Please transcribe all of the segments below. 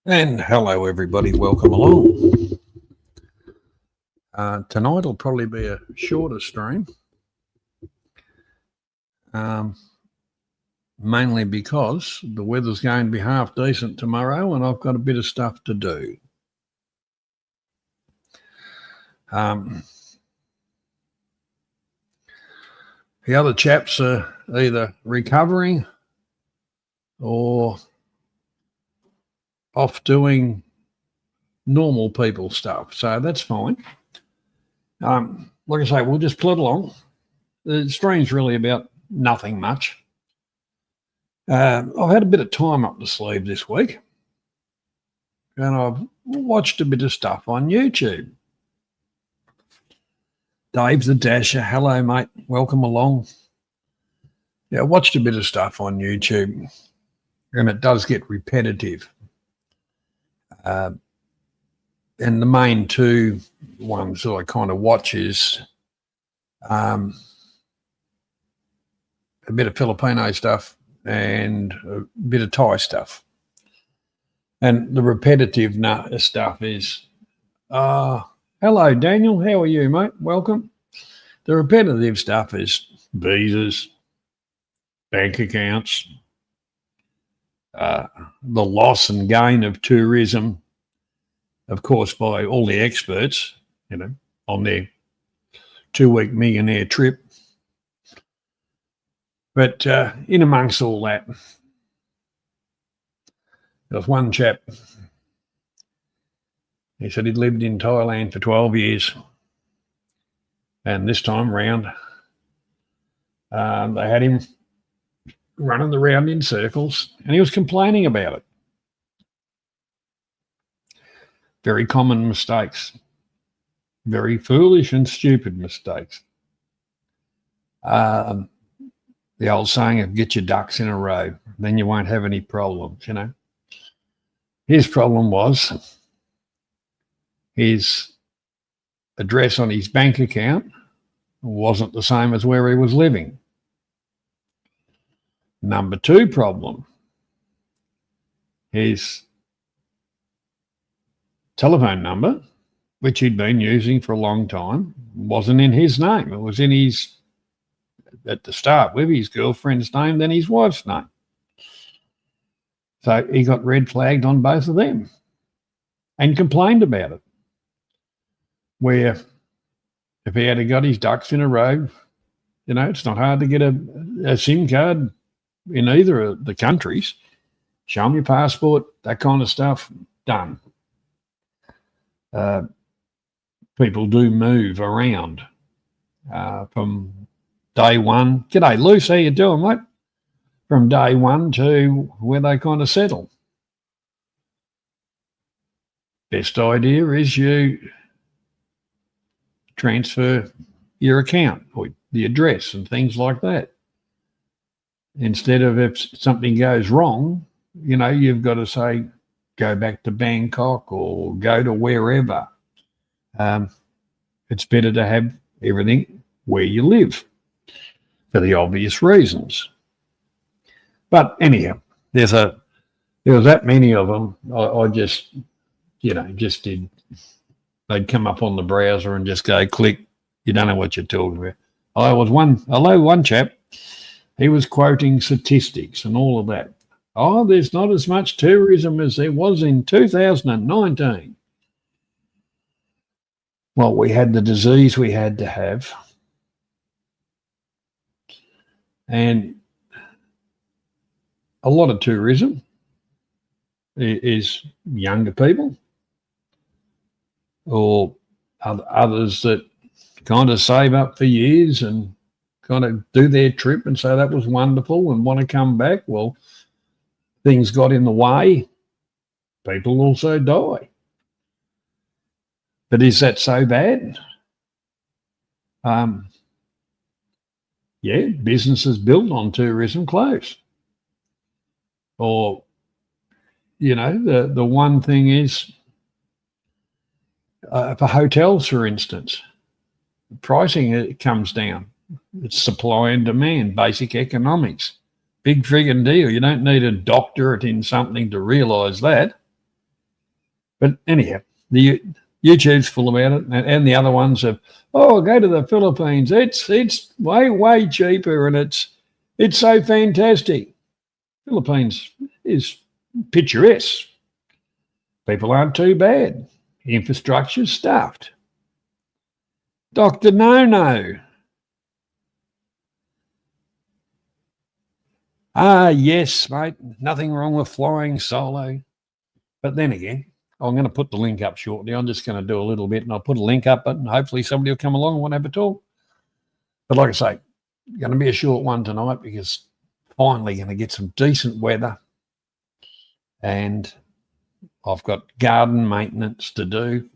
And hello, everybody. Welcome along. Tonight will probably be a shorter stream, mainly because the weather's going to be half decent tomorrow and I've got a bit of stuff to do. The other chaps are either recovering or off doing normal people stuff, so that's fine. Like I say, we'll just plod along. The stream's really about nothing much. I've had a bit of time up the sleeve this week, and I've watched a bit of stuff on YouTube. Dave the Dasher, hello mate, welcome along. Yeah, I watched a bit of stuff on YouTube, and it does get repetitive. And the main two ones that I kind of watch is a bit of Filipino stuff and a bit of Thai stuff. And the repetitive stuff is, hello, Daniel. How are you, mate? Welcome. The repetitive stuff is visas, bank accounts, the loss and gain of tourism, of course, by all the experts, on their 2-week millionaire trip. But in amongst all that, there was one chap, he said he'd lived in Thailand for 12 years. And this time round, they had him running around in circles and he was complaining about it. Very common mistakes, very foolish and stupid mistakes. The old saying of get your ducks in a row, then you won't have any problems, His problem was his address on his bank account wasn't the same as where he was living. Number 2 problem, his telephone number, which he'd been using for a long time, wasn't in his name. It was in his, at the start, with his girlfriend's name, then his wife's name. So he got red flagged on both of them and complained about it. Where if he had got his ducks in a row, it's not hard to get a SIM card in either of the countries. Show them your passport, that kind of stuff, done. People do move around from day one. G'day, Luce, how you doing, mate? From day one to where they kind of settle. Best idea is you transfer your account or the address and things like that. Instead of if something goes wrong, you've got to say, go back to Bangkok or go to wherever. It's better to have everything where you live for the obvious reasons. But anyhow, there was that many of them. I just did. They'd come up on the browser and just go click. You don't know what you're talking about. One chap, he was quoting statistics and all of that. There's not as much tourism as there was in 2019. Well, we had the disease we had to have. And a lot of tourism is younger people or others that kind of save up for years and kind of do their trip and say that was wonderful and want to come back. Well, things got in the way. People also die. But is that so bad? Businesses built on tourism close. Or, the one thing is, for hotels, for instance, pricing comes down. It's supply and demand, basic economics. big friggin' deal. You don't need a doctorate in something to realise that. But anyhow, the YouTube's full about it, and the other ones have, oh, go to the Philippines. It's way cheaper, and it's so fantastic. Philippines is picturesque. People aren't too bad. Infrastructure's stuffed. Dr. No. Yes, mate. Nothing wrong with flying solo. But then again, I'm going to put the link up shortly. I'm just going to do a little bit, and I'll put a link up, and hopefully somebody will come along and want to have a talk. But like I say, going to be a short one tonight because finally going to get some decent weather, and I've got garden maintenance to do.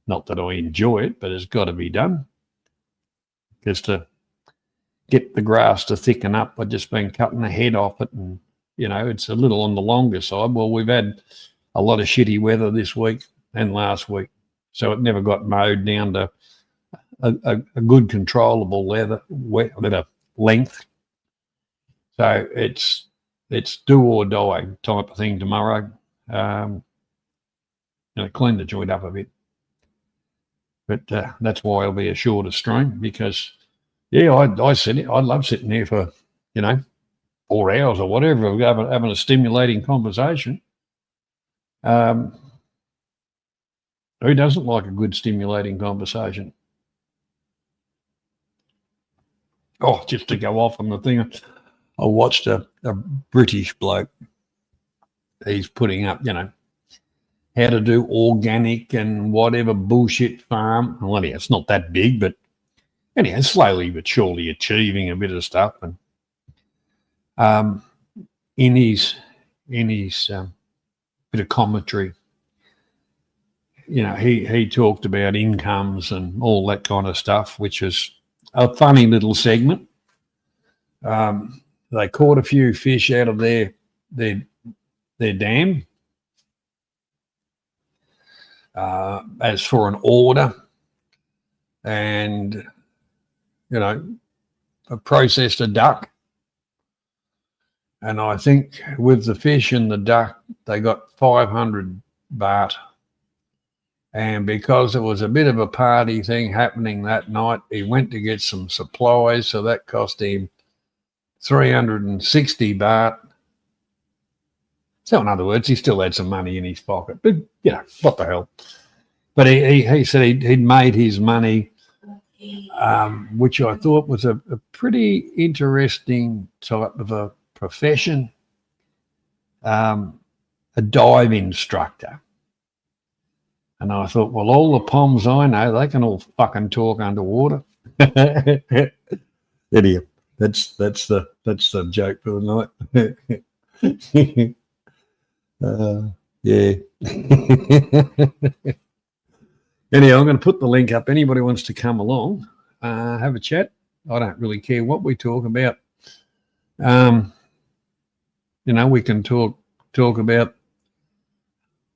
Not that I enjoy it, but it's got to be done. Just to get the grass to thicken up, I've just been cutting the head off it, and, it's a little on the longer side. Well, we've had a lot of shitty weather this week and last week, so it never got mowed down to a good controllable length. So it's do or die type of thing tomorrow. Clean the joint up a bit. But that's why it'll be a shorter stream because, I love sitting there for, 4 hours or whatever, having a stimulating conversation. Who doesn't like a good stimulating conversation? Oh, just to go off on the thing, I watched a British bloke. He's putting up, how to do organic and whatever bullshit farm. Well, anyhow, it's not that big, but anyhow, slowly but surely achieving a bit of stuff. And in his bit of commentary, he talked about incomes and all that kind of stuff, which is a funny little segment. They caught a few fish out of their dam. As for an order and, processed a duck. And I think with the fish and the duck, they got 500 baht. And because there was a bit of a party thing happening that night, he went to get some supplies. So that cost him 360 baht. So in other words, he still had some money in his pocket. But, what the hell. But he said he'd made his money, which I thought was a pretty interesting type of a profession, a dive instructor. And I thought, well, all the Poms I know, they can all fucking talk underwater. Idiot. That's the joke for the night. Yeah. Anyhow, I'm going to put the link up. Anybody wants to come along, have a chat. I don't really care what we talk about. We can talk about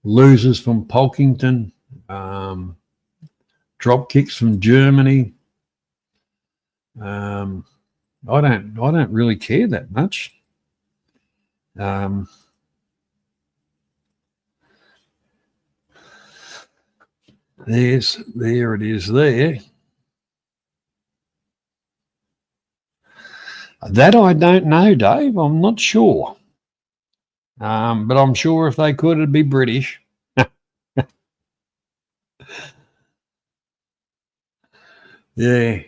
losers from Polkington, drop kicks from Germany. I don't really care that much. There it is there. That I don't know, Dave. I'm not sure. But I'm sure if they could, it'd be British. Yeah.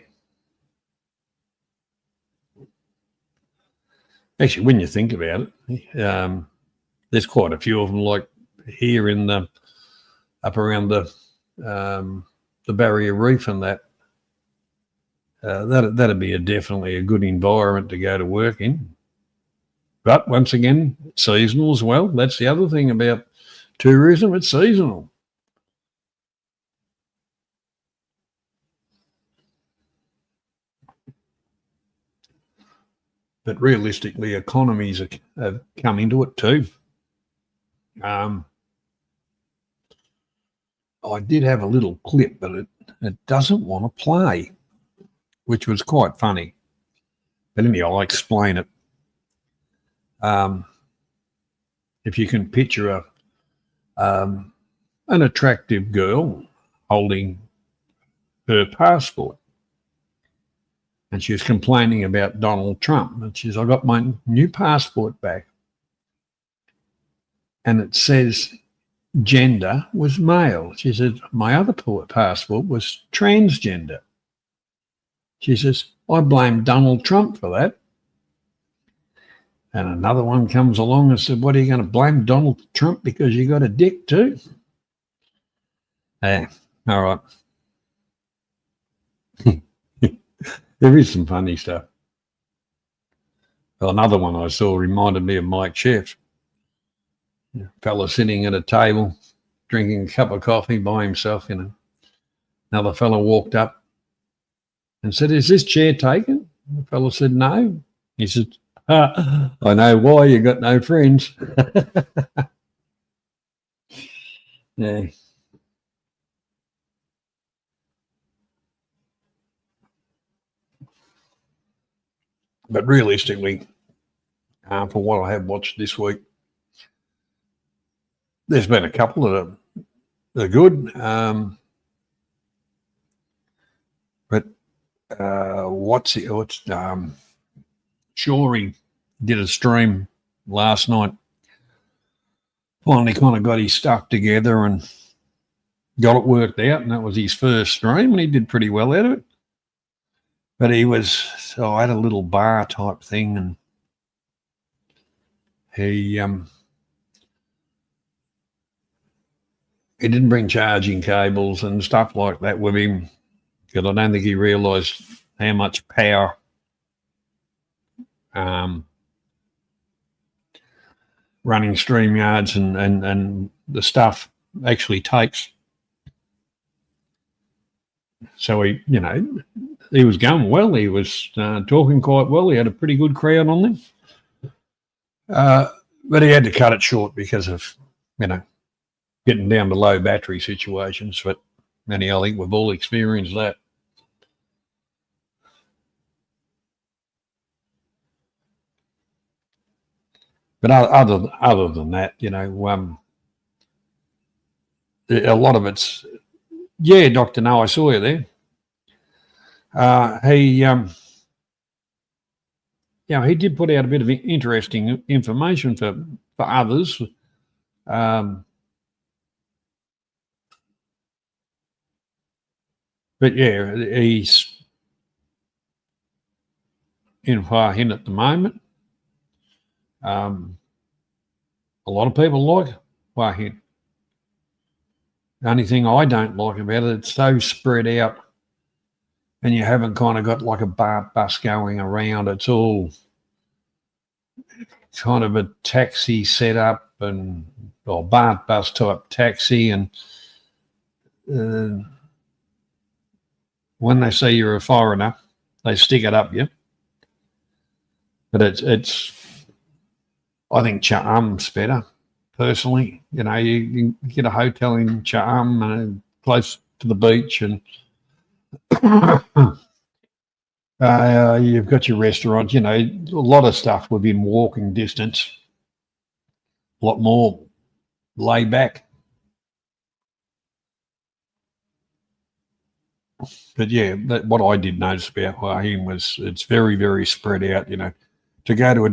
Actually, when you think about it, there's quite a few of them, like here in up around the Barrier Reef and that. That'd be definitely a good environment to go to work in. But once again, seasonal as well. That's the other thing about tourism, it's seasonal. But realistically, economies have come into it too. I did have a little clip, but it doesn't want to play, which was quite funny. But anyway, I'll explain it. if you can picture an attractive girl holding her passport, and she was complaining about Donald Trump. And she says, I got my new passport back, and it says gender was male. She said, my other passport was transgender. She says, I blame Donald Trump for that. And another one comes along and said, what, are you going to blame Donald Trump because you got a dick too? Yeah, all right. There is some funny stuff. Well, another one I saw reminded me of Mike Sheff. A fella sitting at a table, drinking a cup of coffee by himself, Another fella walked up and said, is this chair taken? The fella said, no. He said, I know why, you got no friends. Yeah. But realistically, for what I have watched this week, there's been a couple that are good. Shorey did a stream last night. Finally kind of got his stuff together and got it worked out, and that was his first stream, and he did pretty well out of it. But I had a little bar type thing, and he didn't bring charging cables and stuff like that with him, because I don't think he realised how much power running StreamYards and the stuff actually takes. So he was going well. He was talking quite well. He had a pretty good crowd on there. But he had to cut it short because of, getting down to low battery situations. But anyhow, I think we've all experienced that. But other than that, a lot of it's, yeah, Dr. No, I saw you there. He did put out a bit of interesting information for others. But yeah, he's in Hua Hin at the moment. A lot of people like Hua Hin. The only thing I don't like about it, it's so spread out, and you haven't kind of got like a BART bus going around. It's all kind of a taxi setup or BART bus type taxi, and when they say you're a foreigner, they stick it up you. But it's I think Cha'am's better, personally. You get a hotel in Cha'am, close to the beach, and you've got your restaurant, a lot of stuff within walking distance, a lot more laid back. But yeah, what I did notice about Hua Hin was it's very, very spread out, to go to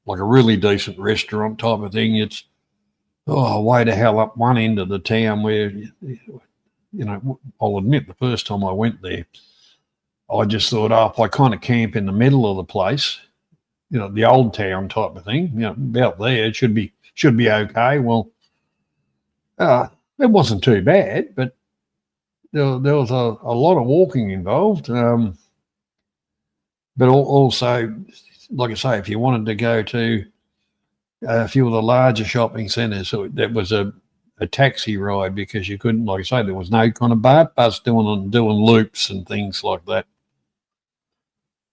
a really decent restaurant type of thing, it's way the hell up one end of the town where, I'll admit the first time I went there, I just thought, if I kind of camp in the middle of the place, the old town type of thing, about there, it should be okay. Well, it wasn't too bad, but there was a lot of walking involved. But also, like I say, if you wanted to go to a few of the larger shopping centres, so that was a taxi ride, because you couldn't, like I say, there was no kind of BART bus doing loops and things like that.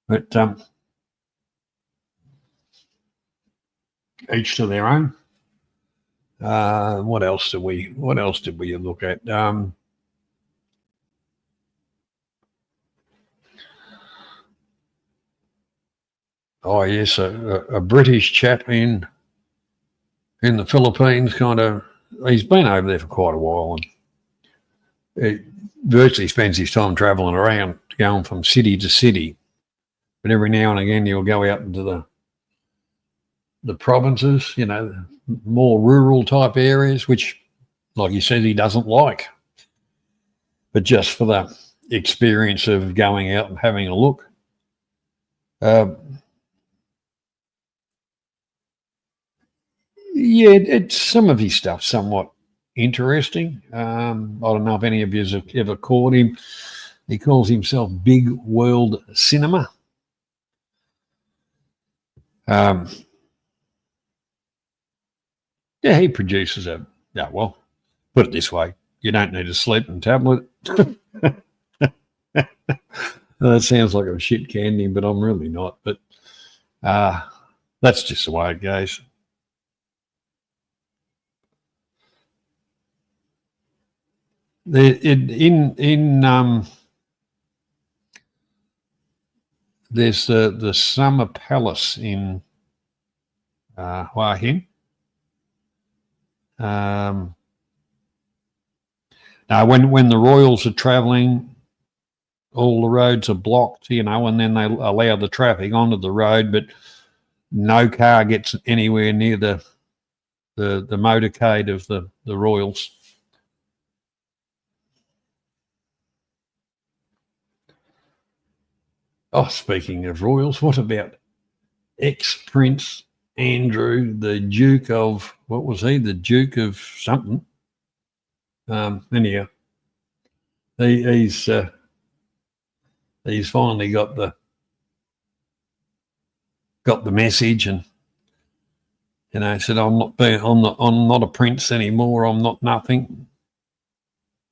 But each to their own. What else did we look at? Oh yes, a British chap in the Philippines. He's been over there for quite a while, and he virtually spends his time travelling around, going from city to city. But every now and again, you'll go out into the provinces, more rural type areas, which, like he says, he doesn't like. But just for the experience of going out and having a look. Yeah, it's some of his stuff somewhat interesting. I don't know if any of you have ever caught him. He calls himself Big World Cinema. Yeah, he produces well, put it this way, you don't need a sleeping tablet. That sounds like a shit candy, but I'm really not. But that's just the way it goes. There's the Summer Palace in Hua Hin. Now, when the royals are travelling, all the roads are blocked, and then they allow the traffic onto the road, but no car gets anywhere near the motorcade of the royals. Oh, speaking of royals, what about ex-Prince Andrew, the Duke of, what was he? The Duke of something. Anyhow, he's finally got the message, and said, I'm not a prince anymore. I'm not nothing.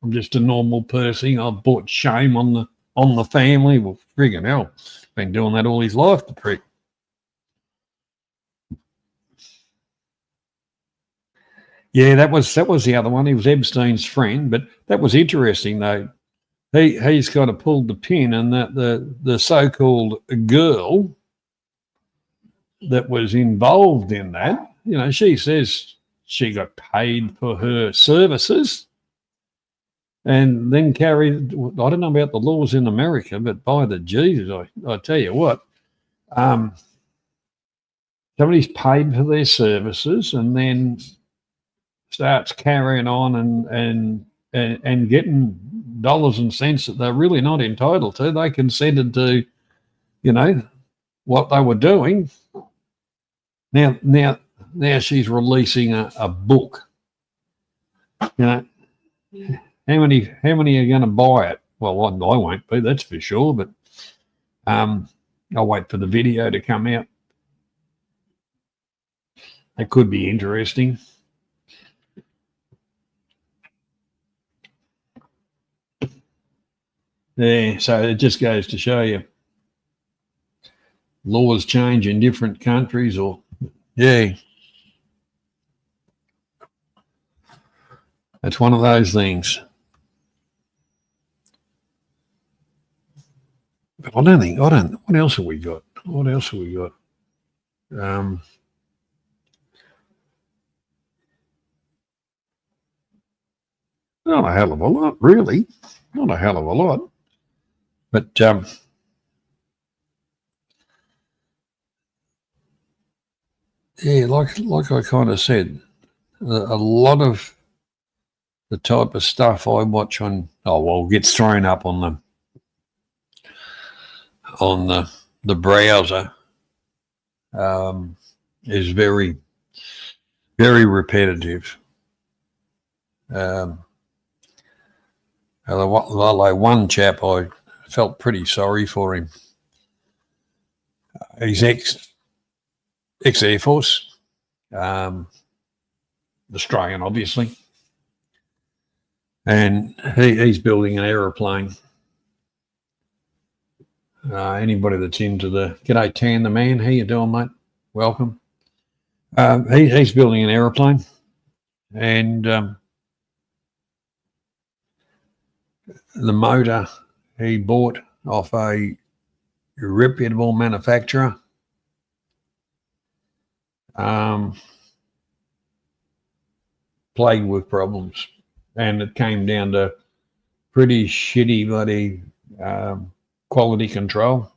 I'm just a normal person. I've brought shame on the family. Well, friggin' hell, been doing that all his life, the prick. Yeah, that was the other one. He was Epstein's friend, but that was interesting though. He's kind of pulled the pin, and that the so-called girl that was involved in that, she says she got paid for her services, and then carried. I don't know about the laws in America, but by the Jesus, I tell you what, somebody's paid for their services, and then starts carrying on and getting dollars and cents that they're really not entitled to. They consented to, what they were doing. Now she's releasing a book. How many are going to buy it? Well, I won't be, that's for sure. But I'll wait for the video to come out. It could be interesting. Yeah, so it just goes to show you laws change in different countries, or yeah, it's one of those things. But what else have we got? Not a hell of a lot, really. Not a hell of a lot. But yeah, like I kind of said, a lot of the type of stuff I watch gets thrown up on the browser is very, very repetitive. One chap, I felt pretty sorry for him. He's ex-Air Force, Australian, obviously, and he's building an aeroplane. Anybody that's into g'day Tan the man, how you doing, mate? Welcome. He's building an aeroplane, and the motor he bought off a reputable manufacturer, plagued with problems, and it came down to pretty shitty bloody quality control.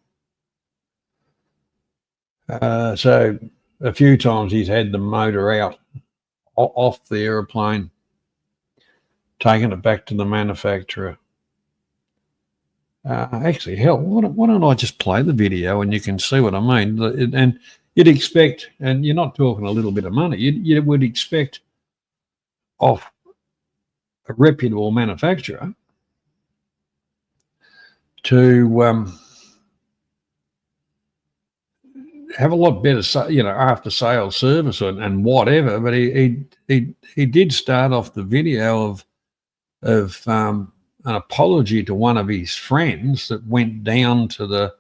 So a few times he's had the motor out off the aeroplane, taking it back to the manufacturer. Actually, hell, why don't I just play the video and you can see what I mean? And you'd expect, and you're not talking a little bit of money, you would expect off a reputable manufacturer to have a lot better, after sales service and whatever. But he did start off the video of an apology to one of his friends that went down to the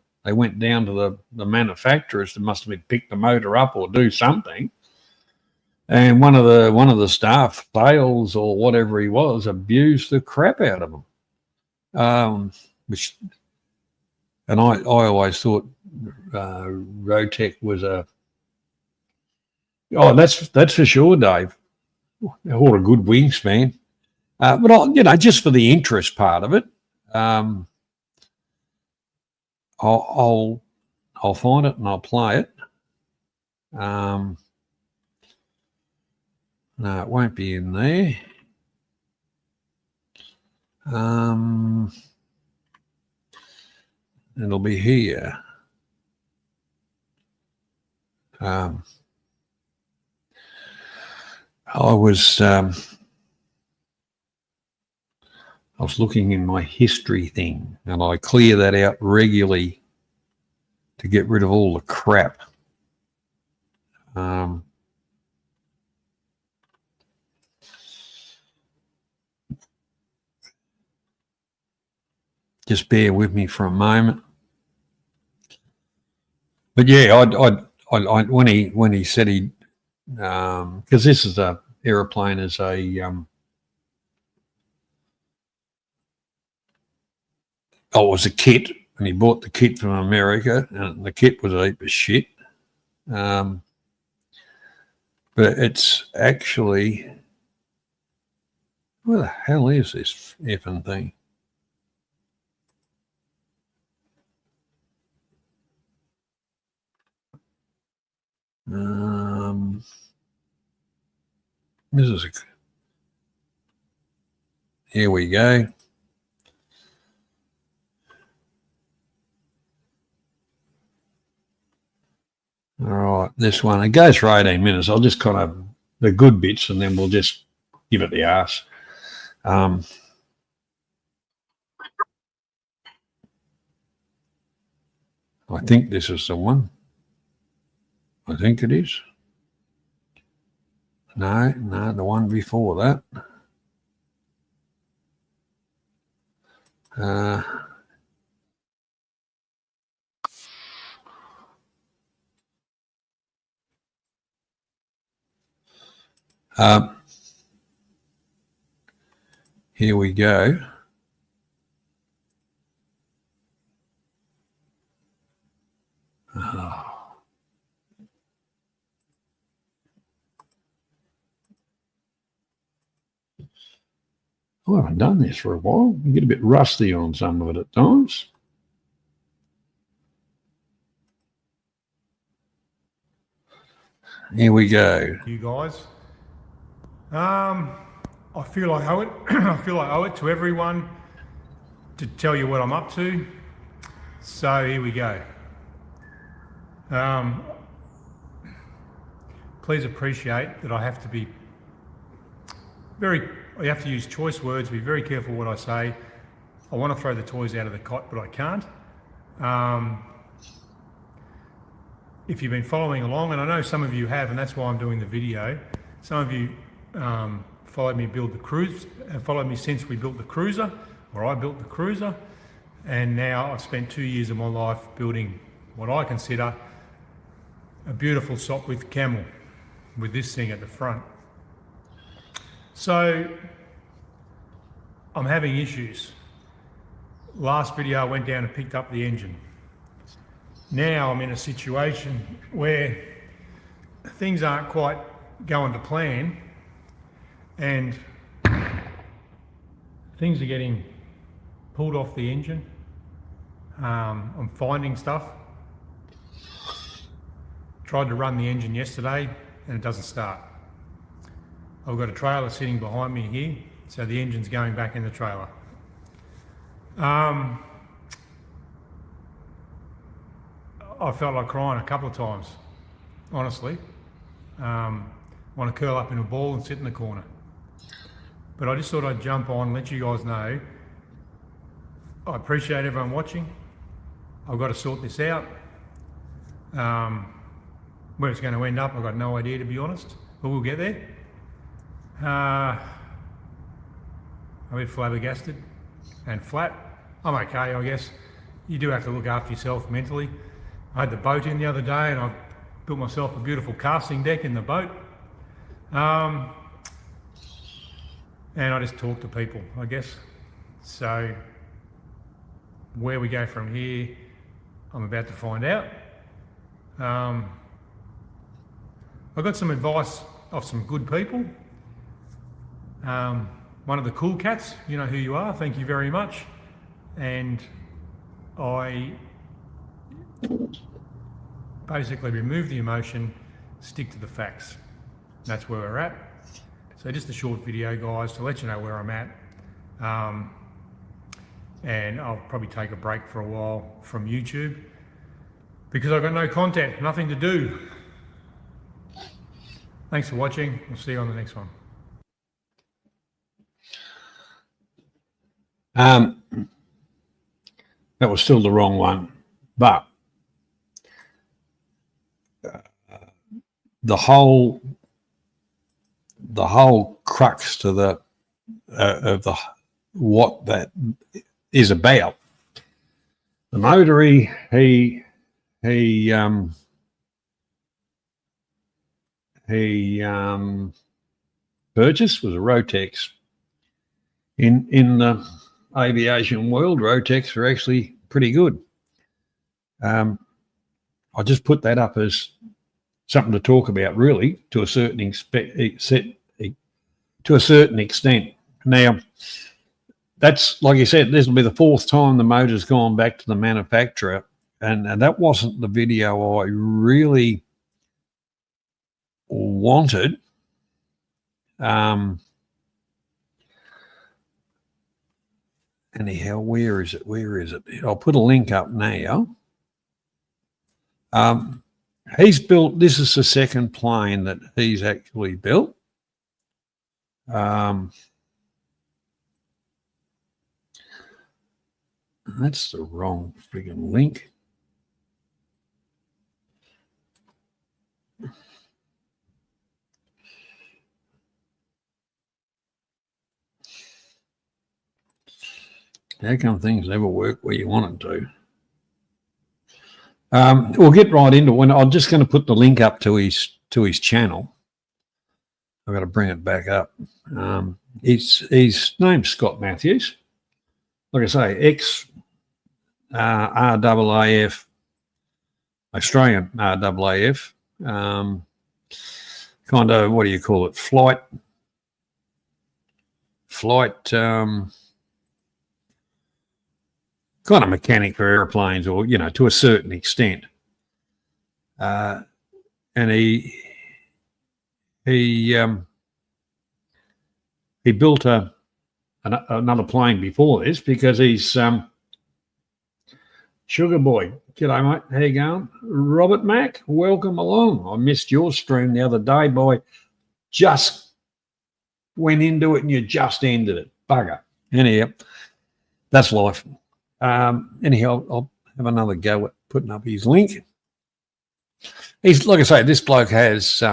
manufacturers that must have picked the motor up or do something. And one of the staff, sales or whatever he was, abused the crap out of him. And I always thought Rotec was that's for sure, Dave. What a good wingspan. But just for the interest part of it, I'll find it and I'll play it. No, it won't be in there. It'll be here. I was looking in my history thing, and I clear that out regularly to get rid of all the crap. Just bear with me for a moment. But yeah, I when he said he, because this is a aeroplane as a it was a kit, and he bought the kit from America, and the kit was a heap of shit. But it's actually, where the hell is this effing thing? Here we go. All right, this one, it goes for 18 minutes. I'll just kind of the good bits, and then we'll just give it the arse. I think this is the one. I think it is. No, the one before that. Here we go. I haven't done this for a while. I get a bit rusty on some of it at times. Here we go. You guys. I feel I owe it. I feel I owe it to everyone to tell you what I'm up to. So here we go. Please appreciate that I have to be I have to use choice words, be very careful what I say. I want to throw the toys out of the cot, but I can't. If you've been following along, and I know some of you have, and that's why I'm doing the video, some of you followed me build the cruise, have followed me since we built the cruiser, or I built the cruiser, and now I've spent 2 years of my life building what I consider a beautiful Sopwith Camel with this thing at the front. So I'm having issues. Last video I went down and picked up the engine. Now I'm in a situation where things aren't quite going to plan, and things are getting pulled off the engine. I'm finding stuff. Tried to run the engine yesterday and it doesn't start. I've got a trailer sitting behind me here, so the engine's going back in the trailer. I felt like crying a couple of times, honestly. Want to curl up in a ball and sit in the corner. But I just thought I'd jump on and let you guys know. I appreciate everyone watching. I've got to sort this out. Where it's going to end up, I've got no idea, to be honest, but we'll get there. I'm a bit flabbergasted and flat. I'm okay, I guess. You do have to look after yourself mentally. I had the boat in the other day and I built myself a beautiful casting deck in the boat. And I just talk to people, I guess. So where we go from here, I'm about to find out. I got some advice off some good people. One of the cool cats, you know who you are, thank you very much. And I basically remove the emotion, stick to the facts. That's where we're at. So just a short video, guys, to let you know where I'm at. And I'll probably take a break for a while from YouTube because I've got no content, nothing to do. Thanks for watching. We'll see you on the next one. That was still the wrong one, but the whole crux to the of the what that is about. The motor he purchased was a Rotex. In the aviation world, Rotex are actually pretty good. I just put that up as something to talk about, really, to a certain extent. Now, that's, like you said, this will be the fourth time the motor's gone back to the manufacturer, and that wasn't the video I really wanted. Anyhow, where is it? I'll put a link up now. He's built, this is the second plane that he's actually built. That's the wrong friggin' link. How come things never work where you want them to? We'll get right into it. I'm just going to put the link up to his channel. I've got to bring it back up. His name's Scott Matthews. Like I say, RAAF, Australian RAAF, kind of, what do you call it? Flight, kind of mechanic for airplanes, or, you know, to a certain extent. And he built another plane before this because he's Sugar Boy. G'day, mate. How you going? Robert Mack, welcome along. I missed your stream the other day, boy. Just went into it and you just ended it. Bugger. Anyhow, that's life. Anyhow, I'll have another go at putting up his link. He's, like I say, this bloke has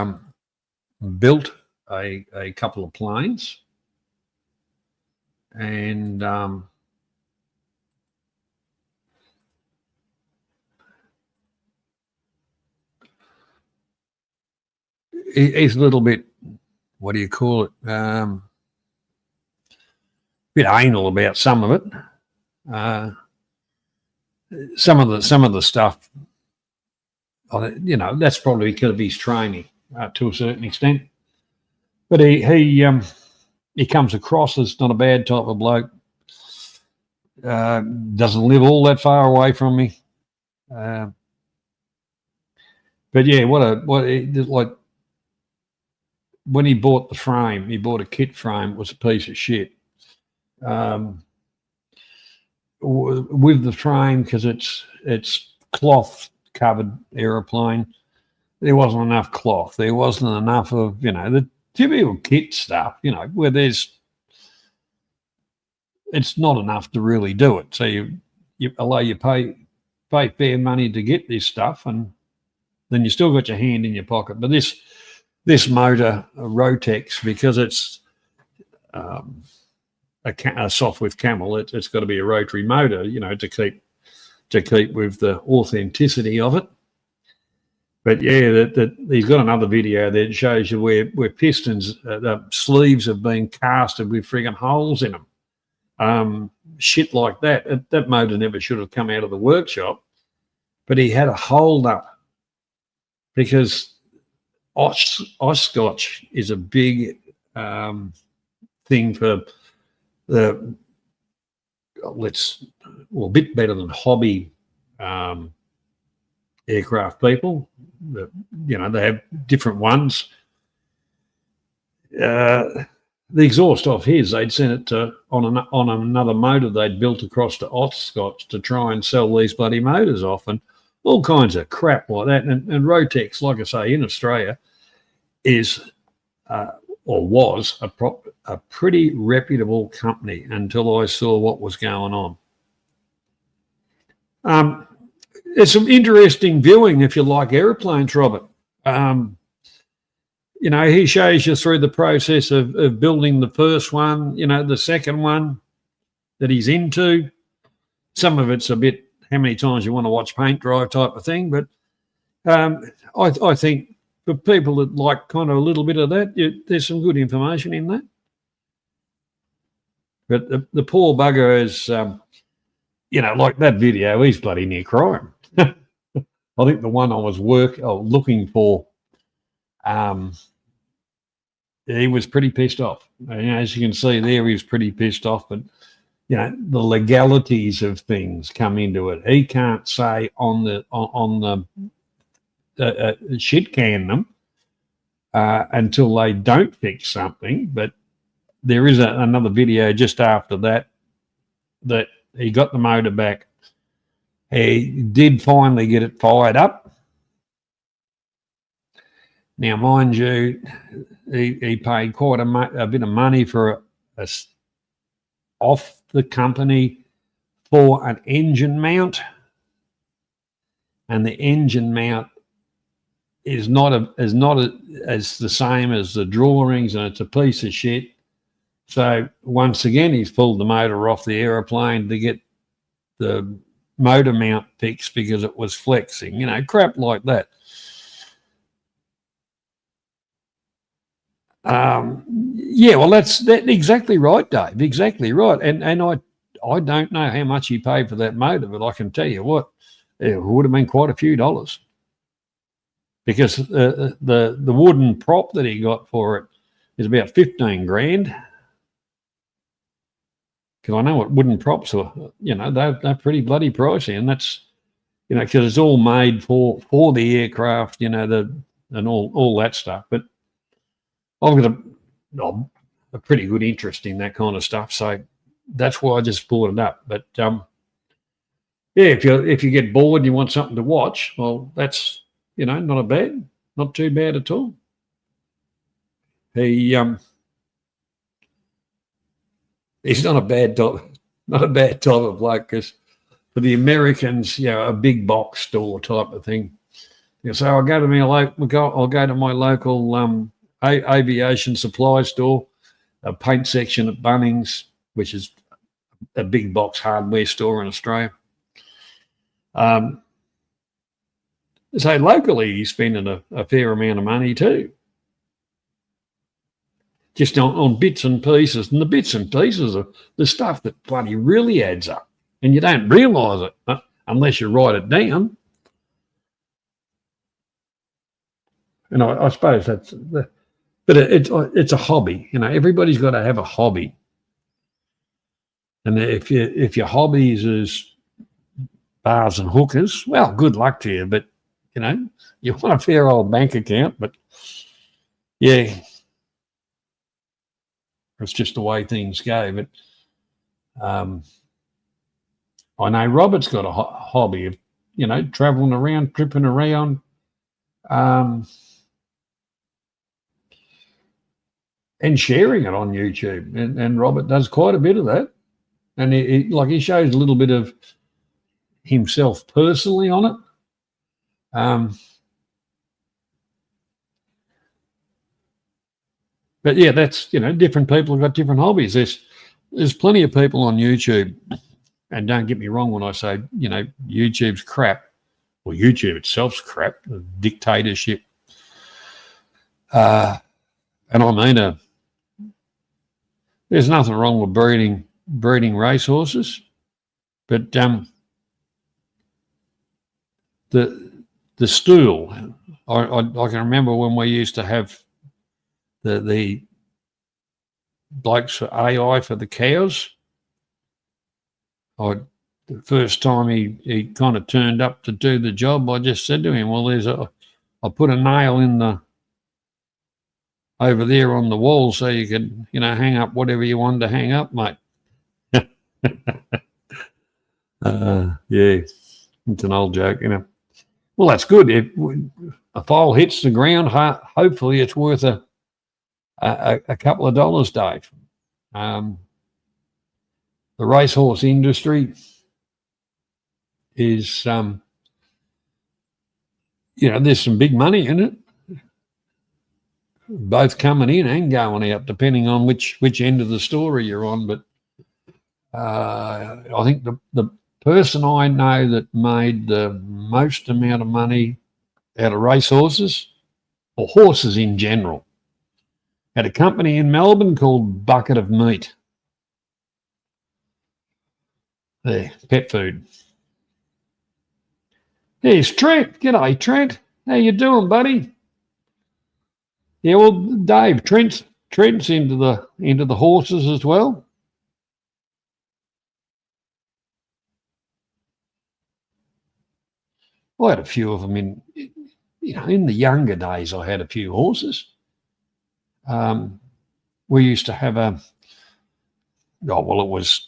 built a couple of planes, and he's a little bit, what do you call it? Bit anal about some of it. Some of the stuff, you know, that's probably because of his training. to a certain extent. But he comes across as not a bad type of bloke. Doesn't live all that far away from me. But yeah, like when he bought the frame, he bought a kit frame. It was a piece of shit. With the frame, because it's cloth covered aeroplane, there wasn't enough cloth. There wasn't enough of, the typical kit stuff, where it's not enough to really do it. So you pay fair money to get this stuff, and then you still got your hand in your pocket. But this motor, Rotex, because it's a soft with camel, it's got to be a rotary motor, to keep with the authenticity of it. But yeah, he's got another video that shows you where pistons, the sleeves have been casted with frigging holes in them. Shit like that. That motor never should have come out of the workshop, but he had a hold up because Oscotch is a big thing for a bit better than hobby aircraft people. They have different ones. The exhaust off his, they'd sent it on another motor they'd built across to Oscotch to try and sell these bloody motors off, and all kinds of crap like that. And Rotex, like I say, in Australia, is or was a pretty reputable company until I saw what was going on. It's some interesting viewing if you like airplanes, Robert. He shows you through the process of building the first one, the second one that he's into. Some of it's a bit how many times you want to watch paint dry type of thing. But I think for people that like kind of a little bit of that, there's some good information in that. But the poor bugger is, like that video, he's bloody near crying. I think the one I was looking for, he was pretty pissed off. As you can see there, he was pretty pissed off. But the legalities of things come into it. He can't say on the shit can them until they don't fix something. But there is another video just after that he got the motor back. He did finally get it fired up. Now, mind you, he paid quite a bit of money for off the company for an engine mount, and the engine mount is not as the same as the drawings, and it's a piece of shit. So once again, he's pulled the motor off the aeroplane to get the motor mount fixed because it was flexing, crap like that. That's exactly right, Dave. Exactly right. And I don't know how much he paid for that motor, but I can tell you what, it would have been quite a few dollars, because the wooden prop that he got for it is about 15 grand. Because I know what wooden props are, they're pretty bloody pricey, and that's, because it's all made for the aircraft, and all that stuff. But I've got a pretty good interest in that kind of stuff, so that's why I just brought it up. But if you get bored and you want something to watch, well, that's not too bad at all. He's not a bad type of bloke, because for the Americans, a big box store type of thing. So I'll go to my local aviation supply store, a paint section at Bunnings, which is a big box hardware store in Australia. So locally, he's spending a fair amount of money too, just on bits and pieces. And the bits and pieces are the stuff that bloody really adds up, and you don't realise it unless you write it down. And I suppose that's the, but it's a hobby. You know, everybody's got to have a hobby. And if your hobbies is bars and hookers, well, good luck to you. But you know, you want a fair old bank account. But yeah, it's just the way things go. But I know Robert's got a hobby of, you know, traveling around, tripping around, and sharing it on YouTube. And Robert does quite a bit of that. And he shows a little bit of himself personally on it. But yeah, that's, you know, different people have got different hobbies. There's plenty of people on YouTube, and don't get me wrong when I say, you know, YouTube's crap. Well, YouTube itself's crap, the dictatorship. And I mean, there's nothing wrong with breeding racehorses, but the stool. I can remember when we used to have the blokes for AI for the cows. The first time he kind of turned up to do the job, I just said to him, well, I put a nail in over there on the wall so you could, you know, hang up whatever you wanted to hang up, mate. Yeah, it's an old joke, you know. Well, that's good. If a foal hits the ground, hopefully it's worth a couple of dollars, Dave. The racehorse industry is, you know, there's some big money in it, both coming in and going out, depending on which end of the story you're on. But I think the person I know that made the most amount of money out of racehorses, or horses in general, had a company in Melbourne called Bucket of Meat. There, pet food. There's Trent. G'day, Trent. How you doing, buddy? Yeah, well, Dave, Trent's into the horses as well. I had a few of them in the younger days. I had a few horses. We used to have it was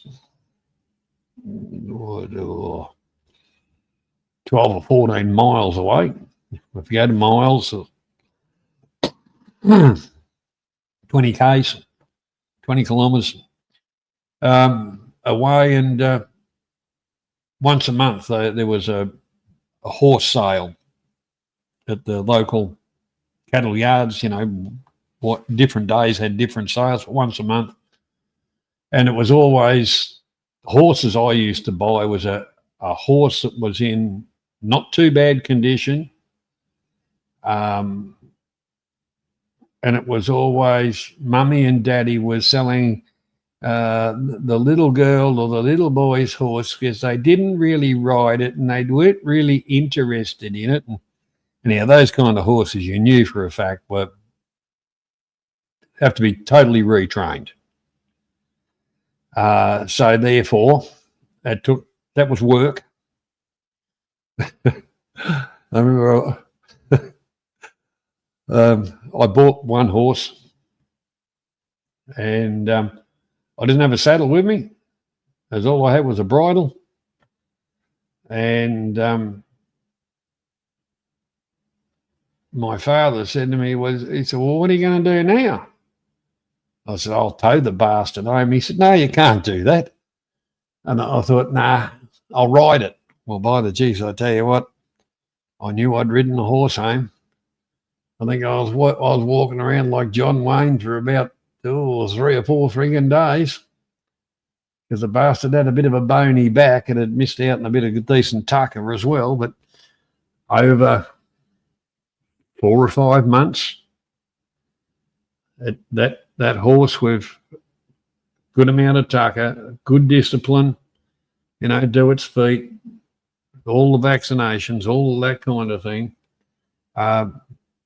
12 or 14 miles away. If you go to miles, 20 k's, 20 kilometres away, and once a month there was a horse sale at the local cattle yards. You know, what different days had different sales, but once a month. And it was always horses I used to buy was a horse that was in not too bad condition. And it was always mummy and daddy was selling the little girl or the little boy's horse because they didn't really ride it and they weren't really interested in it. And anyhow, those kind of horses you knew for a fact have to be totally retrained. So therefore, that was work. I remember I bought one horse, and I didn't have a saddle with me, as all I had was a bridle. And my father said to me, he said, well, what are you going to do now? I said, I'll tow the bastard home. He said, no, you can't do that. And I thought, nah, I'll ride it. Well, by the jeez, I tell you what, I knew I'd ridden the horse home. I think I was walking around like John Wayne for about 3 or 4 friggin' days, because the bastard had a bit of a bony back and had missed out on a bit of a decent tucker as well. But over 4 or 5 months, that horse with good amount of tucker, good discipline, do its feet, all the vaccinations, all that kind of thing,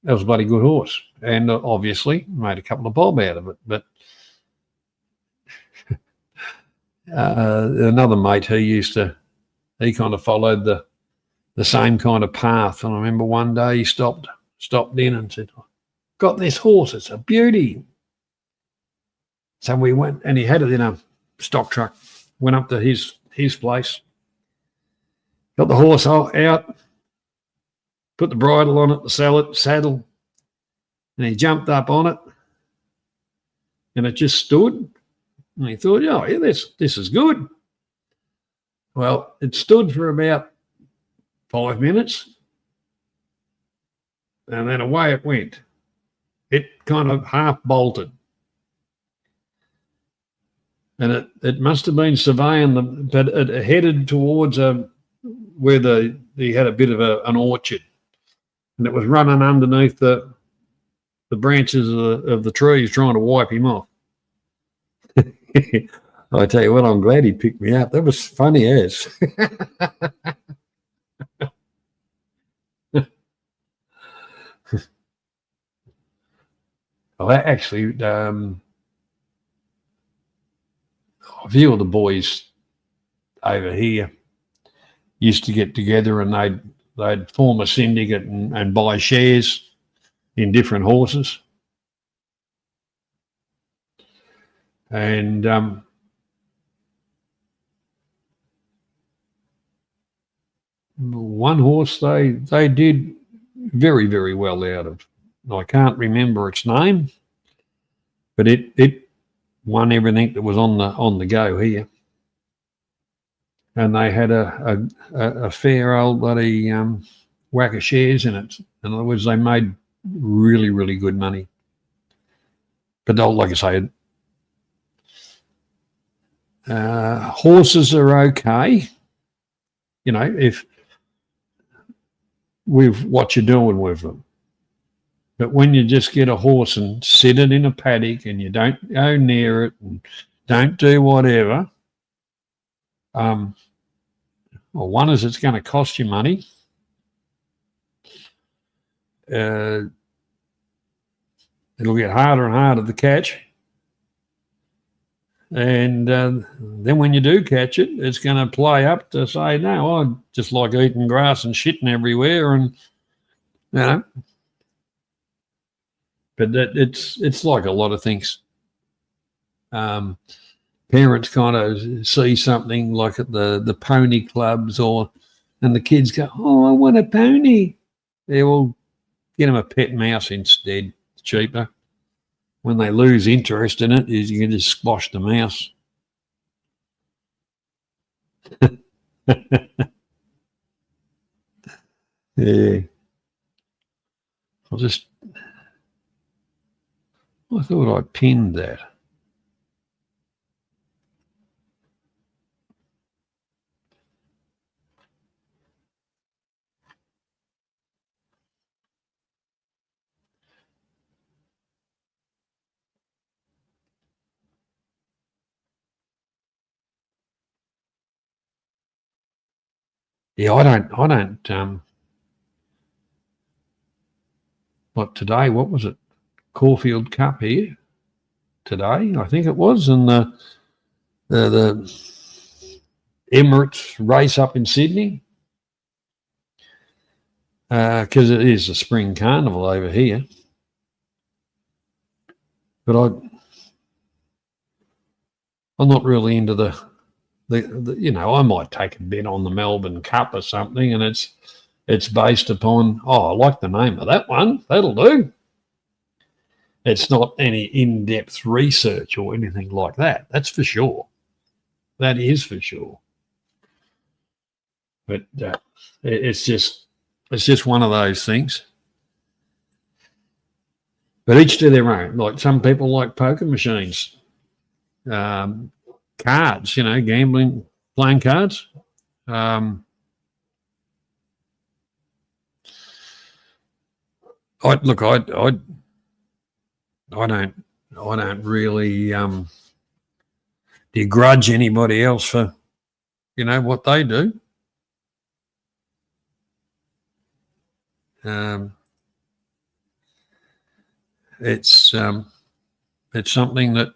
that was a bloody good horse, and obviously made a couple of bob out of it. But another mate, he kind of followed the same kind of path. And I remember one day he stopped in and said, "Got this horse, it's a beauty." So we went, and he had it in a stock truck, went up to his place, got the horse out, put the bridle on it, the saddle, and he jumped up on it, and it just stood. And he thought, "Oh, yeah, this is good." Well, it stood for about 5 minutes, and then away it went. It kind of half bolted. And it must have been surveying but it headed towards where he had a bit of an orchard, and it was running underneath the branches of the trees trying to wipe him off. I tell you what, I'm glad he picked me up. That was funny as. Well, actually, a few of the boys over here used to get together, and they'd form a syndicate and buy shares in different horses. And one horse they did very, very well out of. I can't remember its name, but it won everything that was on the go here. And they had a fair old bloody whack of shares in it. In other words, they made really, really good money. But like I say, horses are okay, if with what you're doing with them. But when you just get a horse and sit it in a paddock and you don't go near it and don't do whatever, well, one is it's going to cost you money. It'll get harder and harder to catch. And then when you do catch it, it's going to play up to say, "No, I just like eating grass and shitting everywhere," and But it's like a lot of things. Parents kind of see something like at the pony clubs, and the kids go, "Oh, I want a pony." Yeah, well, get them a pet mouse instead. It's cheaper. When they lose interest in it, you can just squash the mouse. Yeah. I thought I pinned that. Yeah, I don't, what today, what was it? Caulfield Cup here today, I think it was, and the Emirates race up in Sydney, because it is a spring carnival over here. But I'm not really into the I might take a bet on the Melbourne Cup or something, and it's based upon, I like the name of that one, that'll do. It's not any in-depth research or anything like that. That's for sure. That is for sure. But it's just one of those things. But each to their own. Like some people like poker machines, cards, gambling, playing cards. I don't really begrudge anybody else for what they do. it's something that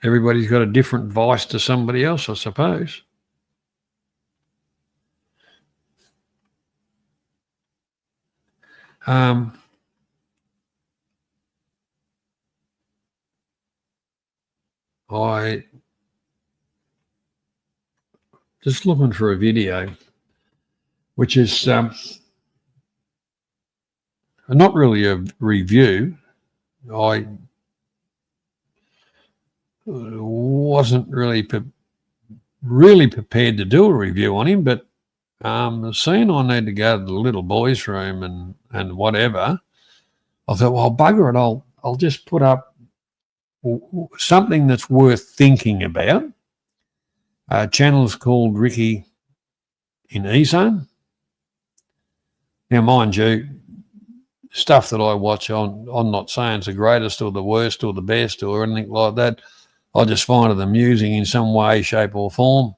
everybody's got a different vice to somebody else, I suppose. I just looking for a video, which is not really a review. I wasn't really prepared to do a review on him, but seeing I need to go to the little boys' room and whatever, I thought, well, bugger it, I'll just put up something that's worth thinking about. Channel's called Ricky in Isan. Now, mind you, stuff that I watch, I'm not saying it's the greatest or the worst or the best or anything like that. I just find it amusing in some way, shape or form.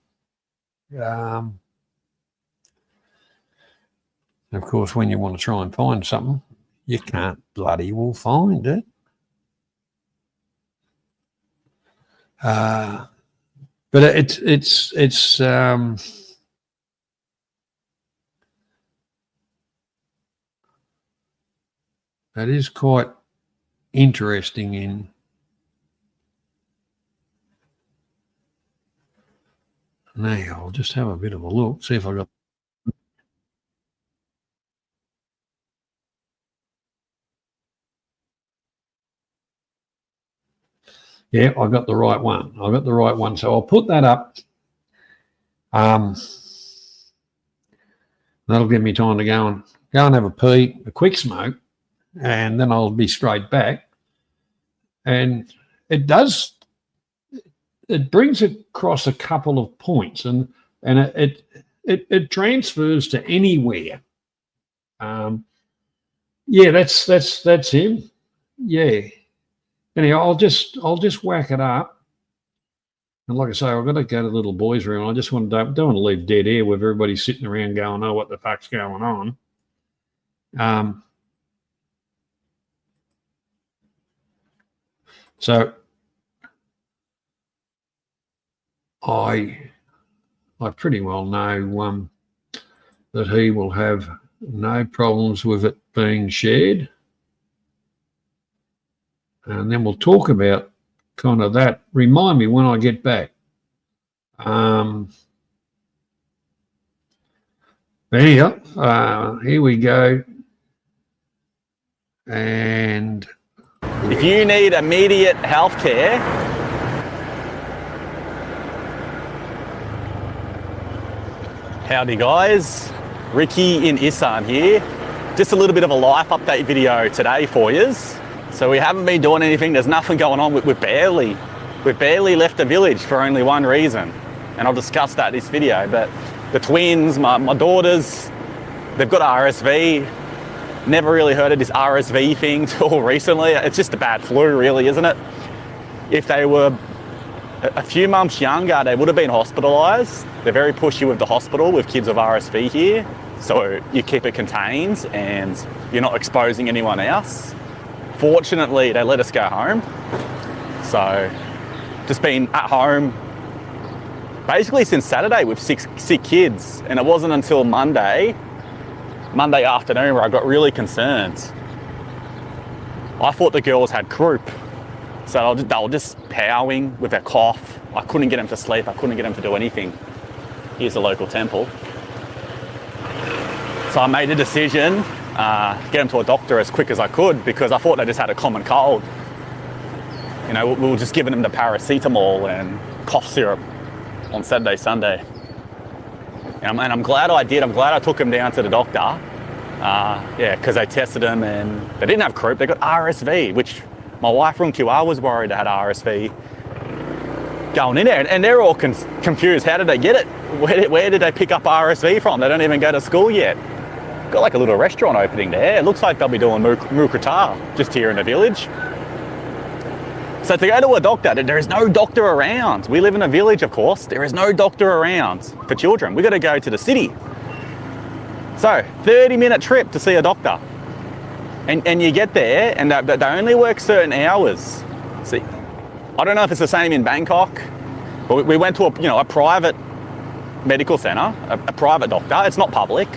Of course, when you want to try and find something, you can't bloody well find it. But it's that is quite interesting in now. I'll just have a bit of a look, see if I got. Yeah, I got the right one. So I'll put that up. That'll give me time to go and have a pee, a quick smoke, and then I'll be straight back. And it brings across a couple of points, and it transfers to anywhere. Yeah, that's him. Yeah. Anyhow, I'll just whack it up. And like I say, I've got to go to the little boys' room. I just don't want to leave dead air with everybody sitting around going, oh, what the fuck's going on? So I pretty well know that he will have no problems with it being shared. And then we'll talk about kind of that. Remind me when I get back. Anyhow, here we go. And if you need immediate health care, howdy guys, Ricky in Isan here. Just a little bit of a life update video today for yous. So we haven't been doing anything, there's nothing going on. We've barely left the village for only one reason, and I'll discuss that in this video. But the twins, my daughters, they've got RSV. Never really heard of this RSV thing till recently. It's just a bad flu really, isn't it? If they were a few months younger, they would have been hospitalised. They're very pushy with the hospital with kids with RSV here. So you keep it contained and you're not exposing anyone else. Fortunately, they let us go home. So just been at home basically since Saturday with six sick kids. And it wasn't until Monday afternoon where I got really concerned. I thought the girls had croup. So they were just powering with their cough. I couldn't get them to sleep. I couldn't get them to do anything. Here's the local temple. So I made a decision, get them to a doctor as quick as I could because I thought they just had a common cold. You know, we were just giving them the paracetamol and cough syrup on Saturday, Sunday. And I'm glad I did. I'm glad I took them down to the doctor. Yeah, because they tested them and they didn't have croup. They got RSV, which my wife from QR was worried they had RSV going in there. And they're all confused. How did they get it? Where did they pick up RSV from? They don't even go to school yet. Got like a little restaurant opening there. It looks like they'll be doing mukrata just here in the village. So to go to a doctor, there is no doctor around. We live in a village, of course. There is no doctor around for children. We've got to go to the city. So 30-minute trip to see a doctor. And you get there and they only work certain hours. See, I don't know if it's the same in Bangkok, but we went to a private medical centre, a private doctor. It's not public.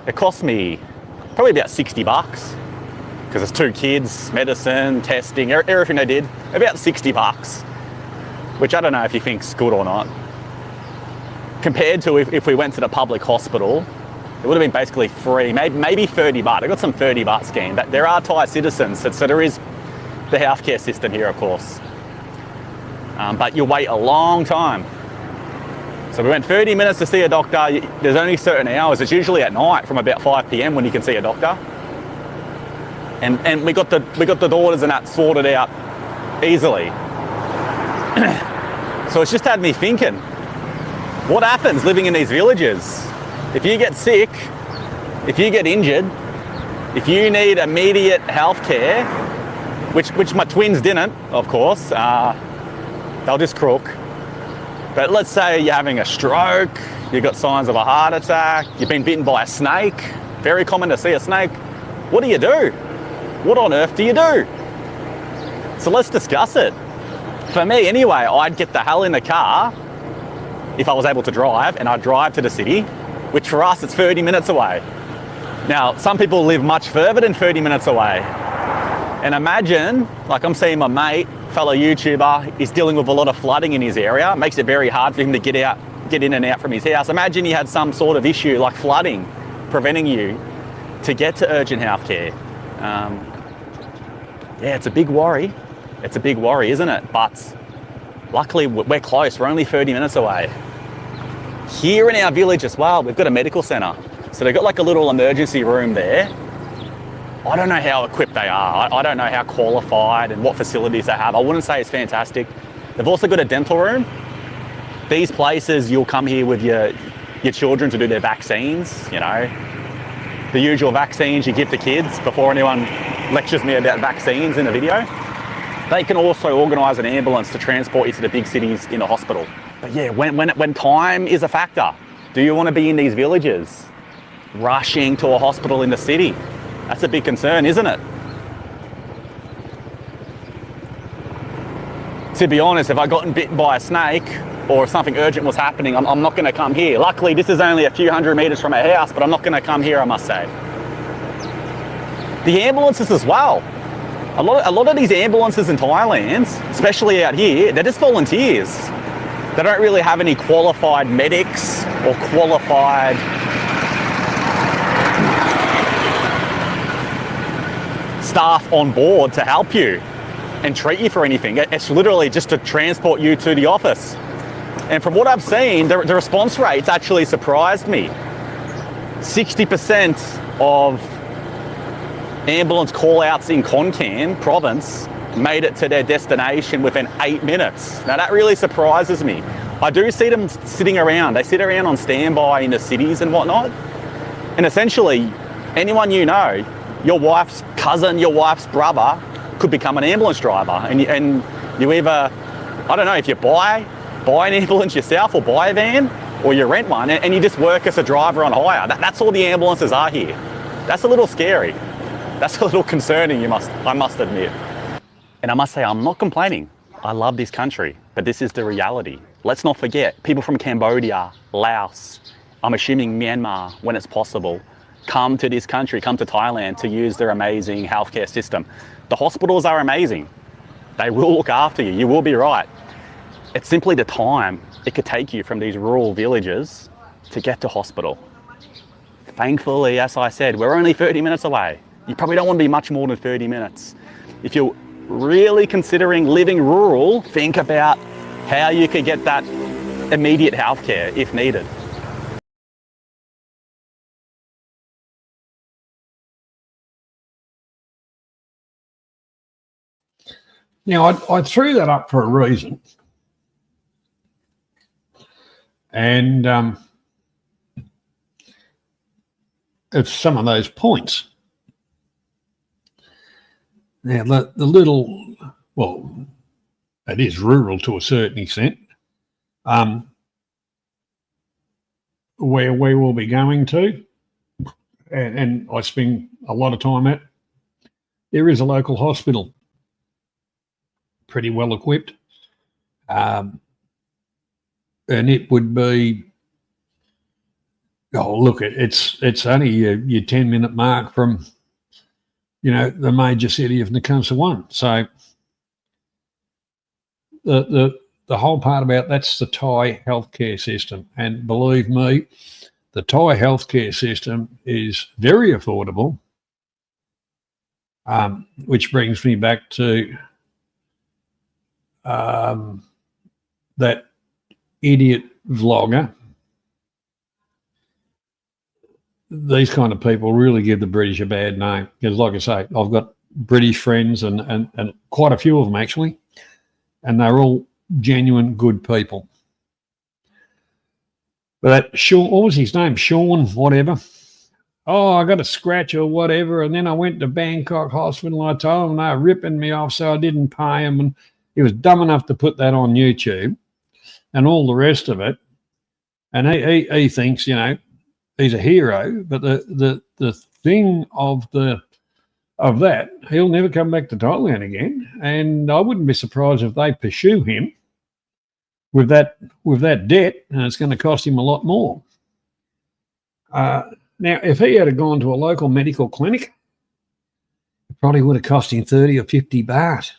It cost me probably about $60 because it's 2 kids, medicine, testing, everything they did. About $60, which I don't know if you think's good or not. Compared to if we went to the public hospital, it would have been basically free, maybe $30. I got some $30 scheme, but there are Thai citizens, so there is the healthcare system here, of course. But you wait a long time. So we went 30 minutes to see a doctor. There's only certain hours. It's usually at night from about 5 p.m. when you can see a doctor. And we got the daughters and that sorted out easily. So it's just had me thinking, what happens living in these villages? If you get sick, if you get injured, if you need immediate health care, which my twins didn't, of course, they'll just crook. But let's say you're having a stroke, you've got signs of a heart attack, you've been bitten by a snake, very common to see a snake. What do? What on earth do you do? So let's discuss it. For me anyway, I'd get the hell in the car if I was able to drive, and I'd drive to the city, which for us it's 30 minutes away. Now, some people live much further than 30 minutes away. And imagine, like I'm seeing my mate, fellow YouTuber, is dealing with a lot of flooding in his area. It makes it very hard for him to get in and out from his house. Imagine you had some sort of issue like flooding preventing you to get to urgent health care. Yeah, it's a big worry. It's a big worry, isn't it? But luckily we're close. We're only 30 minutes away. Here in our village as well, we've got a medical centre. So they've got like a little emergency room there. I don't know how equipped they are. I don't know how qualified and what facilities they have. I wouldn't say it's fantastic. They've also got a dental room. These places, you'll come here with your children to do their vaccines, you know. The usual vaccines you give to kids before anyone lectures me about vaccines in a video. They can also organise an ambulance to transport you to the big cities in a hospital. But yeah, when time is a factor, do you want to be in these villages rushing to a hospital in the city? That's a big concern, isn't it? To be honest, if I gotten bitten by a snake or if something urgent was happening, I'm not going to come here. Luckily, this is only a few hundred metres from our house, but I'm not going to come here, I must say. The ambulances as well. A lot of these ambulances in Thailand, especially out here, they're just volunteers. They don't really have any qualified medics or qualified staff on board to help you and treat you for anything. It's literally just to transport you to the office. And from what I've seen, the response rates actually surprised me. 60% of ambulance call-outs in Konkan province made it to their destination within 8 minutes. Now that really surprises me. I do see them sitting around. They sit around on standby in the cities and whatnot. And essentially, anyone you know, your wife's cousin, your wife's brother could become an ambulance driver. And you either, I don't know, if you buy an ambulance yourself or buy a van, or you rent one and you just work as a driver on hire. That's all the ambulances are here. That's a little scary. That's a little concerning, I must admit. And I must say, I'm not complaining. I love this country, but this is the reality. Let's not forget, people from Cambodia, Laos, I'm assuming Myanmar, when it's possible, come to this country, come to Thailand to use their amazing healthcare system. The hospitals are amazing. They will look after you. You will be right. It's simply the time it could take you from these rural villages to get to hospital. Thankfully, as I said, we're only 30 minutes away. You probably don't want to be much more than 30 minutes. If you're really considering living rural, think about how you could get that immediate healthcare if needed. Now, I threw that up for a reason. And it's some of those points. Now, the little, well, it is rural to a certain extent, where we will be going to, and I spend a lot of time at, there is a local hospital, pretty well equipped. And it would be, look, it's only your 10-minute mark from, the major city of Nakusa. So the whole part about that's the Thai healthcare system. And believe me, the Thai healthcare system is very affordable, which brings me back to that idiot vlogger. These kind of people really give the British a bad name because, like I say, I've got British friends and quite a few of them actually, and they're all genuine good people. But that Sean, what was his name? Sean, whatever. Oh, I got a scratch or whatever, and then I went to Bangkok Hospital. I told them they were ripping me off, so I didn't pay him, and he was dumb enough to put that on YouTube and all the rest of it. And he thinks, he's a hero. But the thing of that, he'll never come back to Thailand again. And I wouldn't be surprised if they pursue him with that debt, and it's going to cost him a lot more. Now, if he had gone to a local medical clinic, it probably would have cost him 30 or 50 baht.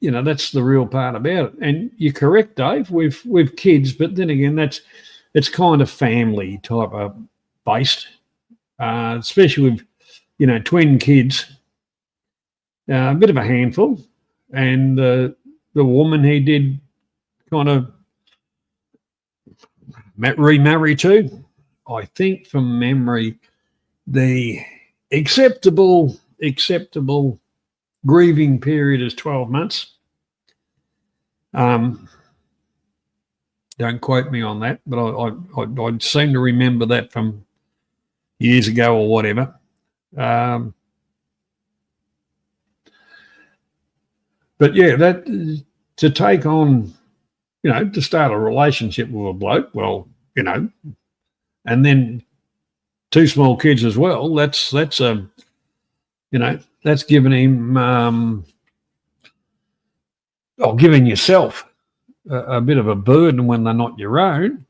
That's the real part about it. And you're correct, Dave, with kids, but then again, it's kind of family type of based, especially with, twin kids, a bit of a handful. And the woman he did kind of remarry to, I think from memory, the acceptable grieving period is 12 months. Don't quote me on that, but I seem to remember that from years ago or whatever. But yeah, that to take on, to start a relationship with a bloke, well, and then 2 small kids as well. That's giving him, giving yourself a bit of a burden when they're not your own.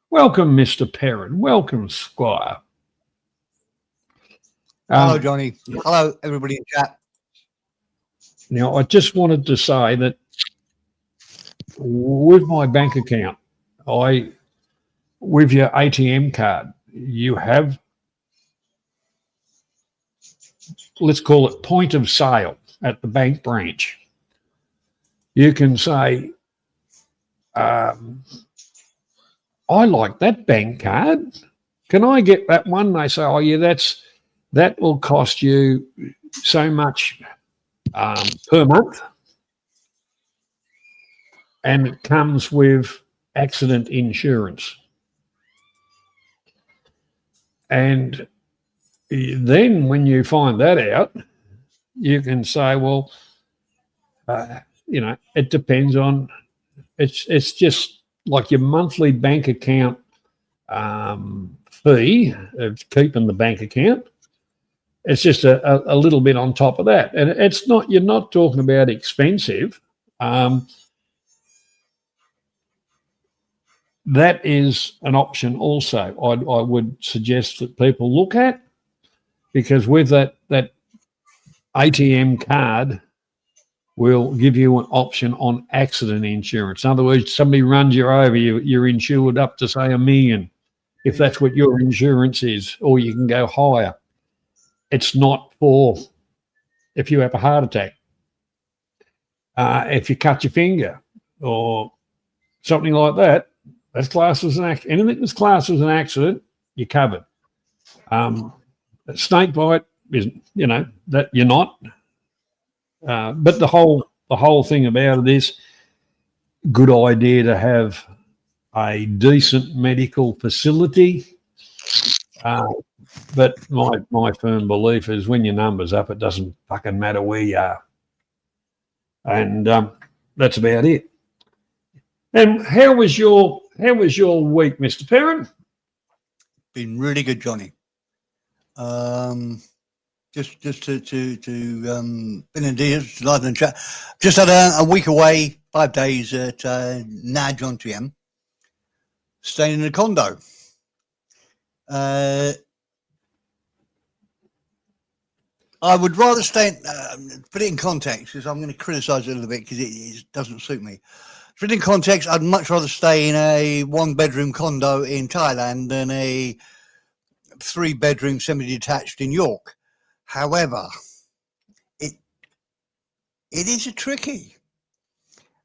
Welcome, Mr. Perrin. Welcome, Squire. Hello, Johnny. Hello, everybody in chat. Now, I just wanted to say that with my bank account, with your ATM card, you have, let's call it point of sale at the bank branch. You can say, I like that bank card. Can I get that one? They say, oh yeah, that will cost you so much per month. And it comes with accident insurance. And then when you find that out, you can say, well, it depends on, it's just like your monthly bank account fee of keeping the bank account. It's just a little bit on top of that. And it's not, you're not talking about expensive. That is an option also I would suggest that people look at, because with that ATM card will give you an option on accident insurance. In other words, somebody runs you over, you're insured up to, say, $1 million, if that's what your insurance is, or you can go higher. It's not for if you have a heart attack, if you cut your finger or something like that. That's classed as an accident. Anything that's classed as an accident, you're covered. Snake bite is, that you're not. But the whole thing about it is, good idea to have a decent medical facility. But my firm belief is when your number's up, it doesn't fucking matter where you are. And that's about it. And how was your week, Mr. Perrin? Been really good, Johnny. Just been in live and chat. Just had a week away, 5 days at Nad John TM, staying in a condo. I would rather stay, put it in context, because I'm going to criticise it a little bit because it doesn't suit me. Put it in context, I'd much rather stay in a 1-bedroom condo in Thailand than a 3-bedroom semi-detached in York. However, it is a tricky.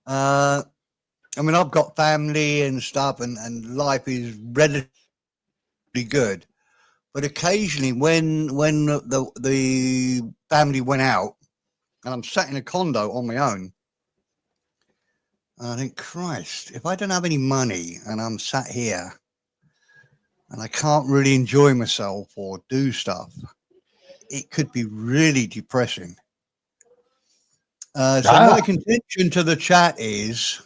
I mean, I've got family and stuff, and life is relatively good. But occasionally, when the family went out, and I'm sat in a condo on my own, I think, Christ, if I don't have any money and I'm sat here and I can't really enjoy myself or do stuff, it could be really depressing. So my contention to the chat is,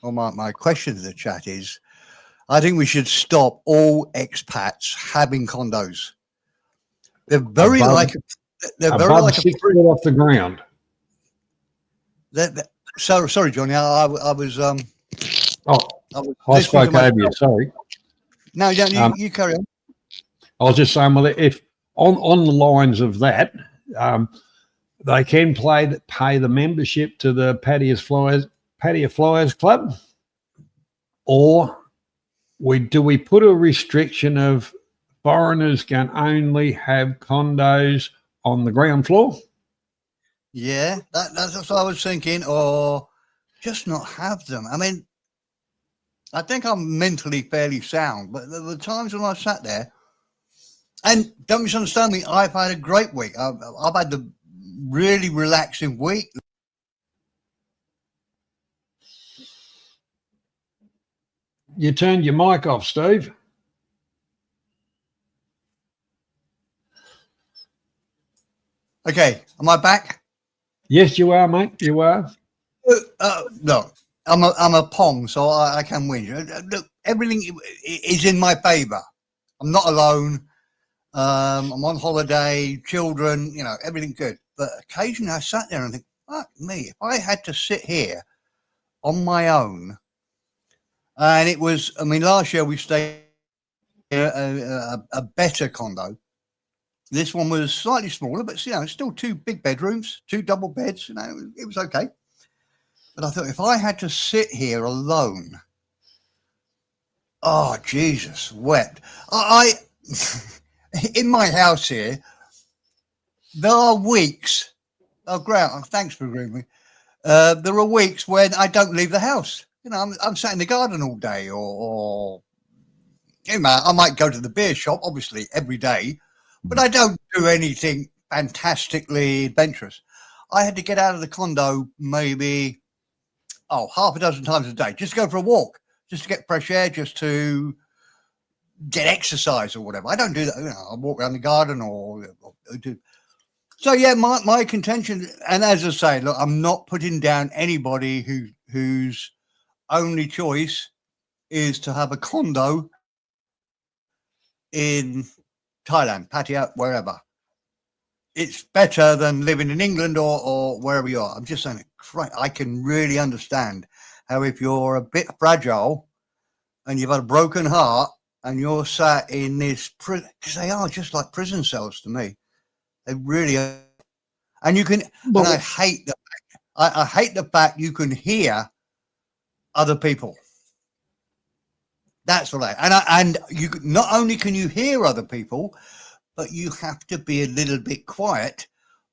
or my question to the chat is, I think we should stop all expats having condos. They're very above 6 foot off the ground. So sorry, Johnny. I was I spoke over you. Sorry. No, you carry on. I was just saying, well, if on the lines of that, they can pay the membership to the Patio Flyers Club, or do we put a restriction of foreigners can only have condos on the ground floor? Yeah, that's what I was thinking, or just not have them. I mean, I think I'm mentally fairly sound, but there were times when I sat there, and don't misunderstand me, I've had a great week. I've had the really relaxing week. You turned your mic off, Steve. Okay, am I back? Yes, you are, mate. You are. No, I'm a Pong, so I can win. Look, everything is in my favour. I'm not alone. I'm on holiday, children, everything good. But occasionally I sat there and think, fuck me, if I had to sit here on my own, and it was, I mean, last year we stayed in a better condo. This one was slightly smaller, but still 2 big bedrooms, 2 double beds. It was okay. But I thought, if I had to sit here alone, oh Jesus, wept. I in my house here, there are weeks. Oh, Grant, thanks for agreeing with me. There are weeks when I don't leave the house. I'm sat in the garden all day, or I might go to the beer shop, obviously every day. But I don't do anything fantastically adventurous. I had to get out of the condo maybe, half a dozen times a day, just to go for a walk, just to get fresh air, just to get exercise or whatever. I don't do that. I walk around the garden or do. So, yeah, my contention, and as I say, look, I'm not putting down anybody whose only choice is to have a condo in Thailand, Pattaya, wherever. It's better than living in England or wherever you are. I'm just saying, I can really understand how if you're a bit fragile and you've had a broken heart and you're sat in this prison, because they are just like prison cells to me. They really are. And you can, and I hate I hate the fact you can hear other people. That's what and you not only can you hear other people, but you have to be a little bit quiet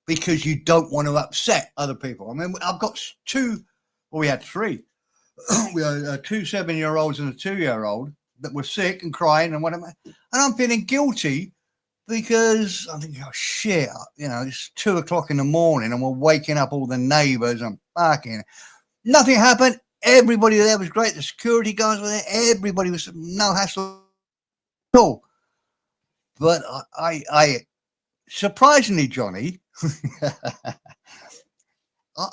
because you don't want to upset other people. I mean, I've got 2, well, we had 3. We had 2 7-year-olds and a 2-year-old that were sick and crying and whatever. And I'm feeling guilty because I'm thinking, oh shit, it's 2 o'clock in the morning and we're waking up all the neighbours and fucking. Nothing happened. Everybody there was great. The security guys were there. Everybody was no hassle at all. But I surprisingly, Johnny,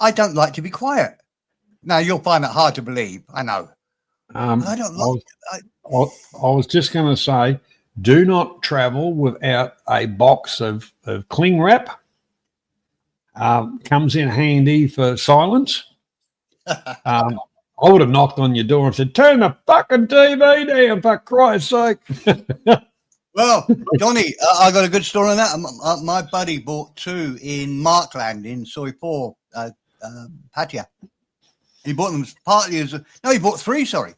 I don't like to be quiet. Now you'll find that hard to believe. I know. I don't like. I was just going to say, do not travel without a box of cling wrap. Comes in handy for silence. I would have knocked on your door and said, "Turn the fucking TV down, for Christ's sake." Well, Johnny, I got a good story on that. My buddy bought 2 in Markland in Soypore, Pattaya. He bought them partly as he bought 3. Sorry,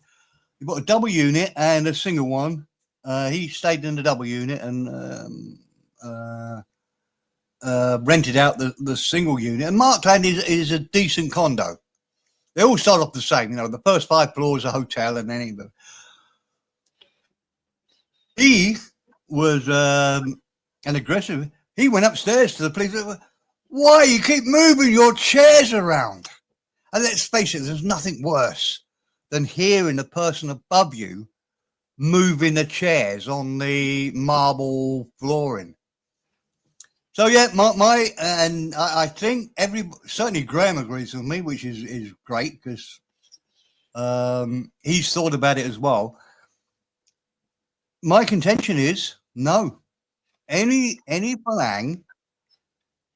he bought a double unit and a single one. He stayed in the double unit and rented out the single unit. And Markland is a decent condo. They all start off the same, the first 5 floors a hotel, and then he was an aggressive. He went upstairs to the police. Why you keep moving your chairs around? And let's face it, there's nothing worse than hearing the person above you moving the chairs on the marble flooring. So yeah, I think certainly Graham agrees with me, which is great because he's thought about it as well. My contention is no, any Palang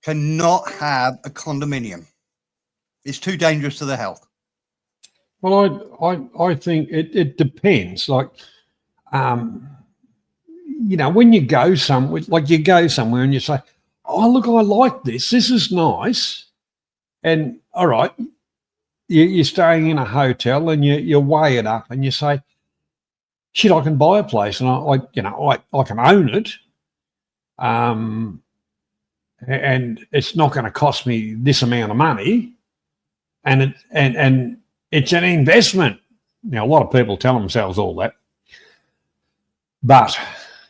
cannot have a condominium. It's too dangerous to the health. Well, I think it depends. Like, when you go somewhere, and you say, "Oh, look, I like this. This is nice." And all right, you're staying in a hotel and you weigh it up and you say, "Shit, I can buy a place and I can own it." And it's not going to cost me this amount of money. And it's an investment. Now, a lot of people tell themselves all that, but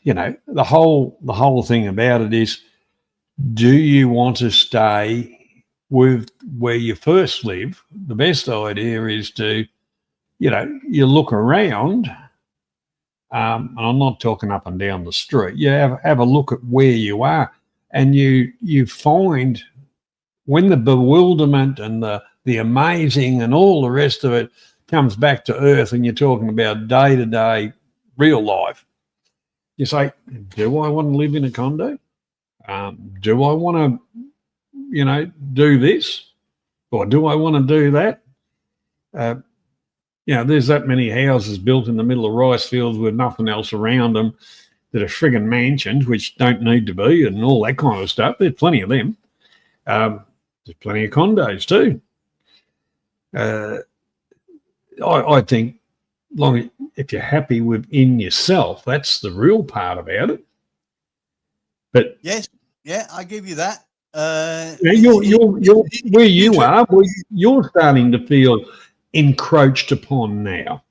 the whole thing about it is, do you want to stay with where you first live? The best idea is to, you look around. And I'm not talking up and down the street. You have a look at where you are, and you find when the bewilderment and the amazing and all the rest of it comes back to earth, and you're talking about day-to-day real life, you say, do I want to live in a condo? Do I want to, do this? Or do I want to do that? There's that many houses built in the middle of rice fields with nothing else around them that are friggin' mansions, which don't need to be, and all that kind of stuff. There's plenty of them. There's plenty of condos too. I think if you're happy within yourself, that's the real part about it. But yes, yeah, I give you that. You're where you are. You're starting to feel encroached upon now.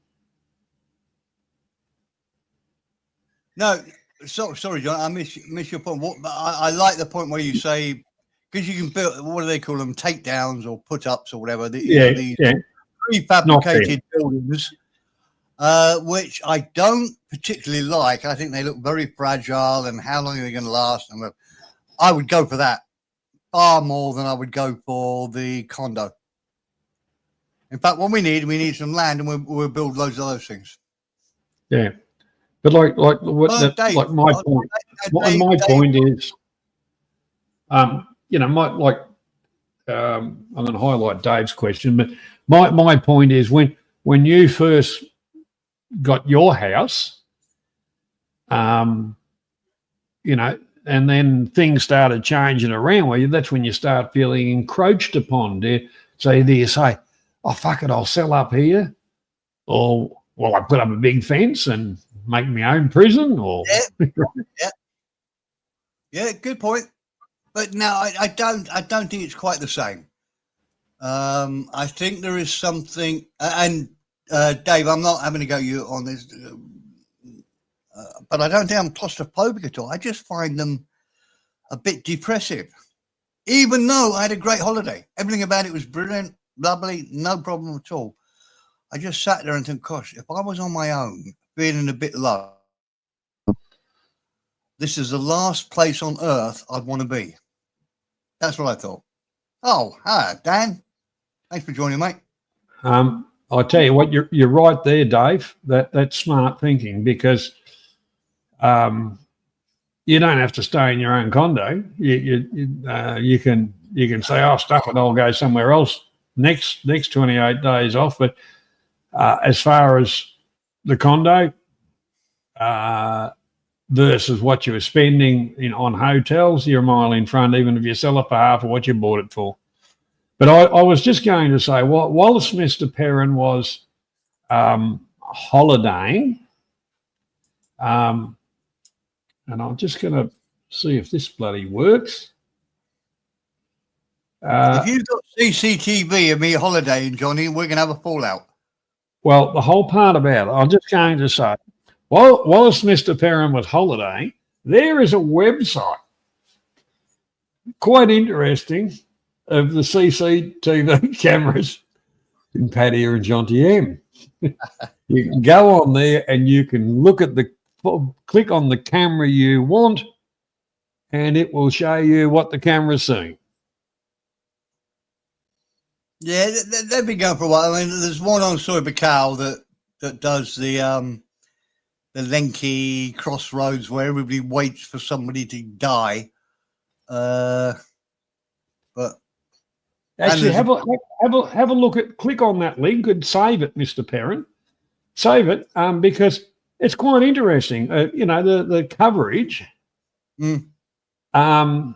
No, sorry, John. I miss your point. I like the point where you say, because you can build, what do they call them, takedowns or put-ups or whatever. These prefabricated buildings, which I don't particularly like. I think they look very fragile, and how long are they going to last? And I would go for that far more than I would go for the condo. In fact, what we need some land, and we'll build loads of those things. Yeah, but my point is, I'm going to highlight Dave's question, but my point is when you first got your house, and then things started changing around where that's when you start feeling encroached upon. Do you say, "Oh, fuck it, I'll sell up here," or, "Well, I put up a big fence and make my own prison," or yeah, good point. But no, I don't think it's quite the same. I think there is something, and Dave, I'm not having to go you on this, but I don't think I'm claustrophobic at all. I just find them a bit depressive, even though I had a great holiday. Everything about it was brilliant, lovely, no problem at all. I just sat there and think, gosh, if I was on my own, feeling a bit low, this is the last place on earth I'd want to be. That's what I thought. Oh, hi, Dan. Thanks for joining, mate. I tell you what, you're right there, Dave. That's smart thinking, because you don't have to stay in your own condo. You can say, "Oh, stuff it, I'll go somewhere else." Next 28 days off. But as far as the condo versus what you were spending on hotels, you're a mile in front, even if you sell it for half of what you bought it for. But I was just going to say, whilst Mr. Perrin was holidaying, and I'm just going to see if this bloody works. If you've got CCTV of me holidaying, Johnny, we're going to have a fallout. Well, the whole part about it, I'm just going to say, whilst Mr. Perrin was holidaying, there is a website, quite interesting, of the CCTV cameras in Pattaya and Jonty M. You can go on there and you can look at click on the camera you want, and it will show you what the camera's seeing. Yeah, they've been going for a while. I mean, there's one on Soy Bacau that does the Lenki crossroads where everybody waits for somebody to die. But actually, have a look at, click on that link and save it, Mr. Perrin. Save it, because it's quite interesting. The coverage. Mm. And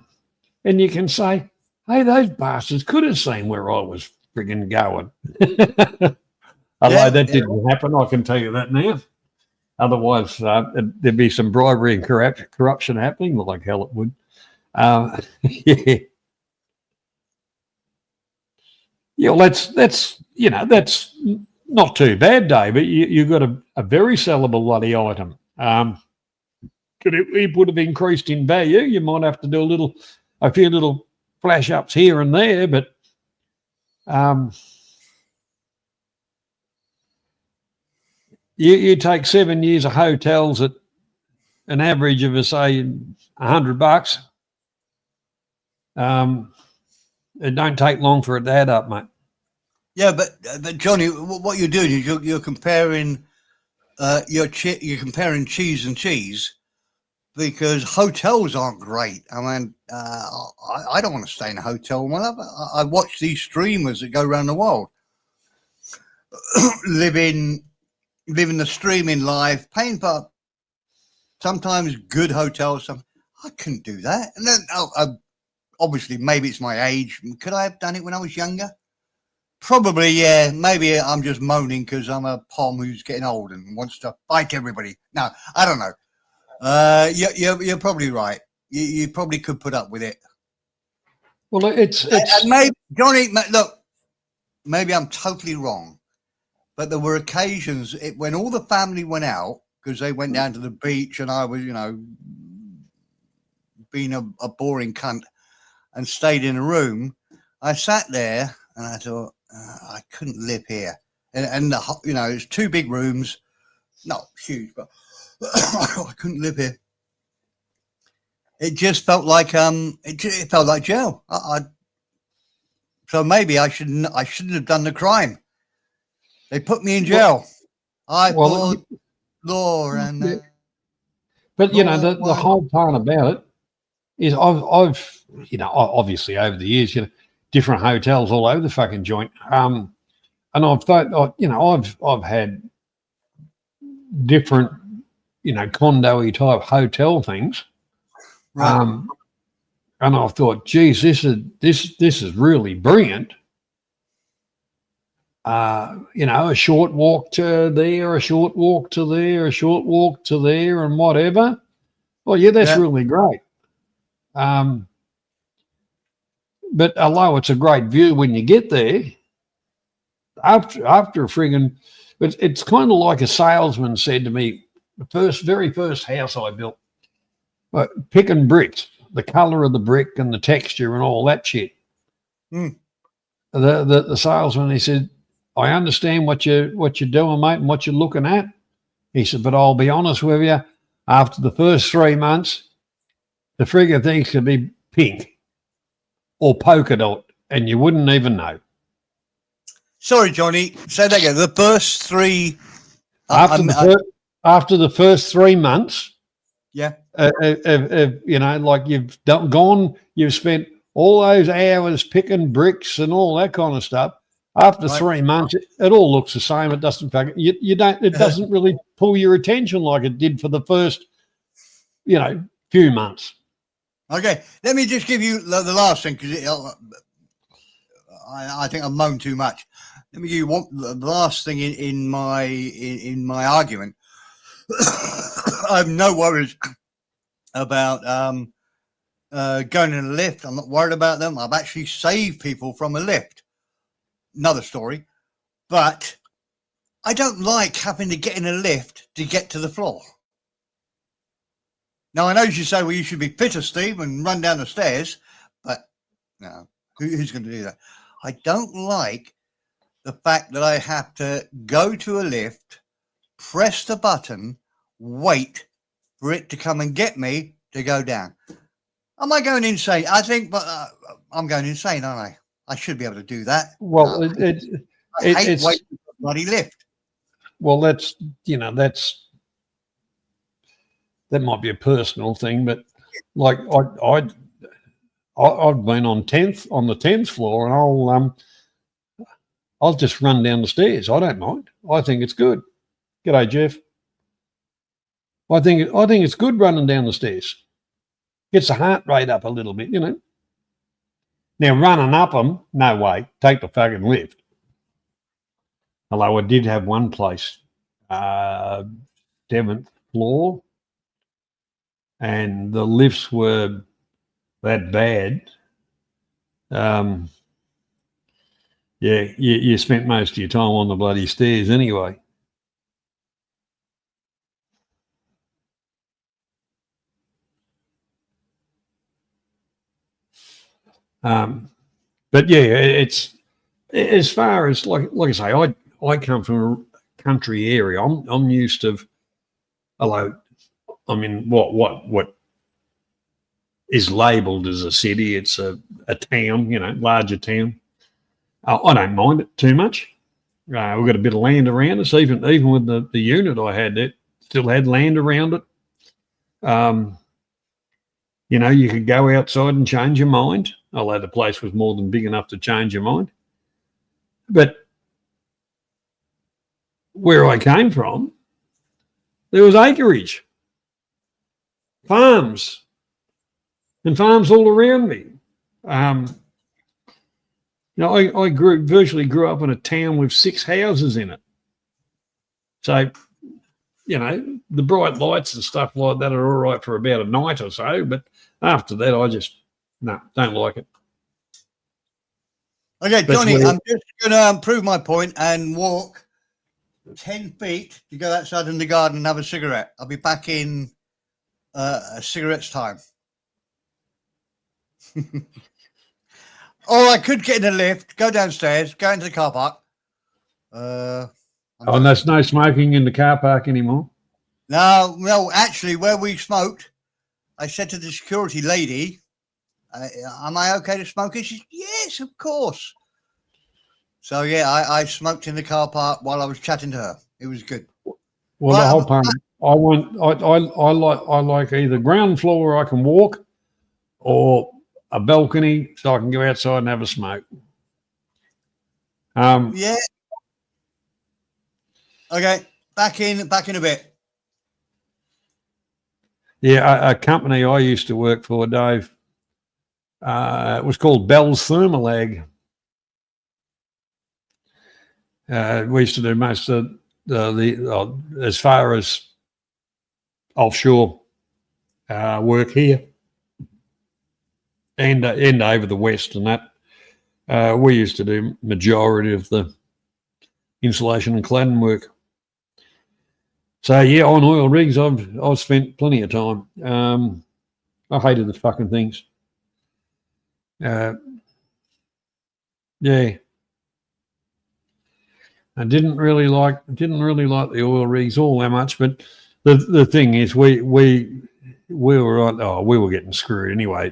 you can say, "Hey, those bastards could have seen where I was frigging going." Although that didn't happen, I can tell you that now. Otherwise, there'd be some bribery and corruption happening, like hell it would. Yeah. Yeah, well, that's not too bad, Dave. But you've got a very sellable bloody item. It would have increased in value. You might have to do a few little flash ups here and there, but you take 7 years of hotels at an average of, say, $100. It don't take long for it to add up, mate. Yeah, but Johnny, what you're doing is you're comparing you're comparing cheese and cheese, because hotels aren't great. I mean, I don't want to stay in a hotel. I watch these streamers that go around the world, living the streaming life, paying for sometimes good hotels. I couldn't do that. And then, obviously, maybe it's my age. Could I have done it when I was younger? Probably, yeah. Maybe I'm just moaning because I'm a pom who's getting old and wants to fight everybody. No, I don't know. You're probably right. You probably could put up with it. Well, it's and maybe, Johnny, look, maybe I'm totally wrong, but there were occasions when all the family went out, because they went down to the beach and I was, being a boring cunt and stayed in a room. I sat there and I thought, I couldn't live here. And it's 2 big rooms, not huge, but I couldn't live here. It just felt like it felt like jail. So maybe I shouldn't have done the crime. They put me in jail. But the whole part about it is I've obviously over the years, different hotels all over the fucking joint. And I've thought, I've had different, condo-y type hotel things. Right. And I've thought, geez, this is really brilliant. A short walk to there, a short walk to there, a short walk to there, and whatever. Well, yeah, that's really great. But although it's a great view when you get there, after a friggin', it's kind of like a salesman said to me, the very first house I built, picking bricks, the colour of the brick and the texture and all that shit. Mm. The salesman, he said, "I understand what you're doing, mate, and what you're looking at." He said, "But I'll be honest with you, after the first 3 months, the friggin' things could be pink or polka dot, and you wouldn't even know." Sorry, Johnny. Say that again. The first three. After the first 3 months, Yeah. like you've spent all those hours picking bricks and all that kind of stuff. After Right. 3 months, it all looks the same. It doesn't it doesn't really pull your attention like it did for the first, few months. Okay. Let me just give you the last thing because I think I've moaned too much. Let me give you the last thing in my argument. I have no worries about going in a lift. I'm not worried about them. I've actually saved people from a lift. Another story. But I don't like having to get in a lift to get to the floor. Now, I know you say, well, you should be fitter, Steve, and run down the stairs. But no, who's going to do that? I don't like the fact that I have to go to a lift, press the button, wait for it to come and get me to go down. Am I going insane? I think, but I'm going insane, aren't I? I should be able to do that. Well, I hate waiting for a bloody lift. Well, that might be a personal thing, but like I've been on the 10th floor, and I'll just run down the stairs. I don't mind. I think it's good. G'day, Jeff. I think it's good running down the stairs. Gets the heart rate up a little bit, Now, running up them, no way. Take the fucking lift. Although I did have one place, 7th floor, and the lifts were that bad. You spent most of your time on the bloody stairs anyway. But yeah, it's as far as like I say, I come from a country area. I'm used to, although I mean what is labelled as a city, it's a town, larger town. I don't mind it too much. We've got a bit of land around us, even with the unit I had, it still had land around it. You could go outside and change your mind, although the place was more than big enough to change your mind. But where I came from, there was acreage, farms, and farms all around me. I virtually grew up in a town with 6 houses in it. So, the bright lights and stuff like that are all right for about a night or so, but after that, I just, don't like it. Okay, Johnny, I'm just going to prove my point and walk 10 feet to go outside in the garden and have a cigarette. I'll be back in a cigarette's time. Or I could get in a lift, go downstairs, go into the car park. And there's no smoking in the car park anymore? No, actually, where we smoked, I said to the security lady, am I okay to smoke? And she said, yes, of course. So, yeah, I smoked in the car park while I was chatting to her. It was good. Well, the whole part, I like either ground floor where I can walk or a balcony so I can go outside and have a smoke. Yeah. Okay, back in a bit. Yeah, a company I used to work for, Dave, it was called Bell's Thermalag. We used to do most of the as far as offshore work here and over the west and that. We used to do majority of the insulation and cladding work. So yeah, on oil rigs, I've spent plenty of time. I hated the fucking things. Yeah, I didn't really like the oil rigs all that much. But the thing is, we were getting screwed anyway.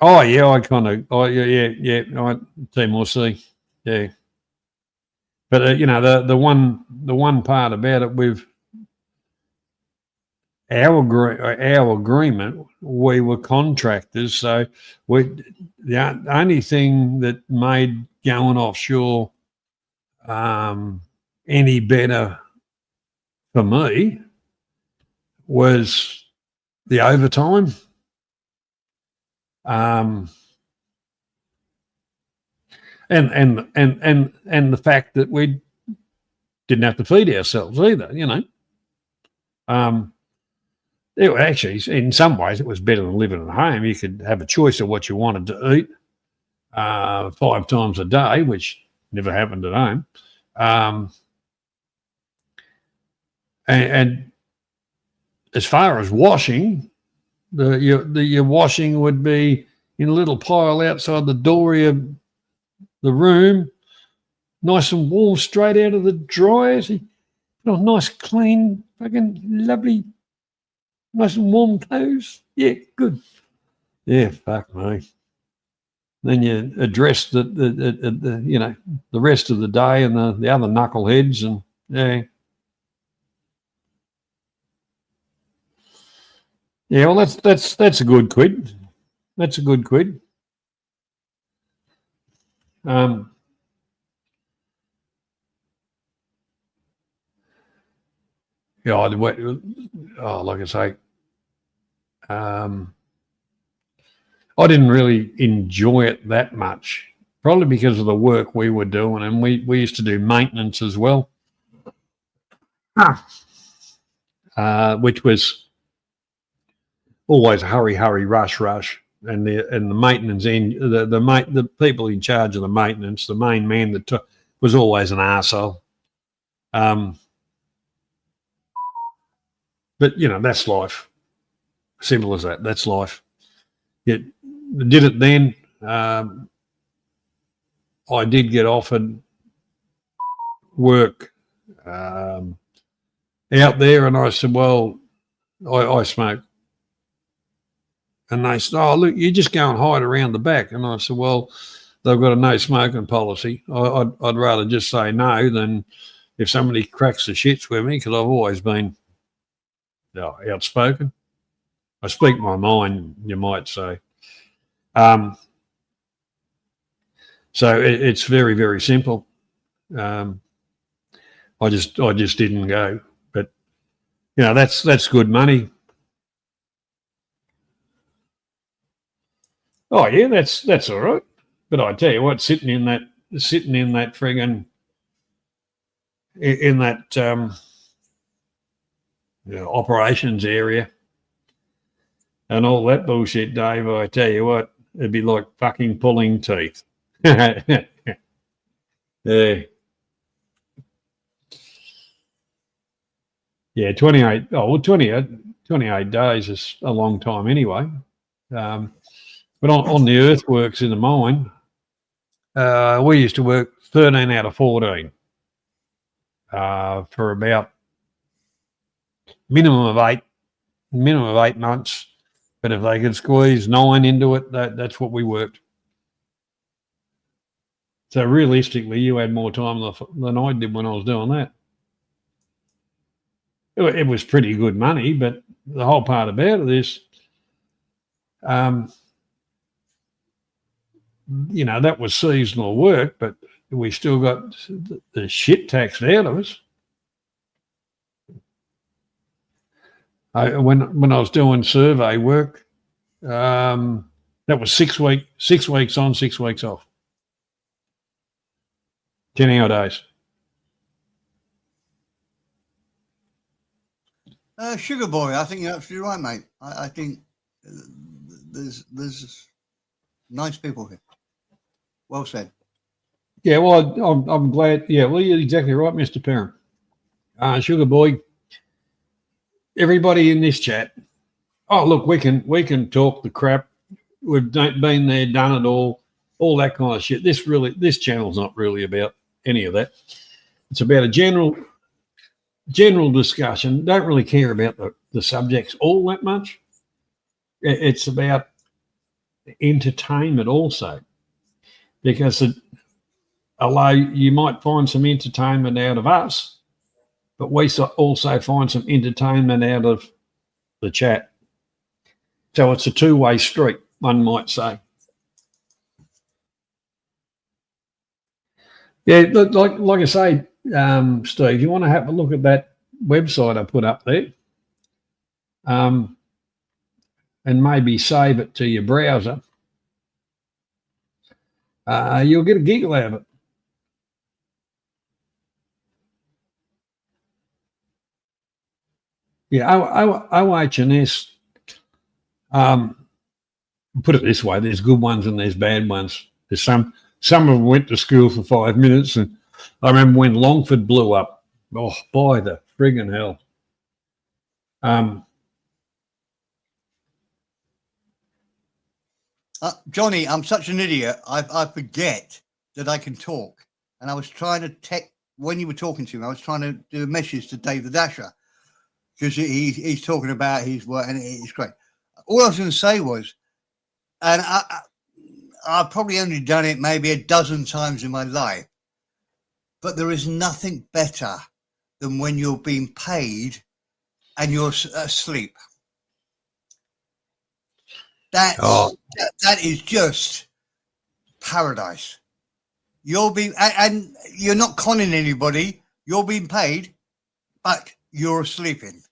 Oh yeah, I kind of. Oh yeah. I Timor Sea. Yeah, but you know the one part about it with our agreement, we were contractors, so the only thing that made going offshore any better for me was the overtime. And the fact that we didn't have to feed ourselves either, you know. It actually, in some ways, it was better than living at home. You could have a choice of what you wanted to eat 5 times a day, which never happened at home. And as far as washing, your washing would be in a little pile outside the door of the room, nice and warm, straight out of the dryer. So nice, clean, fucking lovely, nice and warm clothes. Yeah, good. Yeah, fuck me. Then you address the the rest of the day and the other knuckleheads, and yeah. Yeah, well, that's a good quid. That's a good quid. Yeah, like I say, I didn't really enjoy it that much, probably because of the work we were doing, and we used to do maintenance as well, which was always hurry, rush, and the maintenance end, the people in charge of the maintenance, the main man that was always an arsehole. But that's life. Simple as that. That's life. Did it then. I did get offered work out there, and I said, well, I smoke. And they said, oh, look, you just go and hide around the back. And I said, well, they've got a no smoking policy. I'd rather just say no than if somebody cracks the shits with me, because I've always been outspoken. I speak my mind, you might say. So it's very, very simple. I just didn't go, but that's good money. Oh yeah, that's all right. But I tell you what, sitting in that friggin' in that operations area and all that bullshit, Dave, I tell you what, it'd be like fucking pulling teeth. Yeah. Yeah, 28 days is a long time anyway. But on the earthworks in the mine, we used to work 13 out of 14 for about minimum of 8 months. But if they could squeeze 9 into it, that's what we worked. So realistically, you had more time than I did when I was doing that. It was pretty good money, but the whole part about it is, that was seasonal work, but we still got the shit taxed out of us. When I was doing survey work, that was 6 weeks on, 6 weeks off. 10-hour days. Sugar boy, I think you're absolutely right, mate. I think there's nice people here. Well said. Yeah, well, I'm glad. Yeah, well, you're exactly right, Mr. Perrin. Sugar boy, everybody in this chat. Oh, look, we can talk the crap. We've been there, done it all that kind of shit. This channel's not really about any of that. It's about a general discussion. Don't really care about the subjects all that much. It's about entertainment also, because although you might find some entertainment out of us, but we also find some entertainment out of the chat. So it's a two-way street, one might say. Yeah, look, like I say, Steve, you want to have a look at that website I put up there, and maybe save it to your browser. You'll get a giggle out of it. Yeah, OH&S, put it this way, there's good ones and there's bad ones. There's some of them went to school for 5 minutes, and I remember when Longford blew up. Oh, by the friggin' hell. Johnny, I'm such an idiot. I forget that I can talk. And I was trying to when you were talking to me, I was trying to do a message to David Asher, because he's talking about his work, and it's great. All I was going to say was, and I've probably only done it maybe a dozen times in my life, but there is nothing better than when you're being paid and you're asleep. That is just paradise. You're being, and you're not conning anybody. You're being paid, but you're sleeping.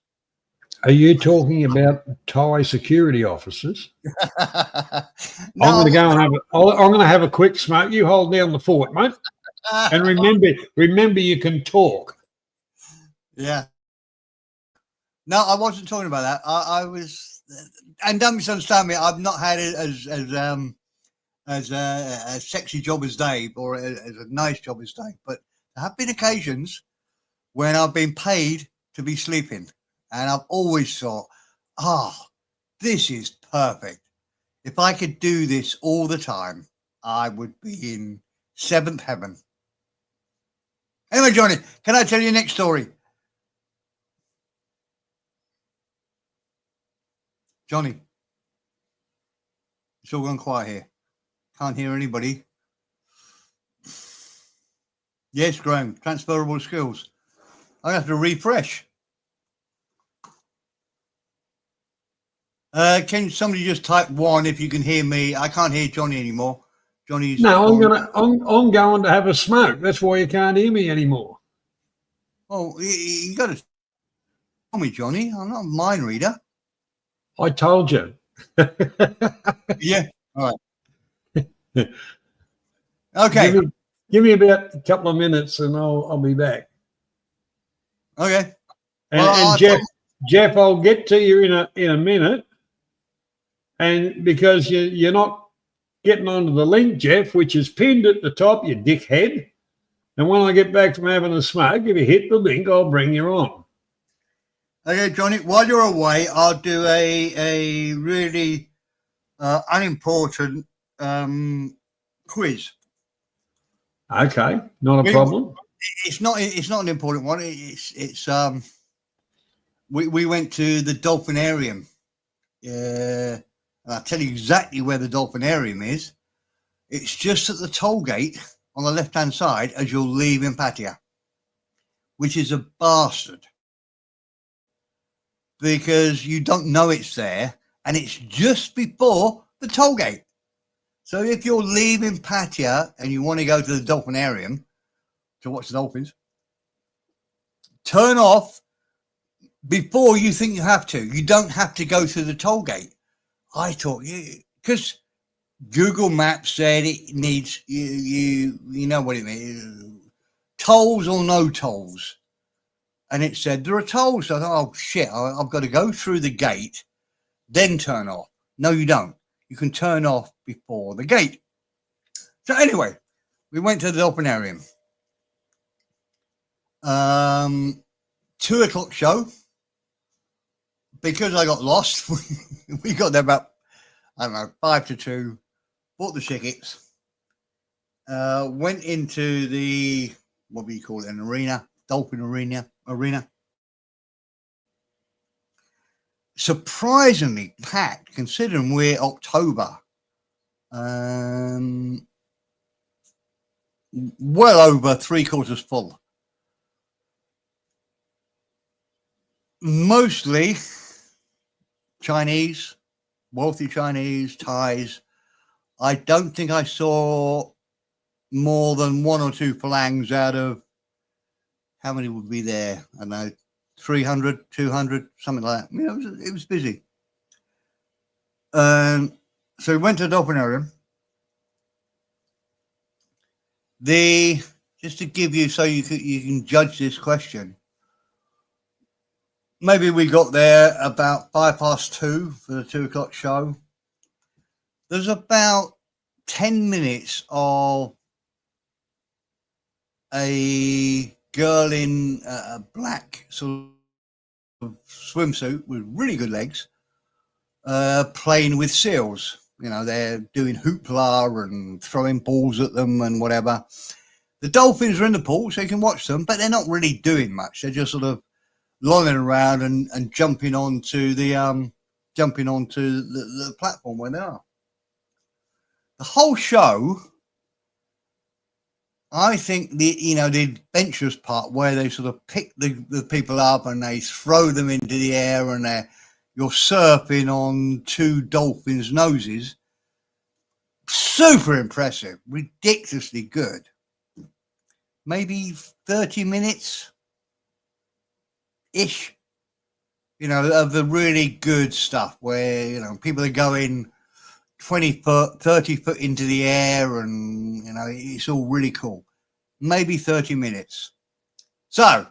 Are you talking about Thai security officers? No, I'm going to go and I'm going to have a quick smoke. You hold down the fort, mate. And remember, you can talk. Yeah. No, I wasn't talking about that. I was, and don't misunderstand me. I've not had it as a sexy job as Dave, or as a nice job as Dave. But there have been occasions when I've been paid to be sleeping, and I've always thought, this is perfect. If I could do this all the time, I would be in seventh heaven. Anyway, Johnny, can I tell you next story? Johnny, it's all gone quiet here. Can't hear anybody. Yes, Graham, transferable skills. I have to refresh. Can somebody just type 1 if you can hear me? I can't hear Johnny anymore. Johnny's I'm going to have a smoke. That's why you can't hear me anymore. Oh, you got to tell me, Johnny. I'm not a mind reader. I told you. Yeah. All right. Okay. Give me about a couple of minutes and I'll be back. Okay. And, Well, and Jeff, I'll get to you in a minute. And because you're not getting onto the link, Jeff, which is pinned at the top, you dickhead. And when I get back from having a smoke, if you hit the link, I'll bring you on. Okay, Johnny, while you're away, I'll do a really unimportant quiz. Okay, not a problem. It's not an important one. It's we went to the Dolphinarium. And I'll tell you exactly where the Dolphinarium is. It's just at the toll gate on the left-hand side as you're leaving Pattaya, which is a bastard, because you don't know it's there, and it's just before the toll gate. So if you're leaving Pattaya and you want to go to the Dolphinarium to watch the dolphins, turn off before you think you have to. You don't have to go through the toll gate. I thought, because Google Maps said it needs, you know what it means, tolls or no tolls. And it said there are tolls. So I thought, oh shit, I've got to go through the gate, then turn off. No, you don't. You can turn off before the gate. So anyway, we went to the Dolphinarium. 2 o'clock show. Because I got lost, we got there about, 5 to 2, bought the tickets, went into the, what do you call it, an arena, Dolphin Arena. Surprisingly packed, considering we're October. Well over 3/4 full. Mostly Chinese, wealthy Chinese, Thais. I don't think I saw more than 1 or 2 Falangs out of how many would be there? I don't know, 300, 200, something like that. You know, it was busy. So we went to Dolphinarium. Just to give you, so you can judge this question. Maybe we got there about 2:05 for the 2 o'clock show. There's about 10 minutes of a girl in a black sort of swimsuit with really good legs, playing with seals. You know, they're doing hoopla and throwing balls at them and whatever. The dolphins are in the pool, so you can watch them, but they're not really doing much. They're just sort of lolling around and jumping onto the platform where they are. The whole show, I think the adventurous part where they sort of pick the people up and they throw them into the air and you're surfing on 2 dolphins' noses. Super impressive, ridiculously good. Maybe 30 minutes ish, of the really good stuff where, people are going 20 foot, 30 foot into the air and, it's all really cool. Maybe 30 minutes. So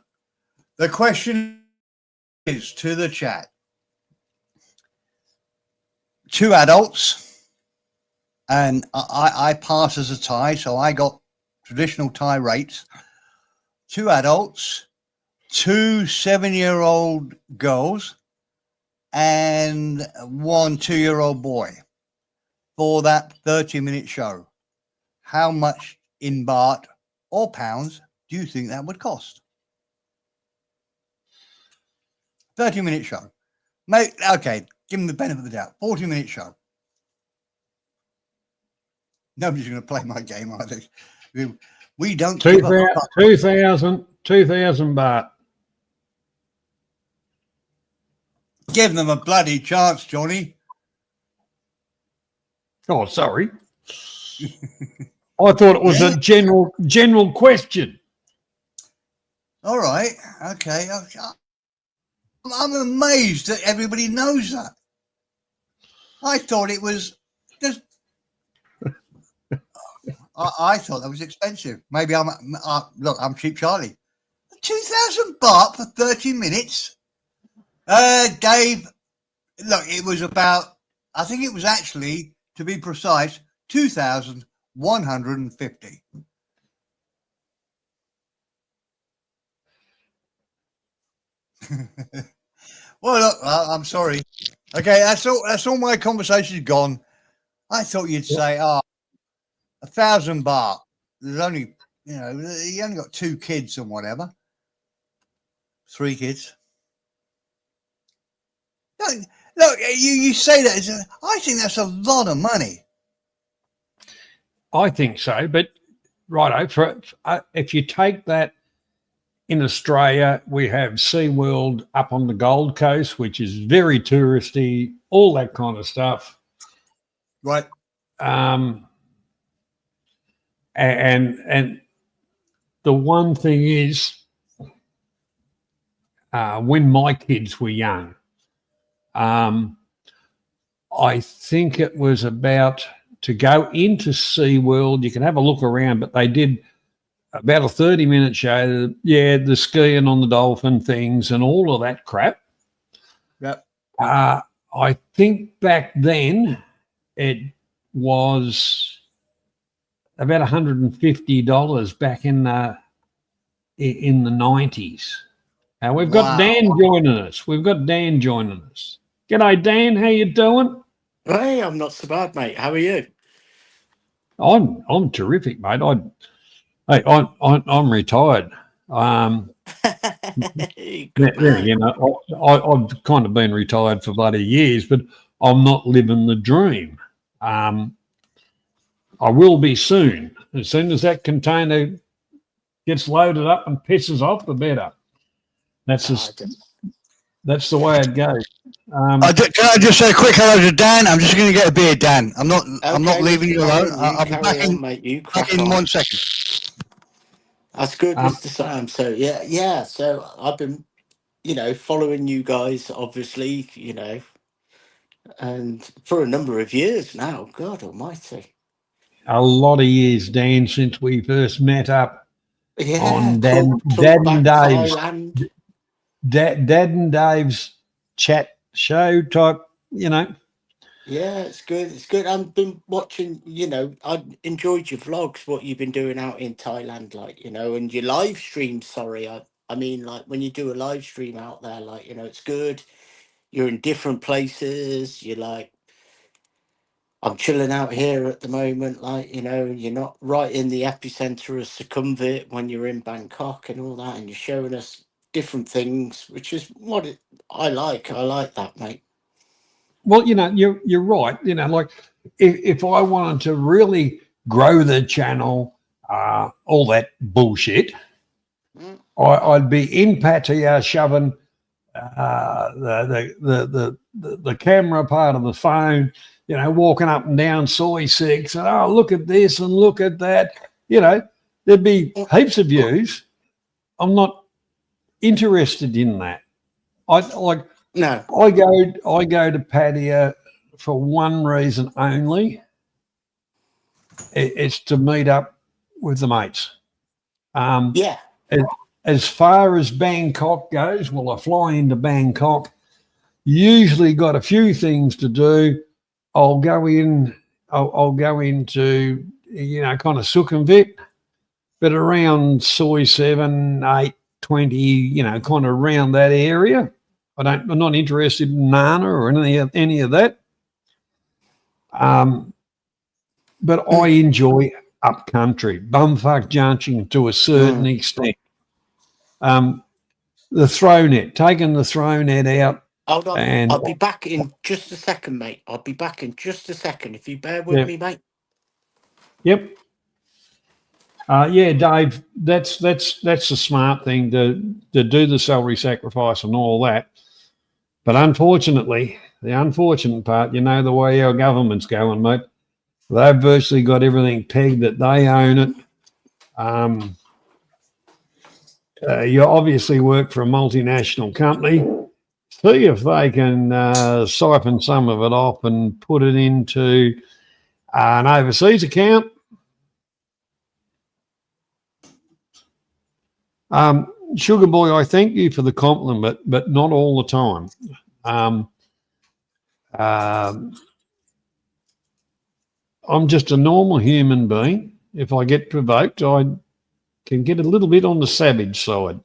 the question is to the chat. 2 adults, and I pass as a Thai, so I got traditional Thai rates. 2 adults, 2 7-year-old girls, and 1 2-year-old boy for that 30-minute show. How much in baht or pounds do you think that would cost? 30-minute show. Mate, okay, give them the benefit of the doubt. 40-minute show. Nobody's going to play my game either. We don't give up. 2,000 baht. Give them a bloody chance, Johnny. Oh, sorry. I thought it was a general question. All right. Okay. I'm amazed that everybody knows that. I thought it was just. I thought that was expensive. Maybe I'm Cheap Charlie. 2,000 baht for 30 minutes. Dave, look, it was about. I think it was actually, to be precise, 2,150. Well, look, I'm sorry. Okay, that's all my conversation's gone. I thought you'd say, 1,000 baht. There's only, you only got 2 kids and whatever. 3 kids. Look, you say that. I think that's a lot of money. I think so, but righto. If you take that, in Australia, we have SeaWorld up on the Gold Coast, which is very touristy, all that kind of stuff. Right. And the one thing is, when my kids were young, I think it was about to go into SeaWorld. You can have a look around, but they did about a 30-minute show. Yeah, the skiing on the dolphin things and all of that crap. Yep. I think back then it was about $150 back in the 90s. We've got Dan joining us. G'day, Dan. How you doing? Hey, I'm not so bad, mate. How are you? I'm terrific, mate. I'm retired. I've kind of been retired for bloody years, but I'm not living the dream. I will be soon. As soon as that container gets loaded up and pisses off, the better. That's that's the way it goes. Can I just say a quick hello to Dan? I'm just going to get a beer, Dan. I'm not leaving you alone. I'll be back in, mate. You back crack in on. 1 second. That's good, Mr. Sam. So yeah. So I've been, following you guys, obviously, and for a number of years now. God Almighty. A lot of years, Dan, since we first met up Yeah. on talk Dad and back Dave's Thailand. Dad and Dave's chat show type, Yeah, it's good. It's good. I've been watching, I enjoyed your vlogs, what you've been doing out in Thailand, and your live stream. Sorry. I mean, like when you do a live stream out there, it's good. You're in different places. You're like, I'm chilling out here at the moment, you're not right in the epicenter of Sukhumvit when you're in Bangkok and all that, and you're showing us different things, which is what I like. I like that, mate. well, you're right. Like if I wanted to really grow the channel, all that bullshit, I'd be in Pattaya shoving the camera part of the phone, walking up and down Soy 6, and oh, look at this and look at that. There'd be heaps of views. I'm not interested in that. No. I go to Pattaya for one reason only. It's to meet up with the mates. Yeah. As far as Bangkok goes, well, I fly into Bangkok. Usually got a few things to do. I'll go into kind of Sukhumvit, but around Soy 7, 8, 20, kind of around that area. I'm not interested in Nana or any of that. But I enjoy upcountry, bumfuck junction to a certain extent. The throw net, taking the throw net out. Hold on. And I'll be back in just a second, mate. I'll be back in just a second. If you bear with me, mate. Yep. Yeah, Dave, that's a smart thing to do the salary sacrifice and all that. But unfortunately, the unfortunate part, the way our government's going, mate, they've virtually got everything pegged that they own it. You obviously work for a multinational company. See if they can siphon some of it off and put it into an overseas account. Sugar Boy, I thank you for the compliment, but not all the time. I'm just a normal human being. If I get provoked, I can get a little bit on the savage side.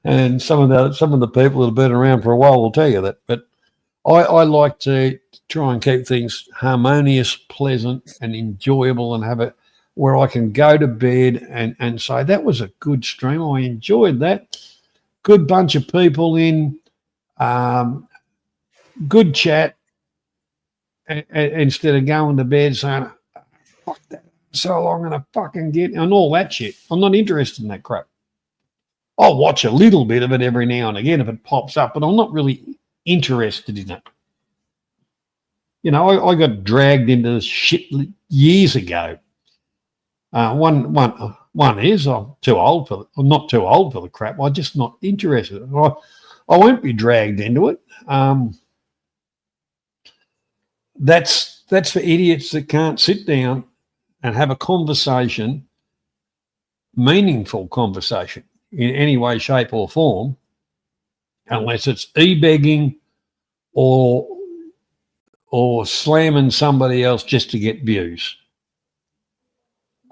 And some of the people that have been around for a while will tell you that. But I like to try and keep things harmonious, pleasant, and enjoyable, and have it where I can go to bed and say, that was a good stream. I enjoyed that. Good bunch of people in, good chat, instead of going to bed saying, fuck that, so I'm going to fucking get, and all that shit. I'm not interested in that crap. I'll watch a little bit of it every now and again if it pops up, but I'm not really interested in it. I got dragged into this shit years ago. One is I'm too old for it. I'm not too old for the crap. I'm just not interested. I won't be dragged into it. That's for idiots that can't sit down and have a conversation, meaningful conversation in any way, shape or form, unless it's e-begging or slamming somebody else just to get views.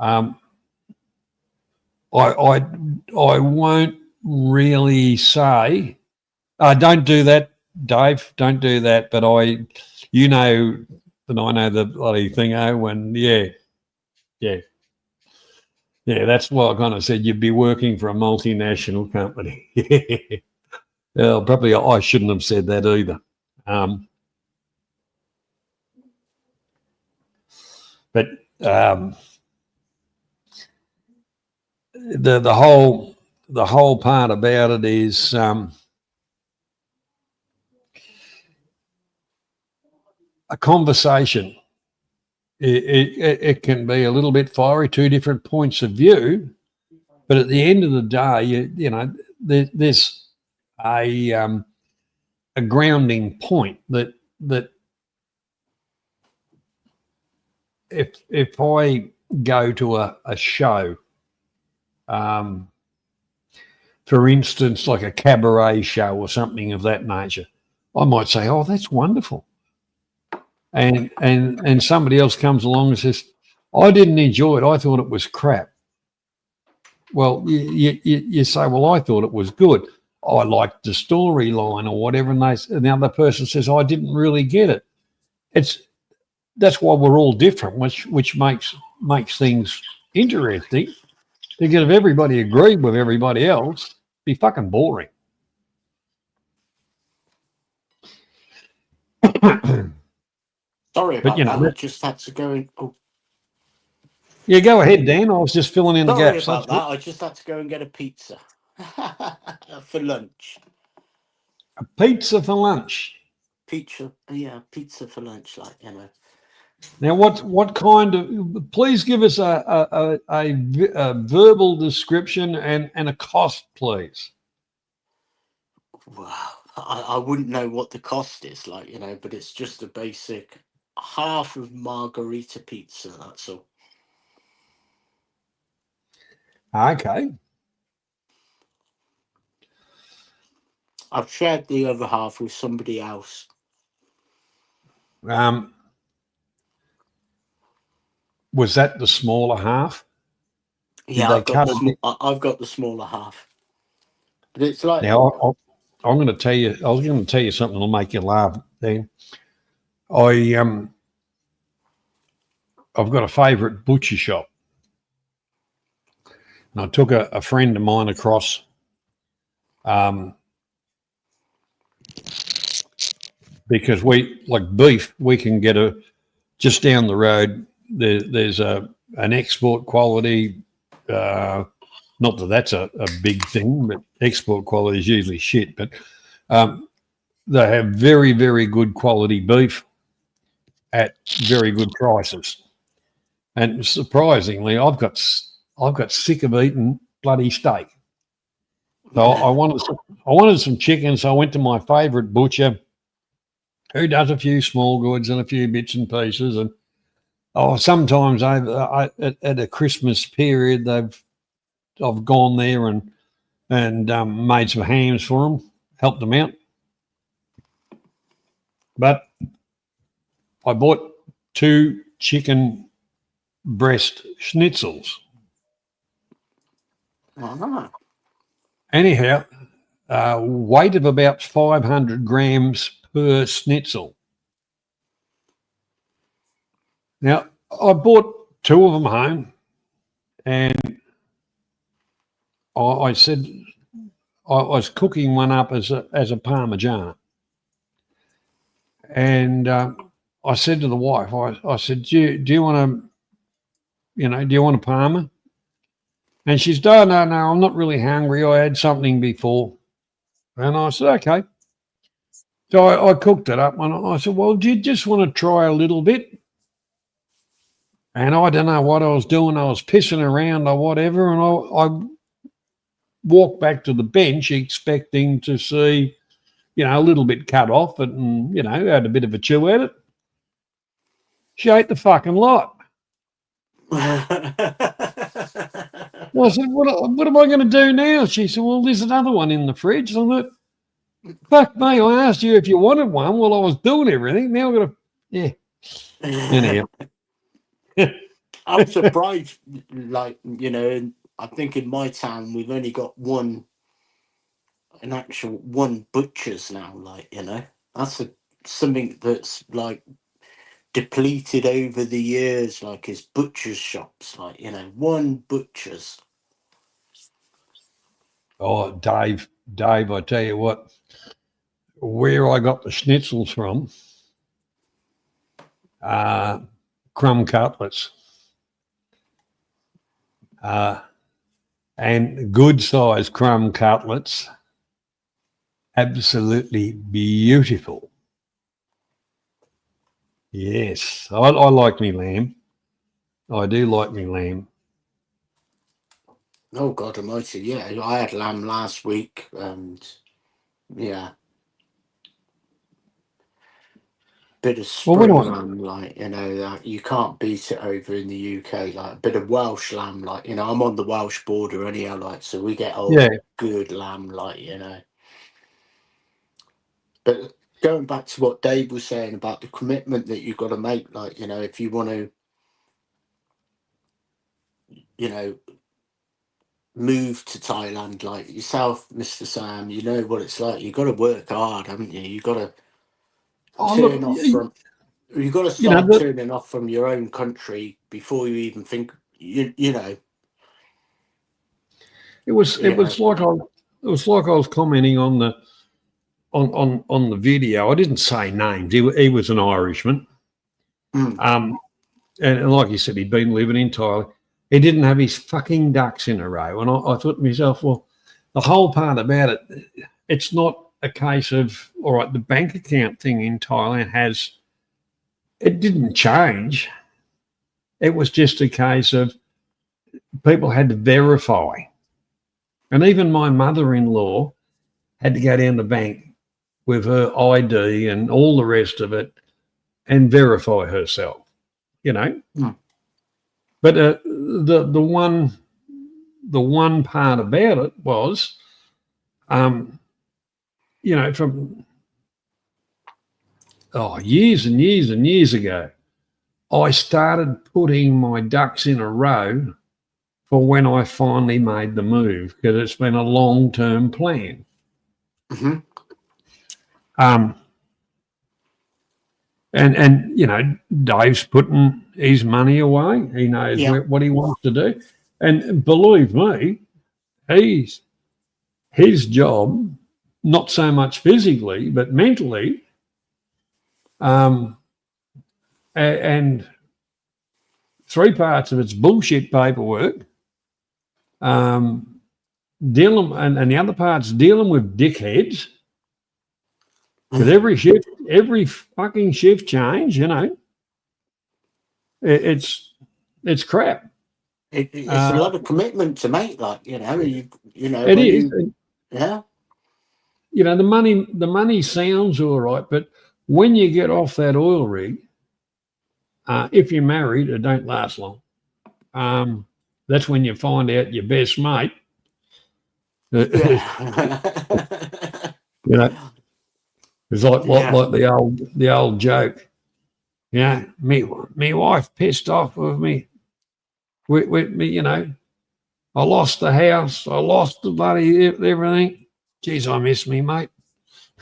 I won't really say, don't do that, Dave, don't do that. But I know the bloody thing. Yeah, that's what I kind of said. You'd be working for a multinational company. Well, probably I shouldn't have said that either. But the whole part about it is a conversation. It can be a little bit fiery, two different points of view, but at the end of the day, you know, there's a grounding point that if I go to a show, for instance, like a cabaret show or something of that nature, I might say, "Oh, that's wonderful," and somebody else comes along and says, "I didn't enjoy it. I thought it was crap." Well, you say, "Well, I thought it was good. I liked the storyline or whatever," and the other person says, "I didn't really get it." That's why we're all different, which makes things interesting. Because if everybody agreed with everybody else, it'd be fucking boring. Sorry But, about you know, that. I just had to go and. Oh, Yeah, go ahead, Dan. I was just filling in the sorry gaps. about That's that. I just had to go and get a pizza for lunch. a pizza for lunch. Pizza, yeah, pizza for lunch, like, you know. Now, what kind of? Please give us a verbal description and a cost, please. Wow, I wouldn't know what the cost is, like, you know, but it's just a basic half of margarita pizza. That's all. Okay. I've shared the other half with somebody else. Was that the smaller half? Yeah, they I've got, cut it? I've got the smaller half. But it's like, Now, I'm going to tell you. I was going to tell you something that'll make you laugh, Dan. I've got a favourite butcher shop, and I took a friend of mine across. Because we like beef, we can get just down the road. There's an export quality. Not that that's a big thing, but export quality is usually shit. But they have very, very good quality beef at very good prices. And surprisingly, I've got sick of eating bloody steak. So I wanted some chicken. So I went to my favourite butcher, who does a few small goods and a few bits and pieces. And sometimes at a Christmas period, I've gone there and made some hams for them, helped them out. But I bought 2 chicken breast schnitzels. Anyhow, weight of about 500 grams per schnitzel. Now, I bought 2 of them home, and I said I was cooking one up as a Parmesan, and I said to the wife, I said, do you want a Parma? And she's, no, I'm not really hungry. I had something before. And I said, okay. So I cooked it up, and I said, well, do you just want to try a little bit? And I don't know what I was doing. I was pissing around or whatever, and I walked back to the bench expecting to see, a little bit cut off it and, had a bit of a chew at it. She ate the fucking lot. Well, I said, what am I going to do now? She said, well, there's another one in the fridge. I thought, fuck me, I asked you if you wanted one while I was doing everything. Now I've got to, yeah. Anyhow. I'm surprised, and I think in my town we've only got one butcher's now, that's something that's depleted over the years, is butcher's shops, one butcher's. Oh, Dave, I tell you what, where I got the schnitzels from, crumb cutlets. And good sized crumb cutlets. Absolutely beautiful. Yes, I like me lamb. I do like me lamb. Oh God Almighty! Yeah, I had lamb last week, and yeah, bit of Well, when spring I, lamb, like that you can't beat it over in the UK. Like a bit of Welsh lamb, like I'm on the Welsh border anyhow, like so we get yeah, good lamb, like But going back to what Dave was saying about the commitment that you've got to make, like if you want to, you know, move to Thailand, like yourself, Mr. Sam, you know what it's like. You got to work hard, haven't you? You got to oh look, turn off from. You got to you know, start turning off from your own country before you even think. You know. it was You know. like it was like I was commenting on the on the video. I didn't say names. He was an Irishman. Mm. And like you said, he'd been living in Thailand. He didn't have his fucking ducks in a row. And I thought to myself, well, the whole part about it, it's not a case of, all right, the bank account thing in Thailand it didn't change. It was just a case of people had to verify. And even my mother-in-law had to go down the bank with her ID and all the rest of it and verify herself, Mm. But the one part about it was, from years and years and years ago, I started putting my ducks in a row for when I finally made the move, because it's been a long-term plan. Mm-hmm. And Dave's putting his money away. He knows Yeah. what he wants to do. And believe me, his job, not so much physically, but mentally, and three parts of it's bullshit paperwork, dealing, and the other part's dealing with dickheads. Because every fucking shift change, it's crap. It's a lot of commitment to make, like It when is. yeah. The money sounds all right, but when you get off that oil rig, if you're married, it don't last long. That's when you find out your best mate. Yeah. It's like the old joke. Me wife pissed off with me. With me, I lost the house. I lost the bloody everything. Geez, I miss me, mate.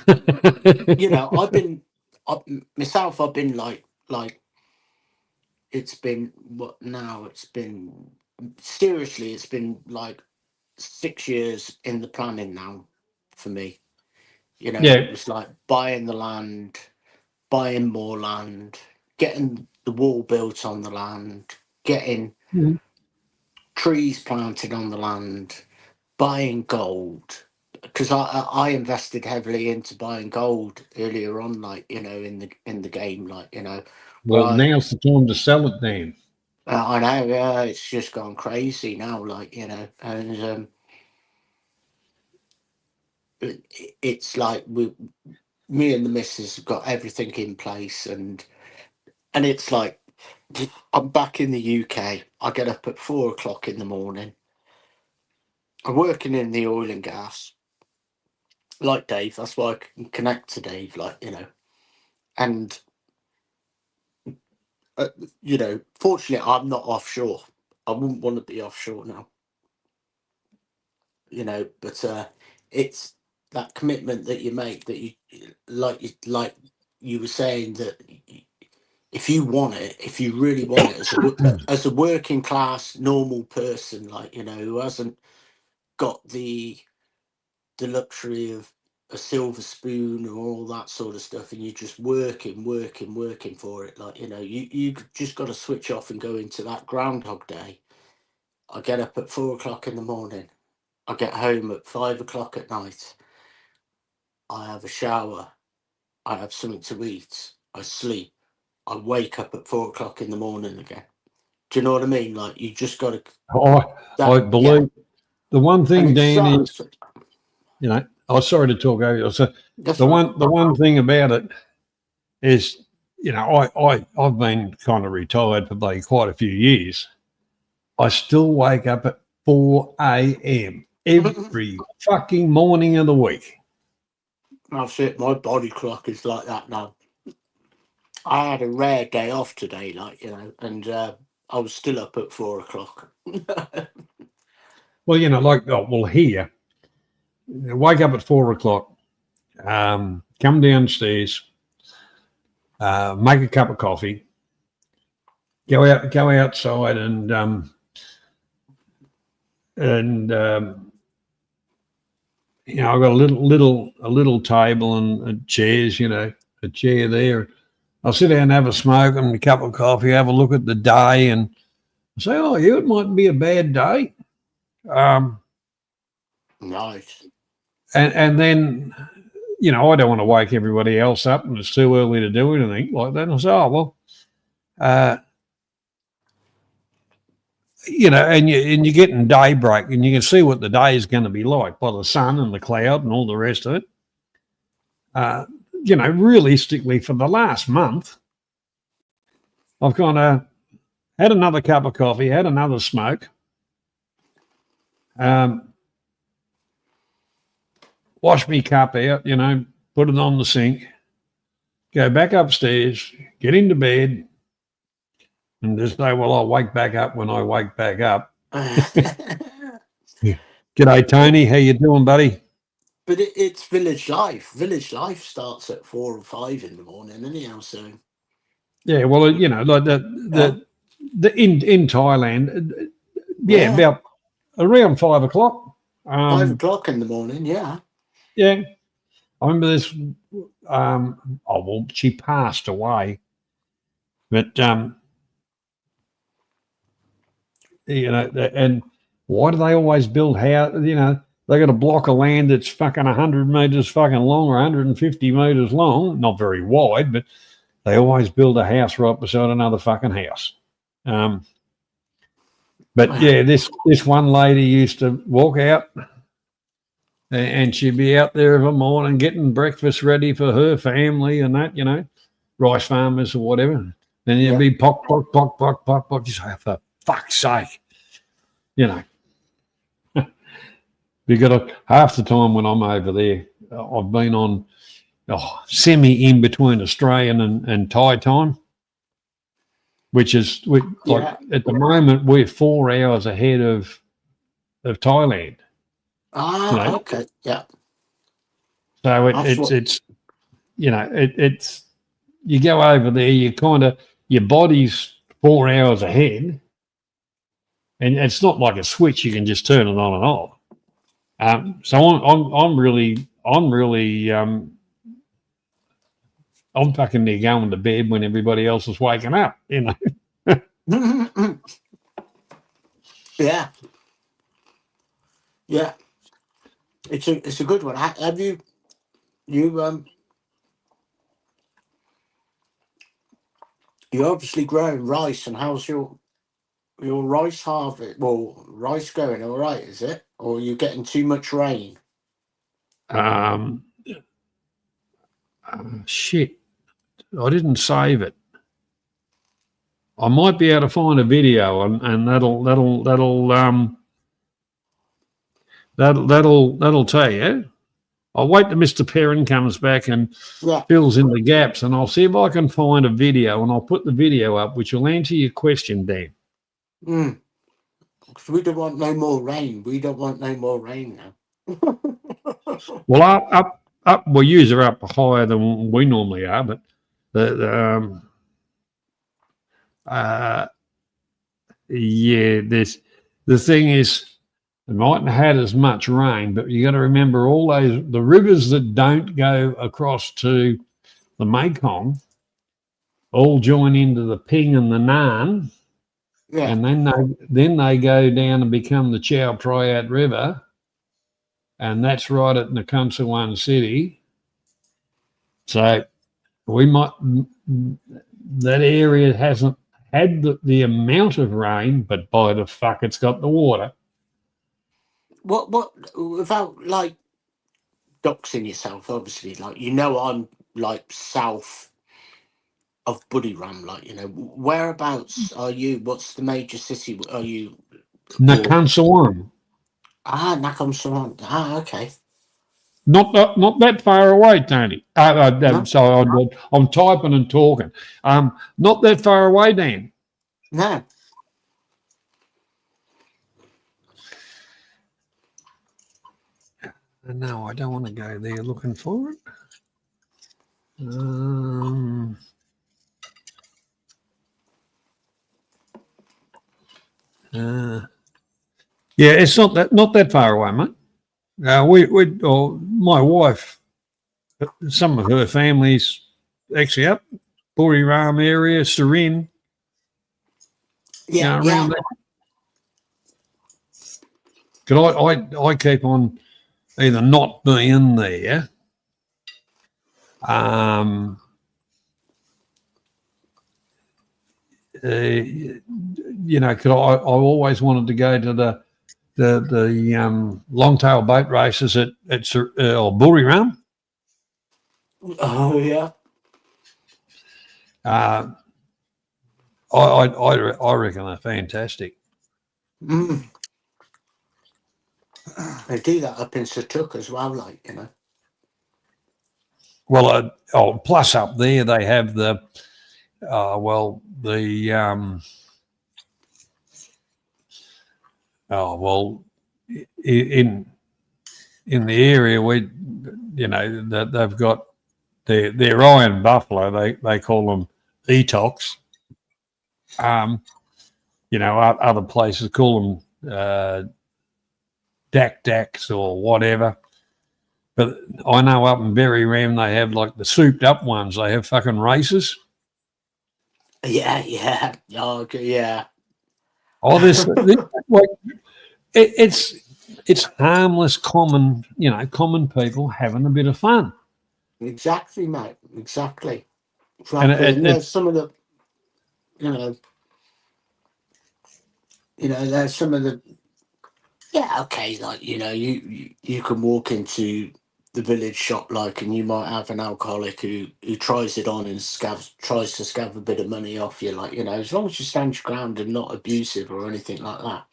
I've been myself. I've been like it's been what now? It's been seriously. It's been like 6 years in the planning now for me. Yeah. It was like buying the land, buying more land, getting the wall built on the land, getting trees planted on the land, buying gold. Because I invested heavily into buying gold earlier on, like in the game, like Well, right. now's the time to sell it, Dan. I know, yeah, it's just gone crazy now, like and it's like me and the missus have got everything in place, and it's like I'm back in the UK. I get up at 4 o'clock in the morning. I'm working in the oil and gas, like Dave. That's why I can connect to Dave, like and fortunately, I'm not offshore. I wouldn't want to be offshore now. But it's that commitment that you make, that you like you were saying, that if you want it, if you really want it, as a working class normal person, like who hasn't got the luxury of a silver spoon or all that sort of stuff, and you're just working for it. Like, you know, you just got to switch off and go into that Groundhog Day. I get up at 4 o'clock in the morning. I get home at 5 o'clock at night. I have a shower. I have something to eat. I sleep. I wake up at 4 o'clock in the morning again. Do you know what I mean? Like, you just got to. I believe the one thing, Dan, is, so, you know, I'm sorry to talk over you. So that's the right. one thing about it is, you know, I've been kind of retired for quite a few years. I still wake up at 4 a.m. every fucking morning of the week. That's it. My body clock is like that now. I had a rare day off today, like, you know, and I was still up at 4 o'clock. Well, you know, like, here, wake up at 4 o'clock, come downstairs, make a cup of coffee, go outside and you know, I've got a little table and chairs, you know, a chair there. I'll sit down and have a smoke and a cup of coffee, have a look at the day and say, oh, yeah, it might be a bad day. Nice. And then, you know, I don't want to wake everybody else up and it's too early to do anything like that. And I say, oh, well, you know, and you're getting daybreak and you can see what the day is going to be like by the sun and the cloud and all the rest of it. You know, realistically, for the last month, I've kind of had another cup of coffee, had another smoke, wash me cup out, you know, put it on the sink, go back upstairs, get into bed, and just say, well, I'll wake back up when I wake back up. G'day, Tony. How you doing, buddy? But it's village life. Village life starts at 4 or 5 in the morning, anyhow. So yeah, well, you know, like the in Thailand, yeah, about around 5 o'clock. 5 o'clock in the morning, yeah. Yeah, I remember this. Oh well, she passed away, but you know, and why do they always build house? You know, they got a block of land that's fucking 100 meters fucking long or 150 meters long, not very wide, but they always build a house right beside another fucking house. But yeah, this one lady used to walk out and she'd be out there every morning getting breakfast ready for her family and that, you know, rice farmers or whatever. Then you'd be pock. You say, for fuck's sake, you know. Because half the time when I'm over there, I've been on semi in between Australian and Thai time, which is like at the moment we're 4 hours ahead of Thailand. Ah, you know? okay, yeah. So it's you know, it's you go over there, you kind of your body's 4 hours ahead, and it's not like a switch you can just turn it on and off. So I'm really I'm fucking there going to bed when everybody else is waking up, you know. Yeah. It's a good one. Have you you're obviously growing rice, and how's your rice harvest? Well, rice going all right, is it? Or are you getting too much rain? Shit, I didn't save it. I might be able to find a video, and that'll tell you. I'll wait till Mr. Perrin comes back and fills in the gaps, and I'll see if I can find a video, and I'll put the video up, which will answer your question, Dan. Because we don't want no more rain. We don't want no more rain now. Well, up. Well, yous are up higher than we normally are, but the thing is, It mightn't have had as much rain, but you got to remember all the rivers that don't go across to the Mekong all join into the Ping and the Nan, Yeah. and then they go down and become the Chao Phraya River, and that's right at Nakhon City. So that area hasn't had the amount of rain, but by the fuck, it's got the water. What without like doxing yourself, obviously, like, you know, I'm like south of Buriram, like, you know, whereabouts are you? What's the major city are you? Nakhon Sawan. Nakhon Sawan. Okay. Not that far away, Tony. No, So I'm typing and talking. Not that far away, Dan. no. No, I don't want to go there looking for it. Yeah, it's not that far away, mate. My wife, some of her family's actually up Buriram area, Surin, Yeah, around there. Because I keep on either not being there, because I always wanted to go to the long-tail boat races at Buriram. Oh yeah. I reckon they're fantastic. Mm. They do that up in Satuk as well, like, you know. Well, plus up there they have the in the area where that they've got their iron buffalo, they call them etox. Other places call them dak or whatever. But I know up in Berry Ram they have like the souped up ones. They have fucking races. Yeah. Oh, okay, yeah. This like it's harmless, common people having a bit of fun. Exactly, mate. Exactly. And there's some of the, there's some of the, yeah, okay, like, you can walk into the village shop, like, and you might have an alcoholic who tries it on and tries to scav a bit of money off you, like, as long as you stand your ground and not abusive or anything like that,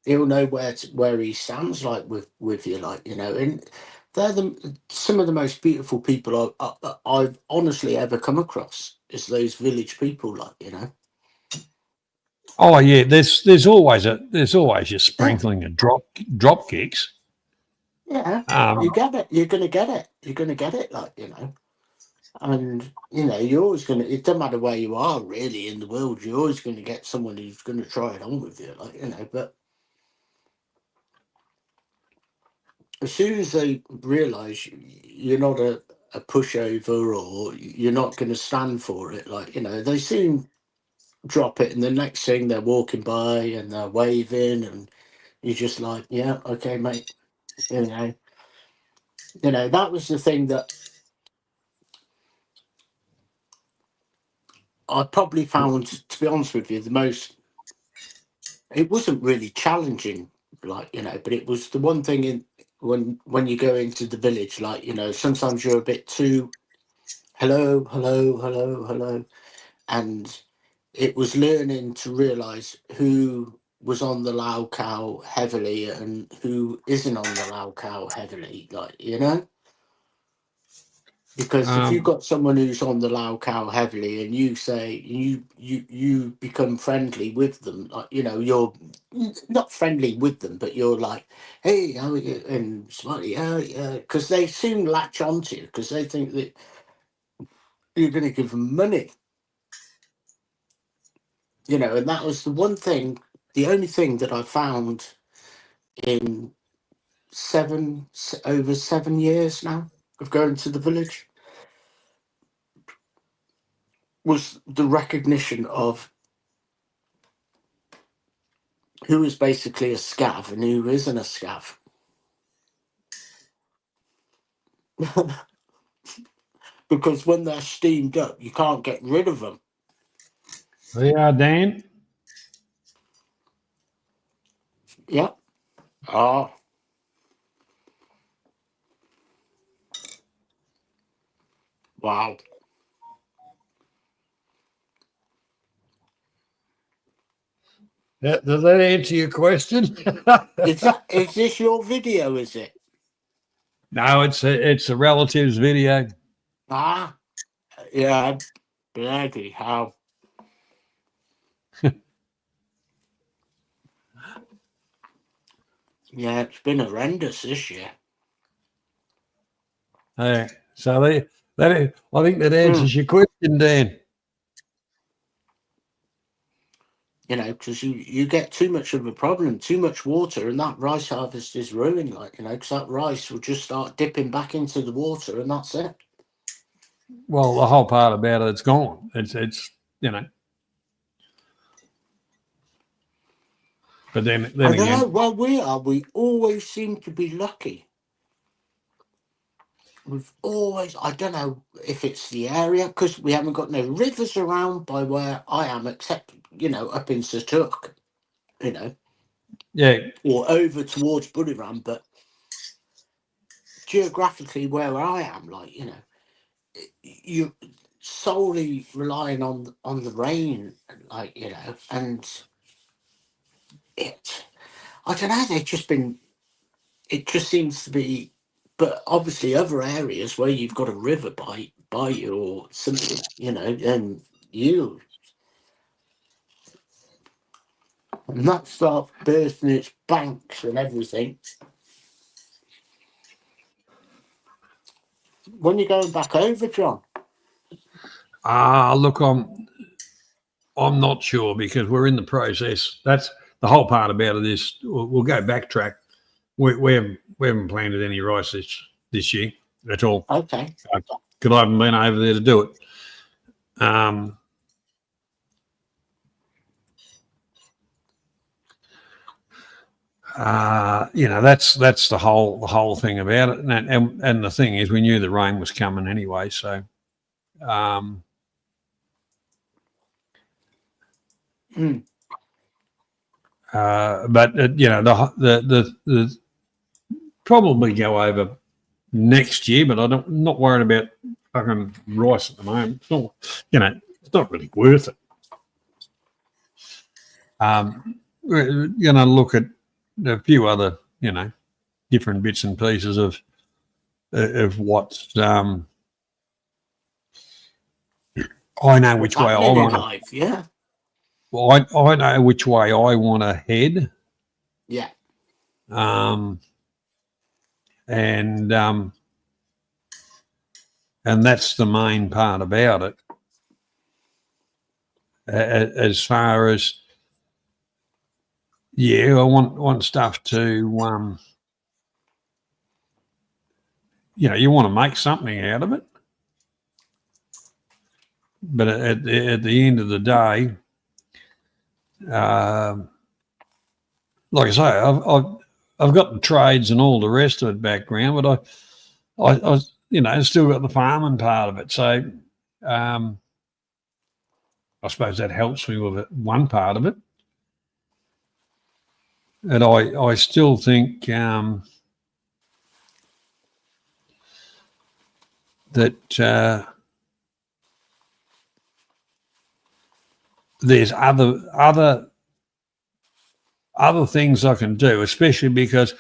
he'll know where he stands, like, with you, like, and they're some of the most beautiful people I've honestly ever come across is those village people, like. Oh yeah, there's always your sprinkling of drop kicks. Yeah, you get it. You're gonna get it. You're gonna get it, like, and you're always gonna. It doesn't matter where you are, really, in the world. You're always gonna get someone who's gonna try it on with you, like, But as soon as they realise you're not a pushover or you're not going to stand for it, like, they soon drop it, and the next thing they're walking by and they're waving, and you're just like, yeah, okay, mate. That was the thing that I probably found, to be honest with you, the most. It wasn't really challenging, like, but it was the one thing when you go into the village, like, sometimes you're a bit too hello, hello, hello, hello. And it was learning to realise who was on the Lao cow heavily and who isn't on the Lao cow heavily, like, Because if you've got someone who's on the Lao cow heavily and you say you become friendly with them, like, you're not friendly with them, but you're like, hey, how are you? And smiley, yeah, because they soon latch onto you because they think that you're going to give them money. And that was the only thing that I found in over 7 years now of going to the village was the recognition of who is basically a scav and who isn't a scav. Because when they're steamed up, you can't get rid of them. There you are, Dan. Yep. Ah. Wow. Does that answer your question? Is this your video, is it? No, it's a relatives video. Ah. Yeah. Bloody hell. Yeah, it's been horrendous this year. So I think that answers your question, Dan. You know, because you get too much of a problem, too much water, and that rice harvest is ruined. Like, you know, because that rice will just start dipping back into the water, and that's it. Well, the whole part about it's gone. It's you know. But then I again, know. Well, we always seem to be lucky. We've always, I don't know if it's the area, because we haven't got no rivers around by where I am, except, you know, up in Satuk, you know, yeah, or over towards Buriram, but geographically where I am, like, you know, you're solely relying on the rain, like, you know, and I don't know, it just seems to be, but obviously other areas where you've got a river by you or something, you know, and that starts bursting its banks and everything. When you're going back over, John? look, I'm not sure because we're in the process. That's the whole part about it is we'll go backtrack. We haven't planted any rice this year at all. Okay. Because I haven't been over there to do it. You know, that's the whole thing about it. And the thing is, we knew the rain was coming anyway. So, but you know, the probably go over next year. But I'm not worried about fucking rice at the moment. It's not, you know, it's not really worth it. We're going to look at a few other, you know, different bits and pieces of what I know which way I want to. Yeah. Well, I know which way I want to head. Yeah. And that's the main part about it. As far as I want stuff to you know, you want to make something out of it, but at the end of the day, like I say, I've got the trades and all the rest of it background, but I you know, still got the farming part of it. So I suppose that helps me with one part of it. And I still think that there's other things I can do, especially because,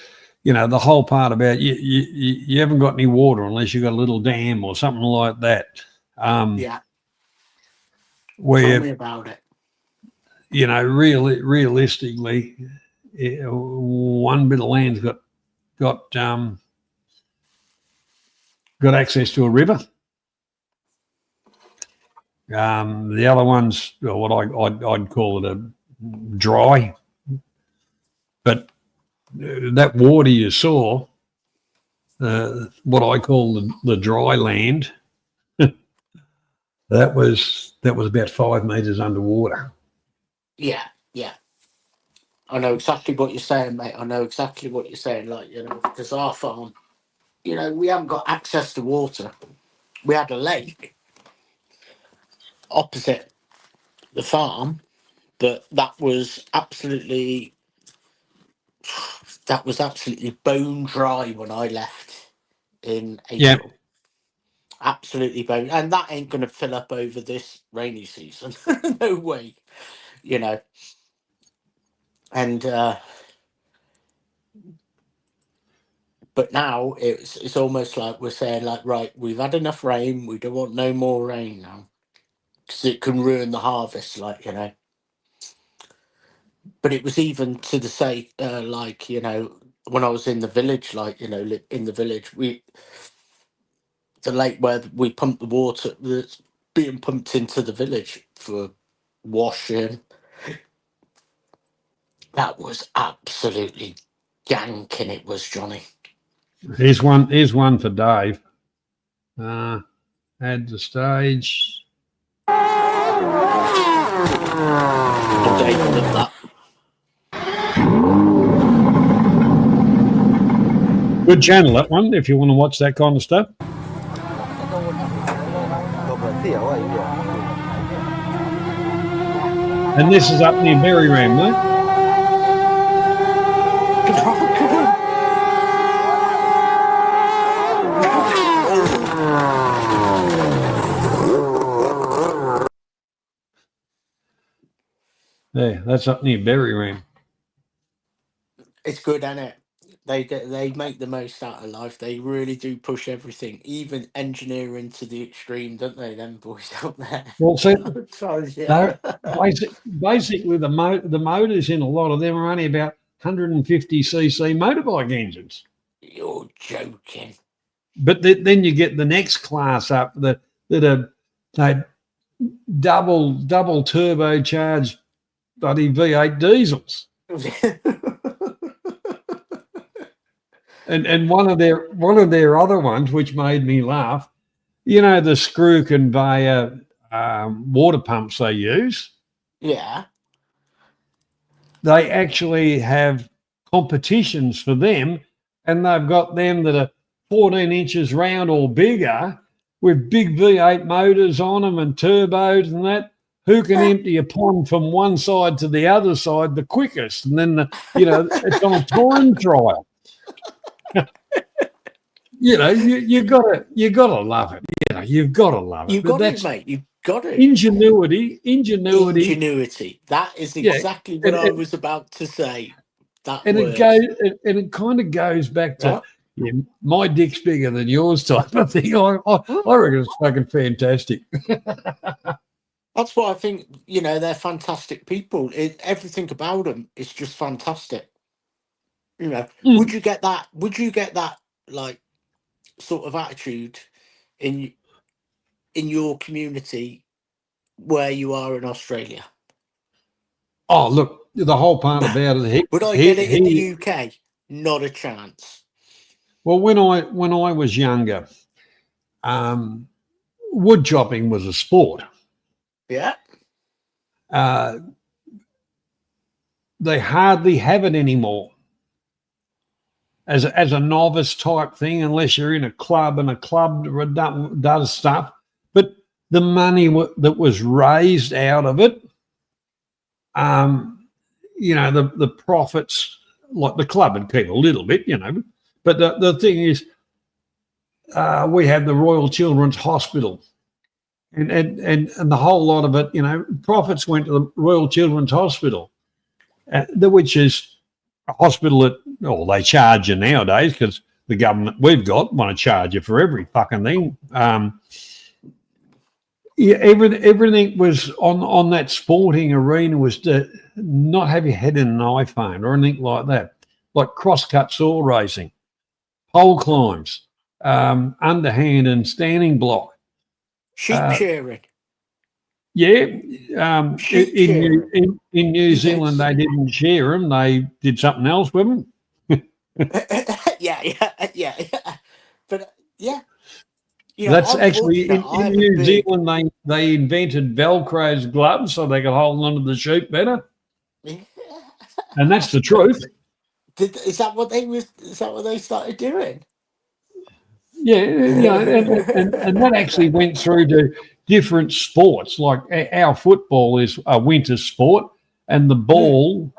you know, the whole part about you haven't got any water unless you've got a little dam or something like that. Yeah. Where, tell me about it. You know, realistically, one bit of land's got access to a river. The other one's what I'd call it a dry, but that water you saw, what I call the dry land, that was about 5 meters underwater. Yeah, yeah. I know exactly what you're saying, mate. I know exactly what you're saying. Like, you know, because our farm, you know, we haven't got access to water. We had a lake opposite the farm, but that was absolutely bone dry when I left in Yeah. April. Absolutely bone, and that ain't going to fill up over this rainy season. No way, you know. And but now it's almost like we're saying, like, right, we've had enough rain. We don't want no more rain now, because it can ruin the harvest, like, you know. But it was even to the say, like, you know, when I was in the village, like, you know, in the village, the lake where we pump the water that's being pumped into the village for washing, that was absolutely ganking. It was, Johnny. Here's one for Dave. Add the stage. Oh, Dave, I love that. Good channel, that one, if you want to watch that kind of stuff. And this is up near Berryram, mate. Yeah, that's up near Berryram. It's good, isn't it? They make the most out of life. They really do push everything, even engineering to the extreme, don't they? Them boys out there. Well, see, Yeah. basically the motors in a lot of them are only about 150cc motorbike engines. You're joking. But then you get the next class up that are double turbocharged bloody V8 diesels. And one of their other ones, which made me laugh, you know, the screw conveyor water pumps they use. Yeah. They actually have competitions for them, and they've got them that are 14 inches round or bigger with big V8 motors on them and turbos and that. Who can empty a pond from one side to the other side the quickest? And then, it's on a time trial. You know, you gotta love it. You know, you've got to love it. You got it, mate. You got it. Ingenuity. That is exactly what I was about to say. It kind of goes back to my dick's bigger than yours type of thing. I reckon it's fucking fantastic. That's why I think, you know, they're fantastic people. Everything about them is just fantastic. You know, would you get that? Like, sort of attitude in your community where you are in Australia? Oh, look, the whole part about it. Would I get it in the UK? Not a chance. Well, when I was younger, wood chopping was a sport. Yeah. They hardly have it anymore as a novice type thing, unless you're in a club and a club does stuff. But the money that was raised out of it, you know, the profits, like the club would keep a little bit, you know. But the thing is, we had the Royal Children's Hospital. And the whole lot of it, you know, profits went to the Royal Children's Hospital, which is a hospital that, they charge you nowadays because the government we've got want to charge you for every fucking thing. Everything was on that sporting arena was to not have your head in an iPhone or anything like that, like cross-cut saw racing, pole climbs, underhand and standing block. Sheep shearing. Yeah. In New Zealand, they didn't shear them. They did something else with them. yeah. But yeah, That's I'm actually fortunate. I in have a New big. Zealand. They invented Velcro's gloves so they could hold onto the sheep better, and that's the truth. Is that what they was? Is that what they started doing? Yeah, and that actually went through to different sports. Like our football is a winter sport, and the ball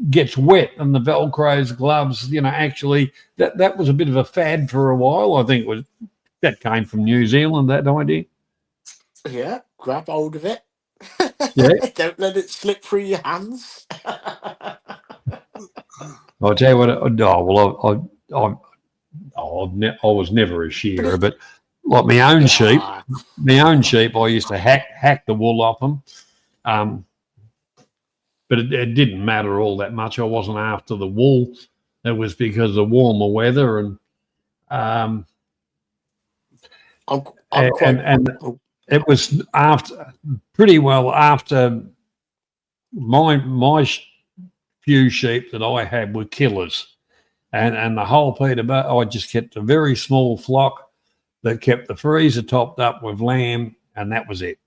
gets wet, and the Velcro's gloves, actually that was a bit of a fad for a while. I think that came from New Zealand. That idea. Yeah, grab hold of it. Yeah, Don't let it slip through your hands. I'll tell you what. I was never a But shearer, but like my own sheep, ah, I used to hack the wool off them. But it didn't matter all that much. I wasn't after the wool. It was because of warmer weather and I'm and, quite. and Oh, it was pretty well after my few sheep that I had were killers, and the whole Peter, I just kept a very small flock that kept the freezer topped up with lamb, and that was it.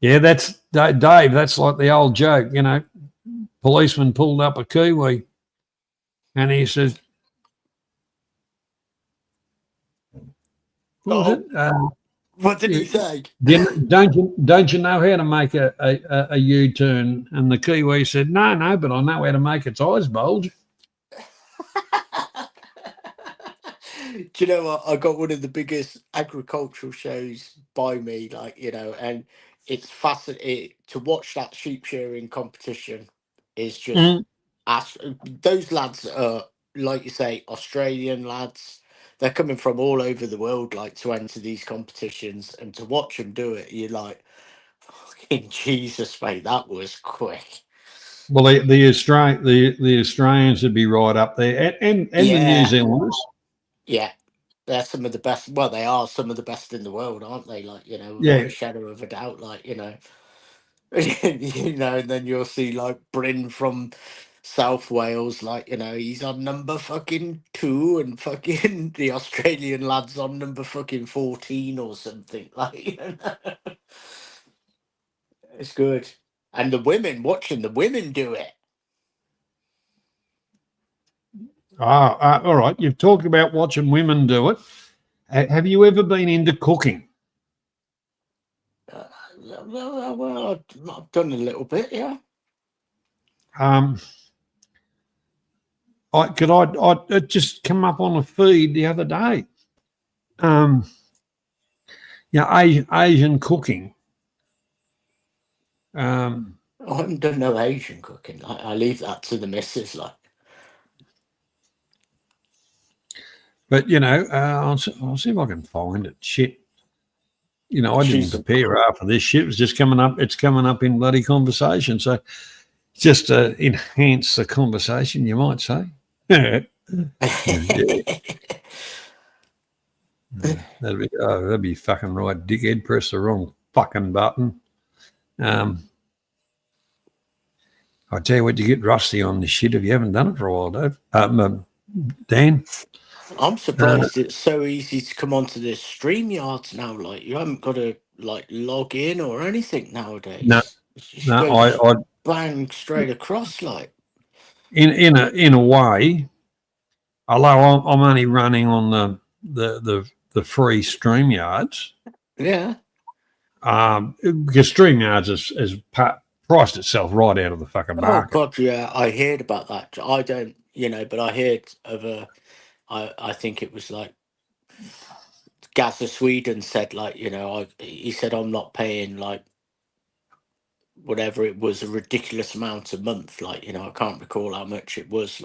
Yeah, that's Dave. That's like the old joke, Policeman pulled up a Kiwi, and he says, "What was it? what did he say? Don't you know how to make a U-turn?" And the Kiwi said, "No, but I know how to make its eyes bulge." Do you know what? I got one of the biggest agricultural shows by me, and it's fascinating to watch that sheep shearing competition. Is just Mm. those lads are, like you say, Australian lads. They're coming from all over the world, like to enter these competitions, and to watch them do it, you're like, fucking Jesus, mate, that was quick. Well, the Australians would be right up there, and the New Yeah, Zealanders. yeah. They're some of the best. Well, they are some of the best in the world, aren't they? Without Yeah. a shadow of a doubt. And then you'll see like Bryn from South Wales, he's on number fucking 2, and fucking the Australian lad's on number fucking 14 or something. It's good. And the women, watching the women do it. All right. You've talked about watching women do it. Have you ever been into cooking? Well, I've done a little bit, yeah. Um, it just come up on a feed the other day. Asian cooking. I haven't done no Asian cooking. I leave that to the missus, But I'll see if I can find it. Shit, I didn't She's prepare after this shit. It was just coming up. It's coming up in bloody conversation. So just to enhance the conversation, you might say. That'd be fucking right, dickhead. Press the wrong fucking button. I tell you what, you get rusty on this shit if you haven't done it for a while, Dave. Dan. I'm surprised it's so easy to come onto this StreamYards now. Like, you haven't got to log in or anything nowadays. No, It just no, goes I bang straight across. in a way, although I'm only running on the free StreamYards. Yeah. Because StreamYards is priced itself right out of the fucking Oh market. God, yeah. I heard about that. I don't, but I heard of I think it was like Gaza Sweden said, he said, I'm not paying whatever it was, a ridiculous amount a month. I can't recall how much it was.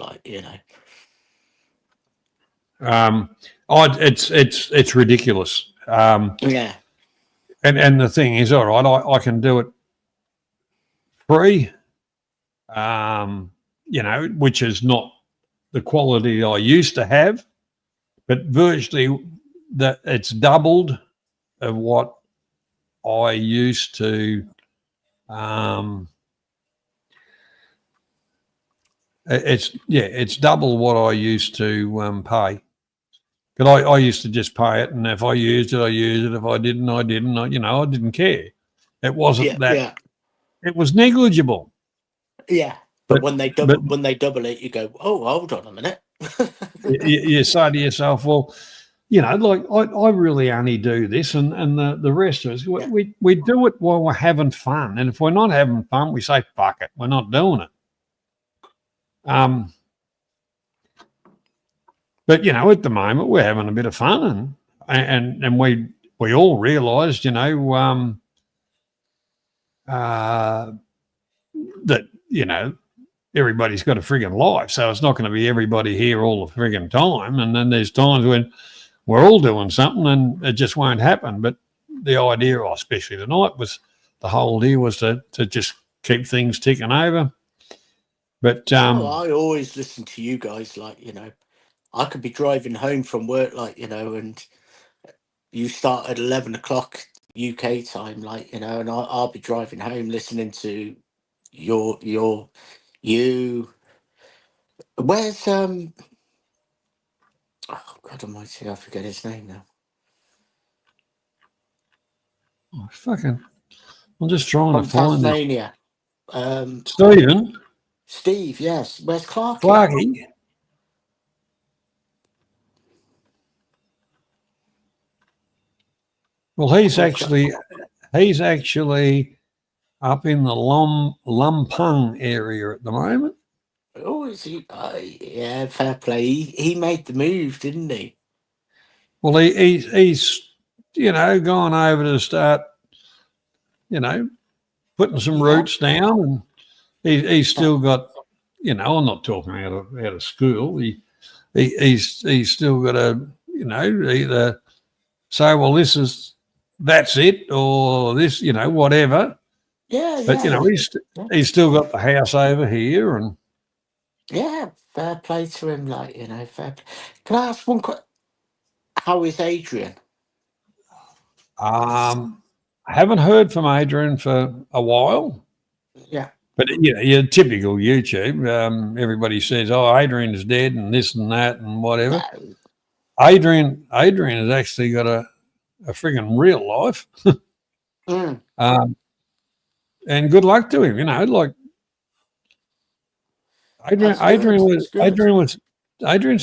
It's ridiculous. Yeah. And the thing is, all right, I can do it free, which is not the quality I used to have, but virtually that it's doubled of what I used to It's double what I used to pay. But I used to just pay it, and if I used it, I used it. If I didn't, I didn't. I didn't care. It wasn't Yeah, that. yeah, It was negligible. yeah. But But when they but double it, you go, oh, hold on a minute. you say to yourself, well, like I really only do this, and the rest of us, Yeah. we do it while we're having fun, and if we're not having fun, we say fuck it, we're not doing it. But at the moment we're having a bit of fun, and we all realised, that everybody's got a frigging life, so it's not going to be everybody here all the frigging time, and then there's times when we're all doing something and it just won't happen. But the idea, especially tonight, was the whole deal was to just keep things ticking over. But I always listen to you guys, like, I could be driving home from work, like, and you start at 11 o'clock UK time, like, and I'll be driving home listening to you. Where's, oh, God almighty, I forget his name now. I'm just trying From to find it. Tasmania. Steve, yes. Where's Clark? Clarky. Well, he's actually up in the Lumpung area at the moment. Oh, is he? Yeah, fair play. He made the move, didn't he? Well, he's gone over to start, putting some roots down, and he's still got, I'm not talking out of school. He's still got to, either say, well, that's it, or this, whatever. Yeah, But he's still got the house over here, and yeah, fair play to him. Like, fair. Can I ask one question? How is Adrian? I haven't heard from Adrian for a while. Yeah. But your typical YouTube, everybody says, "Oh, Adrian's dead," and this and that and whatever. No. Adrian has actually got a friggin' real life, and good luck to him. Like Adrian's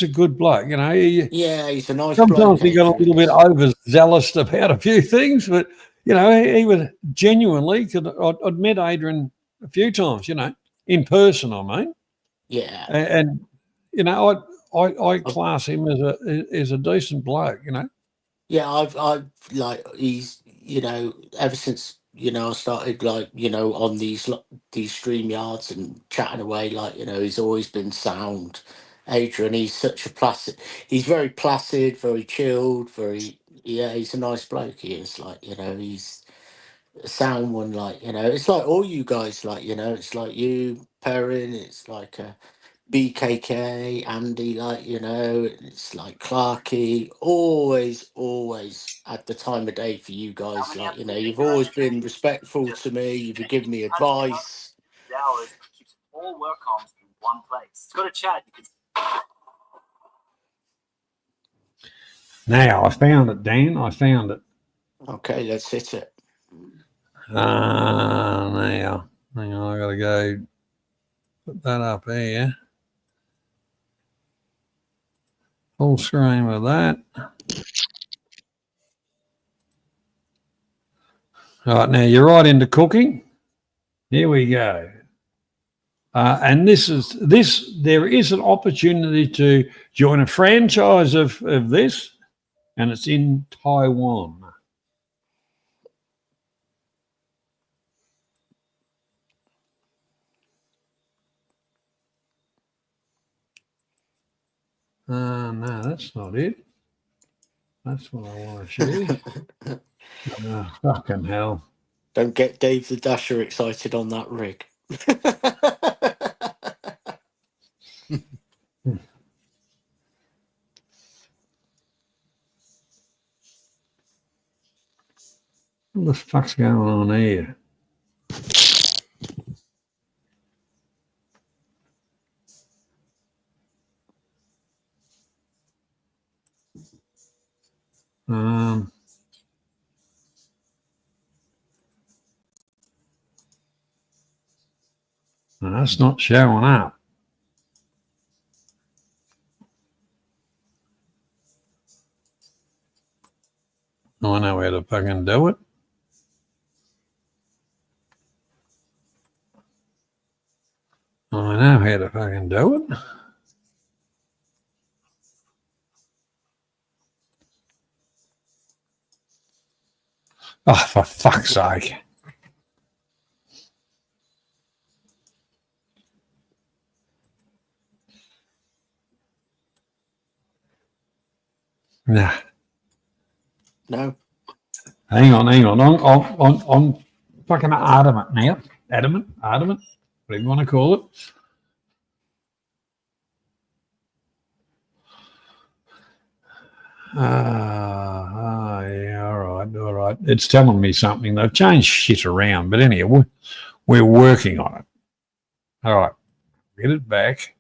a good bloke. Yeah, he's a nice. Sometimes bloke, he got a little bit overzealous about a few things, but he was genuinely. Cause I'd met Adrian a few times, in person. I mean, yeah, and I class him as a decent bloke. yeah. I've like he's ever since I started like on these stream yards and chatting away, like he's always been sound. Adrian, he's such a placid. He's very placid, very chilled, very he's a nice bloke. He is like he's a sound one. Like it's like all you guys. Like it's like you, Perrin. It's like BKK, Andy. Like it's like Clarky. Always at the time of day for you guys. Like you've always been respectful to me. You've given me advice. Hours keeps all work comms in one place. It's got a chat. You can. Now I found it, Dan. I found it. Okay, let's hit it. Now, hang on. I gotta go put that up here. Full screen with that. All right, now you're right into cooking. Here we go. And there is an opportunity to join a franchise of this, and it's in Taiwan. No, that's not it. That's what I want to show you. Fucking hell. Don't get Dave the Dasher excited on that rig. What the fuck's going on here? No, that's not showing up. I know how to fucking do it. I know how to fucking do it. Oh, for fuck's sake. Nah. No. Hang on. I'm fucking adamant now. Adamant, whatever you want to call it. Yeah, all right. It's telling me something. They've changed shit around, but anyway, we're working on it. All right, get it back.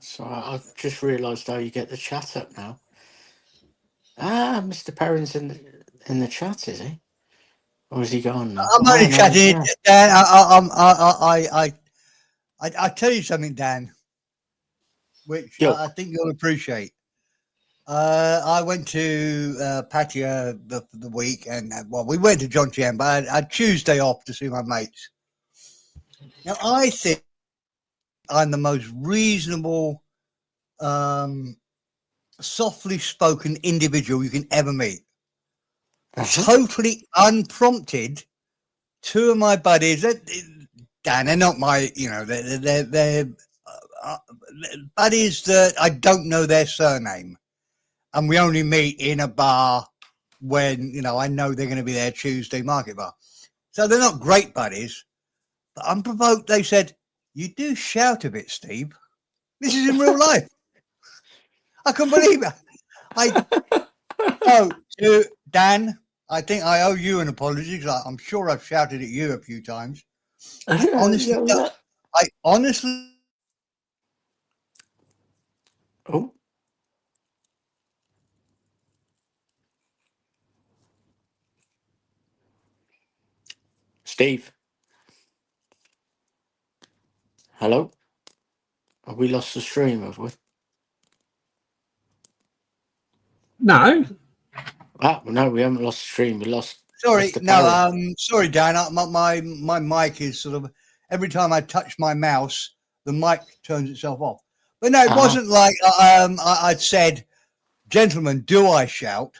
So I've just realised how you get the chat up now. Ah, Mr. Perrin's in the chat, is he? Or is he gone now? I'm only Oh, no, chatting, he's there. Dan. I tell you something, Dan, which Yo. I think you'll appreciate. I went to Pattaya the week, and well, we went to John Chien, but I had Tuesday off to see my mates. Now, I think I'm the most reasonable, softly spoken individual you can ever meet. Totally unprompted. Two of my buddies, Dan, they're not my, they're buddies that I don't know their surname, and we only meet in a bar when I know they're going to be there Tuesday market bar. So they're not great buddies, but unprovoked, they said, "You do shout a bit, Steve." This is in real life. I couldn't believe it. Oh, to Dan, I think I owe you an apology because I'm sure I've shouted at you a few times. I honestly. Oh. Steve. Hello? Have we lost the stream, have we? No. No, we haven't lost the stream. We lost. Sorry, Mr. no, Perrin. sorry, Dan. My mic is sort of every time I touch my mouse, the mic turns itself off. But no, it wasn't like I'd said, "Gentlemen, do I shout?"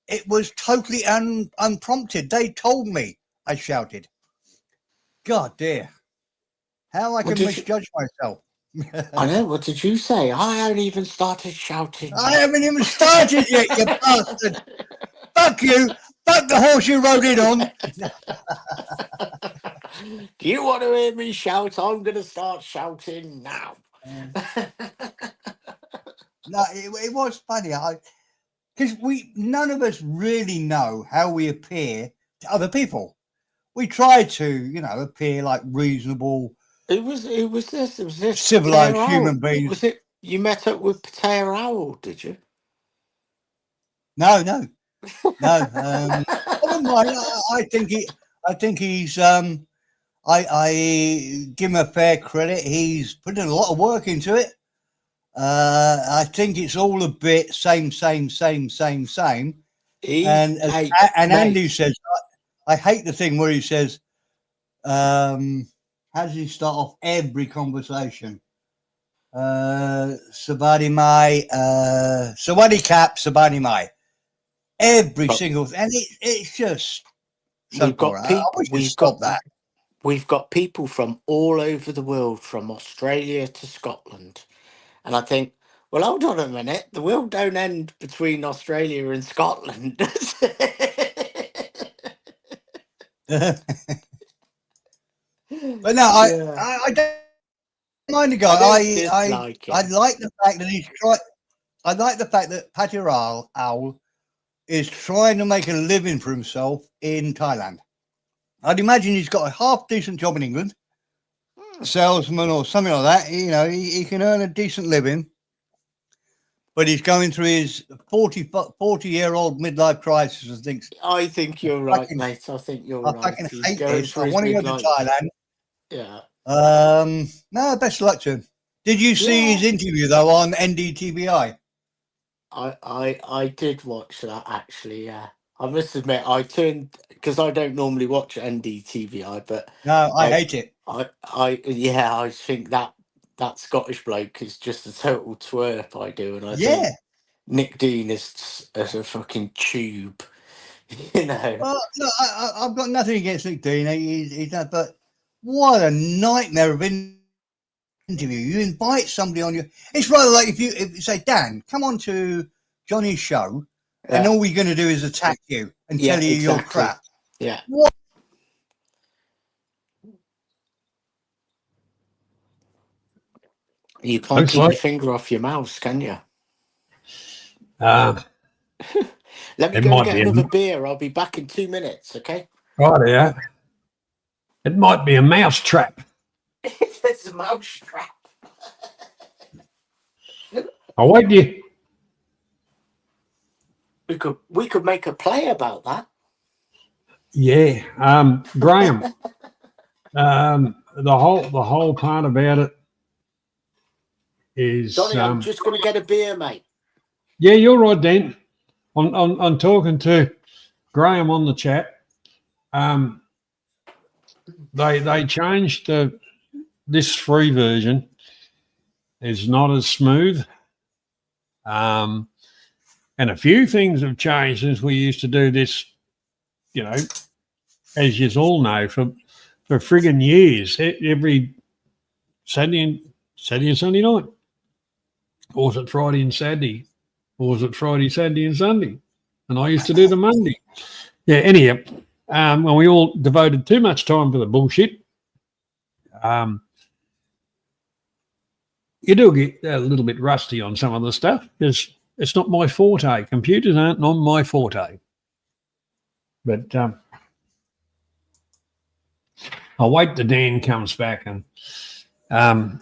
It was totally unprompted. They told me I shouted. God dear, how I can misjudge myself. I know. What did you say? I haven't even started shouting. I haven't even started yet, you bastard. Fuck you. Fuck the horse you rode in on. Do you want to hear me shout? I'm going to start shouting now. No, it was funny. Because none of us really know how we appear to other people. We try to, appear like reasonable. It was this civilized human beings. Was it you met up with Pattaya Owl, did you? No. I think he's I give him a fair credit. He's put in a lot of work into it. I think it's all a bit same. And Andy says, I hate the thing where he says, how does he start off every conversation? Sabadi Mai, Sawadi Cap, Sabadi Mai. Every single thing. And it's just so we've got people. We've got people from all over the world, from Australia to Scotland. And I think, well, hold on a minute. The world don't end between Australia and Scotland, does it? But no, I don't. mind the guy. I I dislike him. I like the fact that he's trying. I like the fact that Patty Owl is trying to make a living for himself in Thailand. I'd imagine he's got a half decent job in England, salesman or something like that. You know, he can earn a decent living, but he's going through his 40-year-old midlife crisis and thinks, I think you're right, fucking- mate. I think you're I right. fucking He's hate going this. for I his want to go to midlife. Thailand. Yeah. No, best of luck to him. Did you see Yeah. his interview though on NDTVI? I did watch that actually. Yeah, I must admit I turned because I don't normally watch NDTVI, but No, I hate it. I think that Scottish bloke is just a total twerp. I do, and I Yeah. think Nick Dean is as a fucking tube. You know. Well, look, I've got nothing against Nick Dean. He's not, but what a nightmare of interview. You invite somebody on your. It's rather like if you say, Dan, come on to Johnny's show, and all we're going to do is attack you and Yeah, tell you you're exactly. crap. Yeah. What? You can't Looks keep like- your finger off your mouse, can you? Uh, Let me It go might and get be a- another beer. I'll be back in 2 minutes, okay? right, yeah. It might be a mouse trap. There's a mouse trap. I'll wait you. We could make a play about that. Yeah. Graham. The whole part about it is Johnny, I'm just going to get a beer, mate. yeah, you're right, Dan. I'm talking to Graham on the chat. They changed this free version is not as smooth. And a few things have changed since we used to do this, you know, as you all know, for friggin' years, every Saturday and Sunday night. Or was it Friday and Saturday? Or was it Friday, Saturday and Sunday? And I used to do the Monday. Yeah, anyhow, when we all devoted too much time for the bullshit, you do get a little bit rusty on some of the stuff because it's not my forte. Computers aren't not my forte. But I'll wait till Dan comes back, and I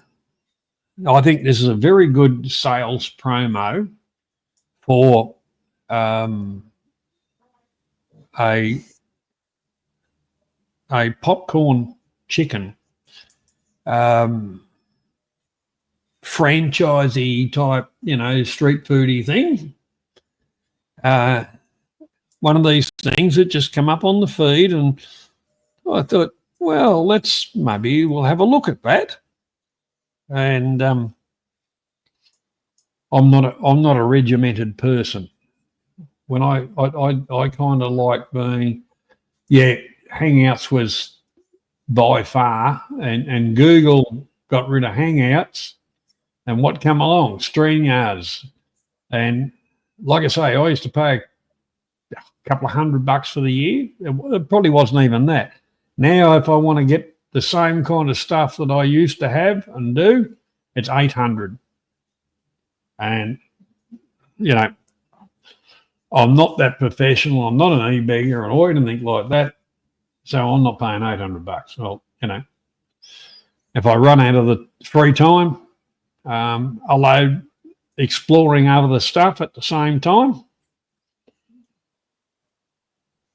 think this is a very good sales promo for a popcorn chicken franchisee type, you know, street foodie thing. One of these things that just come up on the feed, and I thought, well, we'll have a look at that. And I'm not a regimented person. When I kind of like being, Hangouts was by far, and Google got rid of Hangouts, and what come along? StreamYards. And like I say, I used to pay a couple of $100 for the year. It probably wasn't even that. Now, if I want to get the same kind of stuff that I used to have and do, it's $800. And, you know, I'm not that professional. I'm not an e-bagger or anything like that. So I'm not paying $800. Well, you know, if I run out of the free time, allow exploring other stuff at the same time.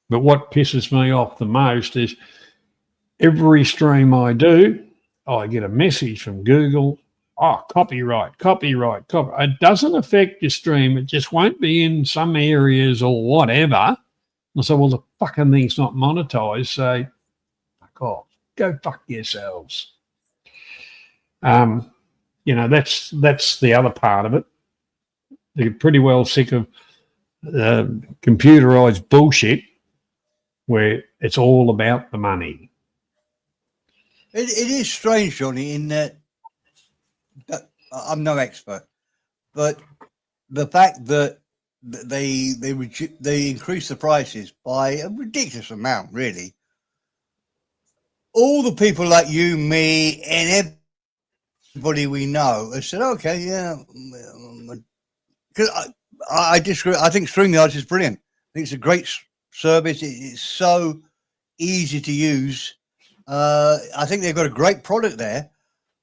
But what pisses me off the most is every stream I do, I get a message from Google. Oh, copyright. It doesn't affect your stream. It just won't be in some areas or whatever. And so, well, the fucking thing's not monetized. So, fuck off. Go fuck yourselves. You know, that's the other part of it. They're pretty well sick of computerized bullshit where it's all about the money. It is strange, Johnny, in that I'm no expert, but the fact that they increase the prices by a ridiculous amount, really. All the people like you, me, and everybody we know has said, okay, yeah. Because I disagree. I think StreamYard is brilliant. I think it's a great service. It's so easy to use. I think they've got a great product there.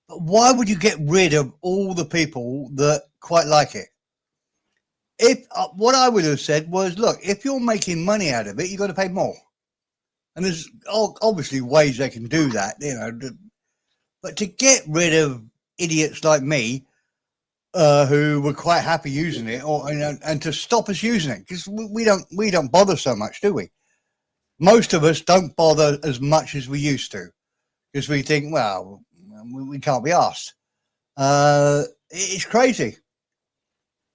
But why would you get rid of all the people that quite like it? If what I would have said was, look, if you're making money out of it, you've got to pay more. And there's obviously ways they can do that, you know. But to get rid of idiots like me, who were quite happy using it, or and to stop us using it, because we don't bother so much, do we? Most of us don't bother as much as we used to, because we think, well, we can't be asked. It's crazy.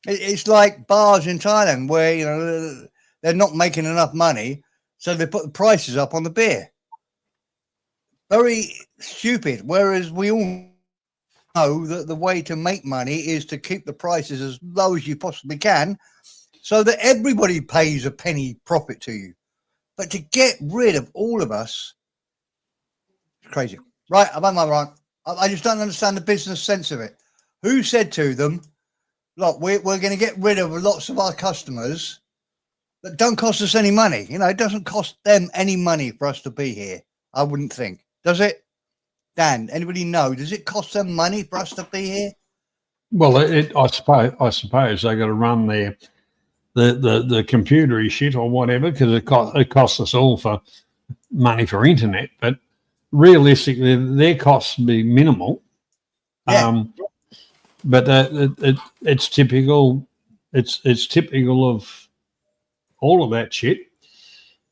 It's like bars in Thailand where, you know, they're not making enough money, so they put the prices up on the beer. Very stupid. Whereas we all know that the way to make money is to keep the prices as low as you possibly can, so that everybody pays a penny profit to you. But to get rid of all of us, it's crazy. Right? Am I right? I just don't understand the business sense of it. Who said to them, look, we're going to get rid of lots of our customers that don't cost us any money? You know, it doesn't cost them any money for us to be here, I wouldn't think. Does it? Dan, anybody know? Does it cost them money for us to be here? Well, I suppose they got to run the computery shit or whatever, because it costs us all for money for internet. But realistically, their costs be minimal. Yeah. But it's typical. It's typical of all of that shit.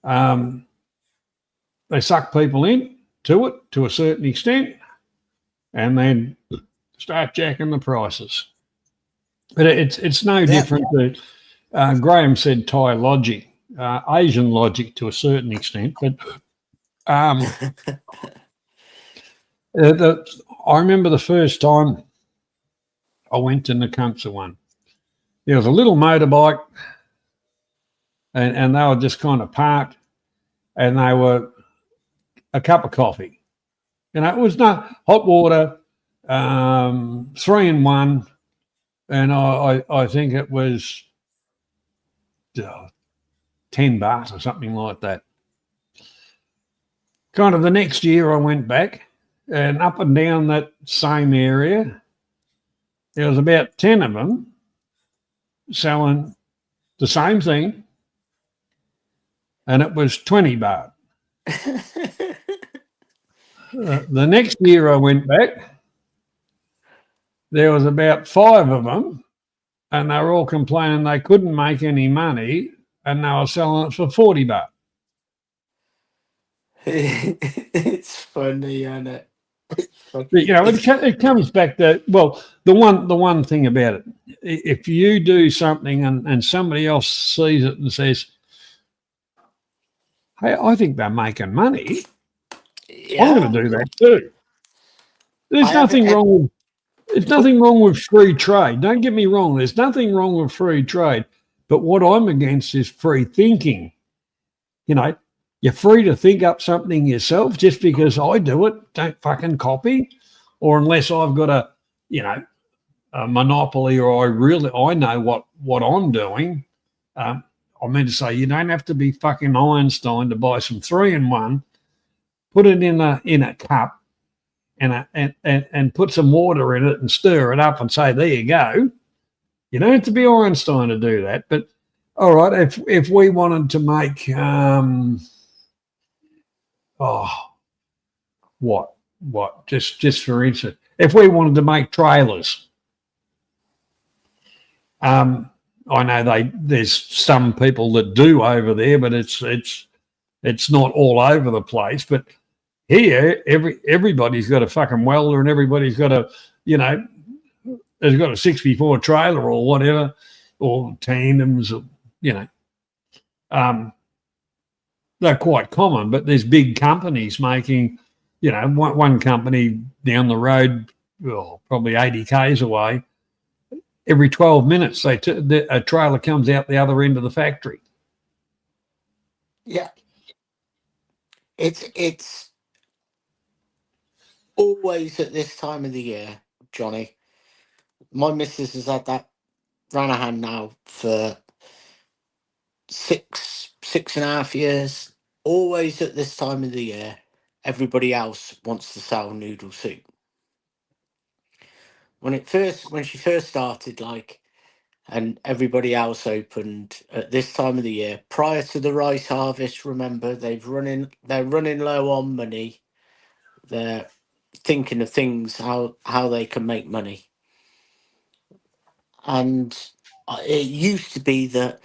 They suck people in to it to a certain extent, and then start jacking the prices. But it's no different to Graham said Thai logic, Asian logic to a certain extent. But I remember the first time I went to Nakumsa one. There was a little motorbike, and they were just kind of parked, and they were a cup of coffee. You know, it was not hot water, 3-in-1, and I think it was 10 baht or something like that. Kind of the next year I went back, and up and down that same area, there was about 10 of them selling the same thing, and it was 20 baht. The next year I went back, there was about 5 of them, and they were all complaining they couldn't make any money, and they were selling it for 40 baht. It's funny, isn't it? But, you know, it comes back to, well, the one thing about it, if you do something and somebody else sees it and says, hey, I think they're making money, I'm going to do that too. There's nothing wrong with free trade. Don't get me wrong. There's nothing wrong with free trade. But what I'm against is free thinking. You know, you're free to think up something yourself. Just because I do it, don't fucking copy. Or unless I've got a monopoly, or I know what I'm doing. I meant to say, you don't have to be fucking Einstein to buy some 3-in-1, put it in a cup, and put some water in it and stir it up and say, there you go. You don't have to be Einstein to do that. But all right, if we wanted to make just for instance, if we wanted to make trailers, I know there's some people that do over there, but it's not all over the place. But here, everybody's got a fucking welder, and everybody's got a, you know, has got a 64 trailer or whatever, or tandems, or, you know. They're quite common, but there's big companies making, you know, one company down the road, probably 80 k's away, every 12 minutes a trailer comes out the other end of the factory. Yeah. It's always at this time of the year, Johnny. My missus has had that Ranahan now for 6.5 years. Always at this time of the year, everybody else wants to sell noodle soup. When she first started, like, and everybody else opened at this time of the year prior to the rice harvest. Remember, they're running low on money. They're thinking of things how they can make money. And it used to be that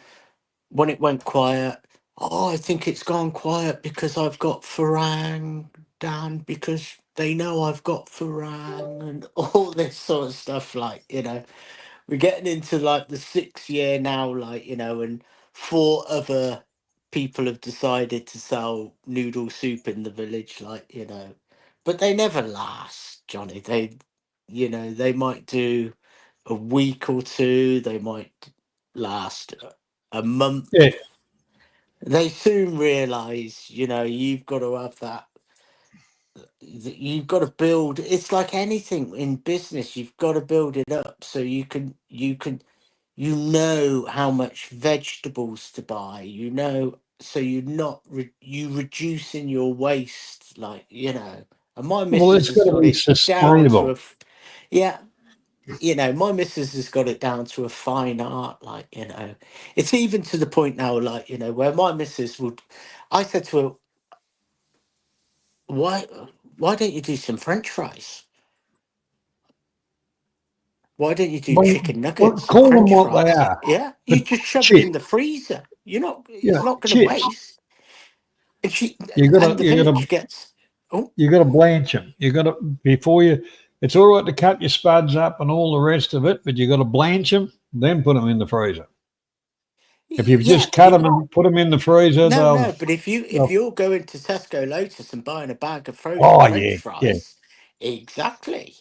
when it went quiet, oh, I think it's gone quiet because I've got Farang, Dan, because they know I've got Farang and all this sort of stuff. Like, we're getting into like the 6th year now, like, and 4 other people have decided to sell noodle soup in the village, like, but they never last, Johnny. They might do a week or two, they might last a month. Yeah. They soon realize, you've got to have that. You've got to build. It's like anything in business. You've got to build it up so you know how much vegetables to buy. So you're not you reducing your waste. Like, and my Well, missus it's has got to got be it down to sustainable. yeah. My missus has got it down to a fine art, like, it's even to the point now, like, where my missus I said to her, why don't you do some French fries? Why don't you do Well, chicken well, nuggets and call them French what they fries? are. Yeah, But you just shove it chip, in the freezer. yeah, It's not going to chips. waste. And the You got village to gets. Oh, you got to blanch them. You got to before you. It's all right to cut your spuds up and all the rest of it, but you got to blanch them, then put them in the freezer. If you yeah, just but cut them and put them in the freezer, no. But if they'll you're going to Tesco Lotus and buying a bag of frozen oh French yeah, fries, exactly.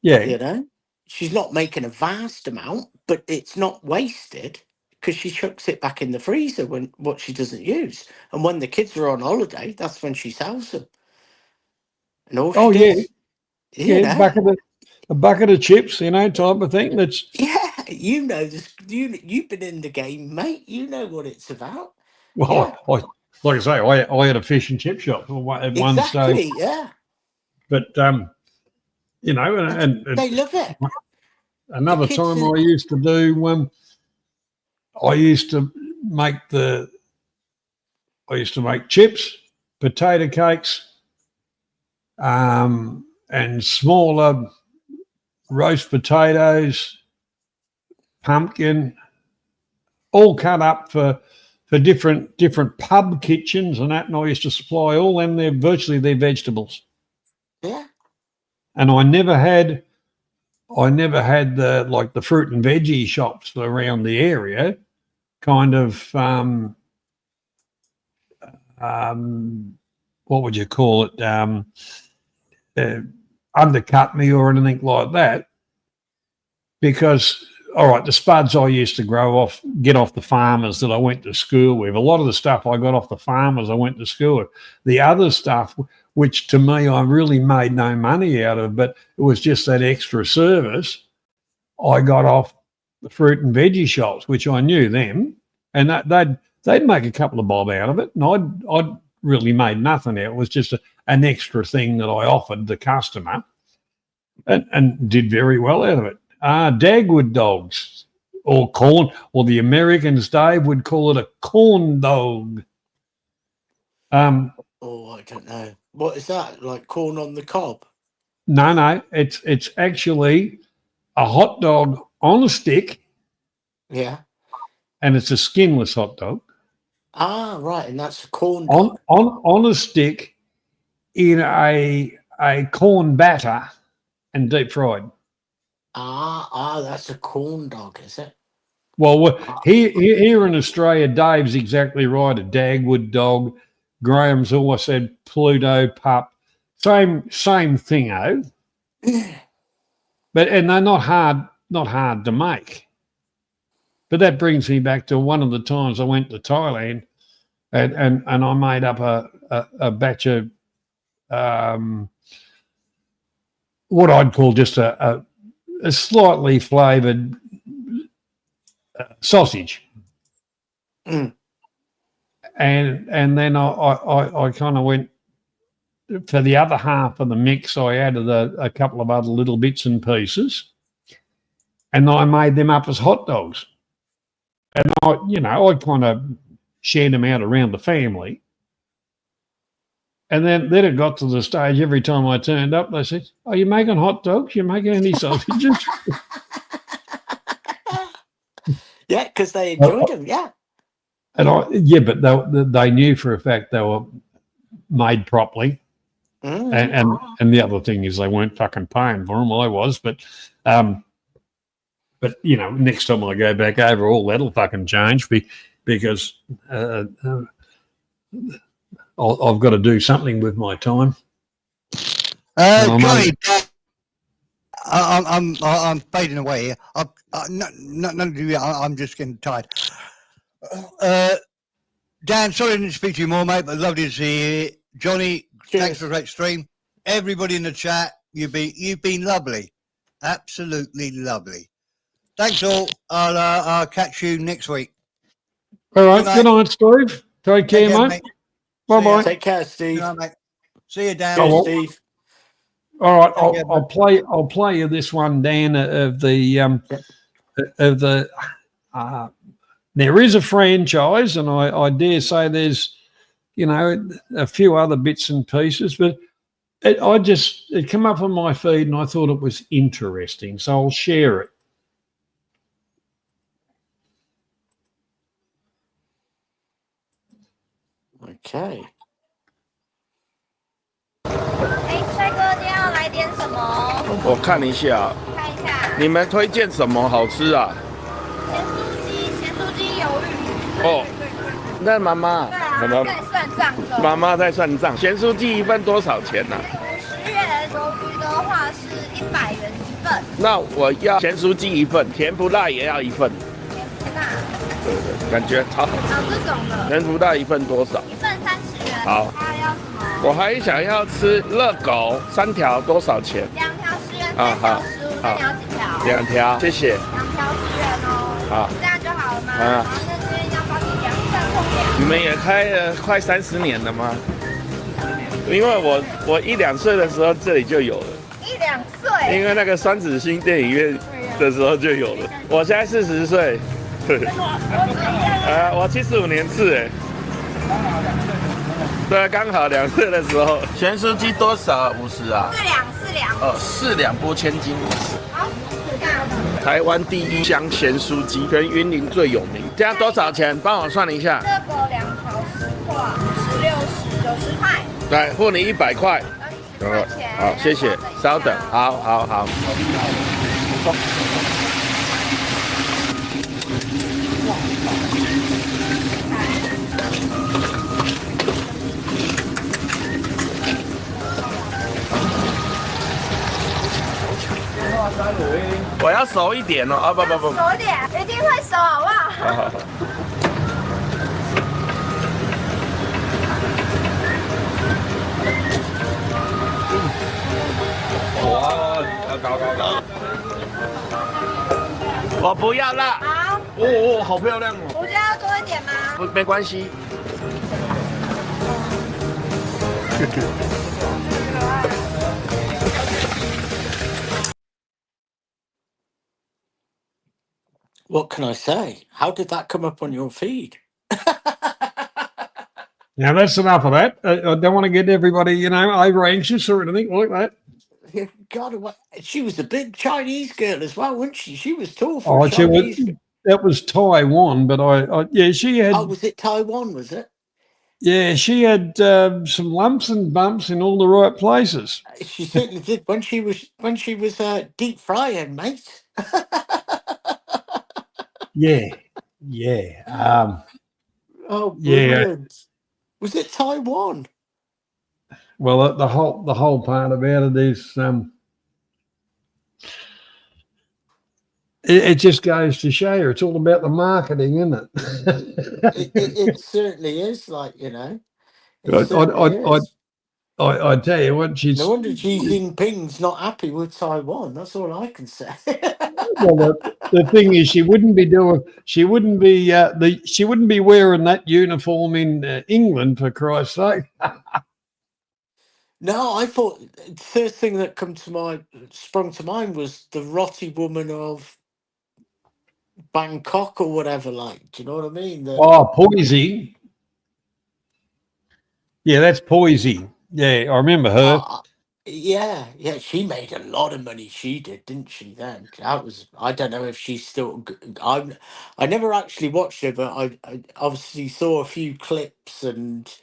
yeah. You know, she's not making a vast amount, but it's not wasted because she chucks it back in the freezer when what she doesn't use. And when the kids are on holiday, that's when she sells them. And all she Oh yeah, does, you yeah. know, A bucket of chips, type of thing. That's yeah, this. You've been in the game, mate. You know what it's about. Yeah, well, like I say, I had a fish and chip shop at one stage, exactly. Yeah, but and and they love it. The another kids time are. I used to do I used to make chips, potato cakes, and smaller roast potatoes, pumpkin, all cut up for different pub kitchens and that. And I used to supply all them virtually their vegetables. Yeah. And I never had the fruit and veggie shops around the area kind of what would you call it, uh, undercut me or anything like that, because all right, the spuds I used to get off the farmers that I went to school with. A lot of the stuff I got off the farmers I went to school with. The other stuff, which to me I really made no money out of, but it was just that extra service, I got off the fruit and veggie shops, which I knew them, and they'd make a couple of bob out of it, and I'd really made nothing out. It was just an extra thing that I offered the customer, and did very well out of it. Dagwood dogs, or corn, or the Americans, Dave, would call it a corn dog. Oh, I don't know. What is that? Like corn on the cob? No, it's actually a hot dog on a stick, Yeah. and it's a skinless hot dog Ah, right, and that's a corn dog. on a stick in a corn batter and deep fried. That's a corn dog, is it? Well, Ah, here in Australia, Dave's exactly right. A Dagwood dog. Graham's always said Pluto pup. Same thingo. And they're not hard to make. But that brings me back to one of the times I went to Thailand, and I made up a batch of what I'd call just a slightly flavoured sausage. Mm. And then I kind of went for the other half of the mix. I added a couple of other little bits and pieces, and I made them up as hot dogs. And I kind of shared them out around the family. And then it got to the stage every time I turned up, they said, "Are you making hot dogs? You making any sausages?" Yeah, because they enjoyed them. Yeah. And but they knew for a fact they were made properly. Mm. And the other thing is they weren't fucking paying for them. Well, I was, but next time I go back over, all that'll fucking change because I've got to do something with my time. Johnny, I'm fading away here. I'm just getting tired. Dan, sorry I didn't speak to you more, mate, but lovely to see you. Johnny, thanks for a great stream. Everybody in the chat, you've been lovely, absolutely lovely. Thanks all. I'll catch you next week. All right, good night, Steve. Take care, mate. Bye-bye. Take care, Steve. Good night, mate. See you, Dan. Cheers, Steve. All right, I'll play you this one, Dan, of the there is a franchise, and I dare say there's a few other bits and pieces, but it came up on my feed and I thought it was interesting, so I'll share it. Okay. 哎，帅哥，今天要来点什么？我看一下，看一下，你们推荐什么好吃啊？咸酥鸡鱿鱼。哦，那妈妈，对啊，在算账中。妈妈在算账，咸酥鸡一份多少钱呢、啊？ 50元，鱿鱼的话是100元一份。那我要咸酥鸡一份，甜不辣也要一份。甜不辣。对对，感觉超好吃。这种的。甜不辣一份多少？一份30元。好。还要什么？我还想要吃热狗，3条多少钱？2条10元，3条15。那你要几条？2条，谢谢。2条10元哦。好。这样就好了吗？然后那这边要帮你2份空调。你们也开了快30年了吗？因为我1、2岁的时候这里就有了。1、2岁。因为那个双子星电影院的时候就有了。我现在40岁。我75年次哎。对，刚好2岁的时候。咸酥鸡多少？50啊？4两。4两拨千斤50。好，这样。台湾第一香咸酥鸡，全云林最有名。这样多少钱？帮我算一下。热狗2条10块，50、60、90块。来，付你100块。10块钱。好，谢谢。稍等，好。我要熟一点哦，不，熟点，一定会熟，好不好？好。哇，高。我不要辣。好。好漂亮哦。胡椒要多一点吗？不，没关系。What can I say? How did that come up on your feed? Now that's enough of that. I don't want to get everybody, over anxious or anything like that. God, she was a big Chinese girl as well, wasn't she? She was tall Oh, for a Chinese girl. That was Taiwan, but she had. Oh, was it Taiwan? Was it? Yeah, she had some lumps and bumps in all the right places. She certainly did when she was deep frying, mate. Yeah. Oh, brilliant. Was it Taiwan? Well, the whole part about it is it just goes to show you it's all about the marketing, isn't it? It certainly is, like, It I I tell you what, No wonder Xi Jinping's not happy with Taiwan. That's all I can say. well, the thing is, she wouldn't be wearing that uniform in England, for Christ's sake. No, I thought the first thing that sprung to mind was the Rotty woman of Bangkok or whatever. Like, do you know what I mean? Oh, Poisey. Yeah, that's Poisey. Yeah, I remember her. Yeah, she made a lot of money. She did, didn't she? Then that was. I don't know if she's still. I never actually watched her, but I obviously saw a few clips, and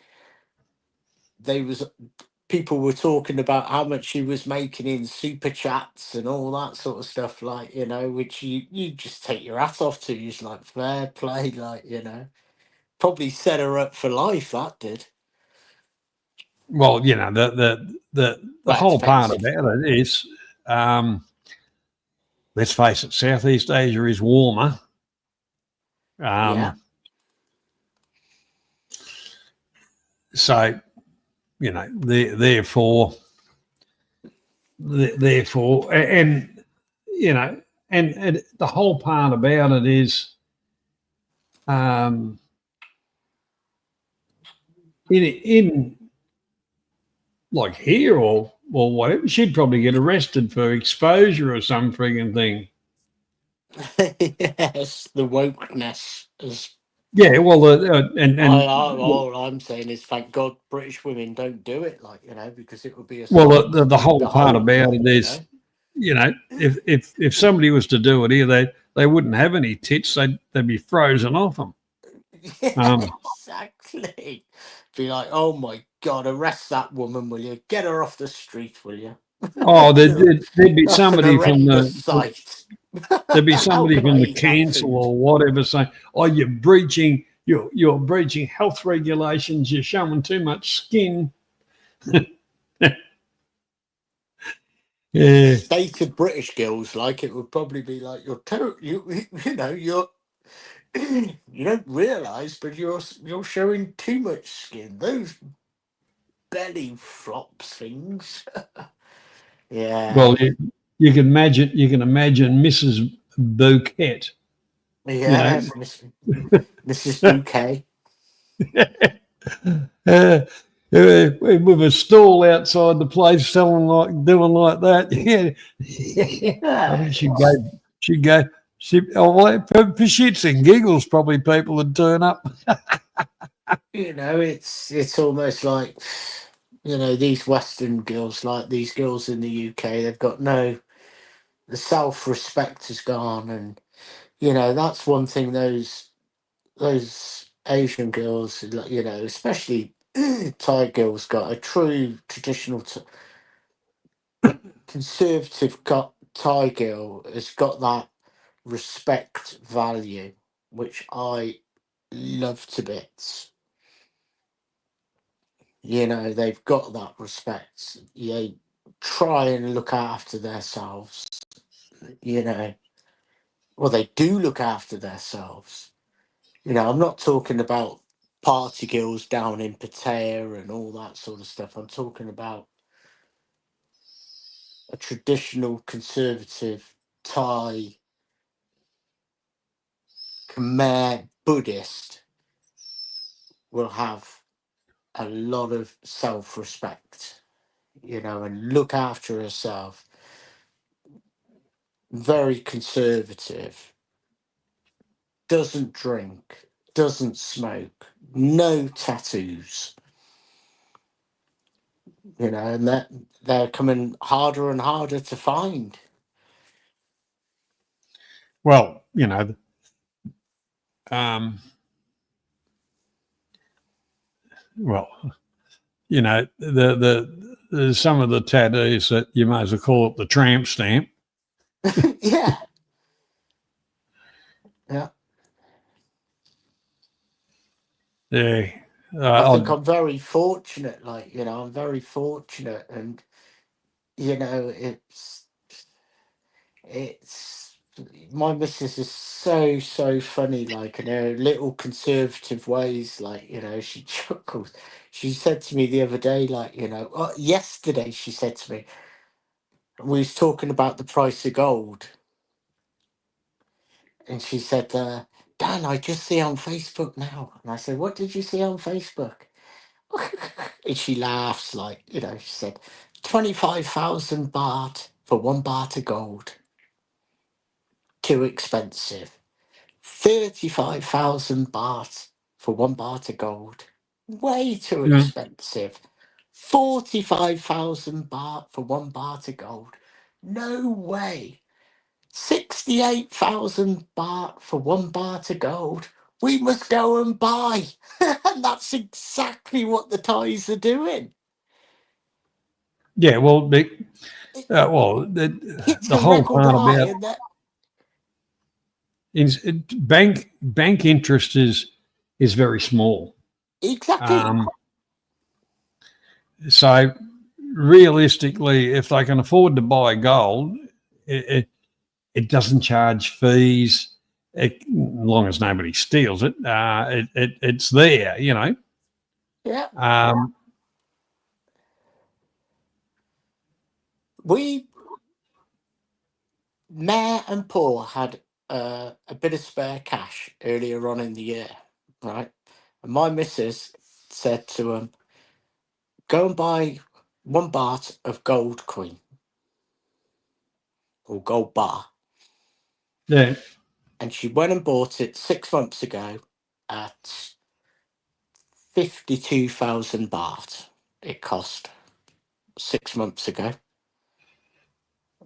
people were talking about how much she was making in super chats and all that sort of stuff. Like, which you just take your hat off to. It's like fair play, like, probably set her up for life. That did. Well, the whole part about it is, let's face it, Southeast Asia is warmer. Yeah. So, therefore, and and the whole part about it is, in like here or whatever, she'd probably get arrested for exposure or some frigging thing. Yes, the wokeness is. Yeah, well, all I'm saying is, thank God British women don't do it, like, because it would be a. Well, the whole part about it is, if somebody was to do it here, they wouldn't have any tits; they'd be frozen off them. Yeah, exactly. Be like, oh my God, arrest that woman, will you? Get her off the street, will you? Oh, there'd be somebody from the site. There'd be somebody from the council or whatever saying, "Oh, you're breaching health regulations. You're showing too much skin." Yeah. State of British girls, like, it would probably be like, you're you don't realise, but you're showing too much skin. Those belly flops things. Yeah. Well, you can imagine Mrs. Bouquet. Yeah, Mrs. Bouquet. With a stall outside the place doing like that. Yeah. She'd go. For shits and giggles, probably people would turn up. It's almost like, these Western girls, like these girls in the UK, they've got the self-respect has gone, and that's one thing those Asian girls, especially Thai girls, got a true traditional conservative Thai girl has got that respect value, which I love to bits. They've got that respect. Try and look after themselves. Well, they do look after themselves. I'm not talking about party girls down in Pattaya and all that sort of stuff. I'm talking about a traditional conservative Thai Khmer Buddhist will have a lot of self-respect, and look after herself. Very conservative. Doesn't drink. Doesn't smoke. No tattoos. And that they're coming harder and harder to find. Well, the some of the tattoos that you might as well call it the tramp stamp. Yeah. Yeah. Yeah. I think I'm very fortunate, I'm very fortunate, and it's my missus is so funny, like in her little conservative ways, like, you know, she chuckles. She said to me the other day, like, you know, yesterday she said to me, we was talking about the price of gold, and she said, Dan, I just see on Facebook now. And I said, what did you see on Facebook? And she laughs, like, you know, she said, 25,000 baht for 1 baht of gold. Too expensive. 35,000 baht for 1 baht of gold. Way too Yeah. expensive. 45,000 baht for 1 baht of gold. No way. 68,000 baht for 1 baht of gold. We must go and buy. And that's exactly what the Thais are doing. Yeah, well, the Hits the a whole record part high, about and that bank interest is very small. exactly. So realistically, if they can afford to buy gold, it doesn't charge fees. As long as nobody steals it, it's there, you know. Yeah. We, Mayor and Paul, had a bit of spare cash earlier on in the year, right? And my missus said to him, go and buy 1 baht of gold coin or gold bar. Yeah. And she went and bought it 6 months ago at 52,000 baht. It cost 6 months ago.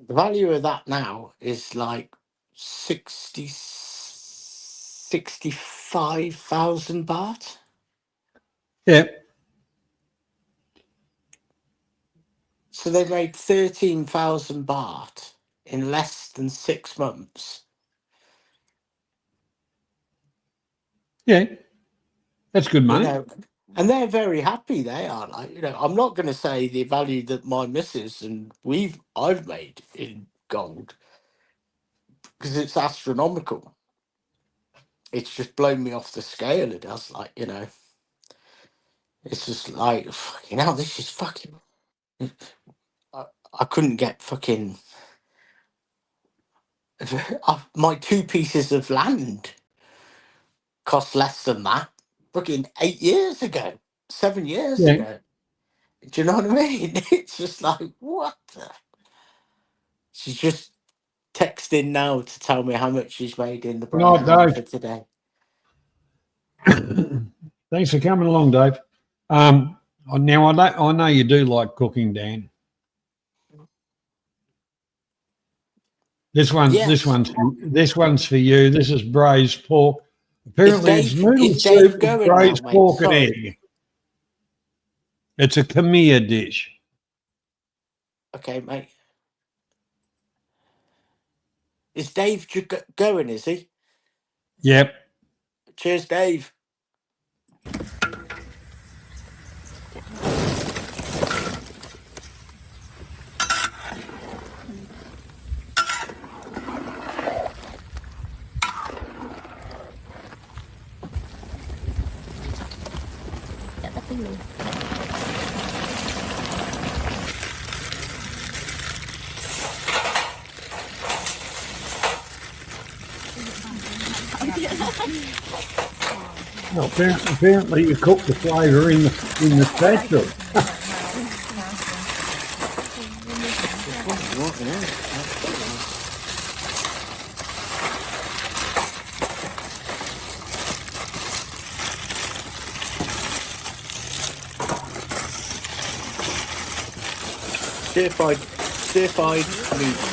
The value of that now is like 65,000 baht. Yeah. So they made 13,000 baht in less than 6 months. Yeah. That's good money. You know, and they're very happy. They are, like, you know, I'm not going to say the value that my missus and I've made in gold, because it's astronomical. It's just blown me off the scale. It does, like, you know. It's just like, you know, this is fucking. I couldn't get fucking my 2 pieces of land cost less than that fucking 8 years ago, 7 years ago. Do you know what I mean? It's just like, what the? She's just texting now to tell me how much she's made in the brown for today. Thanks for coming along, Dave. Now I know you do like cooking, Dan. This one's for you. This is braised pork. Apparently, it's noodle soup, braised pork and egg. It's a Khmer dish. Okay, mate. Is Dave going? Is he? Yep. Cheers, Dave. Well, apparently you cook the flavour in the spatula. Stir-fried noodles.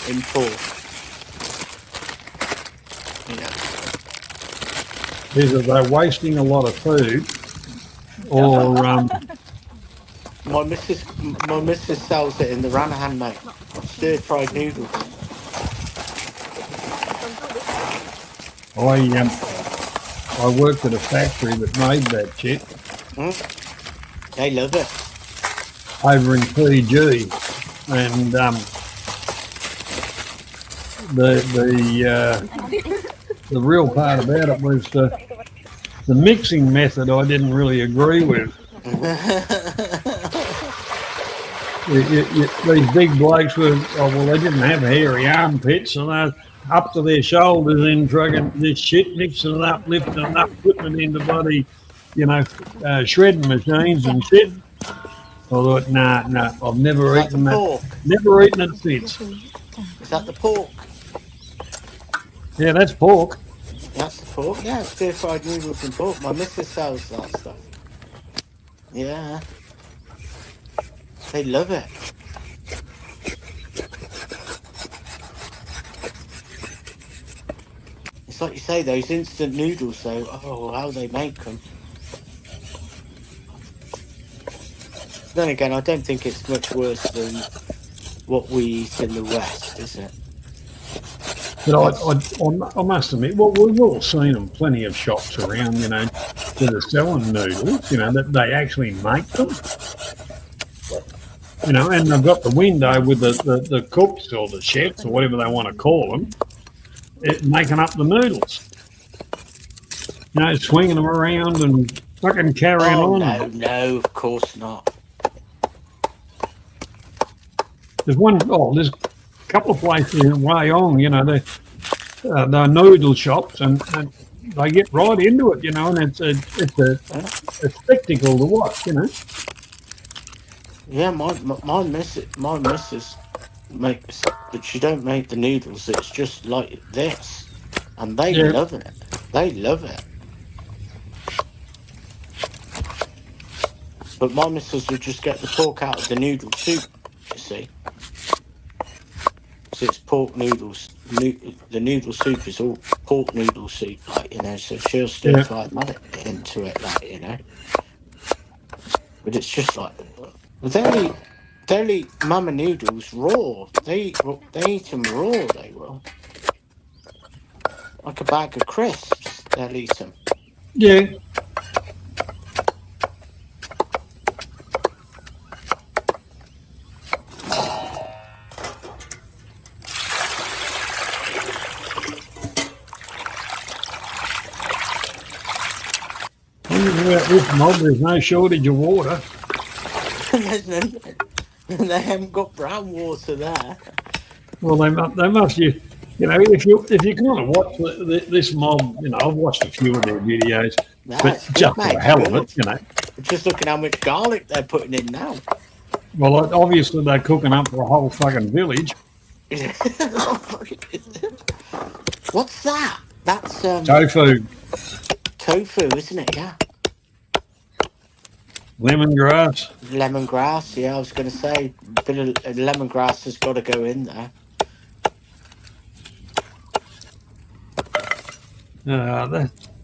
In pork. Either they're wasting a lot of food, or my missus sells it in the Ranahan, mate. Stir-fried noodles. I worked at a factory that made that shit They love it. over in PG, and the real part about it was the mixing method. I didn't really agree with. These big blokes were, they didn't have hairy armpits, and they're up to their shoulders in drugging this shit, mixing it up, lifting it up, putting it into bloody, shredding machines and shit. I thought, nah, I've never eaten that. Pork? Never eaten it since. Is that the pork? Yeah, that's pork. That's the pork. Yeah, stir-fried noodles and pork. My missus sells that stuff. Yeah. They love it. It's like you say, those instant noodles, though. Oh, how they make them. Then again, I don't think it's much worse than what we eat in the West, is it? But I must admit, we've all seen them, plenty of shops around, that are selling noodles, that they actually make them. And they've got the window with the cooks or the chefs or whatever they want to call them, making up the noodles. Swinging them around and fucking carrying on. No, of course not. There's a couple of places in Wyong, they're noodle shops, and they get right into it, and it's a spectacle to watch, Yeah, my missus makes, but she don't make the noodles. It's just like this, and they love it. They love it. But my missus would just get the pork out of the noodle soup. You see, so it's pork noodles. The noodle soup is all pork noodle soup, So she'll stir fry that into it, But it's just like. They eat mama noodles raw. They eat them raw. They will, like a bag of crisps. They'll eat them. Yeah. This mob, there's no shortage of water. They haven't got brown water there. Well, they must. If you kind of watch this mob, I've watched a few of their videos, but just for the hell of it, Just look at how much garlic they're putting in now. Well, obviously they're cooking up for a whole fucking village. What's that? That's Tofu. Tofu, isn't it? Yeah. Lemongrass. Lemongrass, yeah, I was going to say, a bit of lemongrass has got to go in there.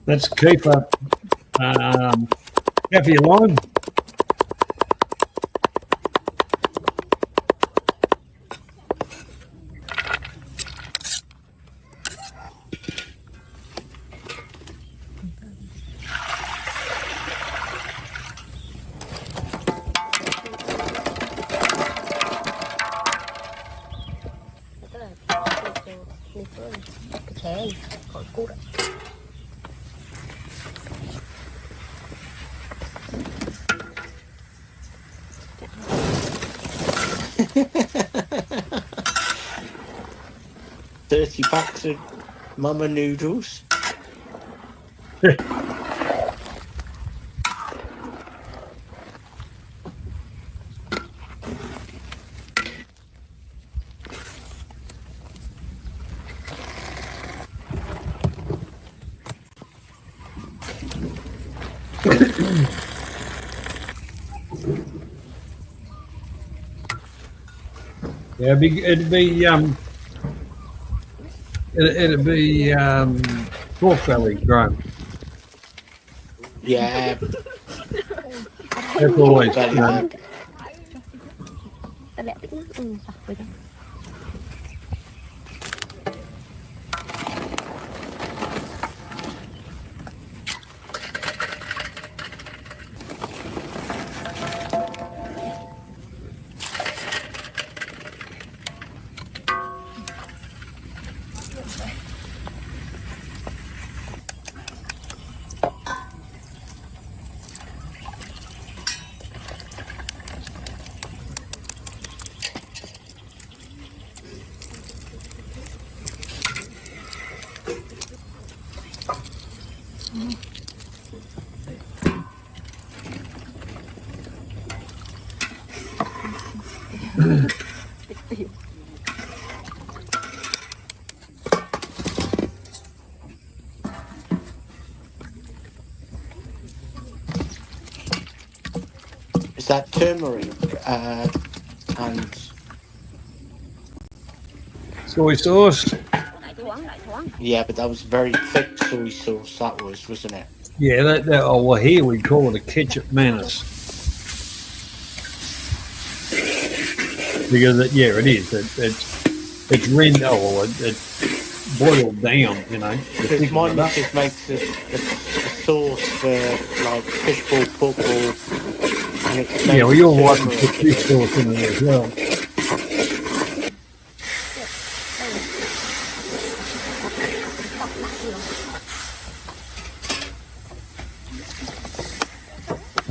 That's kefir. Kaffir lime. Packs of mama noodles. Yeah, it'd be pork belly grown. Yeah. That's always. Is that turmeric and Soy sauce. yeah, but that was very thick soy sauce. That was, wasn't it? Yeah, well, here we call it a ketchup menace. Because, it is. It's rendered, it's boiled down, you know. Because my missus makes a sauce for like fishball, pork ball. And it's Yeah, well, made you're with right to put turmeric. fish sauce in there as well.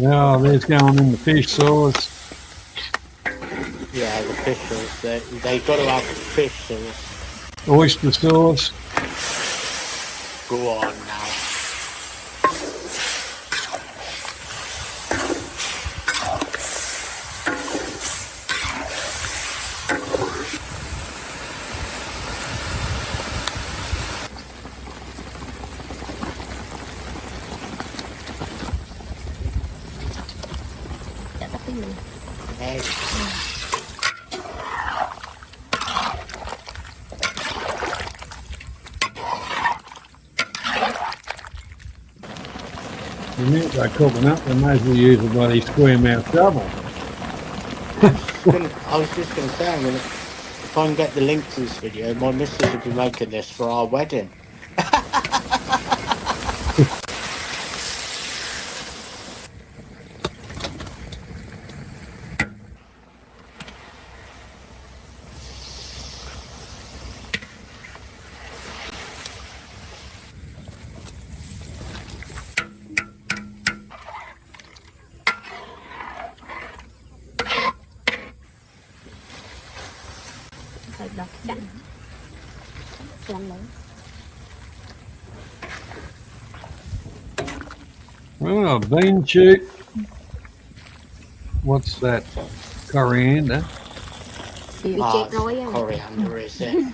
Oh, there's going in the fish sauce. Yeah, the fish sauce. They got to have the fish sauce. Oyster sauce. Go on now. Egg. The minute they cooking up, they may as well use a bloody square mouth shovel. I was just going to say, if I can get the link to this video, my missus will be making this for our wedding. Oh, bean shoot. What's that? Coriander. Coriander, is it?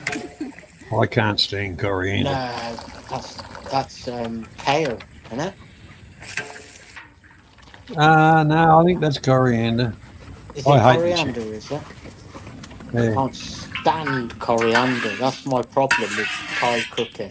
I can't stand coriander. No, that's kale, isn't it? No, I think that's coriander. Is it I hate the coriander, is it? I Yeah. can't stand coriander. That's my problem with Thai cooking.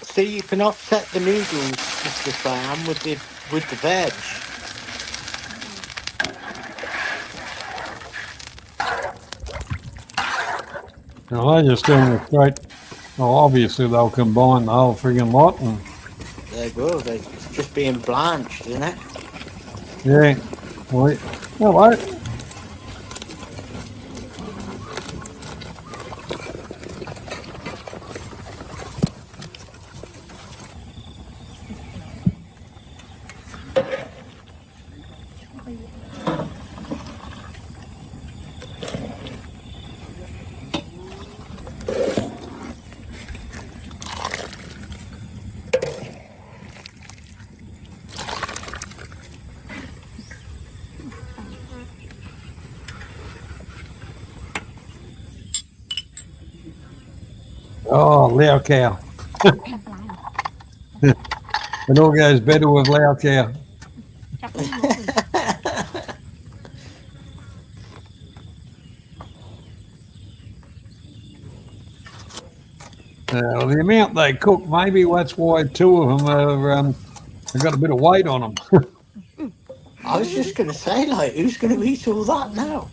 See, you can offset the noodles, Mr. Sam, with the veg. No, I just doing it straight. Well, obviously they'll combine the whole friggin' lot, and They will. It's just being blanched, isn't it? yeah. Well, hello. Oh, Lao cow. It all goes better with Lao cow. The amount they cook, maybe that's why two of them are, have got a bit of weight on them. I was just going to say, like, who's going to eat all that now?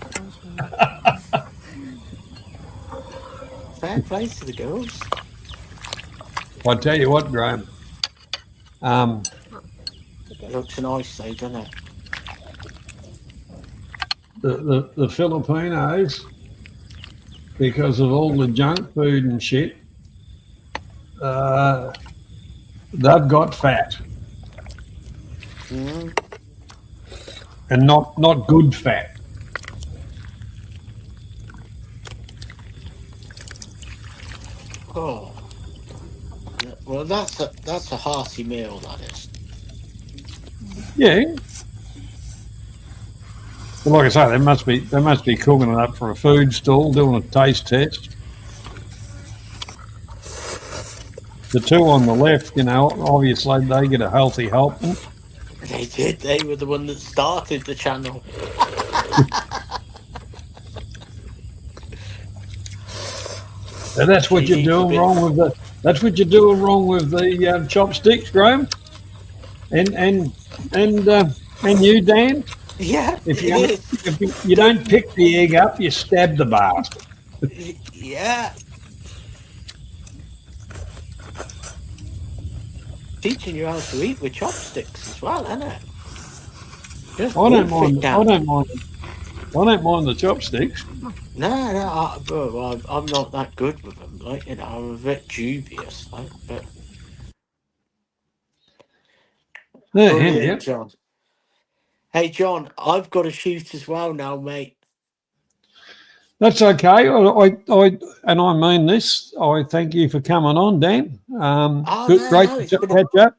Fair play to the girls. I tell you what, Graham. It looks nice, though, doesn't it? The Filipinos, because of all the junk food and shit. They've got fat, and not good fat. Oh, well, that's a hearty meal, that is. Yeah. But like I say, they must be cooking it up for a food stall, doing a taste test. The two on the left, obviously they get a healthy helping. They did. They were the one that started the channel. And that's what you're doing wrong with the. That's what you're doing wrong with the chopsticks, Graham. And you, Dan. Yeah, If you don't pick the egg up, you stab the bastard. Yeah. Teaching you how to eat with chopsticks as well, isn't it? Just I don't wolf it mind. I down. don't mind the chopsticks. No, I'm not that good with them. Like, I'm a bit dubious. Like, but Yeah. John. Hey, John, I've got to shoot as well now, mate. That's okay. And I mean this. I thank you for coming on, Dan. Great to catch up.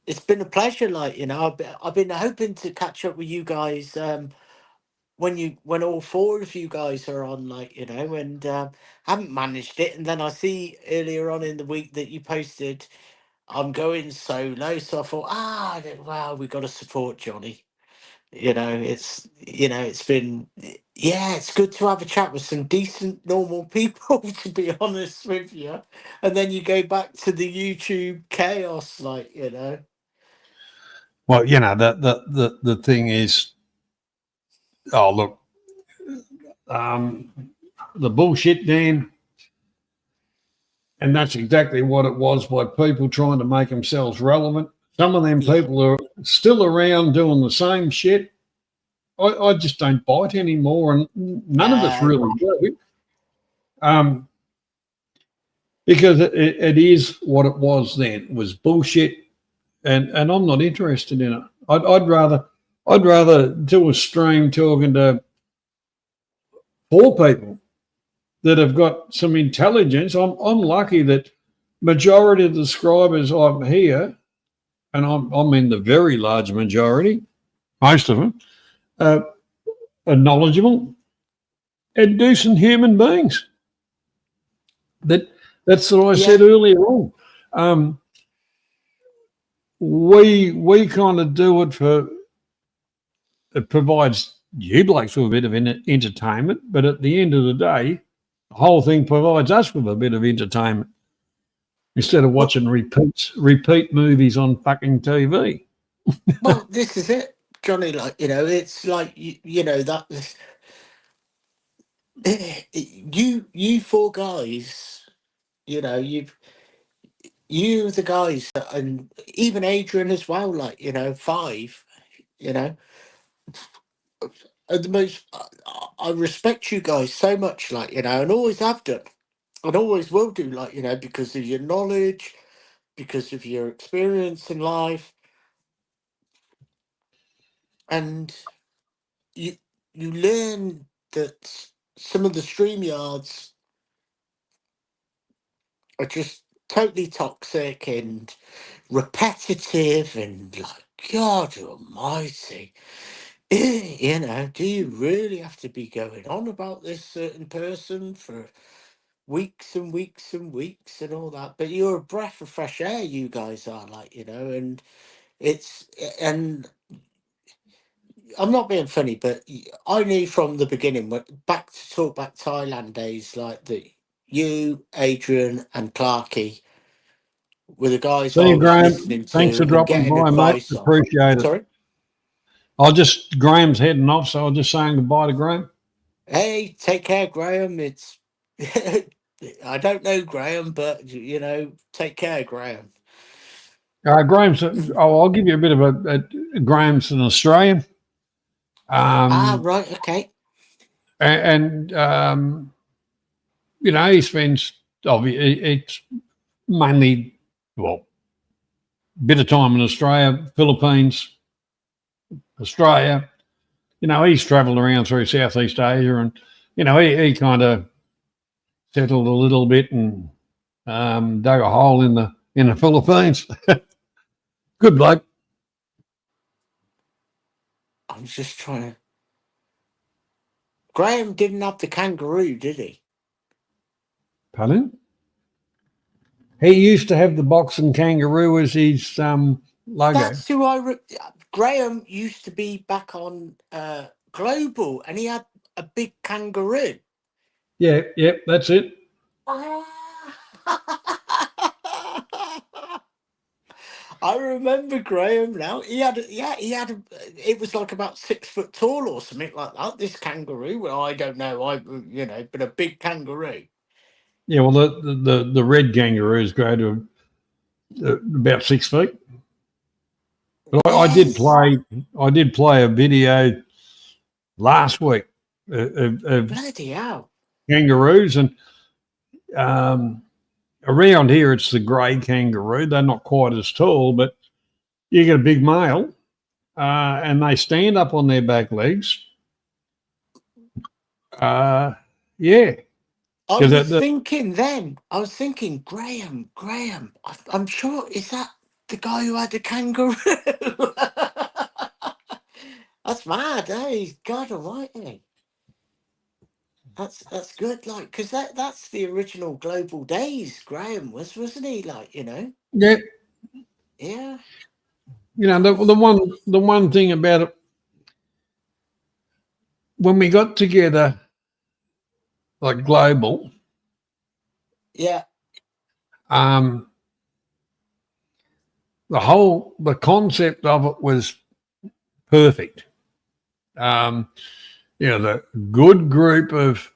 It's been a pleasure. Like, I've been hoping to catch up with you guys when all four of you guys are on, and haven't managed it. And then I see earlier on in the week that you posted, I'm going solo. So I thought, wow, we got to support Johnny. It's been, it's good to have a chat with some decent, normal people, to be honest with you. And then you go back to the YouTube chaos, Well, the thing is, look, the bullshit, Dan, and that's exactly what it was by people trying to make themselves relevant. Some of them people are still around doing the same shit. I just don't bite anymore, and none of us really do. Because it is what it was then. It was bullshit, and I'm not interested in it. I'd rather do a stream talking to poor people that have got some intelligence. I'm lucky that majority of the subscribers I'm here, and I mean the very large majority, most of them, are knowledgeable and decent human beings. That's what I said earlier on. We kind of do it for, it provides you blokes with a bit of entertainment, but at the end of the day, the whole thing provides us with a bit of entertainment instead of watching repeat movies on fucking TV. Well, this is it, Johnny. It's like that. You four guys, you the guys, and even Adrian as well. 5. Are the most. I respect you guys so much, and always have done, and always will do, because of your knowledge, because of your experience in life, and you learn that some of the StreamYards are just totally toxic and repetitive, and God Almighty. Do you really have to be going on about this certain person for weeks and weeks and weeks and all that? But you're a breath of fresh air, you guys are, and and I'm not being funny, but I knew from the beginning, back Thailand days, you, Adrian, and Clarky were the guys I was listening to. Thanks for dropping by, mate. Appreciate it. Sorry? Graham's heading off, so I'll just saying goodbye to Graham. Hey, take care, Graham. It's I don't know Graham, but take care, Graham. Graham's. I'll give you a bit of a Graham's an Australian. Right, okay. And you know, he spends, it's mainly, well, bit of time in Australia, Philippines, Australia. You know, he's travelled around through Southeast Asia, and you know, he kind of settled a little bit and dug a hole in the Philippines. Good bloke. I'm just trying to. Graham didn't have the kangaroo, did he? Pardon? He used to have the boxing kangaroo as his logo. That's who Graham used to be back on Global, and he had a big kangaroo. Yeah, that's it. I remember Graham now. He had it was like about 6 foot tall or something like that. This kangaroo. Well, I don't know. But a big kangaroo. Yeah, well, the red kangaroos grow to about 6 feet. But I did play a video last week of Bloody hell. kangaroos, and around here it's the grey kangaroo. They're not quite as tall, but you get a big male, and they stand up on their back legs. Yeah. I was thinking, Graham. I'm sure, is that the guy who had the kangaroo? That's mad, eh? He's God almighty. That's good, like, because that's the original Global Days. Graham wasn't he? Like, you know. Yeah. Yeah. You know, the one thing about it, when we got together, like Global, Yeah. the concept of it was perfect. You know, the good group of,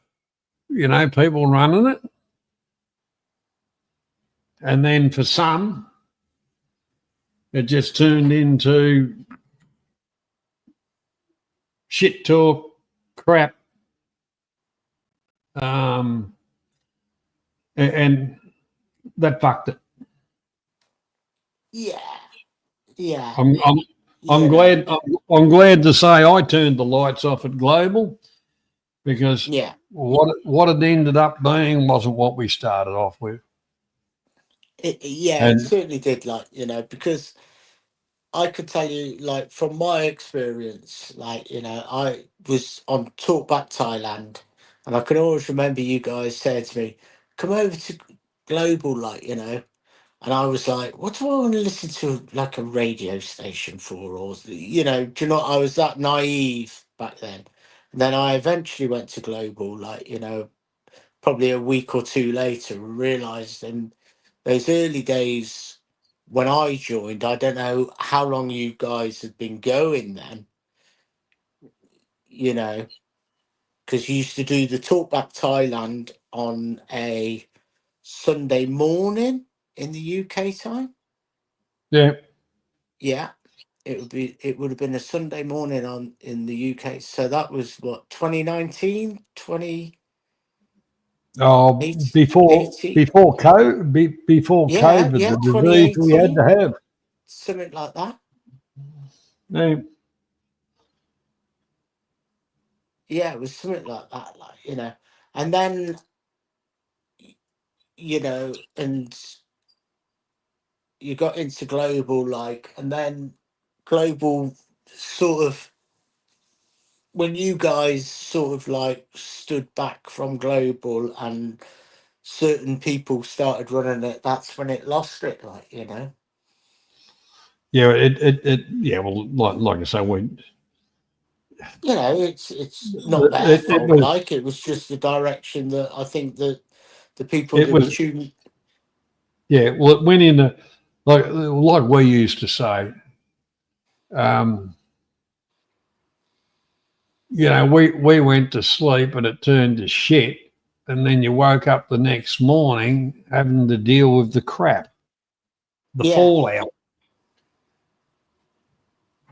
you know, people running it. And then for some, it just turned into shit talk, crap. And that fucked it. Yeah. Yeah. I'm glad to say I turned the lights off at Global, because what it ended up being wasn't what we started off with. It certainly did, like, you know, because I could tell you, like, from my experience, like, you know, I was on Talkback Thailand, and I can always remember you guys saying to me, come over to Global, like, you know. And I was like, what do I want to listen to, like, a radio station for? Or, you know, do you know, I was that naive back then. And then I eventually went to Global, like, you know, probably a week or two later, and realised in those early days when I joined, I don't know how long you guys had been going then, you know, because you used to do the Talkback Thailand on a Sunday morning in the UK time. Yeah. Yeah, it would have been a Sunday morning in the UK. So that was what, 2019, 20. Oh, before COVID, before COVID, the disease we had to have. Something like that. Yeah. Yeah, it was something like that, like, you know. And then, you know, and you got into Global, like, and then Global sort of, when you guys sort of like stood back from Global and certain people started running it, that's when it lost it, like, you know. Yeah, yeah, well, like I say, you know, it's not their fault. Like, it was just the direction that I think that the people that were tuned. Yeah, well, it went in like we used to say. You know, we went to sleep and it turned to shit, and then you woke up the next morning having to deal with the crap, the fallout.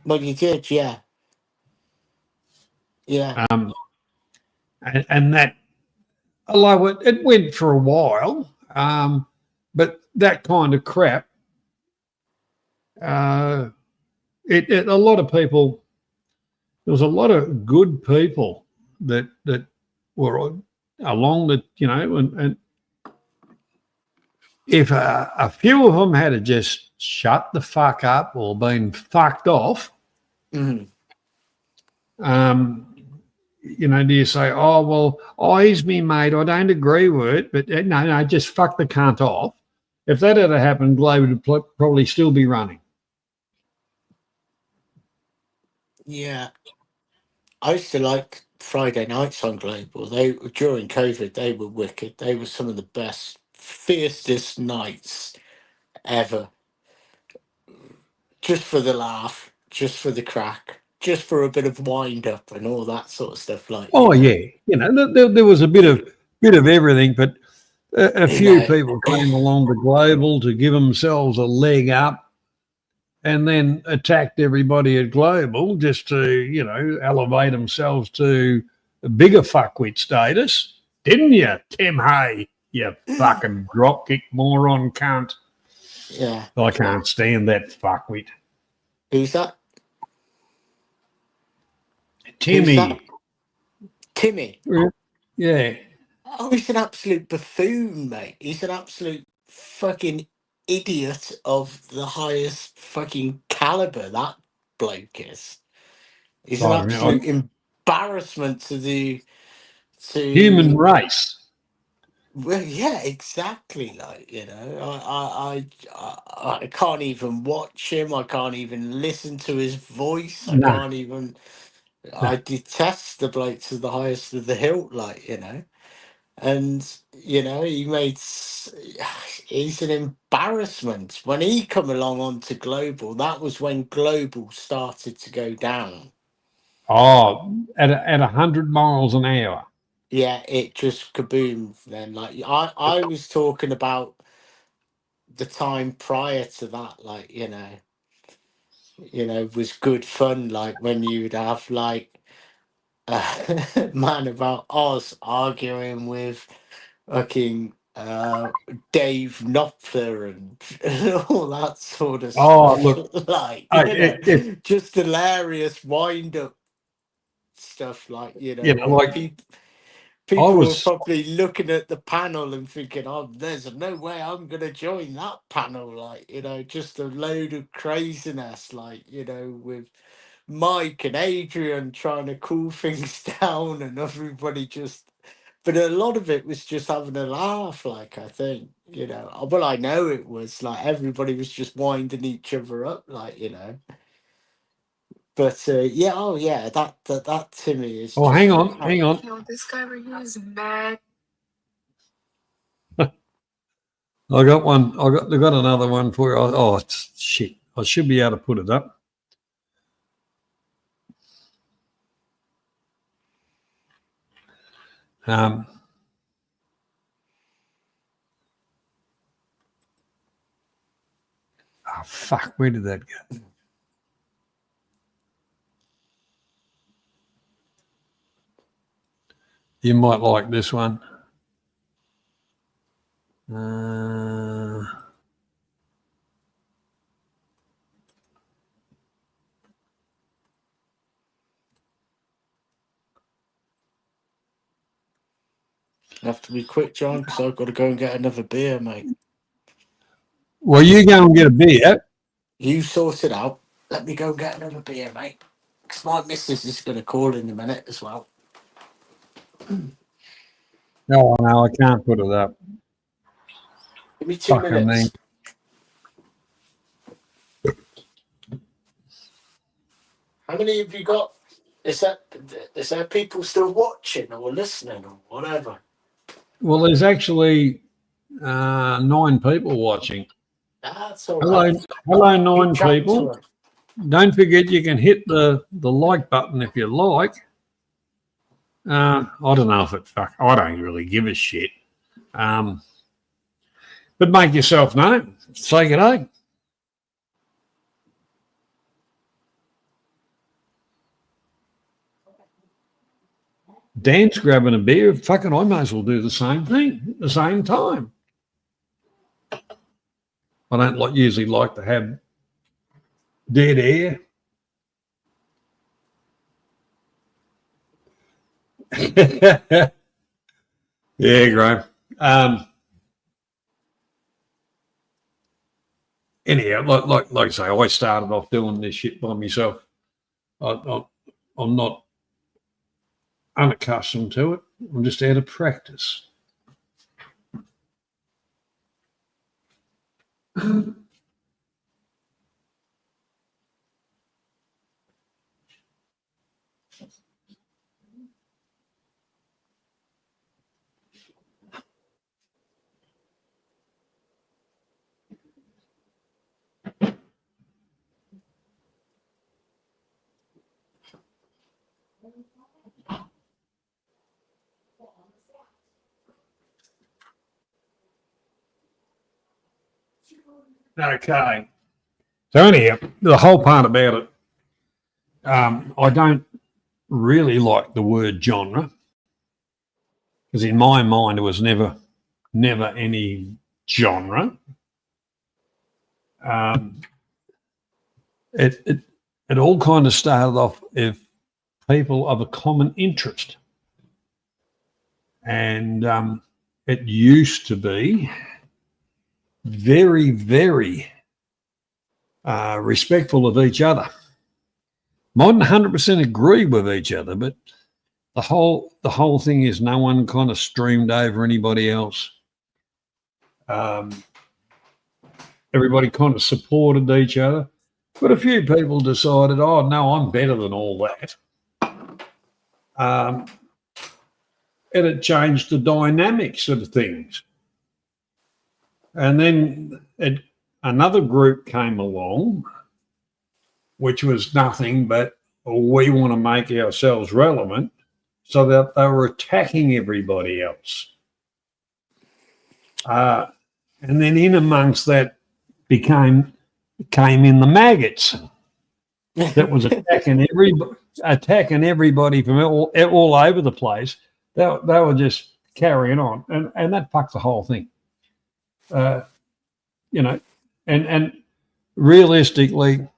Well, you did, yeah. Yeah. And that although it went for a while, but that kind of crap, a lot of people, there was a lot of good people that were along the, and if a few of them had to just shut the fuck up or been fucked off, Mm. Do you say, oh, well, he's me mate, I don't agree with it, but no, just fuck the cunt off. If that had happened, Global would probably still be running. Yeah. I used to like Friday nights on Global. During COVID, they were wicked. They were some of the best, fiercest nights ever. Just for the laugh, just for the crack, just for a bit of wind up and all that sort of stuff. Like, Oh yeah, there was a bit of everything, but a few people came along to Global to give themselves a leg up, and then attacked everybody at Global just to elevate themselves to a bigger fuckwit status, didn't you, Tim Hay? You fucking dropkick moron cunt. Yeah. I can't stand that fuckwit. Who's that? Timmy. Who's that? Timmy. Yeah. Oh, he's an absolute buffoon, mate. He's an absolute fucking idiot of the highest fucking caliber, that bloke is. He's an absolute embarrassment to the human race. Well, yeah, exactly. Like, I can't even watch him. I can't even listen to his voice. I No. can't even. I detest the bloke to the highest of the hilt. Like, and he's an embarrassment. When he come along onto Global, that was when Global started to go down. Oh, at 100 miles an hour. Yeah, it just kaboomed then. Like, I was talking about the time prior to that, like, was good fun. Like when you'd have like a man about Oz arguing with fucking Dave Knopfler and all that sort of Oh, stuff. look, Like, just hilarious wind up stuff. Like, like people were was probably looking at the panel and thinking, oh, there's no way I'm going to join that panel. Like, just a load of craziness, like, with Mike and Adrian trying to cool things down and everybody just. But a lot of it was just having a laugh, like, I think, Well, I know it was like everybody was just winding each other up, like, But yeah, oh yeah, that Timmy is. Oh, just hang on. Yo, this guy right here is mad. I got one. I got another one for you. Oh, it's shit. I should be able to put it up. Oh, fuck. Where did that go? You might like this one. You have to be quick, John, because I've got to go and get another beer, mate. Well, you go and get a beer. You sort it out. Let me go and get another beer, mate. Because my missus is going to call in a minute as well. No, I can't put it up. Give me 2 minutes. How many have you got? Is there people still watching or listening or whatever? Well, there's actually 9 people watching. That's all right. Hello, 9 people. Don't forget you can hit the like button if you like. I don't know if I don't really give a shit. But make yourself known. Say good day. Dan's grabbing a beer. Fucking, I may as well do the same thing at the same time. I don't usually like to have dead air. Yeah, Graham. Anyhow, like I say, I started off doing this shit by myself. I'm not unaccustomed to it. I'm just out of practice. Okay. So anyhow, the whole part about it, I don't really like the word genre because in my mind it was never any genre. It all kind of started off with people of a common interest, and it used to be very, very respectful of each other. Mightn't 100% agree with each other, but the whole thing is no one kind of streamed over anybody else. Everybody kind of supported each other, but a few people decided, oh no, I'm better than all that. And it changed the dynamics of things. And then another group came along, which was nothing but we want to make ourselves relevant, so that they were attacking everybody else. And then in amongst that came in the maggots that was attacking everybody from all over the place. They were just carrying on, and that fucked the whole thing. You know, and realistically,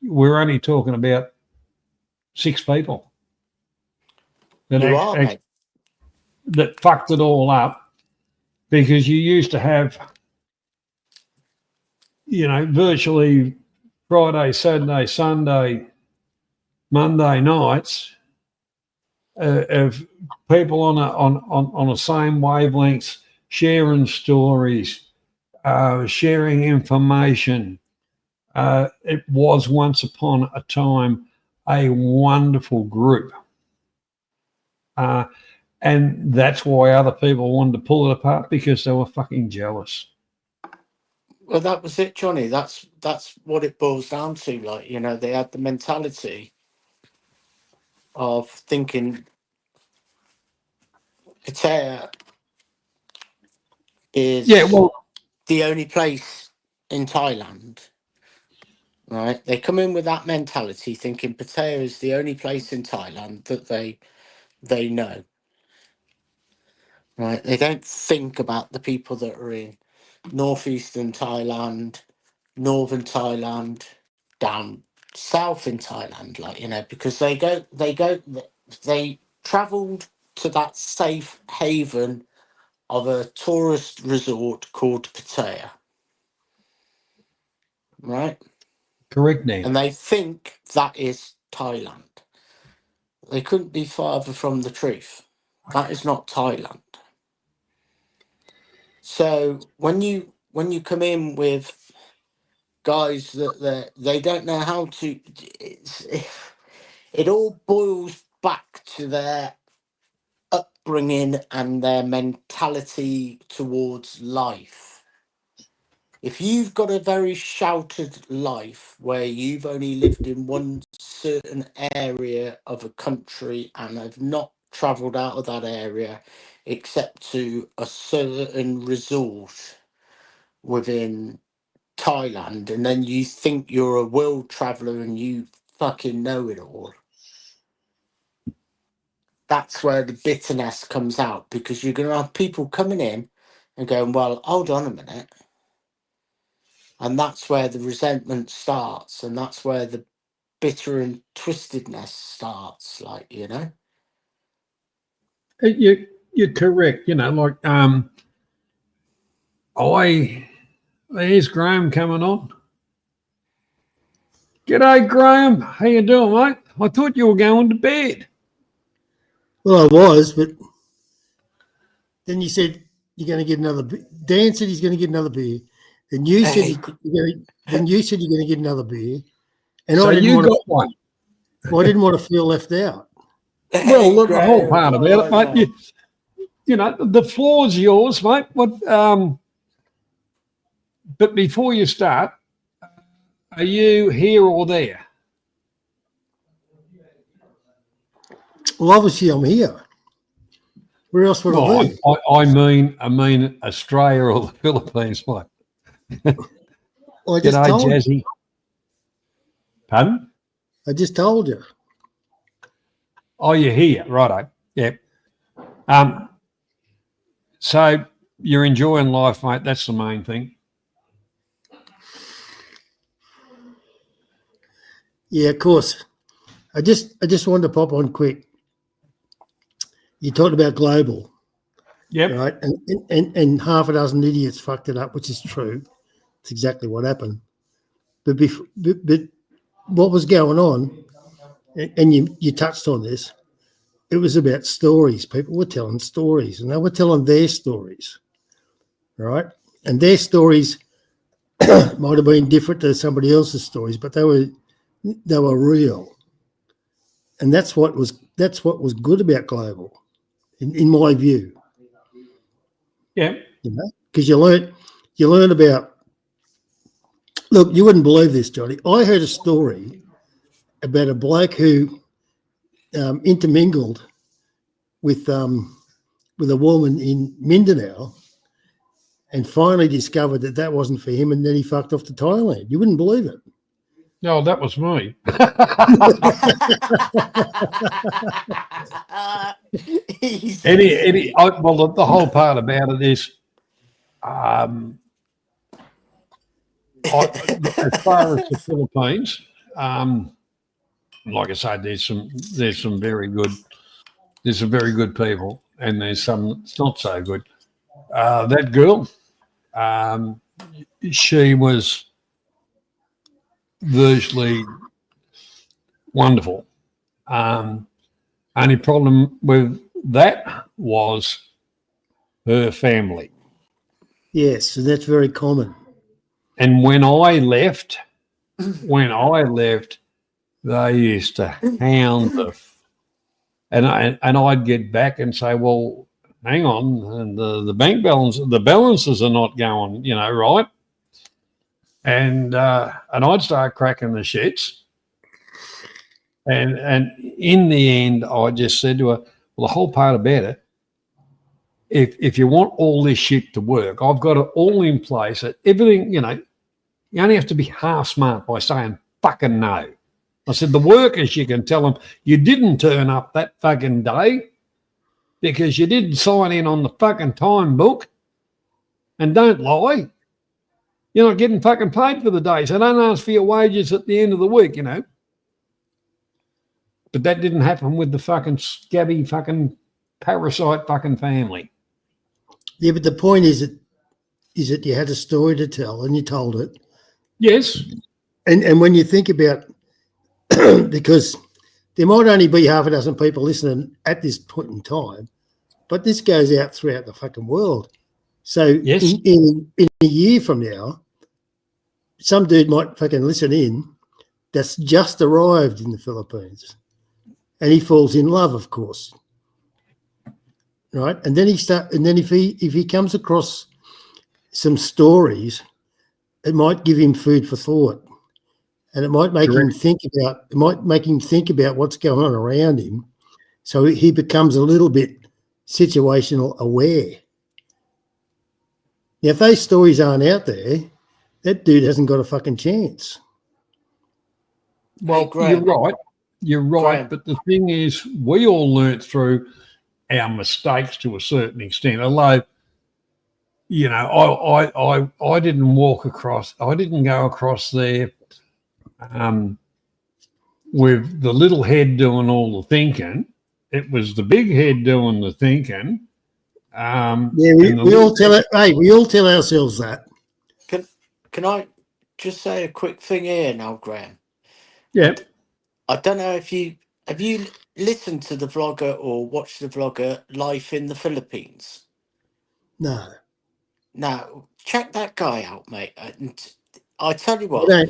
we're only talking about 6 people that fucked it all up, because you used to have, you know, virtually Friday, Saturday, Sunday, Monday nights of people on the same wavelengths, sharing stories, sharing information. It was once upon a time a wonderful group. And that's why other people wanted to pull it apart, because they were fucking jealous. Well, that was it, Johnny. That's what it boils down to. Like, you know, they had the mentality of thinking Pattaya is the only place in Thailand. Right? They come in with that mentality, thinking Pattaya is the only place in Thailand that they know. Right? They don't think about the people that are in northeastern Thailand, northern Thailand, down south in Thailand, like, you know, because they travelled to that safe haven of a tourist resort called Pattaya. Right? Correct name. And they think that is Thailand. They couldn't be farther from the truth. That is not Thailand. So when you come in with guys that they don't know how to, it all boils back to their upbringing and their mentality towards life. If you've got a very sheltered life where you've only lived in one certain area of a country and have not travelled out of that area except to a certain resort within Thailand, and then you think you're a world traveller and you fucking know it all, that's where the bitterness comes out, because you're going to have people coming in and going, well, hold on a minute. And that's where the resentment starts, and that's where the bitter and twistedness starts, like, you know. You're correct. Like there's Graham coming on. G'day, Graham. How you doing, mate? I thought you were going to bed. Well, I was, but then you said you're going to get another beer. Dan said he's going to get another beer. Then you said you're going to get another beer. And So I didn't you want got one. I didn't want to feel left out. Well, look, the whole part about it, mate. The floor's yours, mate. But before you start, are you here or there? Well, obviously I'm here. Where else would I be? I mean Australia or the Philippines, mate. Well, I just G'day, told you. Jazzy. Pardon? I just told you. Oh, you're here, righto. Yep. So you're enjoying life, mate. That's the main thing. Yeah, of course. I just wanted to pop on quick. You talked about global, Yep. right? And half a dozen idiots fucked it up, which is true. It's exactly what happened. But what was going on, and you touched on this, it was about stories. People were telling stories, and they were telling their stories, right? And their stories might have been different to somebody else's stories, but they were real. And that's what was good about global, in my view. Yeah. Because you learn about. Look, you wouldn't believe this, Johnny. I heard a story about a bloke who intermingled with a woman in Mindanao, and finally discovered that wasn't for him, and then he fucked off to Thailand. You wouldn't believe it. No, that was me. The whole part about it is, as far as the Philippines, like I said, there's some very good people, and there's some not so good. That girl, she was virtually wonderful. Only problem with that was her family. Yes, and that's very common. And when I left, they used to hound and I'd get back and say, well, hang on, and the bank balance, the balances are not going, right? And I'd start cracking the shits. And in the end, I just said to her, well, the whole part about it, if you want all this shit to work, I've got it all in place. That everything, you only have to be half smart by saying fucking no. I said, the workers, you can tell them you didn't turn up that fucking day because you didn't sign in on the fucking time book, and don't lie. You're not getting fucking paid for the day, so don't ask for your wages at the end of the week, But that didn't happen with the fucking scabby fucking parasite fucking family. Yeah, but the point is that you had a story to tell and you told it. Yes. And when you think about, because there might only be half a dozen people listening at this point in time, but this goes out throughout the fucking world. So yes. in a year from now, some dude might fucking listen in that's just arrived in the Philippines, and he falls in love, of course, right? And then if he comes across some stories, it might give him food for thought, and it might make him think about what's going on around him, so he becomes a little bit situational aware. Now, if those stories aren't out there, that dude hasn't got a fucking chance. Well, you're right. you're right. Graham. But the thing is, we all learnt through our mistakes to a certain extent. Although, you know, I didn't walk across. I didn't go across there with the little head doing all the thinking. It was the big head doing the thinking. Yeah, we all tell it. Hey, we all tell ourselves that. Can I just say a quick thing here now, Graham? Yeah. I don't know if you have you listened to the vlogger or watched the vlogger Life in the Philippines. No. Now check that guy out, mate. And I tell you what, No,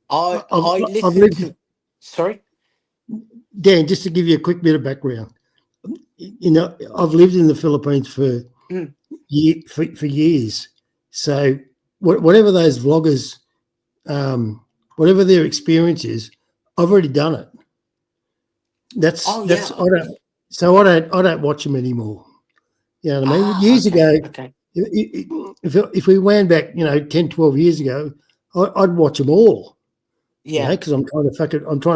I I've listened lived- to. Sorry. Dan, just to give you a quick bit of background, you know, I've lived in the Philippines for years. So whatever those vloggers, whatever their experience is, I've already done it. That's I don't watch them anymore. You know what I mean? Years ago, Okay. if we went back, you know, 10, 12 years ago, I'd watch them all. Yeah. Because I'm trying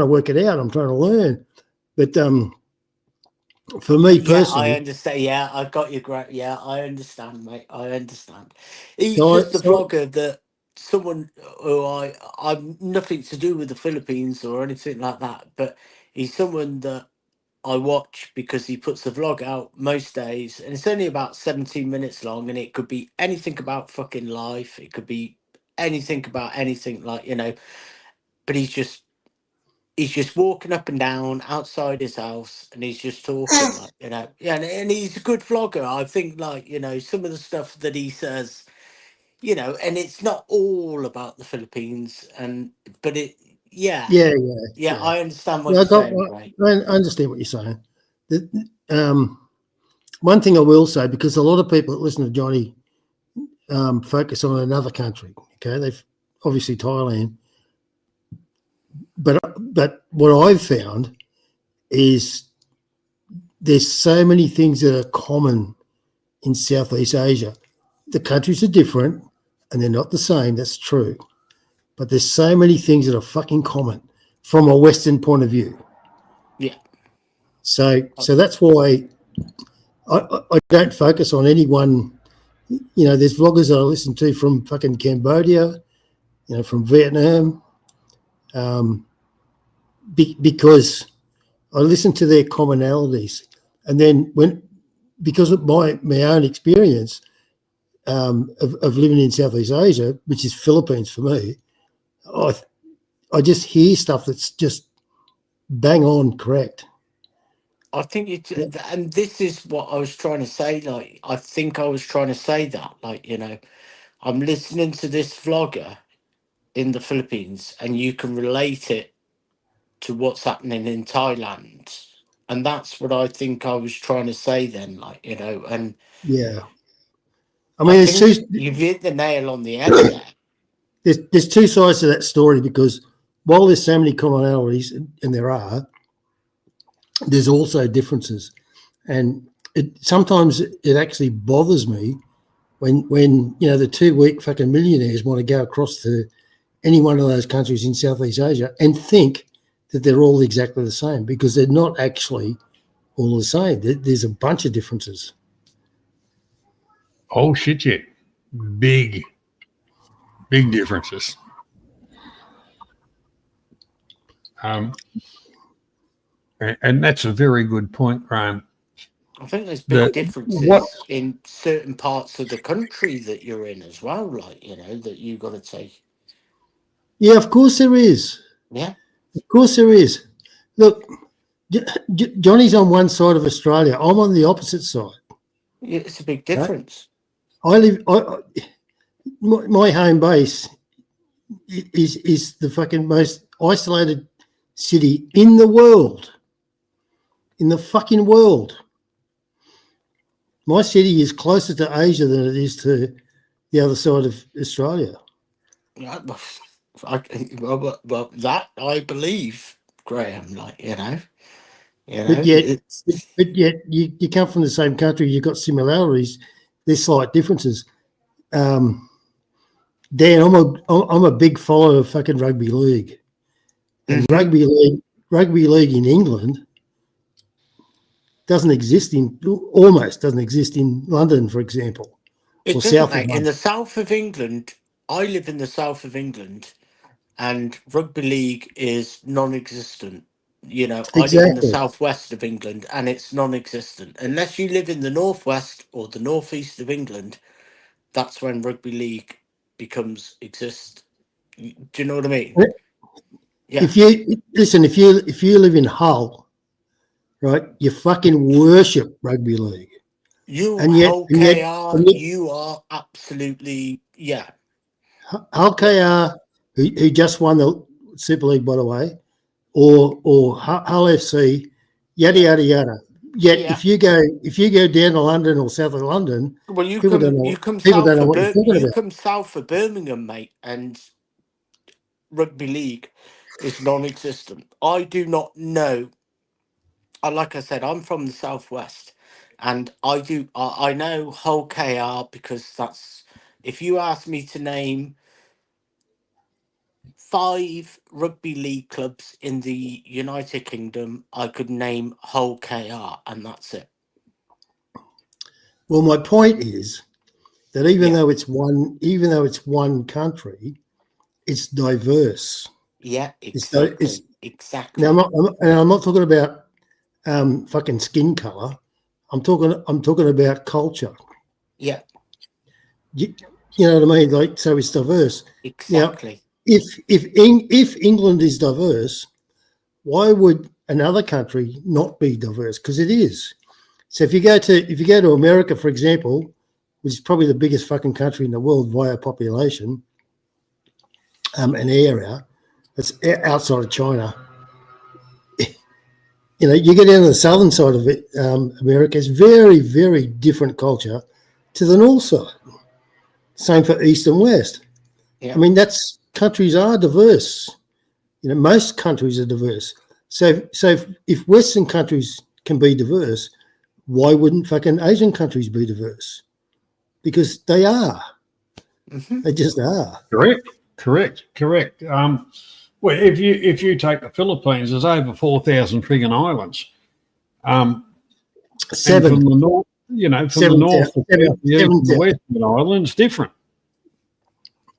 to work it out. I'm trying to learn. But for me personally, I understand. Yeah, I got you. Great. Yeah, I understand, mate. I understand. He's So just a vlogger that someone who I'm nothing to do with the Philippines or anything like that, but he's someone that I watch because he puts a vlog out most days, and it's only about 17 minutes long, and it could be anything about fucking life. It could be anything about anything, like, you know. But he's just walking up and down outside his house, and he's just talking, like, you know. Yeah, and he's a good vlogger. I think, like, you know, some of the stuff that he says, you know, and it's not all about the Philippines, but it, yeah, I understand what you're saying, right? I understand what you're saying. One thing I will say, because a lot of people that listen to Johnny focus on another country. Okay, they've obviously Thailand. But what I've found is there's so many things that are common in Southeast Asia. The countries are different and they're not the same. That's true. But there's so many things that are fucking common from a Western point of view. Yeah. So that's why I don't focus on any one. You know, there's vloggers that I listen to from fucking Cambodia, you know, from Vietnam. Because I listen to their commonalities, and then because of my own experience of living in Southeast Asia, which is Philippines for me, I just hear stuff that's just bang on correct. I think and this is what I was trying to say. Like, I think I was trying to say that, like, you know, I'm listening to this vlogger in the Philippines, and you can relate it to what's happening in Thailand, and that's what I think I was trying to say then, like, you know. And yeah, I mean, you've hit the nail on the head there. There's two sides to that story, because while there's so many commonalities, and there are, there's also differences, and sometimes it actually bothers me when you know the 2 week fucking millionaires want to go across to any one of those countries in Southeast Asia and think that they're all exactly the same, because they're not actually all the same. There's a bunch of differences. Oh, shit, yeah. Big differences. And that's a very good point, Graham. I think there's big differences in certain parts of the country that you're in as well, like, you know, that you got to take. Yeah, of course there is. Yeah. Of course there is. Look, Johnny's on one side of Australia. I'm on the opposite side. Yeah, it's a big difference. My home base is the fucking most isolated city in the world. In the fucking world. My city is closer to Asia than it is to the other side of Australia. Yeah, well, that I believe, Graham. Like, you know. But yet you come from the same country. You've got similarities. There's slight differences. Dan, I'm a big follower of fucking rugby league, and rugby league rugby league in England almost doesn't exist in London, for example. It or doesn't, south of mate. In London. the south of England, I live in the south of England, and rugby league is non-existent. You know, I live in the Exactly. southwest of England, and it's non-existent. Unless you live in the northwest or the northeast of England, that's when rugby league becomes exist. Do you know what I mean? Yeah. If you live in Hull, right, you fucking worship rugby league. You and yet, Hull and yet, KR, and yet you are absolutely Hull KR, who just won the Super League, by the way, or Hull FC, yada yada yada. Yet Yeah. if you go down to London or south of London, Well, you people don't know what you're talking about. come south of Birmingham, mate, and rugby league is non-existent. I do not know. Like I said, I'm from the southwest, and I know Hull KR because that's. If you ask me to name 5 rugby league clubs in the United Kingdom, I could name Hull KR, and that's it. Well, my point is that even though it's one country, it's diverse. Yeah, exactly. Exactly. Now, I'm not talking about fucking skin color. I'm talking about culture. Yeah. You know what I mean? Like, so it's diverse. Exactly. Now, if England is diverse, why would another country not be diverse? Because it is. So if you go to America, for example, which is probably the biggest fucking country in the world via population, an area that's outside of China. You know, you get down to the southern side of it, America, it's very, very different culture to the north side. Same for east and west. Yeah. I mean, countries are diverse. You know, most countries are diverse. So if Western countries can be diverse, why wouldn't fucking Asian countries be diverse? Because they are. Mm-hmm. They just are. Correct. Well, if you take the Philippines, there's over 4,000 friggin' islands. 7 from the north, the north, the south, the east, and the west of the islands, different.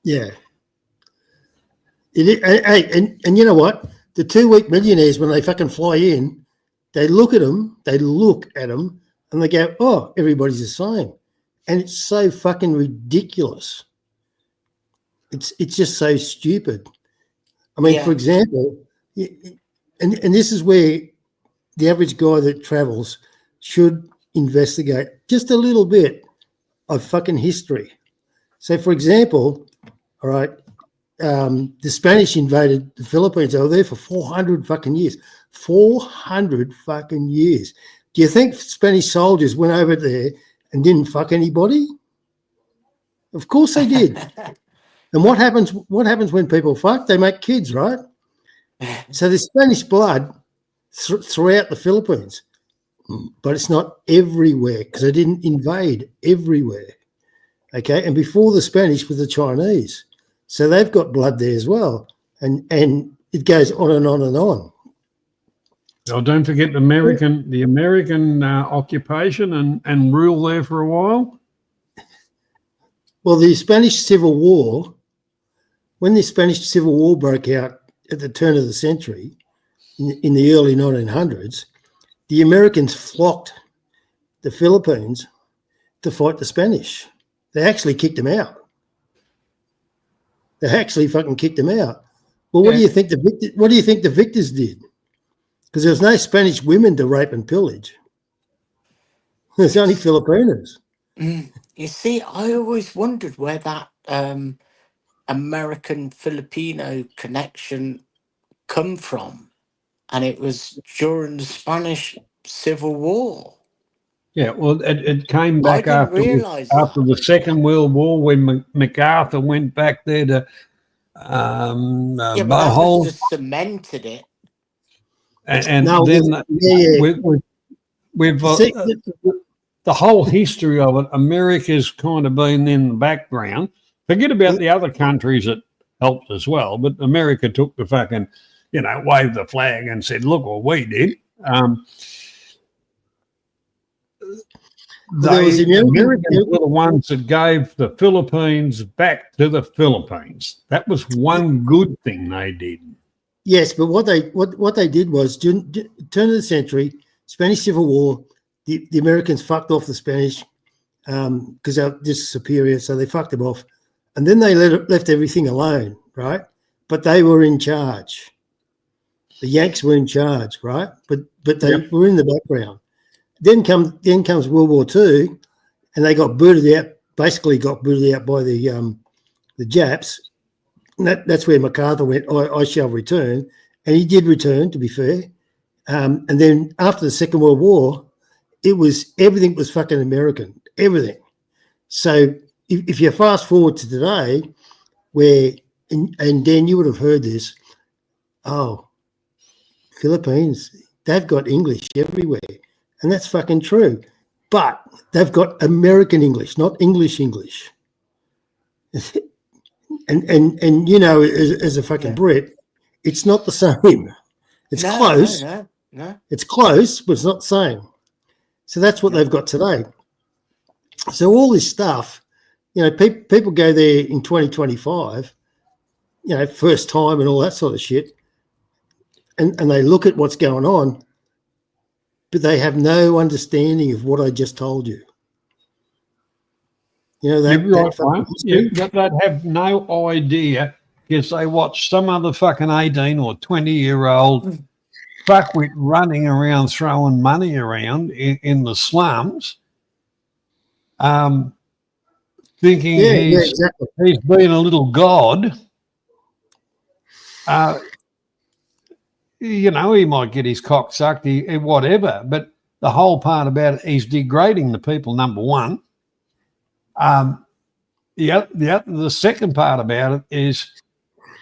Yeah. And you know what? The 2-week millionaires, when they fucking fly in, they look at them, and they go, "Oh, everybody's the same," and it's so fucking ridiculous. It's just so stupid. I mean, for example, and this is where the average guy that travels should investigate just a little bit of fucking history. So, for example, all right, the Spanish invaded the Philippines. They were there for 400 fucking years. 400 fucking years. Do you think Spanish soldiers went over there and didn't fuck anybody? Of course they did. And what happens when people fuck? They make kids, right? So there's Spanish blood throughout the Philippines, but it's not everywhere because they didn't invade everywhere. Okay, and before the Spanish were the Chinese, so they've got blood there as well, and it goes on and on and on. Oh, don't forget the American occupation and rule there for a while. Well, the Spanish Civil War, when the Spanish Civil War broke out at the turn of the century, in the early 1900s, the Americans flocked the Philippines to fight the Spanish. They actually kicked them out. They actually fucking kicked them out. Well, what do you think the victors did? Because there was no Spanish women to rape and pillage. There's only Filipinos. You see, I always wondered where that American-Filipino connection come from. And it was during the Spanish Civil War. Yeah, well, it came back I after didn't realise the Second World War when MacArthur went back there to but that Bohol. was just cemented it. And No, then yeah. we've the whole history of it, America's kind of been in the background. Forget about the other countries that helped as well, but America took the fucking waved the flag and said, "Look what we did." There was The Americans were the ones that gave the Philippines back to the Philippines. That was one good thing they did. Yes, but what they did was turn of the century, Spanish Civil War. The Americans fucked off the Spanish because they're just superior, so they fucked them off, and then they left everything alone, right? But they were in charge. The Yanks were in charge, right? But they were in the background. Then comes World War II, and they got booted out. Basically, got booted out by the Japs. And that's where MacArthur went. I shall return, and he did return. To be fair, and then after the Second World War, everything was fucking American, everything. So if you fast forward to today, where and Dan, you would have heard this. Oh, Philippines, they've got English everywhere. And that's fucking true. But they've got American English, not English. and as a fucking Brit, it's not the same. It's close. No. It's close, but it's not the same. So that's what they've got today. So all this stuff, people go there in 2025, first time and all that sort of shit. And they look at what's going on, but they have no understanding of what I just told you. You're right, they'd have no idea because they watch some other fucking 18 or 20-year-old fuckwit running around throwing money around in the slums, thinking he's being a little god. He might get his cock sucked, whatever. But the whole part about it, he's degrading the people, number one. The second part about it is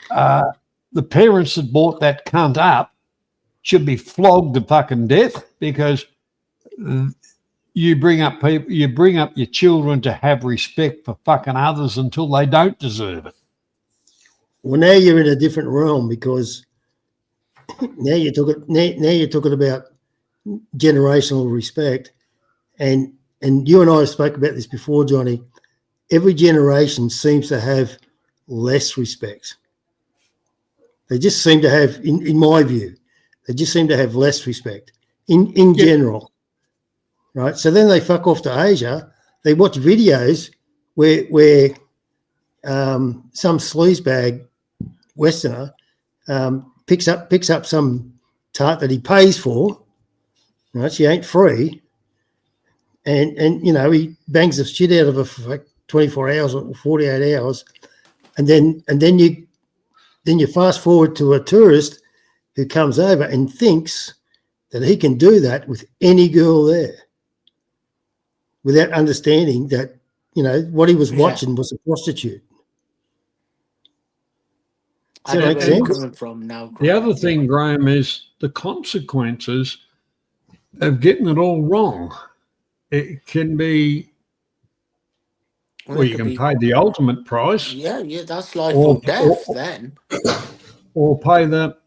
the parents that brought that cunt up should be flogged to fucking death because you bring up your children to have respect for fucking others until they don't deserve it. Well, now you're in a different realm because now you're talking about generational respect, and you and I spoke about this before, Johnny. Every generation seems to have less respect. They just seem to have, in my view, they just seem to have less respect in general, right? So then they fuck off to Asia. They watch videos where some sleazebag Westerner picks up some tart that he pays for, right? She ain't free, and he bangs the shit out of her for like 24 hours or 48 hours, and then you fast forward to a tourist who comes over and thinks that he can do that with any girl there, without understanding that what he was watching was a prostitute. I know where you're coming from now, Graham. The other thing, Graham, is the consequences of getting it all wrong. It can be, you can pay the ultimate price. Yeah, that's life or death then. Or pay the,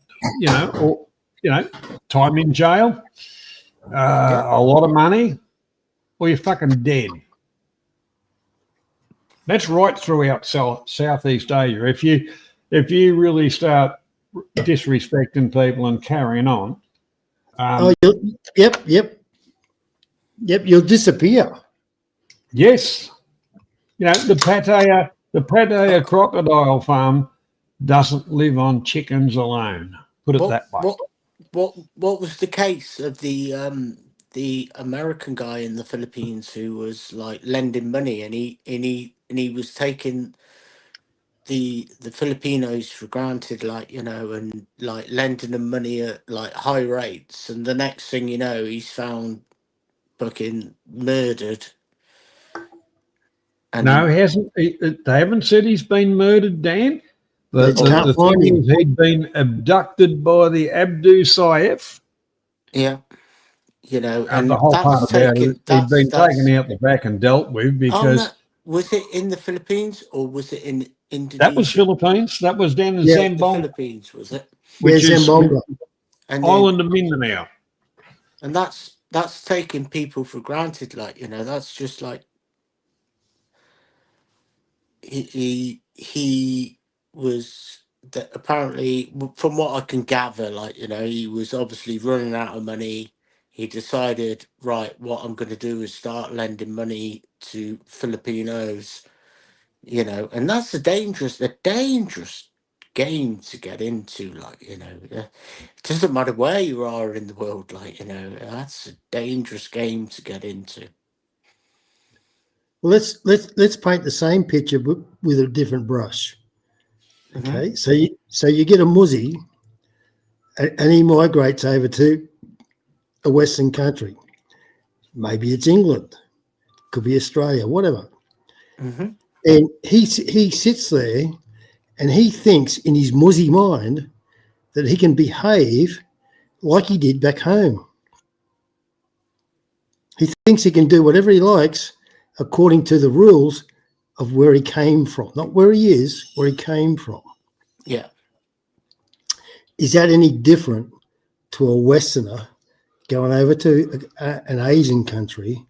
time in jail, a lot of money, or you're fucking dead. That's right throughout Southeast Asia. If you really start disrespecting people and carrying on, you'll disappear. Yes, the Pattaya crocodile farm doesn't live on chickens alone. Put it that way. What was the case of the American guy in the Philippines who was like lending money and he was taking the Filipinos for granted, and like lending them money at like high rates, and the next thing you know, he's found fucking murdered. And no, he hasn't. They haven't said he's been murdered, Dan. The thing is, he'd been abducted by the Abdu Saif. Yeah, and the whole part about it, he'd been taken out the back and dealt with because. Was it in the Philippines or was it Indonesia. That was Philippines. That was down in Yeah. The Zambon, Philippines, was it? which is Zambonga. And then, island of Mindanao. and that's taking people for granted. Like, you know, that's just like he was that apparently, from what I can gather, like, you know, he was obviously running out of money. He decided, right, what I'm going to do is start lending money to Filipinos, you know, and that's a dangerous game to get into. Like, you know, it doesn't matter where you are in the world. Like, you know, that's a dangerous game to get into. Well, let's paint the same picture with a different brush. Okay, so you get a Muzzy, and he migrates over to a Western country. Maybe it's England, could be Australia, whatever. And he sits there, and he thinks in his Muzzy mind that he can behave like he did back home. He thinks he can do whatever he likes according to the rules of where he came from, not where he is, where he came from. Yeah. Is that any different to a Westerner going over to an Asian country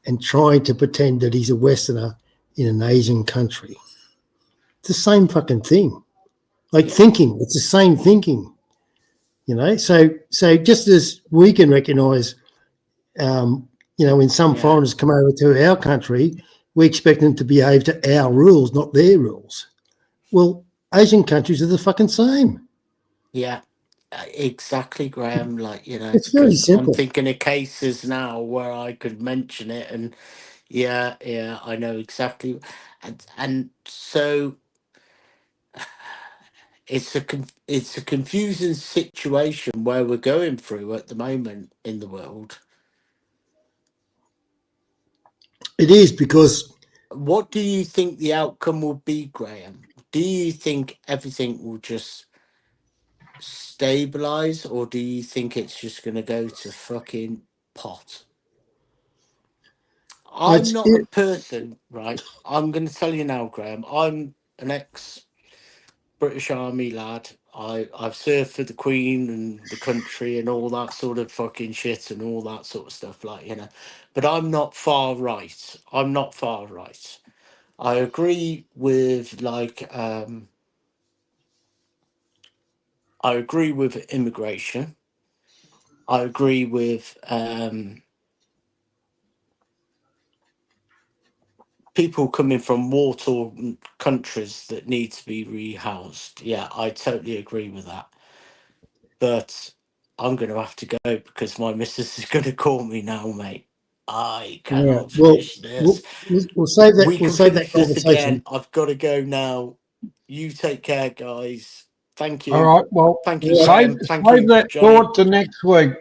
and trying to pretend that he's a Westerner in an Asian country? It's the same fucking thing. Like thinking, it's the same thinking, you know? So just as we can recognise, you know, when some foreigners come over to our country, we expect them to behave to our rules, not their rules. Well, Asian countries are the fucking same. Yeah, exactly, Graham. Like, you know, It's very because simple. I'm thinking of cases now where I could mention it, and yeah, I know exactly. And so it's a confusing situation where we're going through at the moment in the world. It is, because What do you think the outcome will be, Graham? Do you think everything will just stabilize, or do you think it's just going to go to fucking pot? I'm not a person, right? I'm going to tell you now, Graham. I'm an ex-British Army lad. I've served for the Queen and the country and all that sort of fucking shit and all that sort of stuff, like, you know. But I'm not far right. I'm not far right. I agree with, like, I agree with immigration. I agree with people coming from war-torn countries that need to be rehoused. Yeah, I totally agree with that. But I'm going to have to go because my missus is going to call me now, mate. I cannot finish this. We'll save that. We We'll can save finish that this conversation. again. I've got to go now. You take care, guys. Thank you. All right. Well, Thank you, save, Graham. Thank save you, that Johnny. thought to next week.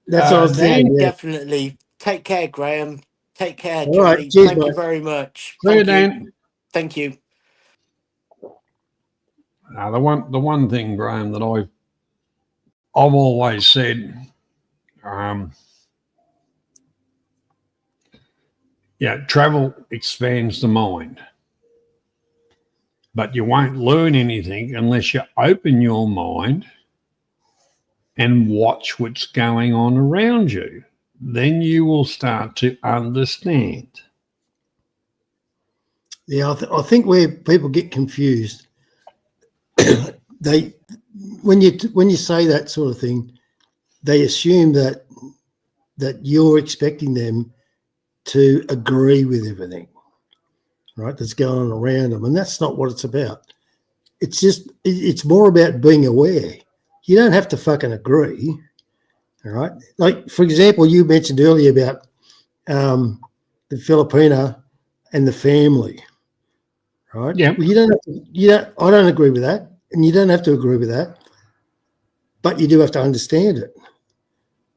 That's what I was saying. Yeah. Definitely. Take care, Graham. Take care, All right. Johnny. Cheers, Thank you mate. very much. See you, Thank you. Dan. Thank you. Now, the one thing, Graham, that I've always said, travel expands the mind, but you won't learn anything unless you open your mind and watch what's going on around you. Then you will start to understand. Yeah, I think where people get confused, when you say that sort of thing, they assume that you're expecting them to agree with everything, right, that's going on around them, and that's not what it's about. It's more about being aware. You don't have to fucking agree, all right? Like, for example, you mentioned earlier about the Filipina and the family, right? Yeah. Well, I don't agree with that, and you don't have to agree with that, but you do have to understand it.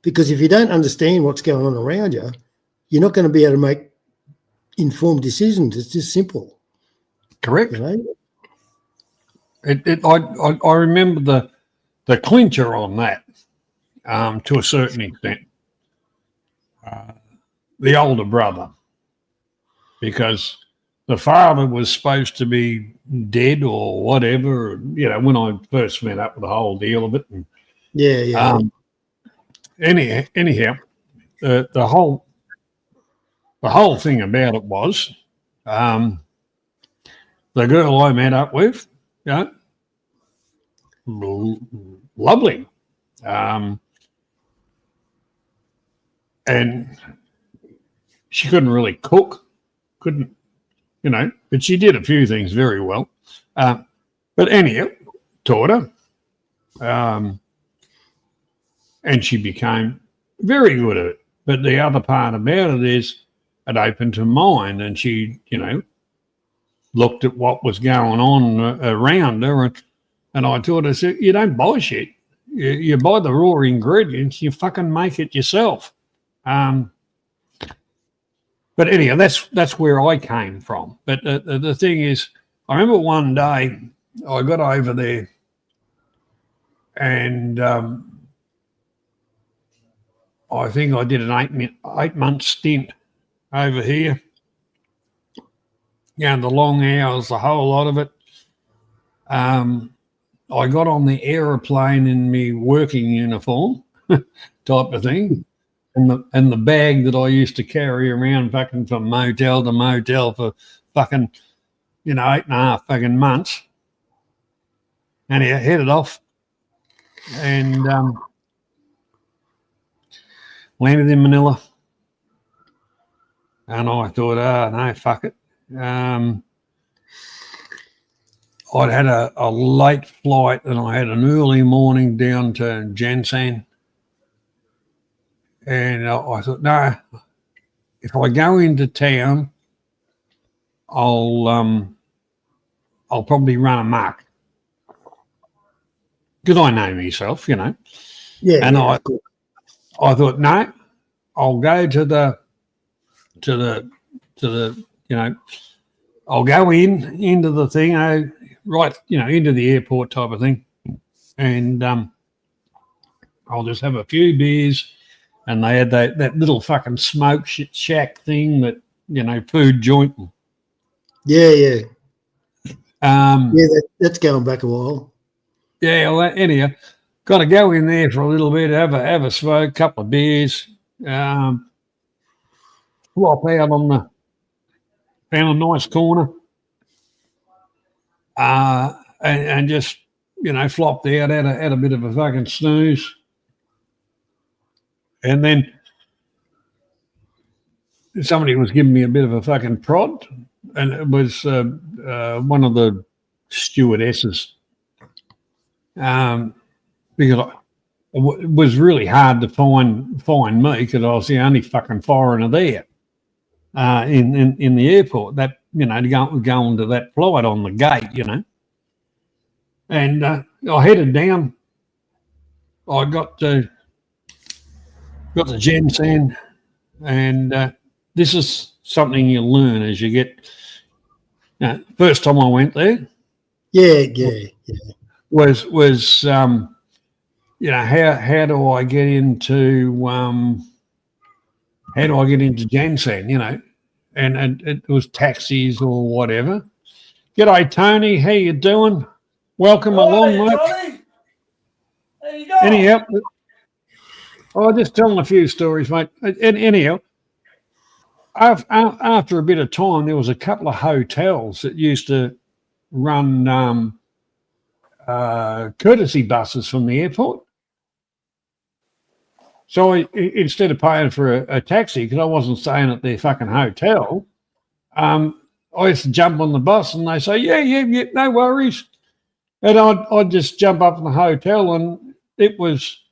Because if you don't understand what's going on around you, you're not going to be able to make informed decisions. It's just simple. Correct. You know? I remember the clincher on that, to a certain extent. The older brother, because the father was supposed to be dead or whatever, you know, when I first met up with the whole deal of it. And, Yeah. anyhow, the whole thing about it was the girl I met up with, you know, lovely. And she couldn't really cook, couldn't, you know, but she did a few things very well. But anyhow, taught her. And she became very good at it. But the other part about it is it opened her mind, and she, you know, looked at what was going on around her. And I taught her, said, you don't buy shit. You buy the raw ingredients, you fucking make it yourself. But anyhow, that's where I came from. But the thing is, I remember one day I got over there and I think I did an 8-month stint over here. Yeah, the long hours, the whole lot of it. I got on the aeroplane in my working uniform type of thing. And the bag that I used to carry around fucking from motel to motel for fucking, you know, 8.5 fucking months. And I headed off and landed in Manila. And I thought, no, fuck it. I'd had a late flight and I had an early morning down to Jansan. And I thought, no, if I go into town, I'll probably run amok. Because I know myself, you know. Yeah. And yeah. I thought, no, I'll go to the, you know, I'll go into the thing, right, you know, into the airport type of thing. And I'll just have a few beers. And they had that little fucking smoke shack thing that, you know, food joint. Yeah. That's going back a while. Yeah, well, anyhow, got to go in there for a little bit, have a smoke, couple of beers, flop out found a nice corner, and just, you know, flopped out, had a bit of a fucking snooze. And then somebody was giving me a bit of a fucking prod, and it was one of the stewardesses. Because it was really hard to find me because I was the only fucking foreigner there in the airport. That, you know, going to that flight on the gate, you know. And I headed down. I got to Jansan, and this is something you learn as you get. First time I went there, was you know, how do I get into Jansan, you know, and it was taxis or whatever. G'day, Tony, how you doing? Welcome along, mate. How you going? Anyhow. Oh, just telling a few stories, mate. And anyhow, after a bit of time, there was a couple of hotels that used to run courtesy buses from the airport. So instead of paying for a taxi, because I wasn't staying at their fucking hotel, I used to jump on the bus and they say, yeah, no worries. And I'd just jump up in the hotel, and it was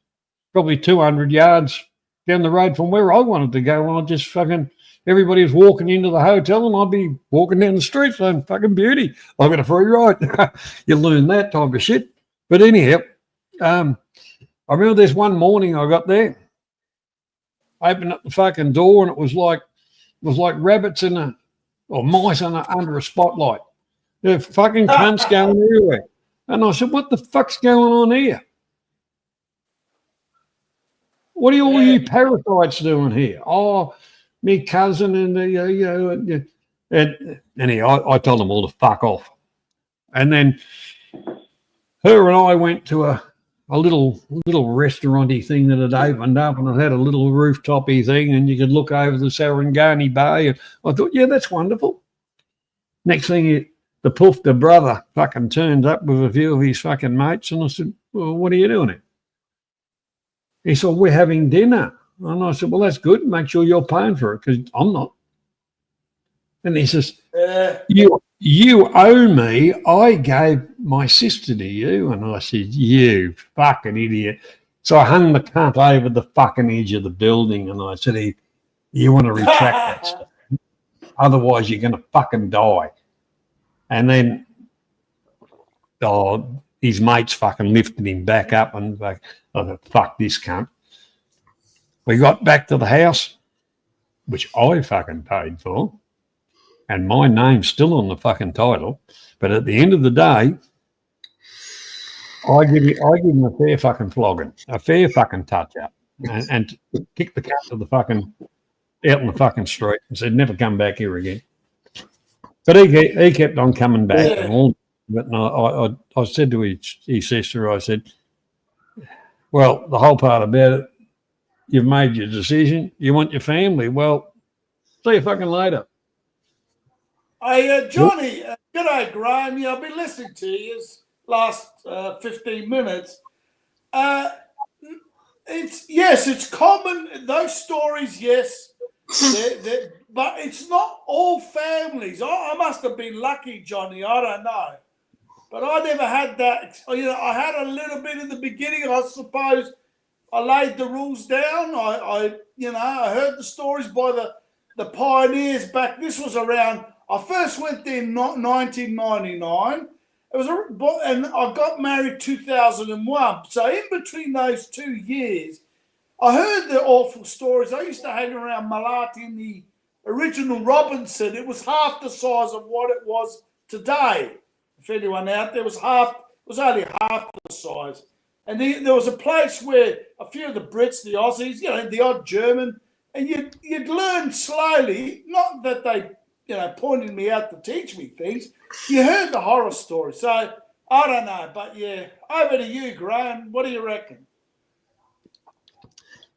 probably 200 yards down the road from where I wanted to go. And I just fucking, everybody was walking into the hotel and I'd be walking down the street saying, fucking beauty, I've got a free ride. You learn that type of shit. But anyhow, I remember this one morning I got there, opened up the fucking door, and it was like rabbits or mice under a spotlight. The fucking cunts going everywhere. And I said, what the fuck's going on here? What are all you parasites doing here? Oh, me cousin and And anyhow, I told them all to fuck off. And then her and I went to a little restaurant-y thing that had opened up, and it had a little rooftop-y thing, and you could look over the Sarangani Bay. And I thought, yeah, that's wonderful. Next thing, the brother fucking turned up with a few of his fucking mates, and I said, well, what are you doing here? He said, we're having dinner. And I said, well, that's good. Make sure you're paying for it, because I'm not. And he says, you owe me. I gave my sister to you. And I said, you fucking idiot. So I hung the cunt over the fucking edge of the building, and I said, you want to retract that stuff. Otherwise, you're going to fucking die. And then his mates fucking lifted him back up, and I thought, fuck this cunt. We got back to the house, which I fucking paid for, and my name's still on the fucking title. But at the end of the day, I give him a fair fucking flogging, a fair fucking touch up, and kick the cunt to the fucking out in the fucking street and said, never come back here again. But he kept on coming back and all. But no, I said to his sister, I said, well, the whole part about it, you've made your decision. You want your family. Well, see you fucking later. Hey, Johnny, g'day, Graham. Yeah, I've been listening to you last 15 minutes. It's common, those stories, yes, but it's not all families. I must have been lucky, Johnny. I don't know. But I never had that. I had a little bit in the beginning, I suppose. I laid the rules down. I heard the stories by the pioneers back. This was around, I first went there in 1999. And I got married 2001. So in between those 2 years, I heard the awful stories. I used to hang around Malati in the original Robinson. It was half the size of what it was today. If anyone out there was only half the size. And there was a place where a few of the Brits, the Aussies, the odd German, and you'd learn slowly, not that they, pointed me out to teach me things. You heard the horror story. So I don't know, but yeah, over to you, Graham. What do you reckon?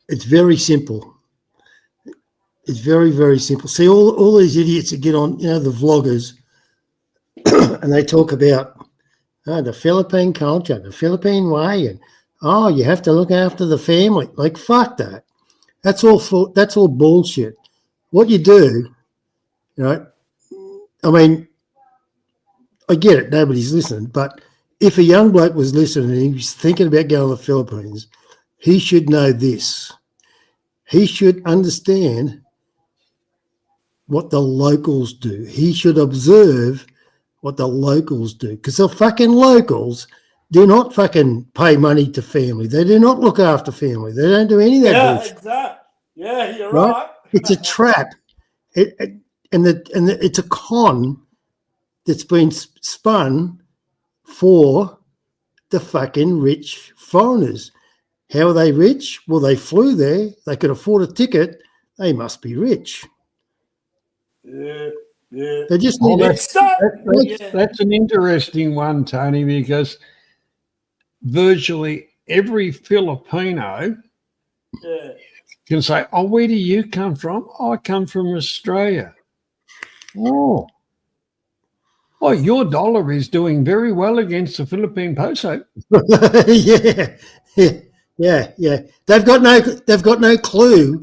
It's very simple. It's very, very simple. See, all these idiots that get on, the vloggers, and they talk about the Philippine culture, the Philippine way, and you have to look after the family. Like, fuck that. That's all bullshit. What you do, I mean, I get it, nobody's listening, but if a young bloke was listening and he was thinking about going to the Philippines, he should know this. He should understand what the locals do. He should observe what the locals do, because the fucking locals do not fucking pay money to family. They do not look after family. They don't do any of that bullshit. Exactly. Yeah, you're right. It's a trap. It's a con that's been spun for the fucking rich foreigners. How are they rich? Well, they flew there. They could afford a ticket. They must be rich. Yeah. They just need that's an interesting one, Tony, because virtually every Filipino can say, oh, where do you come from? Oh, I come from Australia. Oh, your dollar is doing very well against the Philippine peso. Yeah. They've got no clue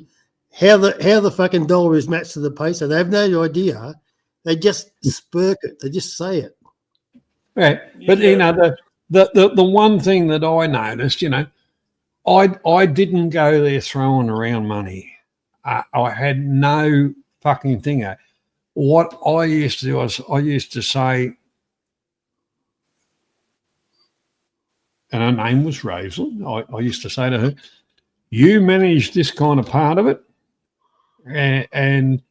how the fucking dollar is matched to the peso. They have no idea. They just spurk it. They just say it. Right, but the one thing that I noticed, I didn't go there throwing around money. I had no fucking thing. What I used to do was I used to say, and her name was Rosalind. I used to say to her, you manage this kind of part of it, and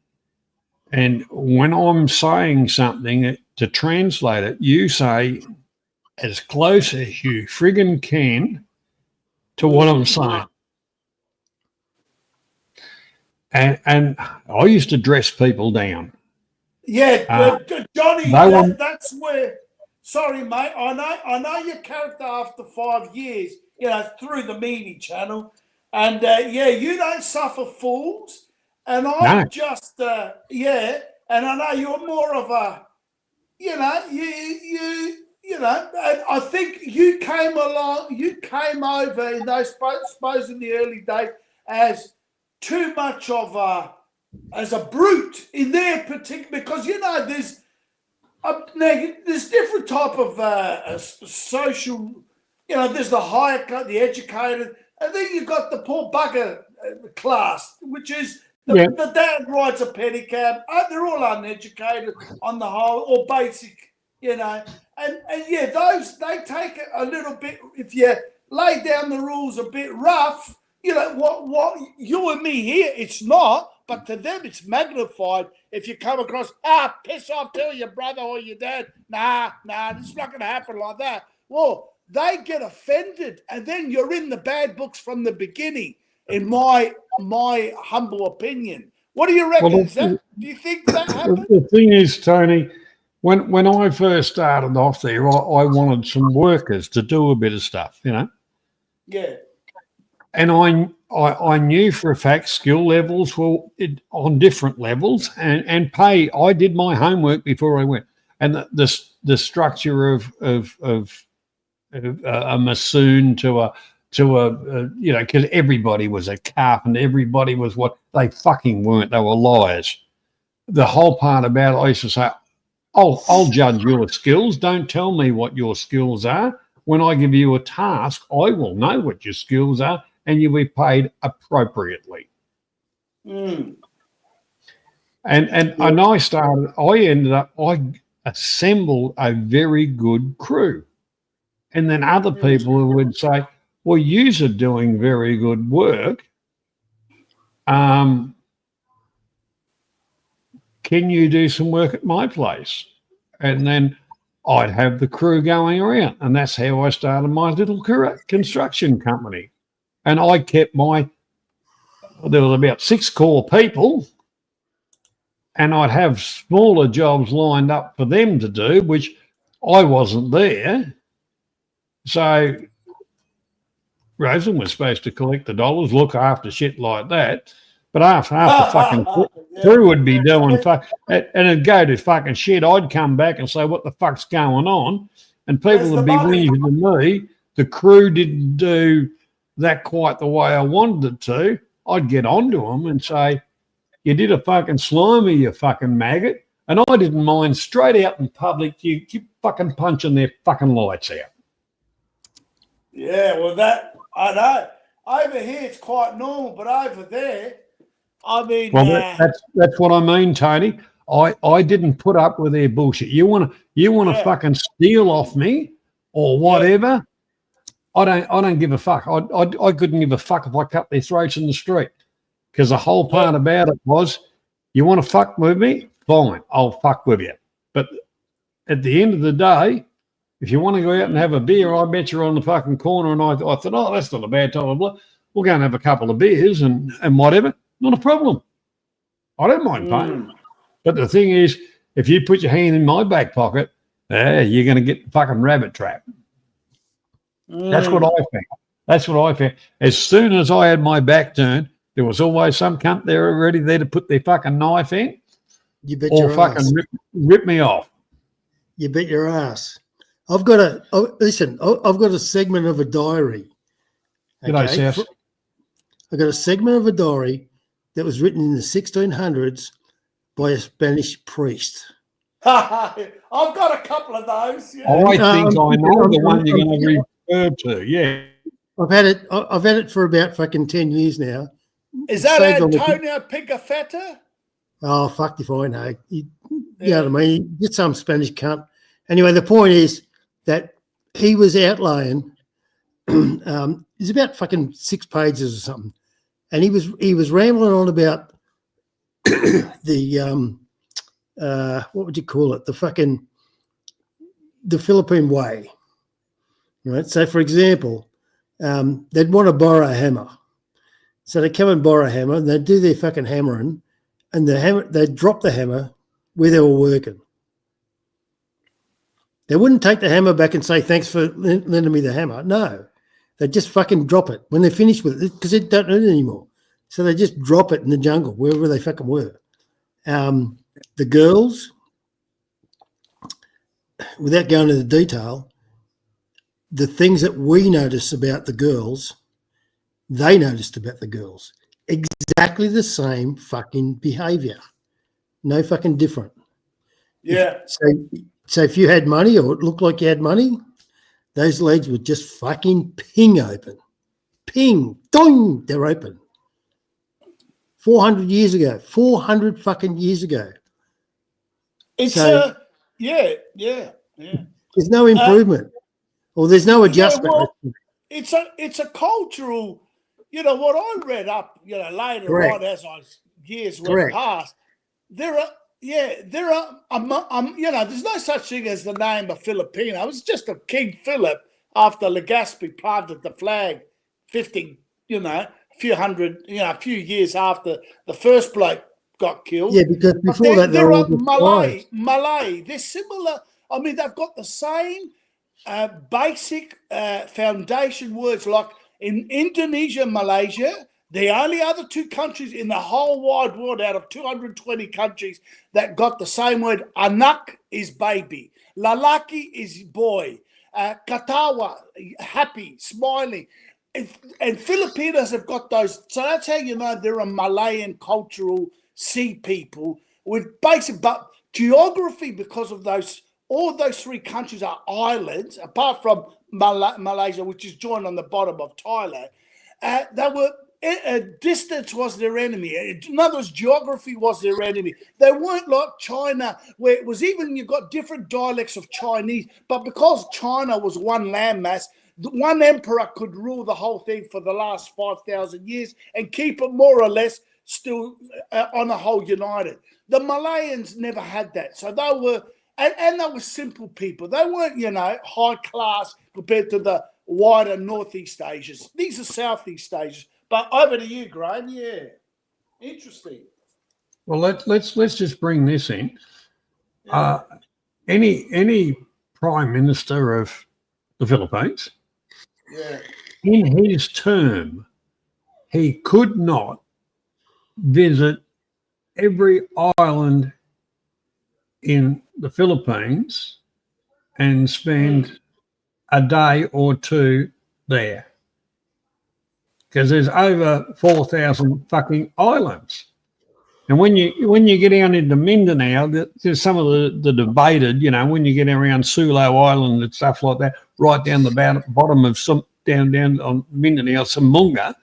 when I'm saying something, to translate it, you say as close as you friggin' can to what I'm saying. And I used to dress people down. Yeah, Johnny, they want- that's where. Sorry, mate. I know your character after 5 years. You know, through the Meanie channel, and yeah, you don't suffer fools, and I No. just yeah, and I know you're more of a, you know, you know, and I think you came along, you came over in those suppose in the early days as too much of a as a brute in their particular, because you know there's different type of social, you know, there's the higher cut, the educated, and then you've got the poor bugger class, which is the dad rides a pedicab. They're all uneducated on the whole, or basic, you know, and yeah, those, they take it a little bit, if you lay down the rules a bit rough, you know, what you and me here, it's not, but to them it's magnified. If you come across, piss off, tell your brother or your dad, nah, it's not going to happen like that. Well, they get offended, and then you're in the bad books from the beginning, in my humble opinion. What do you reckon? Well, do you think that happened? The thing is, Tony, when I first started off there, I wanted some workers to do a bit of stuff, you know. Yeah. And I knew for a fact skill levels were on different levels, and pay. I did my homework before I went, and the structure of a massoon to a you know, because everybody was a carpenter, everybody was what they fucking weren't. They were liars. The whole part about it, I used to say, I'll judge your skills. Don't tell me what your skills are. When I give you a task, I will know what your skills are, and you'll be paid appropriately. Mm. And I assembled a very good crew. And then other people who would say, well, yous are doing very good work. Can you do some work at my place? And then I'd have the crew going around. And that's how I started my little construction company. And I kept there was about 6 core people, and I'd have smaller jobs lined up for them to do, which I wasn't there. So Rosen was supposed to collect the dollars, look after shit like that. But half the fucking crew would be doing and it'd go to fucking shit. I'd come back and say, what the fuck's going on? And people would be whinging to me. The crew didn't do that quite the way I wanted it to. I'd get onto them and say, you did a fucking slimy, you fucking maggot. And I didn't mind, straight out in public, you keep fucking punching their fucking lights out. Yeah, well, that, I know. Over here, it's quite normal, but over there, I mean... Well, that's what I mean, Tony. I didn't put up with their bullshit. You want to fucking steal off me or whatever, I don't give a fuck. I couldn't give a fuck if I cut their throats in the street, because the whole part about it was, you want to fuck with me? Fine, I'll fuck with you. But at the end of the day, if you want to go out and have a beer, I bet you're on the fucking corner. And I thought, oh, that's not a bad time. We'll go and have a couple of beers and whatever. Not a problem. I don't mind paying. But the thing is, if you put your hand in my back pocket, you're going to get fucking rabbit trapped. That's what I found. That's what I found. As soon as I had my back turned, there was always some cunt there already there to put their fucking knife in. You bet or your fucking ass. rip me off. You bet your ass. I've got a segment of a diary. G'day, South. I've got a segment of a diary that was written in the 1600s by a Spanish priest. I've got a couple of those. Yeah. I think I know the one you're going to refer to. Yeah. I've had it for about fucking 10 years now. Is that Saved on the- Antonio Pigafetta? Oh, fuck if I know. You know what I mean? Get some Spanish cunt. Anyway, the point is that he was outlaying. It's about fucking 6 pages or something, and he was rambling on about the what would you call it? The Philippine way, right? So, for example, they'd want to borrow a hammer, so they come and borrow a hammer, and they do their fucking hammering, and they'd drop the hammer, where they were working. They wouldn't take the hammer back and say, thanks for lending me the hammer. No, they just fucking drop it when they're finished with it because they don't need it anymore. So they just drop it in the jungle, wherever they fucking were. The girls, without going into the detail, the things that we notice about the girls, they noticed about the girls. Exactly the same fucking behaviour. No fucking different. Yeah. So if you had money or it looked like you had money, those legs would just fucking ping open. Ping, dong, they're open. 400 years ago. 400 fucking years ago. It's So- yeah. There's no improvement. Or there's no adjustment. well, it's a cultural, what I read up, later Correct. on as years went Correct. past, there are there's no such thing as the name of Filipino. It was just a King Philip after Legazpi planted the flag 50, a few years after the first bloke got killed. Yeah, because But before that, they there were all are just Malay. They're similar. I mean, they've got the same basic foundation words. Like in Indonesia, Malaysia, the only other two countries in the whole wide world out of 220 countries that got the same word. Anak is baby. Lalaki is boy. Katawa, happy, smiling. And Filipinos have got those. So that's how you know they're a Malayan cultural sea people with basic, but geography, because of those, all those three countries are islands, apart from Malaysia, which is joined on the bottom of Thailand. They were, distance was their enemy. In other words, geography was their enemy. They weren't like China, where it was even, you've got different dialects of Chinese, but because China was one landmass, one emperor could rule the whole thing for the last 5,000 years and keep it more or less still on the whole united. The Malayans never had that. So they were, and they were simple people. They weren't, high class compared to the wider Northeast Asians. These are Southeast Asians. But over to you, Graham. Yeah. Interesting. Well, let's just bring this in. Any prime minister of the Philippines, in his term, he could not visit every island in the Philippines and spend a day or two there, because there's over 4,000 fucking islands. And when you get down into Mindanao, there's some of the debated, when you get around Sulu Island and stuff like that, right down the bottom of down on Mindanao, Sambunga,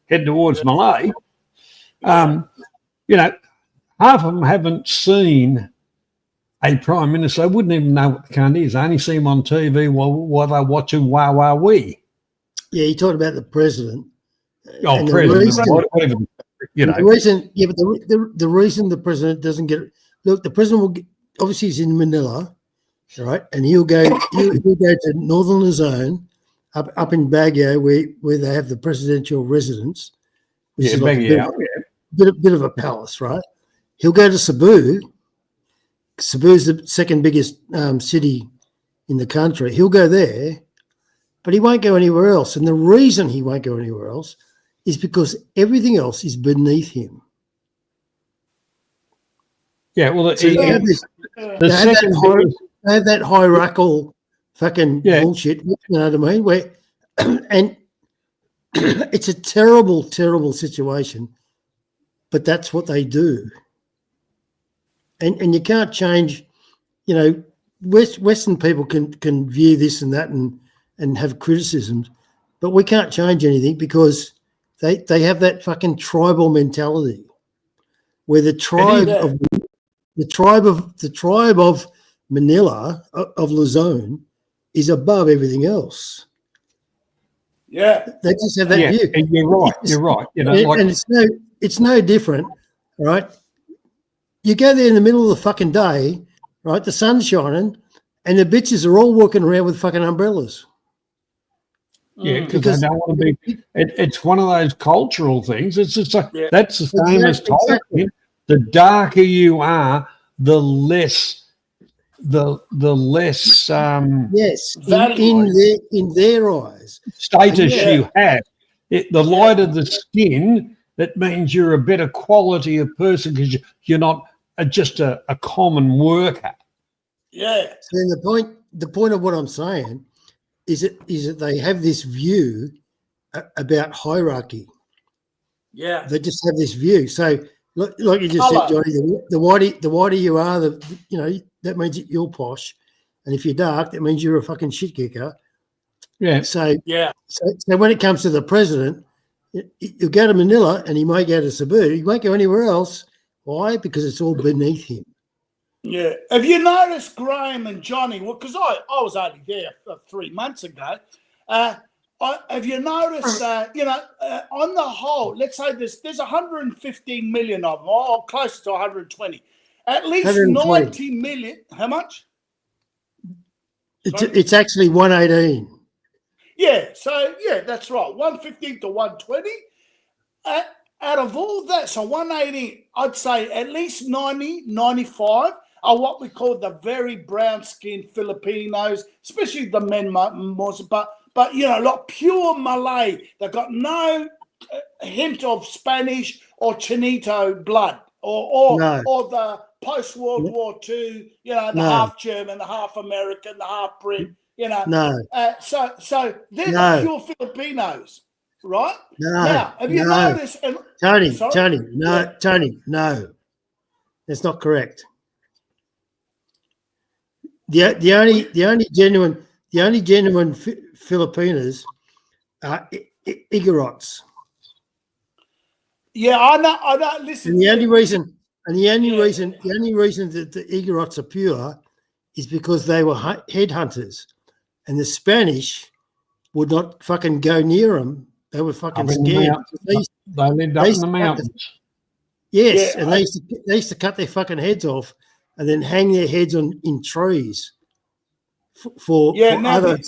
head towards Malay. Half of them haven't seen a prime minister. They wouldn't even know what the cunt is. They only see him on TV while they're watching Wah Wah Wee. Yeah, you talked about the president. Oh, And president, whatever, The reason, but the reason the president doesn't get, look, the president will get, obviously he's in Manila, right, and he'll go to Northern Luzon, up in Baguio, where they have the presidential residence, which is like a bit of a palace, right? He'll go to Cebu. Cebu's the second biggest city in the country. He'll go there, but he won't go anywhere else. And the reason he won't go anywhere else is because everything else is beneath him. Yeah, well, So they have that hierarchical fucking bullshit, you know what I mean? Where, and it's a terrible, terrible situation, but that's what they do. And you can't change, Western people can view this and that and have criticisms, but we can't change anything because they have that fucking tribal mentality where the tribe of Manila, of Luzon, is above everything else. Yeah, they just have that view. And you're right. And it's no different, right? You go there in the middle of the fucking day, right? The sun's shining, and the bitches are all walking around with fucking umbrellas. Yeah, because they don't want to be. It's one of those cultural things. It's just like that's the same as Tolkien. The darker you are, the less Yes, Value. in their eyes. status Yeah. you have. The lighter the skin, that means you're a better quality of person because you're not just a common worker. Yeah. So then the point of what I'm saying is that they have this view about hierarchy. Yeah. They just have this view. So, like you just Colour. said, Johnny, the whiter you are, that means that you're posh, and if you're dark, that means you're a fucking shit kicker. Yeah. So, Yeah. so when it comes to the president, you'll go to Manila and he might go to Cebu. He won't go anywhere else. Why? Because it's all beneath him. Yeah. Have you noticed Graham and Johnny? Well, because I was only there 3 months ago. Have you noticed, on the whole, let's say there's 115 million of them, or close to 120. At least 120. 90 million. How much? It's actually 118. Yeah, so yeah, that's right. 115 to 120. Out of all that, so 180, I'd say at least 90, 95 are what we call the very brown-skinned Filipinos, especially the men most, but like pure Malay. They've got no hint of Spanish or Chinito blood, or the post-World War II, the half German, the half American, the half Brit. So they're the pure Filipinos, right? Now, have you noticed? Tony, no, that's not correct. The only genuine Filipinos are Igorots. Yeah, I know. Listen, and the only reason that the Igorots are pure is because they were headhunters. And the Spanish would not fucking go near them. They were fucking scared. They lived up in the mountains. Yes, and they used to cut their fucking heads off and then hang their heads in trees for others.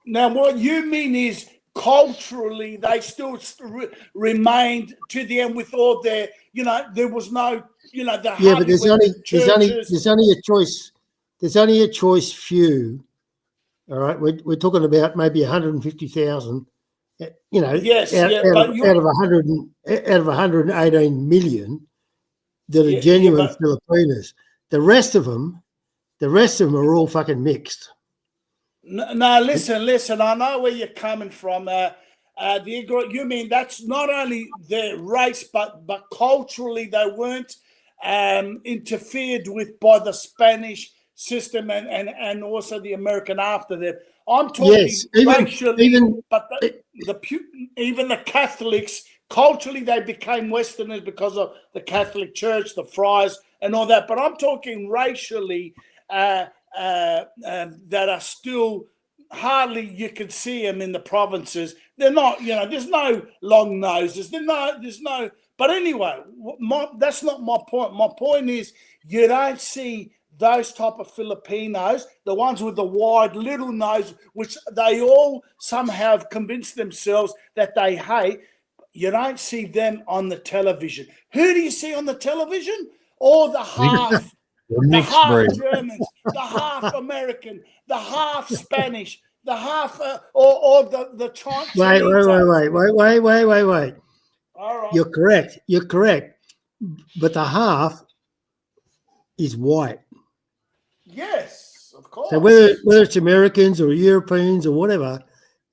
Now, what you mean is culturally they still remained to the end with all their, there was no, but there's only a choice. There's only a choice few. All right, we're talking about maybe 150,000. Out of 118 million that are genuine Filipinos. The rest of them are all fucking mixed. No, listen. I know where you're coming from. You mean that's not only their race, but culturally they weren't interfered with by the Spanish system and also the American after them. I'm talking racially, even the Catholics, culturally they became Westerners because of the Catholic Church, the friars and all that. But I'm talking racially that are still hardly you can see them in the provinces. They're not, there's no long noses. There's no. But anyway, that's not my point. My point is you don't see those type of Filipinos, the ones with the wide little nose, which they all somehow have convinced themselves that they hate. You don't see them on the television. Who do you see on the television? All the half, the half Germans, the half American, the half Spanish, the half, or the Chinese. Wait. All right. You're correct. But the half is white. Yes, of course. So whether it's Americans or Europeans or whatever,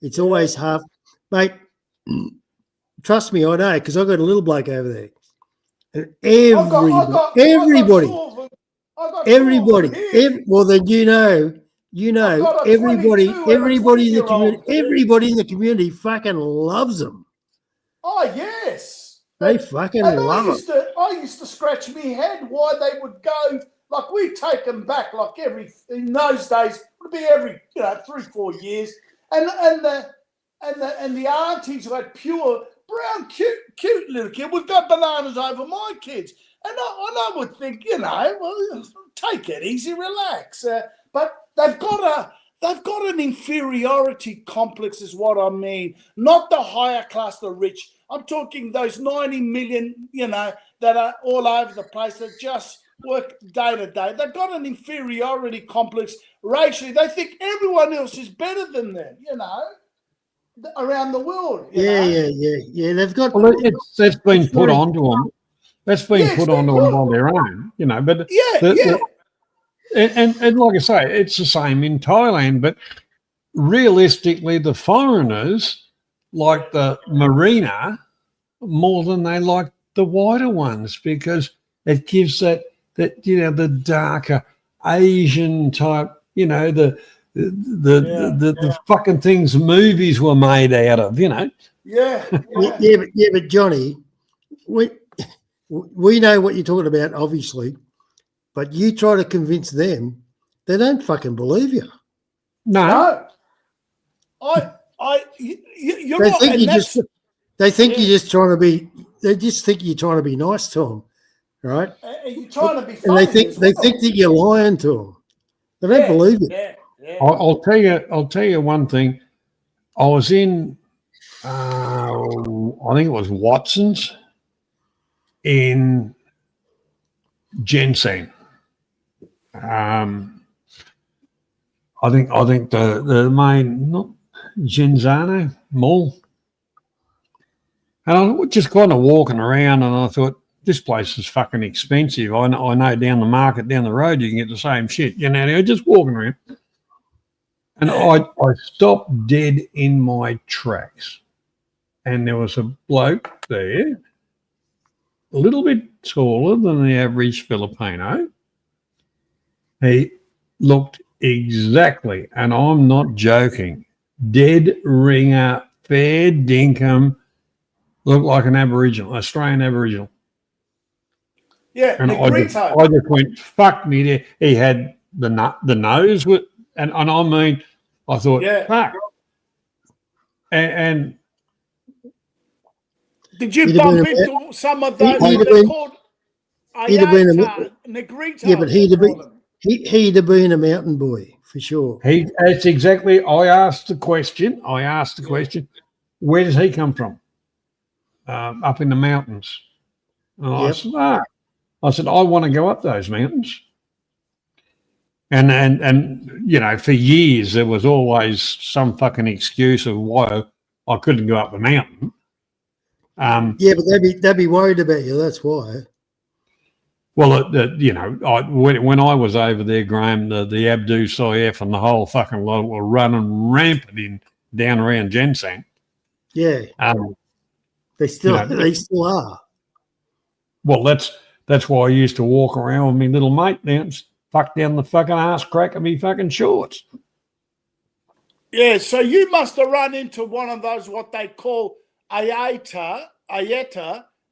it's always half. Mate, trust me, I know, because I've got a little bloke over there. And everybody, well then everybody in the community fucking loves them. Oh yes, they fucking love them. I used to scratch my head why they would go. Like we take them back, like in those days it would be every 3-4 years, and the aunties who had pure brown cute little kid would go bananas over my kids, and I would think take it easy, relax, but they've got an inferiority complex, is what I mean. Not the higher class, the rich. I'm talking those 90 million, that are all over the place. That just work day to day. They've got an inferiority complex racially. They think everyone else is better than them, you know, around the world. You know? Yeah. They've got. Well, that's been put very- onto them. That's been put onto them by their own, you know. But and like I say, it's the same in Thailand. But realistically, the foreigners like the Marina more than they like the whiter ones because it gives that you know, the darker Asian type, you know, the fucking things movies were made out of, you know. Yeah. But Johnny, we know what you're talking about, obviously, but you try to convince them, they don't fucking believe you. No. You're They right. think And you that's, just. They think you're just trying to be. They just think you're trying to be nice to them, right? you're trying to be And funny. they think that you're lying to them. They don't believe it. Yeah. I'll tell you one thing. I was in, I think it was Watson's in Ginseng. I think the main, not Genzano Mall. And I was just kind of walking around and I thought, this place is fucking expensive. I know down the market, down the road, you can get the same shit. You know, I was just walking around. And I stopped dead in my tracks. And there was a bloke there, a little bit taller than the average Filipino. He looked exactly, and I'm not joking, dead ringer, fair dinkum, looked like an Aboriginal, Australian Aboriginal. Yeah, And I just Negrito. went, fuck me there. He had the nose with, and I mean, I thought, Yeah. fuck. And Did you He'd have bump been into some of those? he'd have They're been- called he'd have been a- Ayata, Negrito. Yeah, but he'd have they been. call them. He'd have been a mountain boy for sure. that's exactly, I asked the question, where does he come from? Up in the mountains. And I said, I want to go up those mountains. And you know, for years there was always some fucking excuse of why I couldn't go up the mountain. Yeah, but they'd be worried about you. That's why. Well, you know, when I was over there, Graham, the Abdu Sayef and the whole fucking lot were running rampant down around Ginseng. Yeah, they still are. Well, that's why I used to walk around with me little mate down the fucking ass crack of me fucking shorts. Yeah, so you must have run into one of those what they call Ayeta,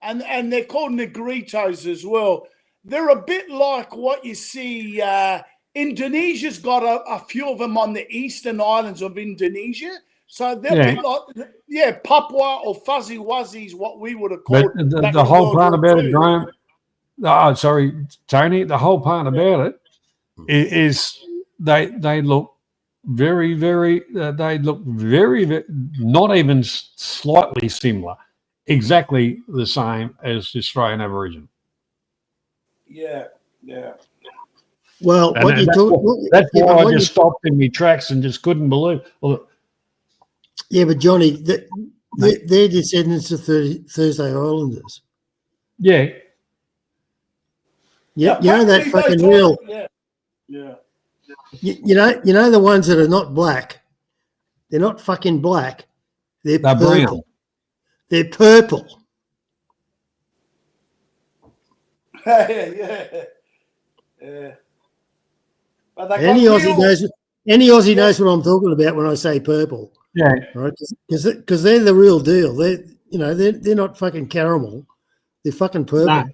and they're called Negritos as well. They're a bit like what you see. Indonesia's got a few of them on the eastern islands of Indonesia. So they're a bit like, Papua or Fuzzy Wuzzies, what we would have But called. back the in whole World part War about II. it, Graham, Tony, the whole part about it is they look very, very, not even slightly similar, exactly the same as the Australian Aboriginal. Yeah. Well, And that's why I just stopped in my tracks and just couldn't believe. Well, yeah, but Johnny, they're descendants of Thursday Islanders. yeah, Yeah, you know that apparently fucking they real. talk- Yeah. You know the ones that are not black. They're not fucking black. They're They're purple. brown. They're purple. yeah. But they Any got Aussie real- knows. Any Aussie knows what I'm talking about when I say purple, yeah. right? Because they're the real deal. They're not fucking caramel. They're fucking purple. No.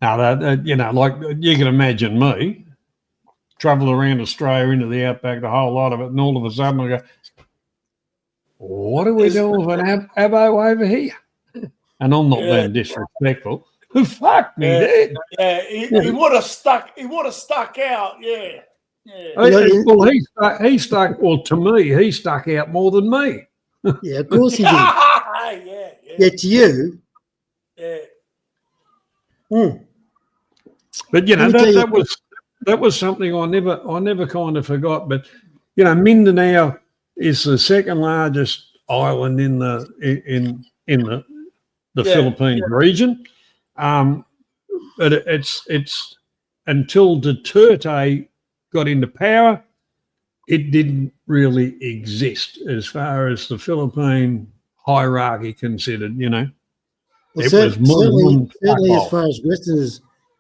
Now, you know, like you can imagine me travel around Australia into the outback, the whole lot of it, and all of a sudden I go, what are we doing with an abo over here? And I'm not being disrespectful. Fuck me, dude. Yeah, he would have stuck. He would have stuck out. Yeah. Well, he stuck. Well, to me, he stuck out more than me. Yeah, of course he did. yeah. Yeah, to you. Yeah. But you know Let me tell that was something I never kind of forgot. But you know, Mindanao is the second largest island in the Philippines region. But it's until Duterte got into power, it didn't really exist as far as the Philippine hierarchy considered. You know, Well, it was Muslim.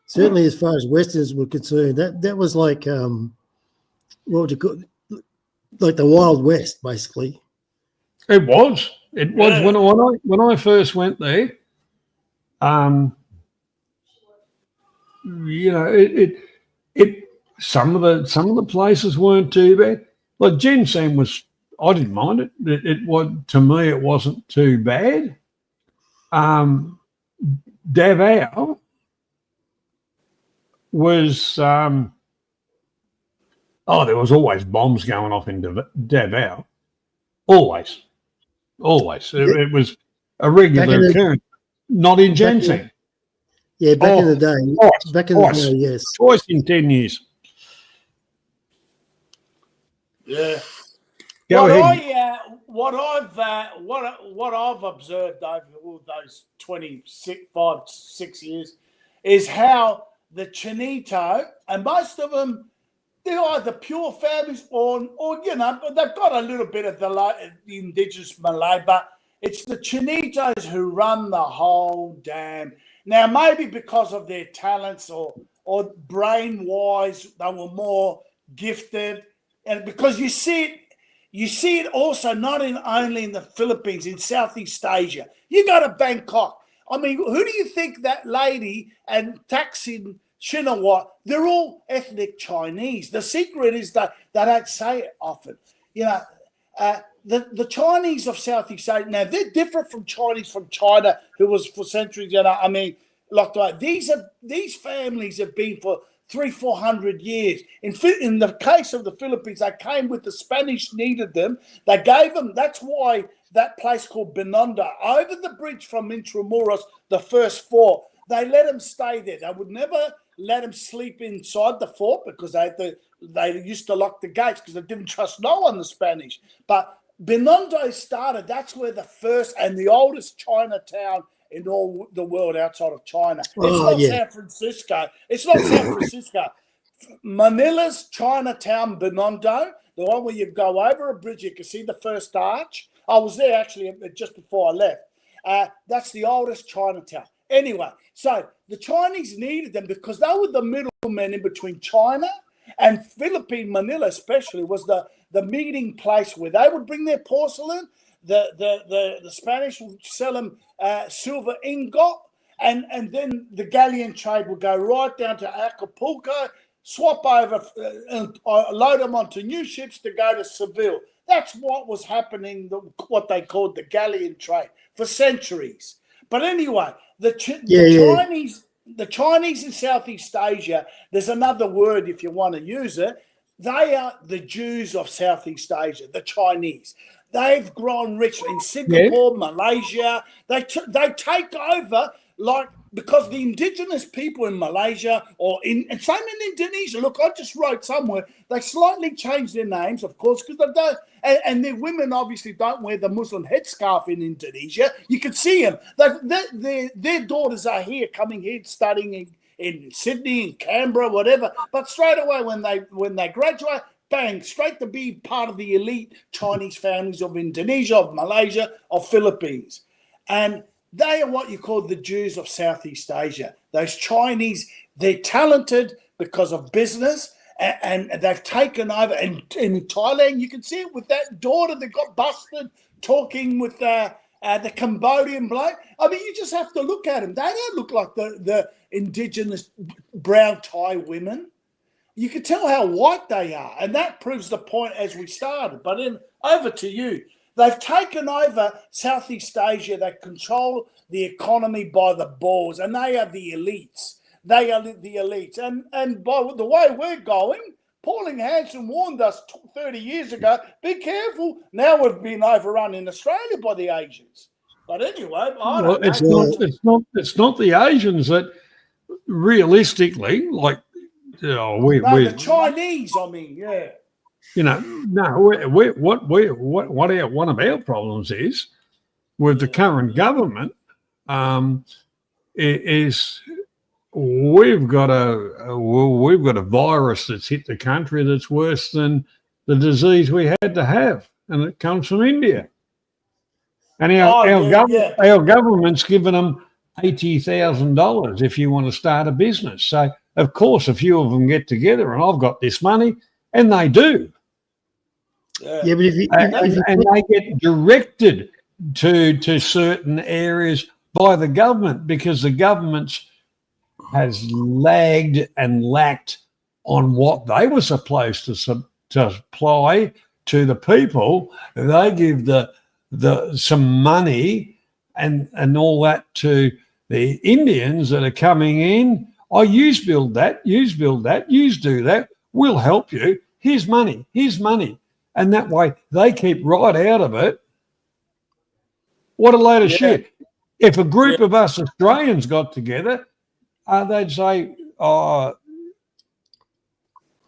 certainly as far as Westerners were concerned, that was like what would you call it? Like the Wild West, basically. It was when I first went there. You know, it some of the places weren't too bad. Like Ginseng I didn't mind it. It was, to me, it wasn't too bad. Davao was there was always bombs going off in Davao. Always. It was a regular occurrence. Not in Ginseng. Yeah, back in the day. Yes. Twice in 10 years. Yeah. Go ahead. What I've observed over all those 6 years is how the Chinito, and most of them, they're either pure families or you know, they've got a little bit of the indigenous Malay, but it's the Chinitos who run the whole damn. Now, maybe because of their talents or brain-wise, they were more gifted, and because you see it also not only in the Philippines, in Southeast Asia. You go to Bangkok. I mean, who do you think that lady and Thaksin Shinawatra, they're all ethnic Chinese. The secret is that they don't say it often. You know, the Chinese of Southeast Asia, now they're different from Chinese from China, who was for centuries, you know, I mean, like these families have been for 300-400 years. In the case of the Philippines, they came with the Spanish needed them. They gave them, that's why that place called Binondo, over the bridge from Intramuros, the first fort, they let them stay there. They would never let them sleep inside the fort because they used to lock the gates because they didn't trust no one, the Spanish. But Binondo started, that's where the first and the oldest Chinatown in all the world outside of China. San Francisco. It's not San Francisco. Manila's Chinatown, Binondo, the one where you go over a bridge, you can see the first arch. I was there actually just before I left. That's the oldest Chinatown. Anyway, so the Chinese needed them because they were the middlemen in between China and Philippine. Manila especially was the meeting place where they would bring their porcelain. The Spanish would sell them silver ingot, and then the galleon trade would go right down to Acapulco, swap over, and load them onto new ships to go to Seville. That's what was happening, what they called the galleon trade for centuries. But anyway, the Chinese in Southeast Asia, there's another word if you want to use it, they are the Jews of Southeast Asia, the Chinese. They've grown rich in Singapore, Malaysia. They take over, like, because the indigenous people in Malaysia and same in Indonesia. Look, I just wrote somewhere, they slightly changed their names, of course, because they don't, and their women obviously don't wear the Muslim headscarf in Indonesia. You can see them. Their daughters are here, coming here, studying in Sydney, in Canberra, whatever. But straight away when they graduate, bang, straight to be part of the elite Chinese families of Indonesia, of Malaysia, of Philippines. And they are what you call the Jews of Southeast Asia. Those Chinese, they're talented because of business, and they've taken over. And in Thailand, you can see it with that daughter that got busted talking with the Cambodian bloke. I mean, you just have to look at them. They don't look like the indigenous brown Thai women. You can tell how white they are, and that proves the point as we started. But over to you. They've taken over Southeast Asia. They control the economy by the balls, and they are the elites. They are the elites. And by the way we're going, Pauline Hanson warned us 30 years ago, be careful. Now we've been overrun in Australia by the Asians. But anyway, it's not the Asians that realistically, like, No, we're the Chinese, I mean, yeah. One of our problems is with the current government is we've got a virus that's hit the country that's worse than the disease we had to have, and it comes from India. And our government's given them $80,000 if you want to start a business. So of course a few of them get together and I've got this money, and they do. Yeah, but and they get directed to certain areas by the government because the government has lagged and lacked on what they were supposed to supply to the people. They give some money and all that to the Indians that are coming in. Oh, yous build that, yous do that. We'll help you. Here's money. And that way they keep right out of it. What a load of shit. If a group of us Australians got together, they'd say, oh,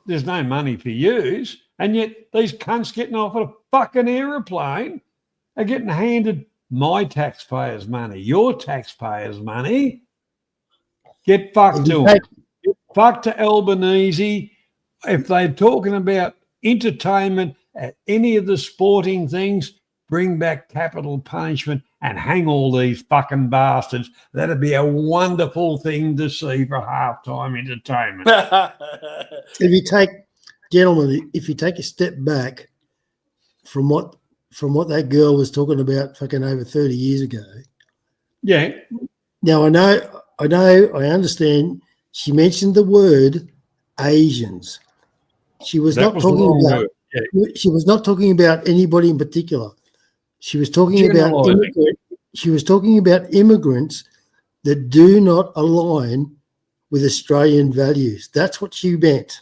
there's no money for yous. And yet these cunts getting off a fucking aeroplane are getting handed my taxpayers' money, your taxpayers' money. Get fucked to them. Get fucked to Albanese. If they're talking about entertainment at any of the sporting things, bring back capital punishment and hang all these fucking bastards. That'd be a wonderful thing to see for halftime entertainment. If you take a step back from what that girl was talking about fucking over 30 years ago. Yeah. Now I understand she mentioned the word Asians. She was not talking about she was not talking about anybody in particular. She was talking about immigrants that do not align with Australian values. That's what she meant.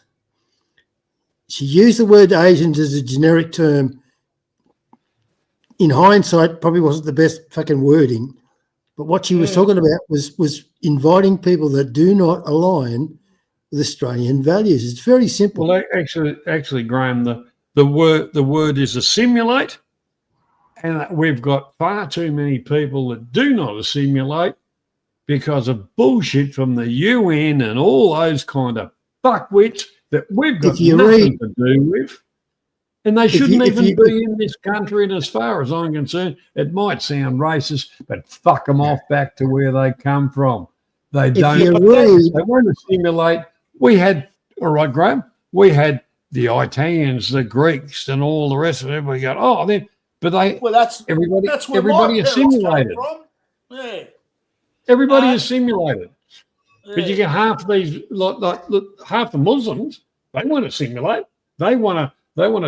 She used the word Asians as a generic term. In hindsight, probably wasn't the best fucking wording, but what she was talking about was inviting people that do not align with Australian values. It's very simple. Well, actually, Graham, the word is assimilate, and we've got far too many people that do not assimilate because of bullshit from the UN and all those kind of fuckwits that we've got nothing to do with. And they shouldn't even be in this country. And as far as I'm concerned, it might sound racist, but fuck them off back to where they come from. They don't. They won't assimilate. We had, all right, Graham, we had the Italians, the Greeks, and all the rest of it. We go, oh, then, but they, everybody assimilated. Yeah. Everybody assimilated. Yeah. But you get half these, half the Muslims, they want to assimilate. They want to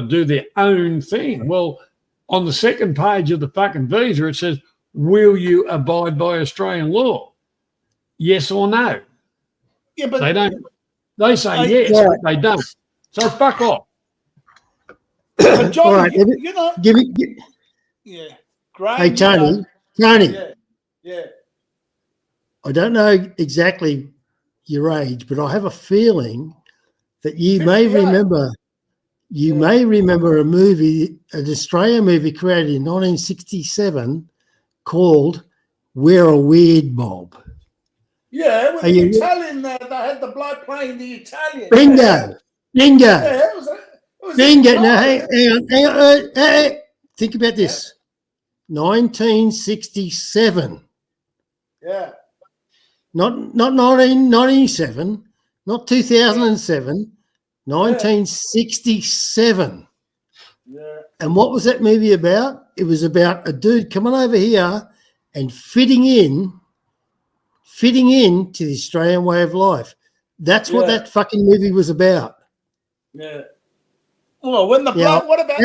do their own thing. Well, on the second page of the fucking visa, it says, will you abide by Australian law? Yes or no? Yeah, but they don't. They say yes, but they don't. So fuck off. But Johnny, right, yeah. Graham, hey, Tony. Yeah. I don't know exactly your age, but I have a feeling that you may remember. You may remember a movie, an Australian movie created in 1967 called "We're a Weird Mob." Yeah, with the Italian there, they had the bloke playing the Italian. Bingo. Yeah, it was Bingo. Now, hang on. Think about this. 1967. Yeah. Not 1997, not 2007. 1967. Yeah. And what was that movie about? It was about a dude coming over here and fitting in to the Australian way of life. That's what that fucking movie was about. Yeah. Well, when the bloke, what about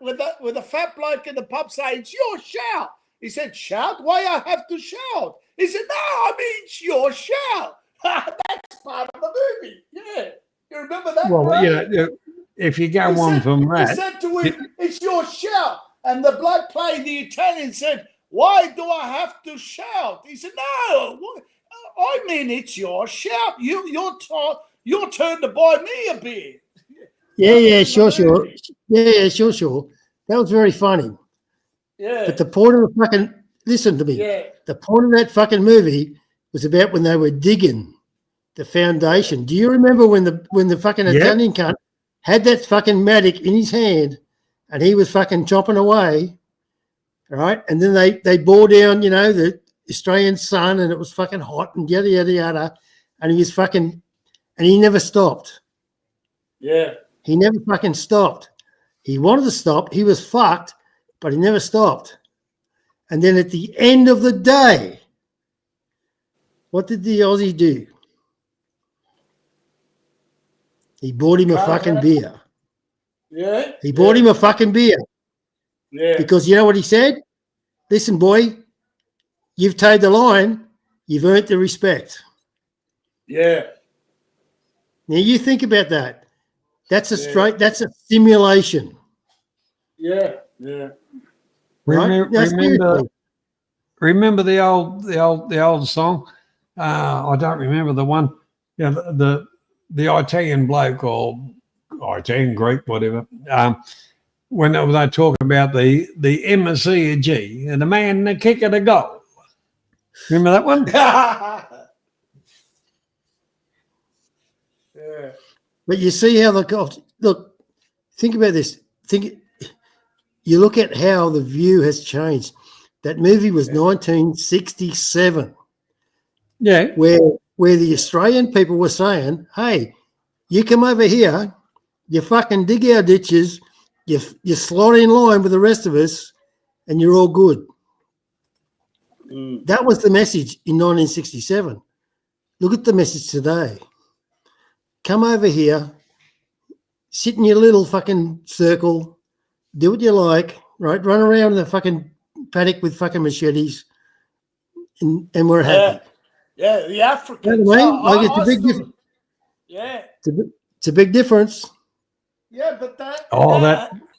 with the fat bloke in the pub saying, it's your shout? He said, shout? Why I have to shout? He said, no, I mean, it's your shout. That's part of the movie. Yeah. You remember that? Well, if you go on from that. He said to him, it's your shout. And the bloke playing the Italian said, why do I have to shout? He said, no, I mean, it's your shout. Your turn to buy me a beer. Yeah, sure. Yeah, sure. That was very funny. Yeah. But the point of the fucking, listen to me. Yeah. The point of that fucking movie was about when they were digging the foundation. Do you remember when the fucking Italian cunt had that fucking mattock in his hand and he was fucking chopping away, right? And then they bore down, you know, the Australian sun, and it was fucking hot and yada, yada, yada. And he was fucking, and he never stopped. Yeah. He never fucking stopped. He wanted to stop. He was fucked, but he never stopped. And then at the end of the day, what did the Aussie do? He bought him a fucking beer. Yeah. He bought him a fucking beer. Yeah. Because you know what he said? Listen, boy, you've towed the line. You've earned the respect. Yeah. Now you think about that. That's that's a simulation. Yeah. Yeah. Right? Remember the old song? I don't remember the one. Yeah, the Italian bloke or Italian Greek, whatever. When they talk about the MSC and the man the kick of the goal. Remember that one? Yeah. But you see how look, think about this. You look at how the view has changed. That movie was 1967. Yeah. Where the Australian people were saying, hey, you come over here, you fucking dig our ditches, you slot in line with the rest of us, and you're all good. That was the message in 1967. Look at the message today. Come over here, sit in your little fucking circle, do what you like, right? Run around the fucking paddock with fucking machetes, and we're happy. Yeah, the Africans. You know what I mean? Like it's a big difference. Yeah. It's a big difference. Yeah, but that.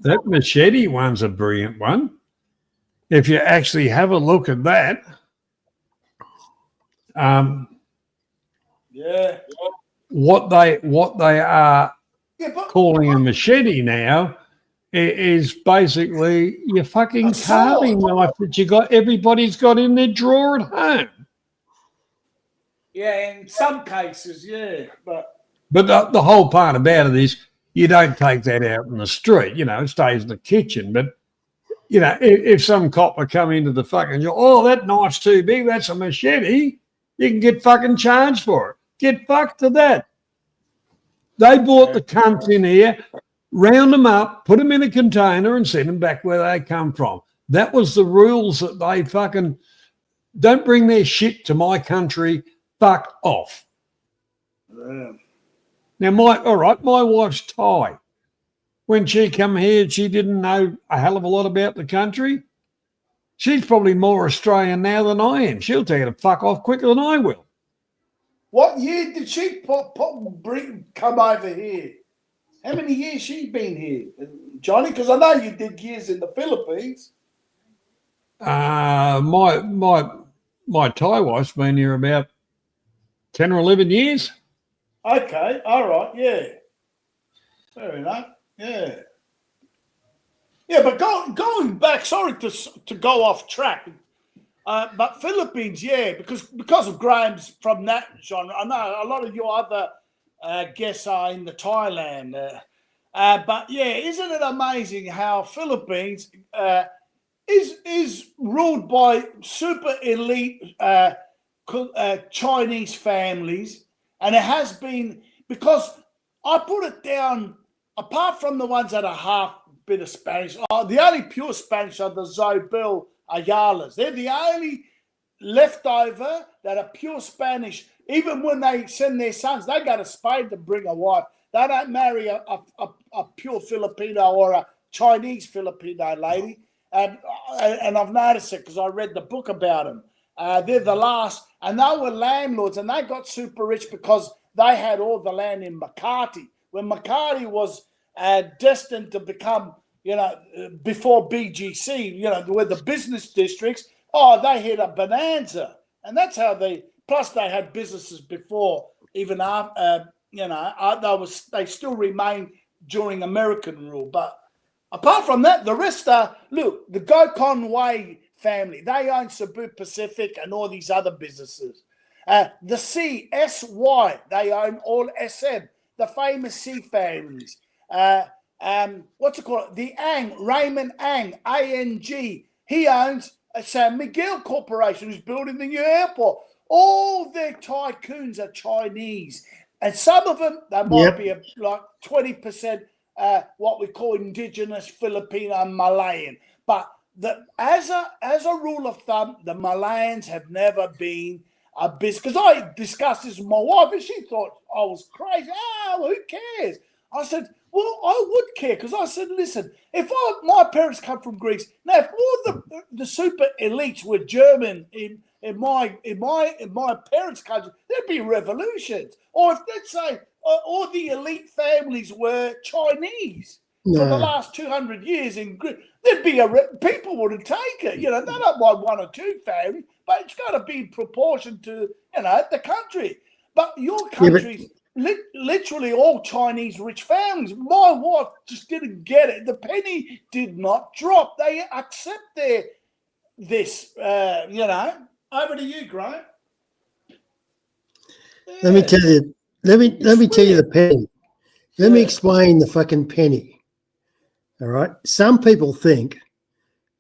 That machete one's a brilliant one. If you actually have a look at that, yeah. What they are calling a machete now is basically your fucking carving knife that everybody's got in their drawer at home. Yeah, in some cases, yeah, but the whole part about it is you don't take that out in the street. You know, it stays in the kitchen. But you know, if some copper come into the fucking, that knife's too big, that's a machete. You can get fucking charged for it. Get fucked to that. They brought the cunts in here, round them up, put them in a container, and send them back where they come from. That was the rules that they fucking don't bring their shit to my country. Fuck off. Yeah. Now, my wife's Thai. When she come here, she didn't know a hell of a lot about the country. She's probably more Australian now than I am. She'll tell you to fuck off quicker than I will. What year did she come over here? How many years she been here, Johnny? Because I know you did years in the Philippines. My Thai wife's been here about 10 or 11 years. Okay, all right, yeah. Fair enough, yeah. Yeah, but going back, sorry to go off track, but Philippines, yeah, because of Graham's from that genre. I know a lot of your other guests are in the Thailand, but yeah, isn't it amazing how Philippines is ruled by super elite Chinese families, and it has been, because I put it down, apart from the ones that are half bit of Spanish, the only pure Spanish are the Zobel Ayalas. They're the only leftover that are pure Spanish. Even when they send their sons, they go to Spain to bring a wife. They don't marry a pure Filipino or a Chinese Filipino lady. And I've noticed it because I read the book about them. They're the last, and they were landlords, and they got super rich because they had all the land in Makati. When Makati was destined to become, before BGC, where the business districts, they hit a bonanza. And that's how they plus they had businesses before, even after, they still remain during American rule. But apart from that, the rest are, look, the Gokon Way family, they own Cebu Pacific and all these other businesses. The CSY, they own all SM, the famous C families. What's it called? The Ang, Raymond Ang, ANG, he owns San Miguel Corporation, who's building the new airport. All their tycoons are Chinese. And some of them, they might be like 20% what we call indigenous Filipino and Malayan. But as a rule of thumb, the Malayans have never been a business. Because I discussed this with my wife and she thought I was crazy. Who cares? I said, well, I would care, because I said, listen, if my parents come from Greece, now if all the super elites were German in my parents' country, there'd be revolutions. Or if, let's say, all the elite families were Chinese for the last 200 years in Greece, there'd be people wouldn't take it. They don't want one or two families, but it's got to be in proportion to the country. But your country's literally all Chinese rich families. My wife just didn't get it. The penny did not drop. They accept this. Over to you, Grant. Let me tell you. Let me tell you the penny. Let me explain the fucking penny. All right. Some people think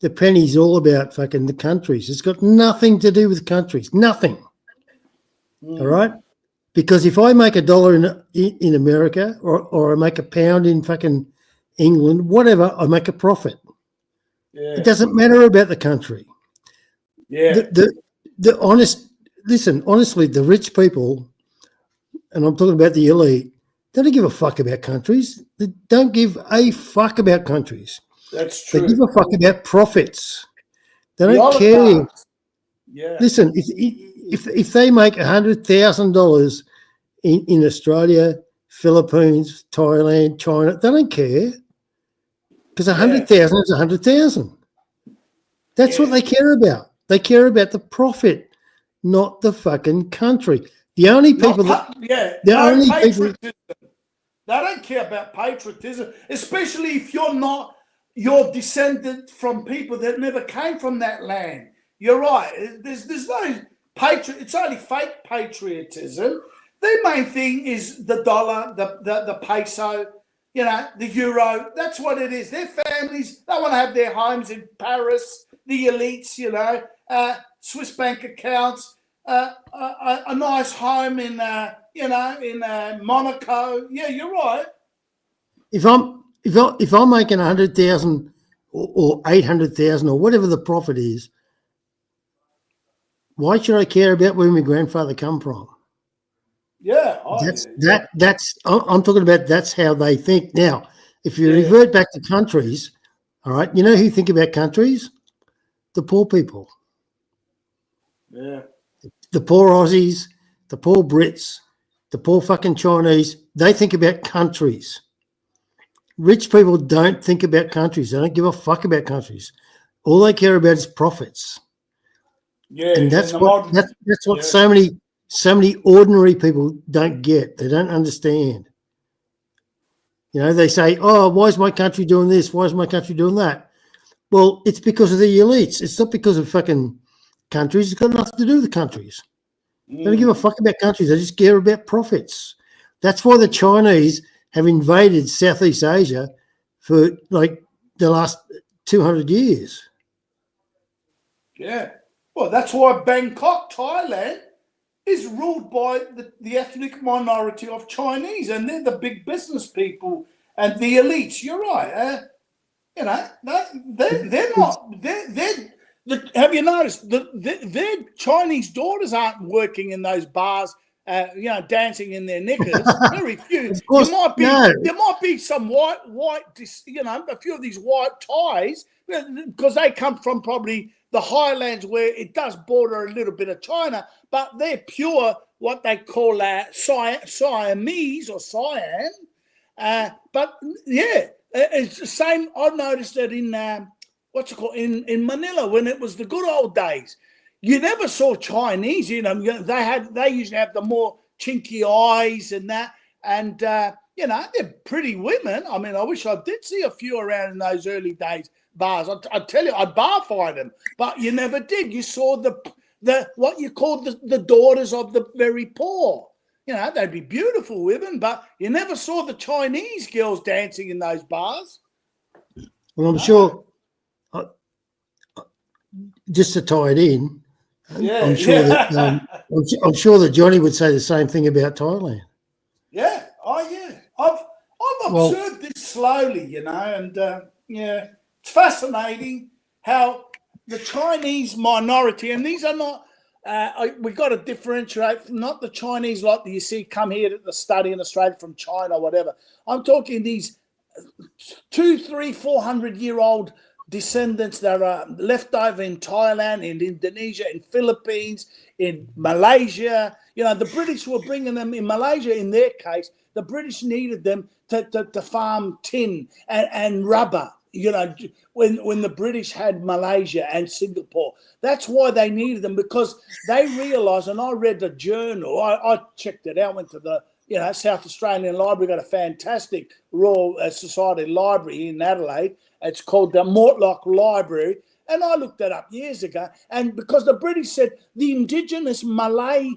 the penny's all about fucking the countries. It's got nothing to do with countries. Nothing. All right. Because if I make $1 in America or I make £1 in fucking England, whatever, I make a profit. Yeah. It doesn't matter about the country. Yeah. Honestly, the rich people, and I'm talking about the elite, they don't give a fuck about countries. They don't give a fuck about countries. That's true. They give a fuck about profits. They don't care. Yeah. Listen, if they make $100,000 in Australia, Philippines, Thailand, China, they don't care, because 100,000 is 100,000. That's what they care about. They care about the profit, not the fucking country. The only people they don't care about patriotism, especially if you're descendant from people that never came from that land. You're right. There's no it's only fake patriotism. Their main thing is the dollar, the peso, the euro. That's what it is. Their families, they want to have their homes in Paris, the elites, Swiss bank accounts, a nice home in Monaco. Yeah, you're right. If I'm making 100,000 or 800,000 or whatever the profit is, why should I care about where my grandfather come from? Yeah, I'm talking about. That's how they think. Now, if you revert back to countries, all right, you know who think about countries? The poor people. Yeah. The poor Aussies, the poor Brits, the poor fucking Chinese. They think about countries. Rich people don't think about countries. They don't give a fuck about countries. All they care about is profits. Yeah, and that's what so many ordinary people don't get. They don't understand. They say, "Oh, why is my country doing this? Why is my country doing that?" Well, it's because of the elites. It's not because of fucking countries. It's got nothing to do with the countries. They don't give a fuck about countries. They just care about profits. That's why the Chinese have invaded Southeast Asia for like the last 200 years. Yeah. Well, that's why Bangkok, Thailand, is ruled by the ethnic minority of Chinese, and they're the big business people and the elites. You're right. They're not. Have you noticed their Chinese daughters aren't working in those bars, dancing in their knickers? Very few. There might be some white, a few of these white ties, because they come from probably the highlands where it does border a little bit of China, but they're pure, what they call Siamese or Siam. But yeah, it's the same. I've noticed that in in Manila, when it was the good old days. you never saw Chinese. You know, they used to have the more chinky eyes and that, and you know, they're pretty women. I mean, I wish I did see a few around in those early days bars. I tell you, I'd bar fight them, but you never did. You saw the what you called the daughters of the very poor. You know, they'd be beautiful women, but you never saw the Chinese girls dancing in those bars. Well, I'm sure, just to tie it in, I'm sure that Johnny would say the same thing about Thailand. Yeah, I've observed this slowly, you know, and yeah, it's fascinating how the Chinese minority, and these are not. We've got to differentiate, not the Chinese like you see come here to study in Australia from China or whatever. I'm talking these 200, 300, 400-year-old descendants that are left over in Thailand, in Indonesia, in Philippines, in Malaysia. You know, the British were bringing them in Malaysia. In their case, the British needed them to farm tin and rubber. You know, when the British had Malaysia and Singapore, that's why they needed them, because they realised, and I read the journal, I checked it out, went to the South Australian Library, got a fantastic Royal Society library in Adelaide. It's called the Mortlock Library, and I looked that up years ago. And because the British said the indigenous Malaysians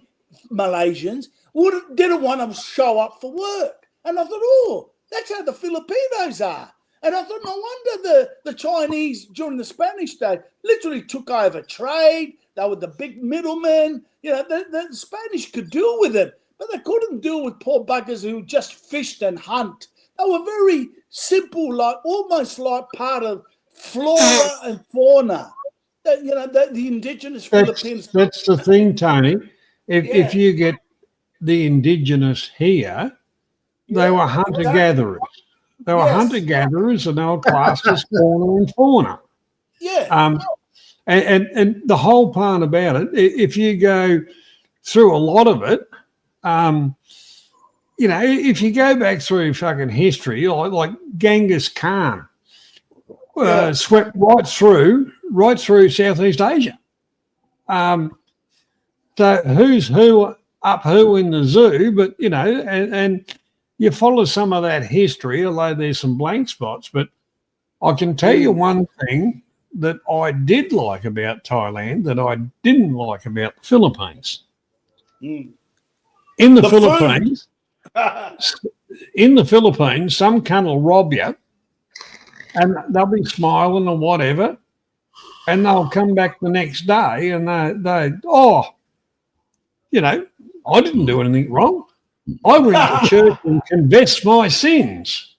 didn't want to show up for work, and I thought, oh, that's how the Filipinos are. And I thought, no wonder the Chinese during the Spanish day literally took over trade. They were the big middlemen. You know, the Spanish could deal with it, but they couldn't deal with poor buggers who just fished and hunt. They were very simple, like almost like part of flora and fauna. You know, the indigenous Philippines. That's the thing, Tony. If you get the indigenous here, they were hunter-gatherers. They were hunter-gatherers, and they were classed as fauna and fauna. Yeah. And the whole part about it, if you go through a lot of it, you know, if you go back through fucking history, like Genghis Khan swept right through Southeast Asia. So who's who up who in the zoo, but, you know, and you follow some of that history, although there's some blank spots. But I can tell you one thing that I did like about Thailand that I didn't like about the Philippines. In the Philippines, some cunt will rob you, and they'll be smiling or whatever, and they'll come back the next day and you know, I didn't do anything wrong. I went to church and confessed my sins.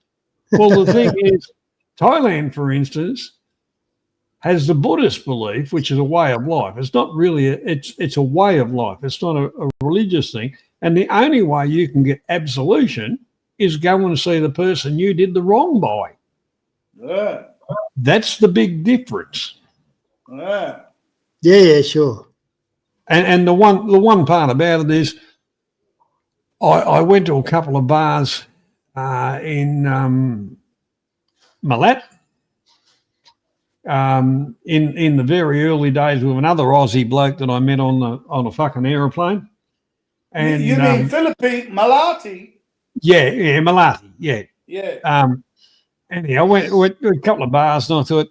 Well, the thing is, Thailand, for instance, has the Buddhist belief, which is a way of life. It's not really it's a way of life. It's not a religious thing. And the only way you can get absolution is go and see the person you did the wrong by. Yeah. That's the big difference. Yeah. Yeah, sure. And the one part about it is, I went to a couple of bars in Malat in the very early days with another Aussie bloke that I met on a fucking aeroplane. And you mean Philippine Malati? Yeah, Malati, yeah. Yeah. Anyhow, I went to a couple of bars and I thought,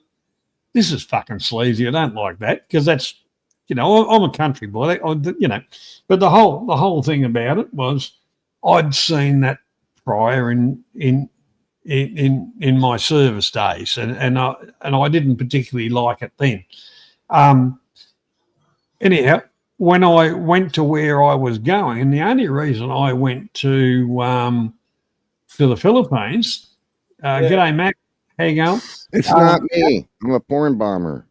this is fucking sleazy. I don't like that, because that's, you know, I'm a country boy, you know. But the whole thing about it was, I'd seen that prior in my service days, and I didn't particularly like it then. Anyhow, when I went to where I was going, and the only reason I went to the Philippines, g'day Mac, how you going? It's not me. I'm a porn bomber.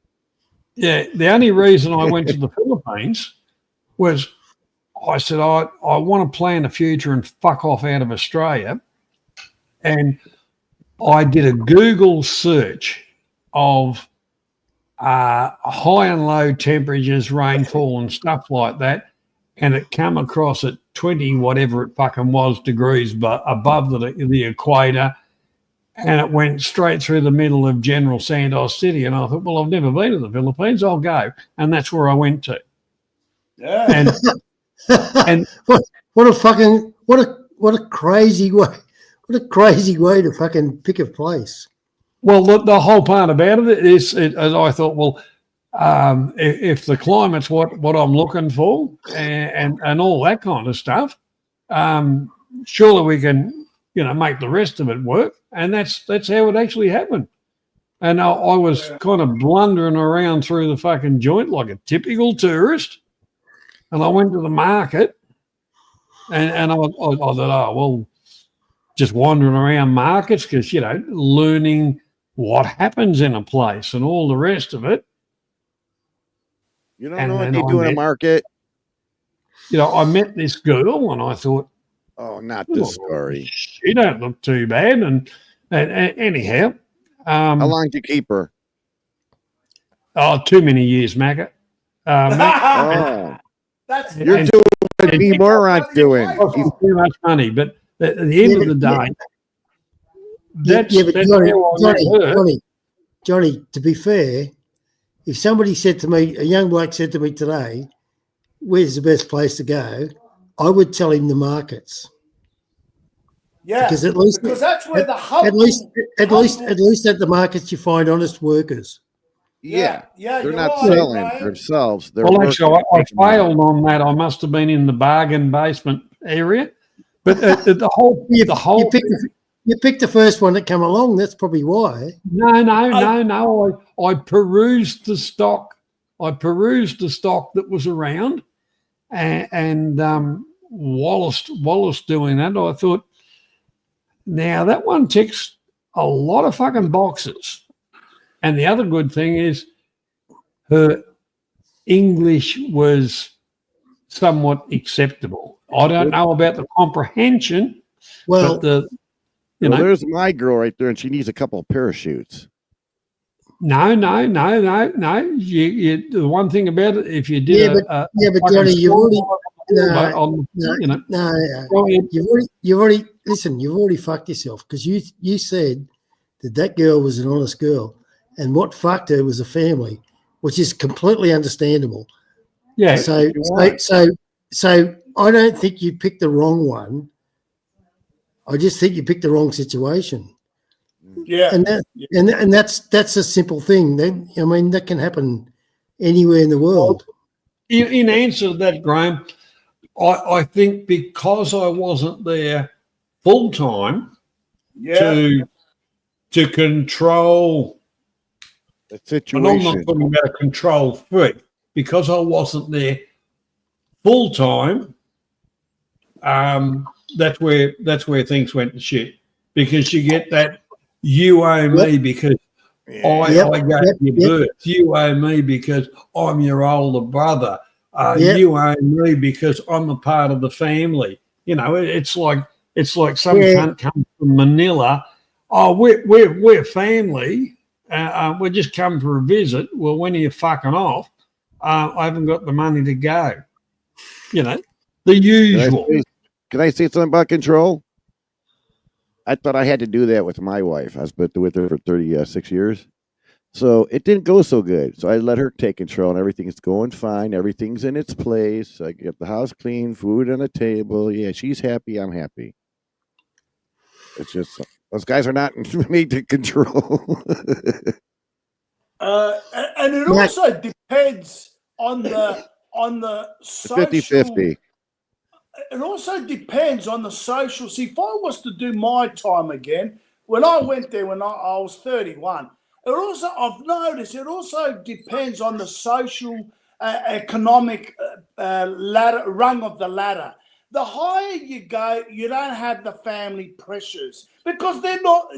Yeah, the only reason I went to the Philippines was, I said, I want to plan the future and fuck off out of Australia. And I did a Google search of high and low temperatures, rainfall and stuff like that. And it came across at 20, whatever it fucking was, degrees but above the equator. And it went straight through the middle of General Santos City. And I thought, well, I've never been to the Philippines. I'll go. And that's where I went to. Yeah. And what a crazy way. What a crazy way to fucking pick a place. well, the whole part about it is, as I thought, well, if the climate's what I'm looking for and all that kind of stuff, surely we can, make the rest of it work. And that's how it actually happened. And I was kind of blundering around through the fucking joint like a typical tourist. And I went to the market and I thought, oh, well, just wandering around markets because, learning what happens in a place and all the rest of it. You don't know what they do in a market. I met this girl and I thought, oh, not this story. She don't look too bad. And anyhow. How long did you keep her? Oh, too many years, Macca. You're doing what B. Moron's doing. Too much money. But at the end of the day, that's Johnny, to be fair, if somebody said to me, a young bloke said to me today, where's the best place to go? I would tell him the markets. Yeah, because at least that's where the hub. At least at the markets you find honest workers. Yeah, they're not right, selling Brian. themselves. They're well, actually, I failed on that. I must have been in the bargain basement area, but you picked the first one that came along. That's probably why. No. I perused the stock. That was around, and Wallace doing that. I thought, now that one ticks a lot of fucking boxes. And the other good thing is her English was somewhat acceptable. I don't know about the comprehension. Well, but there's my girl right there, and she needs a couple of parachutes. No. You, the one thing about it, if you did, but Johnny, you've already fucked yourself because you said that girl was an honest girl. And what fucked her was a family, which is completely understandable. Yeah. So I don't think you picked the wrong one. I just think you picked the wrong situation. Yeah. And that's a simple thing. That can happen anywhere in the world. In answer to that, Graham, I think because I wasn't there full time to control the situation. And I'm not talking about a control freak because I wasn't there full time. That's where things went to shit because you get that you owe me because I gave you birth. You owe me because I'm your older brother. You owe me because I'm a part of the family. It's like some cunt comes from Manila. Oh, we're family. We just come for a visit. Well, when are you fucking off? I haven't got the money to go. The usual. Can I say something about control? I thought I had to do that with my wife. I was with her for 36 years. So it didn't go so good. So I let her take control and everything's going fine. Everything's in its place. I get the house clean, food on the table. Yeah, she's happy. I'm happy. It's just... Those guys are not made to control. And it also depends on the social. 50-50. It also depends on the social. See, if I was to do my time again, when I went there when I was 31, I've noticed it also depends on the social, economic rung of the ladder. The higher you go, you don't have the family pressures because they're not,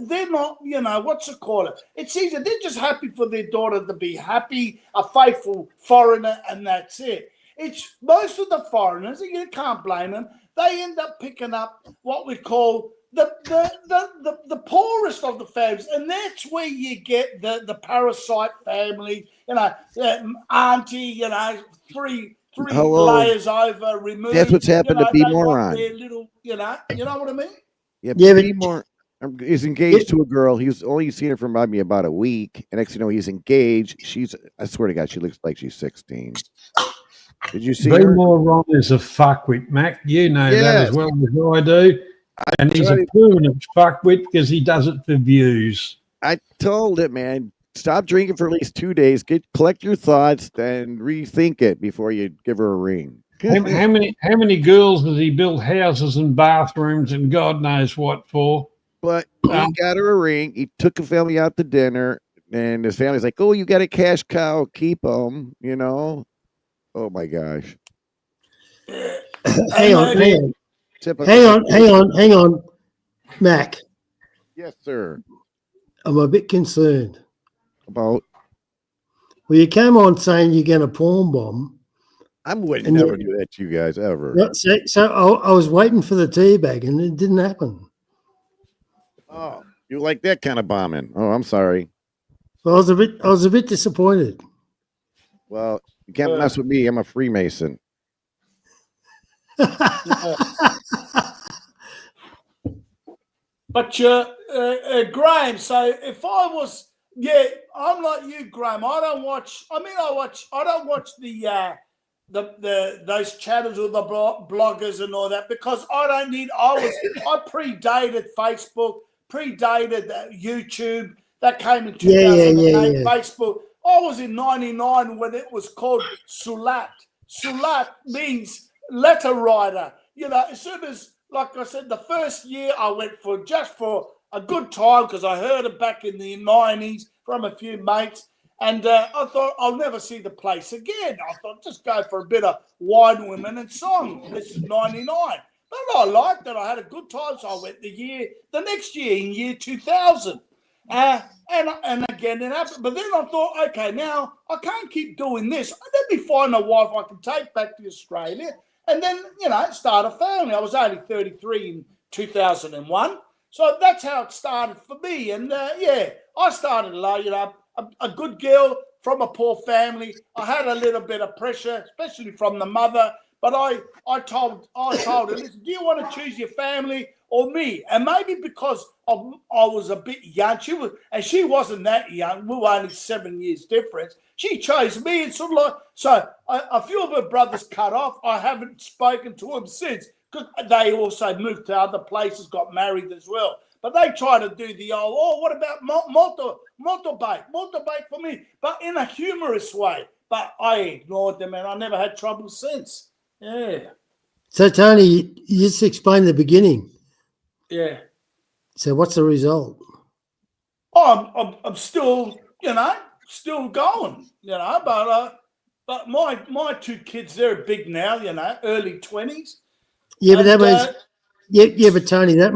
what's it called? It's easy. They're just happy for their daughter to be happy, a faithful foreigner, and that's it. It's most of the foreigners, you can't blame them. They end up picking up what we call the poorest of the families, and that's where you get the parasite family, auntie, three layers over, removed. That's what's happened to B. Moron. Little, you know what I mean? Yeah, B. Moron is engaged to a girl. He's only seen her for maybe about a week. And next thing you know, he's engaged. I swear to God, she looks like she's 16. Did you see Be her? More Ron is a fuckwit, Mac. You know that Yes. as well as I do. And he's a tried- permanent fuckwit because he does it for views. I told it, man. Stop drinking for at least 2 days. Collect your thoughts, then rethink it before you give her a ring. How many girls has he built houses and bathrooms and God knows what for? But he got her a ring. He took a family out to dinner, and his family's like, "Oh, you got a cash cow? Keep them." You know. Oh my gosh. Hang on, hang on, Mac. Yes, sir. I'm a bit concerned. About? Well, you came on saying you're going to pawn bomb. I would never do that to you guys ever. So I was waiting for the tea bag, and it didn't happen. Oh, you like that kind of bombing? Oh, I'm sorry. So I was a bit disappointed. Well, you can't mess with me. I'm a Freemason. But Graham, so if I was, I'm like you, Graham. I don't watch the those channels or the bloggers and all that because I predated Facebook, predated YouTube. That came in 2008. Yeah. Facebook. I was in '99 when it was called Sulat. Sulat means letter writer. You know, as soon as, like I said, the first year I went for just for a good time because I heard it back in the 90s from a few mates. And I thought, I'll never see the place again. I thought, just go for a bit of wine, women, and song. This is 99. But I liked it. I had a good time. So I went the next year, in year 2000. And again, it happened. But then I thought, okay, now I can't keep doing this. Let me find a wife I can take back to Australia. And then, start a family. I was only 33 in 2001. So that's how it started for me. And I started low, a good girl from a poor family. I had a little bit of pressure, especially from the mother. But I told her, listen, do you want to choose your family or me? And maybe because I was a bit young, she wasn't that young. We were only 7 years difference. She chose me, and sort of like, so a few of her brothers cut off. I haven't spoken to them since because they also moved to other places, got married as well. But they try to do the old, what about motorbike for me, but in a humorous way. But I ignored them, and I never had trouble since. Yeah. So, Tony, you just explained the beginning. Yeah. So what's the result? I'm still, still going, but my two kids, they're big now, early 20s. Yeah, but that means, but Tony, that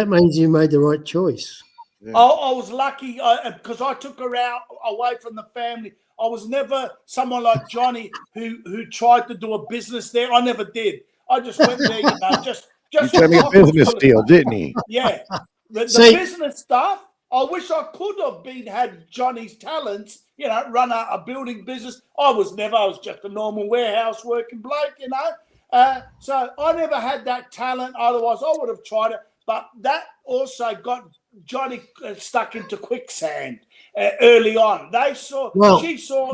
means you made the right choice. Yeah. I was lucky because I took her out away from the family. I was never someone like Johnny who tried to do a business there. I never did. I just went there, just. He tried me a business deal, didn't he? Yeah. The business stuff, I wish I could have had Johnny's talents, run a building business. I was just a normal warehouse working bloke, So I never had that talent. Otherwise, I would have tried it. But that also got Johnny stuck into quicksand early on. She saw,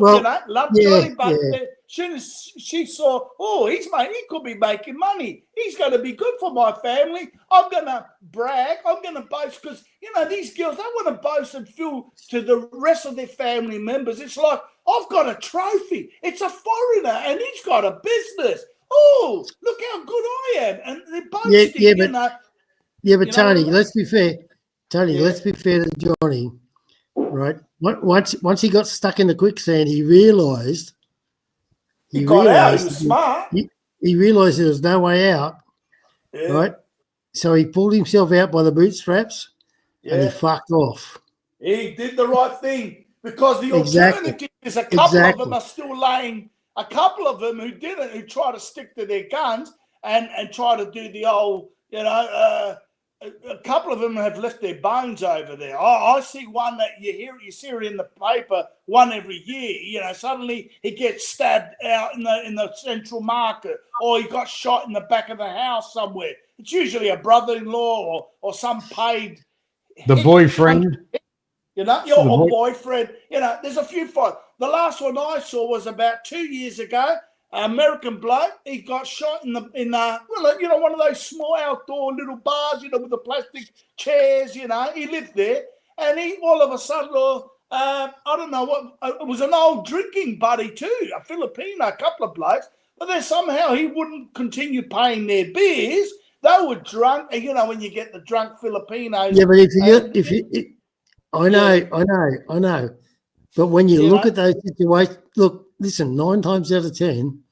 loved Johnny, but she saw, he could be making money. He's going to be good for my family. I'm going to brag. I'm going to boast because, these girls, they want to boast and feel to the rest of their family members. It's like, I've got a trophy. It's a foreigner and he's got a business. Oh, look how good I am. And they're boasting, but Tony, let's be fair. Let's be fair to Johnny, right? Once he got stuck in the quicksand, he realised he got out. He was smart. He realised there was no way out, right? So he pulled himself out by the bootstraps, and he fucked off. He did the right thing because the alternative is a couple of them are still laying. A couple of them who didn't, who try to stick to their guns and try to do the old, a couple of them have left their bones over there. I see one that you see it in the paper one every year. Suddenly he gets stabbed out in the central market, or he got shot in the back of the house somewhere. It's usually a brother-in-law or some paid. The boyfriend. Or boyfriend. There's a few fights. The last one I saw was about 2 years ago. American bloke. He got shot in one of those small outdoor little bars, with the plastic chairs. He lived there, and he all of a sudden, I don't know what, it was an old drinking buddy too, a Filipino, a couple of blokes, but then somehow he wouldn't continue paying their beers. They were drunk, and when you get the drunk Filipinos. Yeah, but I know. But when you look at those situations, listen, 9 times out of 10,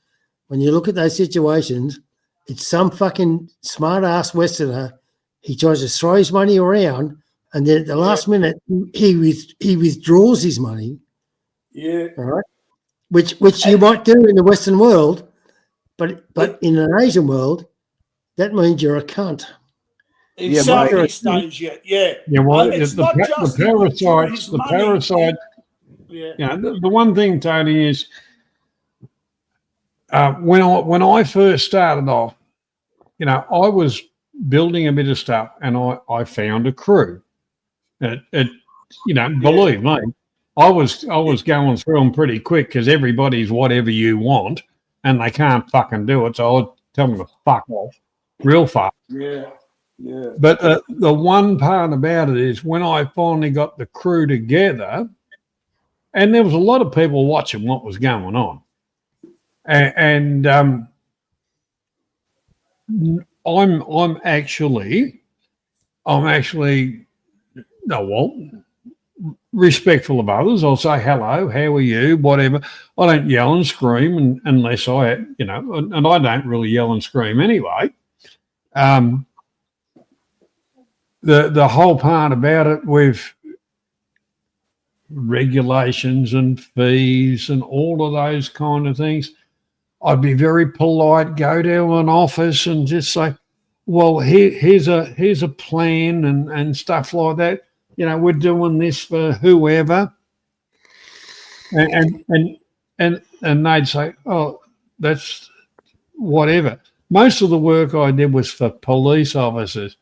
when you look at those situations, it's some fucking smart ass Westerner. He tries to throw his money around, and then at the last minute, he withdraws his money. Yeah. All right. Which you might do in the Western world, but in an Asian world, that means you're a cunt. In Southeast Asia, yeah. Yeah, well, it's the not just parasite. Yeah. The one thing, Tony, is when I first started off, I was building a bit of stuff, and I found a crew. Believe me, I was going through them pretty quick because everybody's whatever you want, and they can't fucking do it. So I tell them to fuck off, real fast. Yeah. Yeah. But the one part about it is when I finally got the crew together, and there was a lot of people watching what was going on, and I'm actually respectful of others. I'll say hello, how are you, whatever. I don't yell and scream unless and I don't really yell and scream anyway. The whole part about it with regulations and fees and all of those kind of things, I'd be very polite, go to an office and just say, well, here's a plan and stuff like that. We're doing this for whoever. And they'd say, oh, that's whatever. Most of the work I did was for police officers,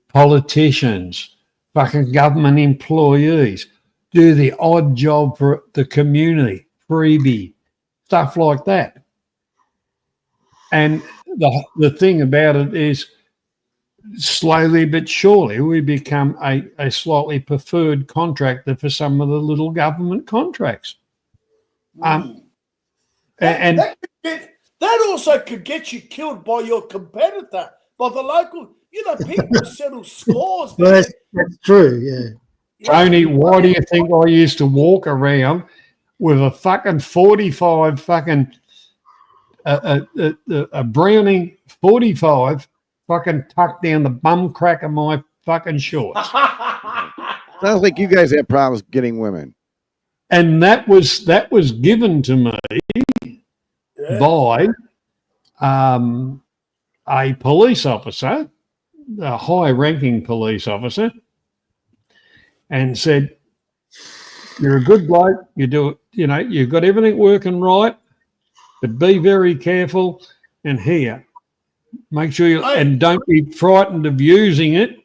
politicians, fucking government employees, do the odd job for the community, freebie, stuff like that. And the thing about it is, slowly but surely, we become a slightly preferred contractor for some of the little government contracts. That also could get you killed by your competitor, by the local. People settle scores. Well, that's true, yeah. Tony, why do you think I used to walk around with a fucking 45 fucking a Browning 45 fucking tucked down the bum crack of my fucking shorts? Sounds like you guys have problems getting women. And that was given to me by a police officer, a high-ranking police officer, and said, "You're a good bloke. You do it. You've got everything working right, but be very careful. And here, make sure and don't be frightened of using it,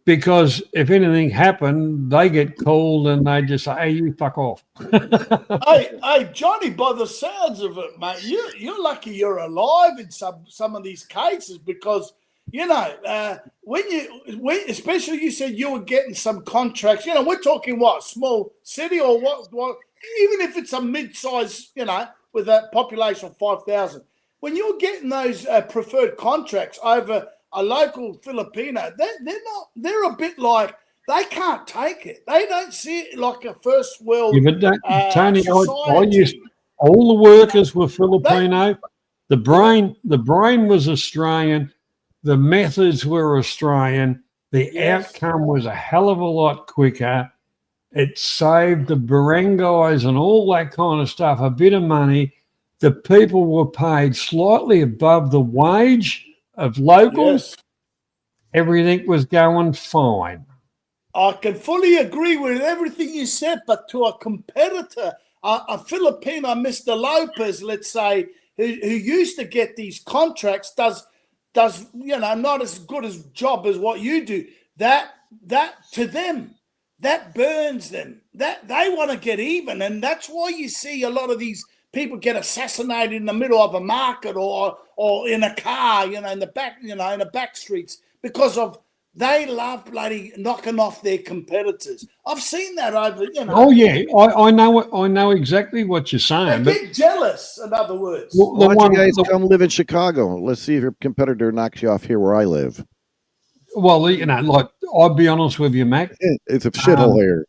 because if anything happened, they get called and they just say, hey, you fuck off." hey, Johnny, by the sounds of it, mate, you're lucky you're alive in some of these cases, because especially you said you were getting some contracts. We're talking what, small city or what? Even if it's a mid-size, with a population of 5,000, when you're getting those preferred contracts over a local Filipino, they're a bit like, they can't take it. They don't see it like a first world Tony, society. I used, all the workers were Filipino. The brain was Australian. The methods were Australian. The outcome was a hell of a lot quicker. It saved the barangays and all that kind of stuff a bit of money. The people were paid slightly above the wage of locals. Yes. Everything was going fine. I can fully agree with everything you said, but to a competitor, a Filipino, Mr. Lopez, let's say, who used to get these contracts, does not as good a job as what you do. That to them, that burns them. That they want to get even, and that's why you see a lot of these people get assassinated in the middle of a market or in a car, in the back streets because of they love bloody knocking off their competitors. I've seen that over, Oh yeah, I know exactly what you're saying. They get jealous, in other words. Why don't you guys come live in Chicago? Let's see if your competitor knocks you off here where I live. Well, like I'll be honest with you, Mac. It's a shithole here.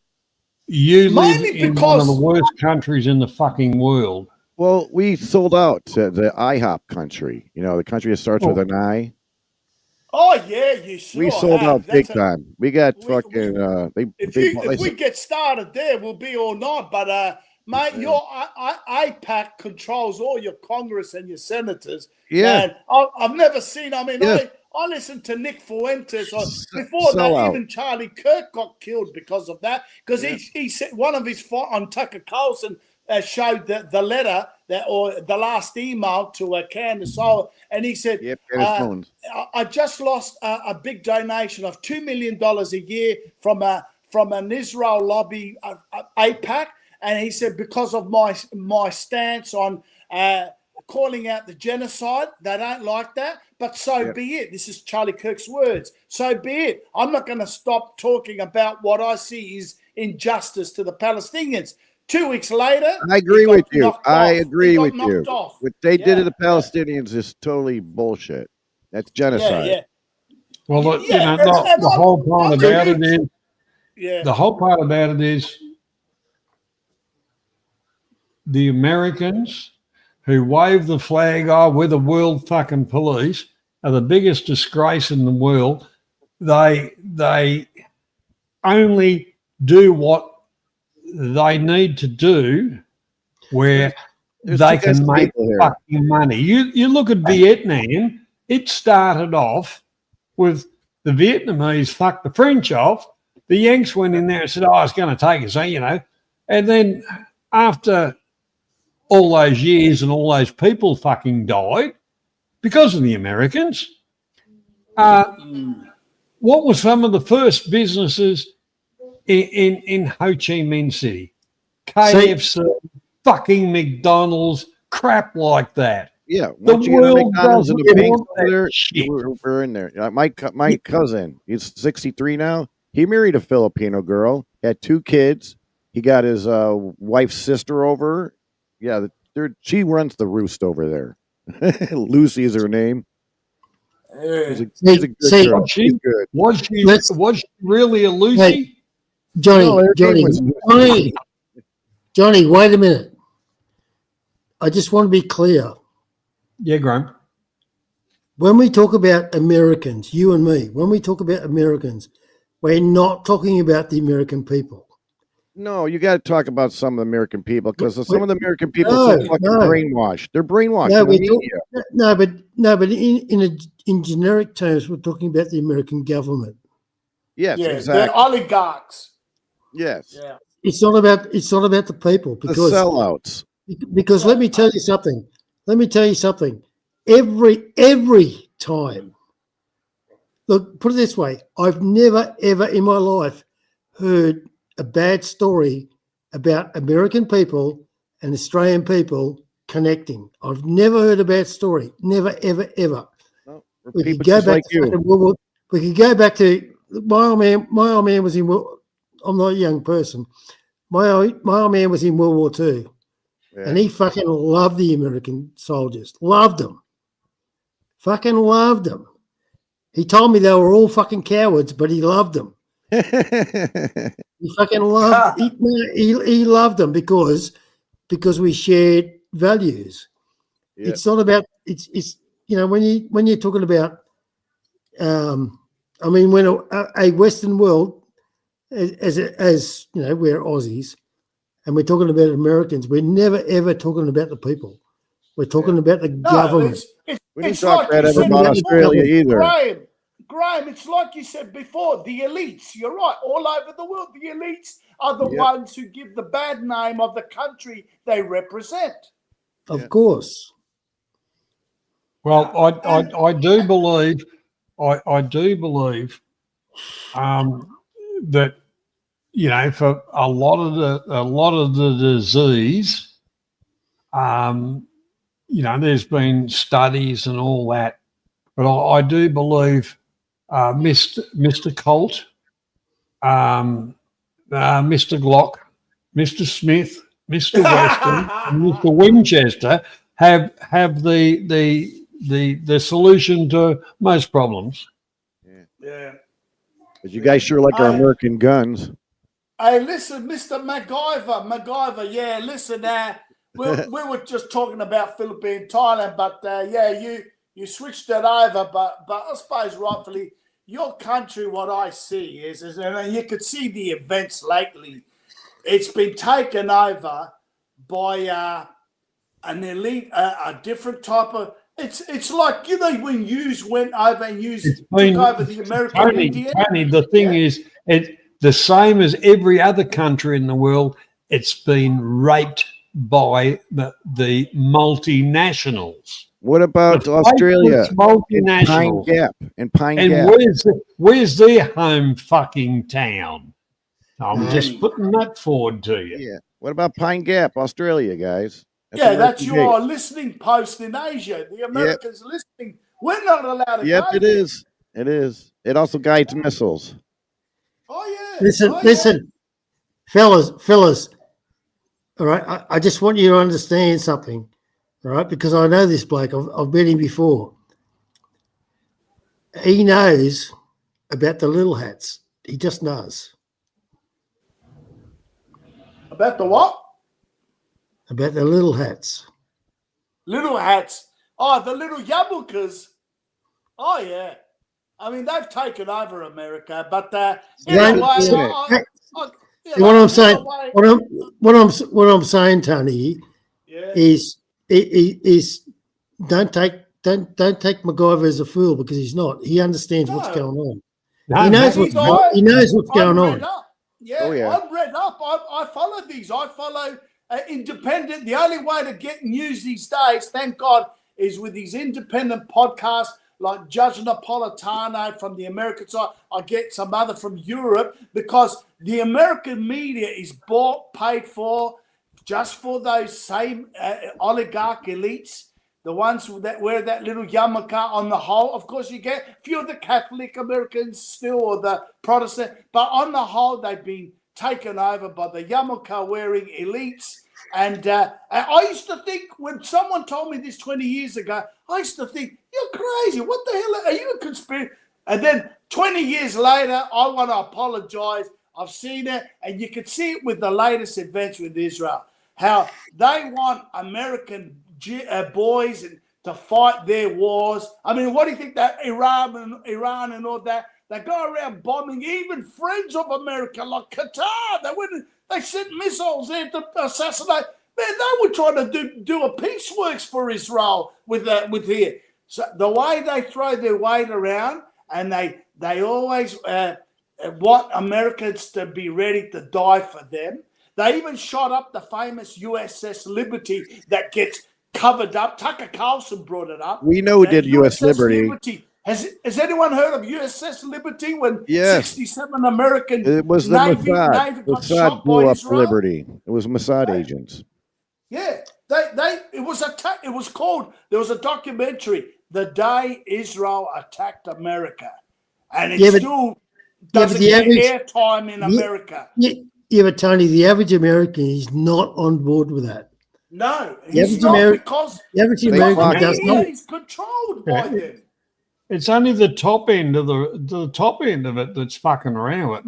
You live in one of the worst countries in the fucking world. Well, we sold out to the IHOP country. The country that starts with an I. Oh yeah, you sure We sold have. out big time. We got fucking. If we get started there, we'll be all night. But mate, your AIPAC controls all your Congress and your senators. Yeah. And I've never seen. I mean, Yeah. I listened to Nick Fuentes before that. Sellout. Even Charlie Kirk got killed because of that. Because he said one of his on Tucker Carlson showed the letter or the last email to Candace Owens, and he said, I just lost a big donation of $2 million a year from an Israel lobby, AIPAC, and he said because of my stance on calling out the genocide, they don't like that, but so be it. This is Charlie Kirk's words. So be it. I'm not going to stop talking about what I see is injustice to the Palestinians. 2 weeks later, I agree with you. I off. agree He got with you. knocked off. What they did to the Palestinians is totally bullshit. That's genocide. Yeah. Well, Yeah, the whole part about it is, Yeah. the whole part about it is the Americans who wave the flag, we're the world fucking police, are the biggest disgrace in the world. They only do what they need to do where they can make fucking money. You look at Vietnam, it started off with the Vietnamese fucked the French off. The Yanks went in there and said, it's going to take us, and then after all those years and all those people fucking died because of the Americans, what were some of the first businesses in Ho Chi Minh City? KFC, fucking McDonald's, crap like that. Yeah, the once you get a world McDonald's and doesn't the banks want that there, shit. we're in there. My cousin, he's 63 now. He married a Filipino girl, had 2 kids. He got his wife's sister over. Yeah, she runs the roost over there. Lucy is her name. She's a good girl. She's good. Was she really a Lucy? Hey, Johnny, wait a minute. I just want to be clear. Yeah, Graham. When we talk about Americans, you and me, when we talk about Americans, we're not talking about the American people. No, you got to talk about some of the American people because some of the American people are so fucking brainwashed. They're brainwashed. But in generic terms, we're talking about the American government. Yes, Yeah, exactly. they're oligarchs. Yes. Yeah. It's not about the people because the sellouts. Because let me tell you something. Every time. Look, put it this way. I've never ever in my life heard a bad story about American people and Australian people connecting. I've never heard a bad story. Never, ever, ever. No, we could go back to we could go back to my old man was in. I'm not a young person. My old man was in World War II, and he fucking loved the American soldiers. Loved them. Fucking loved them. He told me they were all fucking cowards, but he loved them. He fucking loved. He loved them because we shared values. Yeah. It's not about. It's when you're talking about. When a Western world, as we're Aussies, and we're talking about Americans, we're never ever talking about the people. We're talking about the government. We didn't talk bad about Australia either. Graham, it's like you said before, the elites. You're right. All over the world, the elites are the ones who give the bad name of the country they represent. Of course. Well, I do believe that for a lot of the disease There's been studies and all that, but I do believe Mr. Colt, Mr. Glock, Mr. Smith, Mr. Weston, and Mr. Winchester have the solution to most problems. Yeah. But you guys sure like our American guns. Hey, listen, Mr. MacGyver, yeah, listen, we were just talking about Philippines, Thailand, but you switched it over, but I suppose rightfully, your country, what I see is and you could see the events lately, it's been taken over by an elite, a different type of, it's like, when Hughes went over and took over the American Indian. Tony, the thing is, the same as every other country in the world, it's been raped by the multinationals. What about Australia? Multinationals. Pine Gap. Where's their home fucking town? I'm just putting that forward to you. Yeah. What about Pine Gap, Australia, guys? That's your listening post in Asia. The Americans listening. We're not allowed to go it there. is. It is. It also guides missiles. Oh, yeah. Listen, fellas. All right, I just want you to understand something, all right? Because I know this bloke. I've met him before. He knows about the little hats. He just knows. About the what? About the little hats. Little hats. Oh, the little Yabukas. Oh, yeah. I mean, they've taken over America, but what I'm saying, Tony, is don't take MacGyver as a fool, because he's not. He understands what's going on. He knows what's going on. I'm read up. I follow these. I follow independent. The only way to get news these days, thank God, is with these independent podcasts like Judge Napolitano from the American side. I get some other from Europe, because the American media is bought, paid for, just for those same oligarch elites, the ones that wear that little yarmulke on the whole. Of course, you get a few of the Catholic Americans still, or the Protestant, but on the whole, they've been taken over by the yarmulke-wearing elites. And I used to think, when someone told me this 20 years ago, I used to think, you're crazy. What the hell? Are you a conspiracy? And then 20 years later, I want to apologize. I've seen it, and you can see it with the latest events with Israel, how they want American boys to fight their wars. I mean, what do you think that Iran and all that? They go around bombing even friends of America, like Qatar. They sent missiles there to assassinate. Man, they were trying to do a peace works for Israel with here. So the way they throw their weight around, and they always want Americans to be ready to die for them. They even shot up the famous USS Liberty that gets covered up. Tucker Carlson brought it up. We know who did USS Liberty. Has anyone heard of USS Liberty when Yes. 67 American It was the Navy Mossad. got shot Mossad blew by up Israel? Liberty. It was Mossad agents. Yeah, it was called. There was a documentary, "The Day Israel Attacked America," and it still doesn't get airtime in America. Yeah, but Tony, the average American is not on board with that. No, The he's average not, American- because the average the American does media not. is controlled by them. It's only the top end of it that's fucking around with,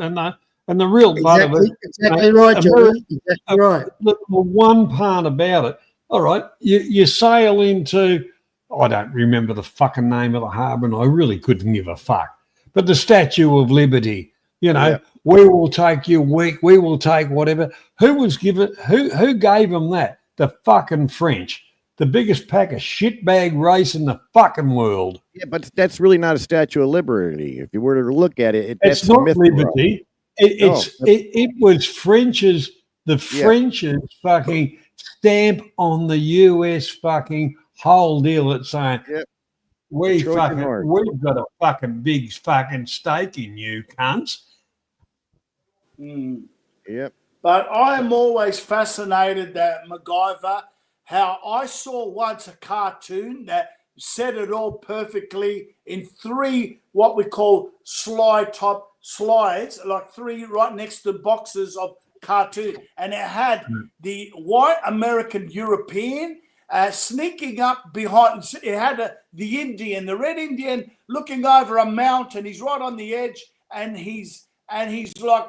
and the real part of it. Exactly right, Joey. Exactly right. The one part about it. All right, you sail into. I don't remember the fucking name of the harbour, and I really couldn't give a fuck. But the Statue of Liberty, we will take your week, we will take whatever. Who gave them that? The fucking French. The biggest pack of shitbag race in the fucking world. Yeah, but that's really not a Statue of Liberty. If you were to look at it, it's that's not myth liberty. It was French's. The French's fucking stamp on the US fucking whole deal. It's saying we've got a fucking big fucking stake in you, cunts. Yep. But I am always fascinated that MacGyver how I saw once a cartoon that said it all perfectly in 3 what we call slide top slides, like 3 right next to boxes of cartoon, and it had the white American European sneaking up behind. It had the Indian, the red Indian, looking over a mountain. He's right on the edge, and he's like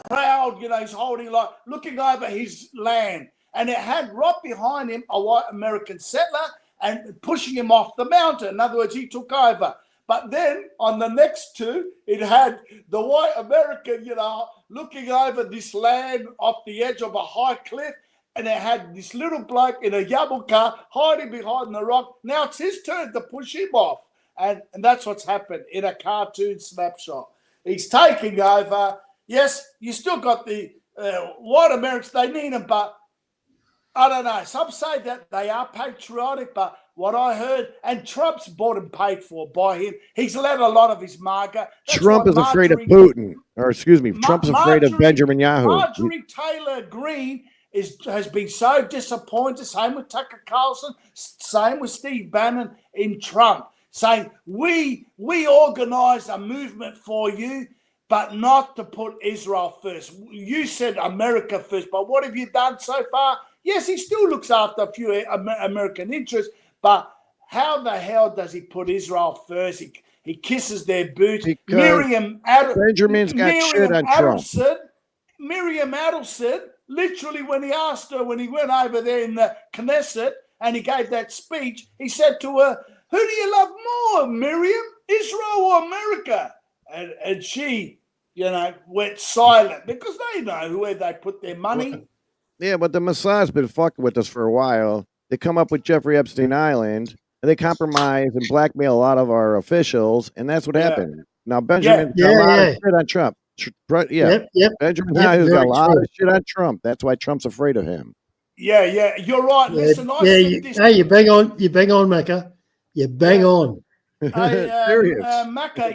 proud, you know. He's holding, like, looking over his land, and it had right behind him a white American settler and pushing him off the mountain. In other words, he took over. But then on the next 2, it had the white American, you know, looking over this land off the edge of a high cliff, and it had this little bloke in a yarmulke hiding behind the rock. Now it's his turn to push him off. And that's what's happened in a cartoon snapshot. He's taking over. Yes, you still got the white Americans, they need them, but I don't know. Some say that they are patriotic, but what I heard, and Trump's bought and paid for by him. He's led a lot of his MAGA. Trump is afraid of Putin, or excuse me, Trump's afraid of Benjamin Yahoo. Marjorie Taylor Greene has been so disappointed. Same with Tucker Carlson. Same with Steve Bannon in Trump, saying we organised a movement for you, but not to put Israel first. You said America first, but what have you done so far? Yes, he still looks after a few American interests, but how the hell does he put Israel first? He kisses their boots. Benjamin's got shit on Trump. Miriam Adelson, literally, when he asked her, when he went over there in the Knesset and he gave that speech, he said to her, "Who do you love more, Miriam, Israel or America?" And she, you know, went silent because they know where they put their money. Yeah, but the Mossad's been fucking with us for a while. They come up with Jeffrey Epstein Island, and they compromise and blackmail a lot of our officials, and that's what happened. Now, Benjamin got a lot of shit on Trump. Benjamin Netanyahu's got a lot of shit on Trump. That's why Trump's afraid of him. Yeah, you're right. Listen, you bang on, Macca. You bang on. Serious. Macca,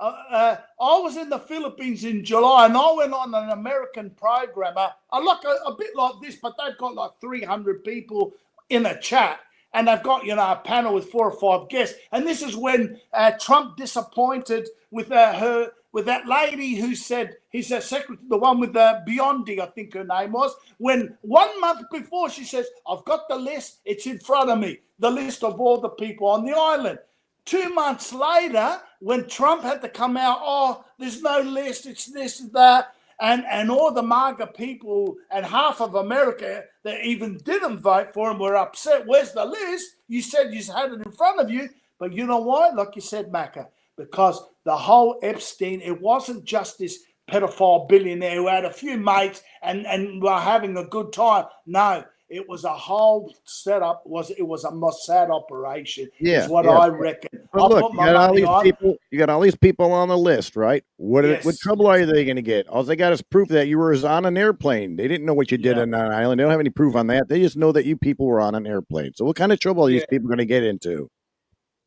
I was in the Philippines in July, and I went on an American program. I like a bit like this, but they've got like 300 people in a chat, and they've got, you know, a panel with 4 or 5 guests. And this is when Trump disappointed with that lady who said he's a secretary, the one with the Biondi, I think her name was. When 1 month before she says, "I've got the list; it's in front of me, the list of all the people on the island." 2 months later, when Trump had to come out, "Oh, there's no list, it's this and that," and all the MAGA people and half of America that even didn't vote for him were upset. Where's the list? You said you had it in front of you. But you know what? Like you said, Macca, because the whole Epstein, it wasn't just this pedophile billionaire who had a few mates and were having a good time. No, it was a whole setup. It was a Mossad operation. Is what I reckon. But look, you got all these people on the list, right? What trouble are they going to get? All they got is proof that you were on an airplane. They didn't know what you did on an island. They don't have any proof on that. They just know that you people were on an airplane. So what kind of trouble are these people going to get into?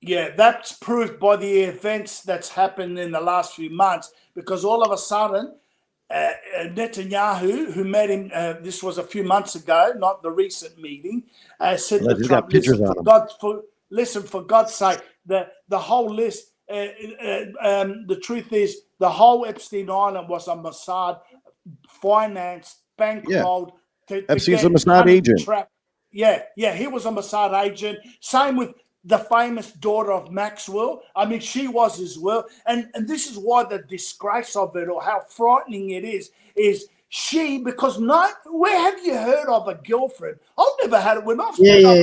Yeah, that's proved by the events that's happened in the last few months, because all of a sudden, Netanyahu, who met him, this was a few months ago, not the recent meeting, said to Trump, listen, for God's sake, the whole list, the truth is, the whole Epstein Island was a Mossad financed, bankrolled. Epstein's a Mossad agent. Yeah, he was a Mossad agent. Same with the famous daughter of Maxwell. I mean, she was as well. And this is why the disgrace of it, or how frightening it is she, because where have you heard of a girlfriend? I've never had it. When I split up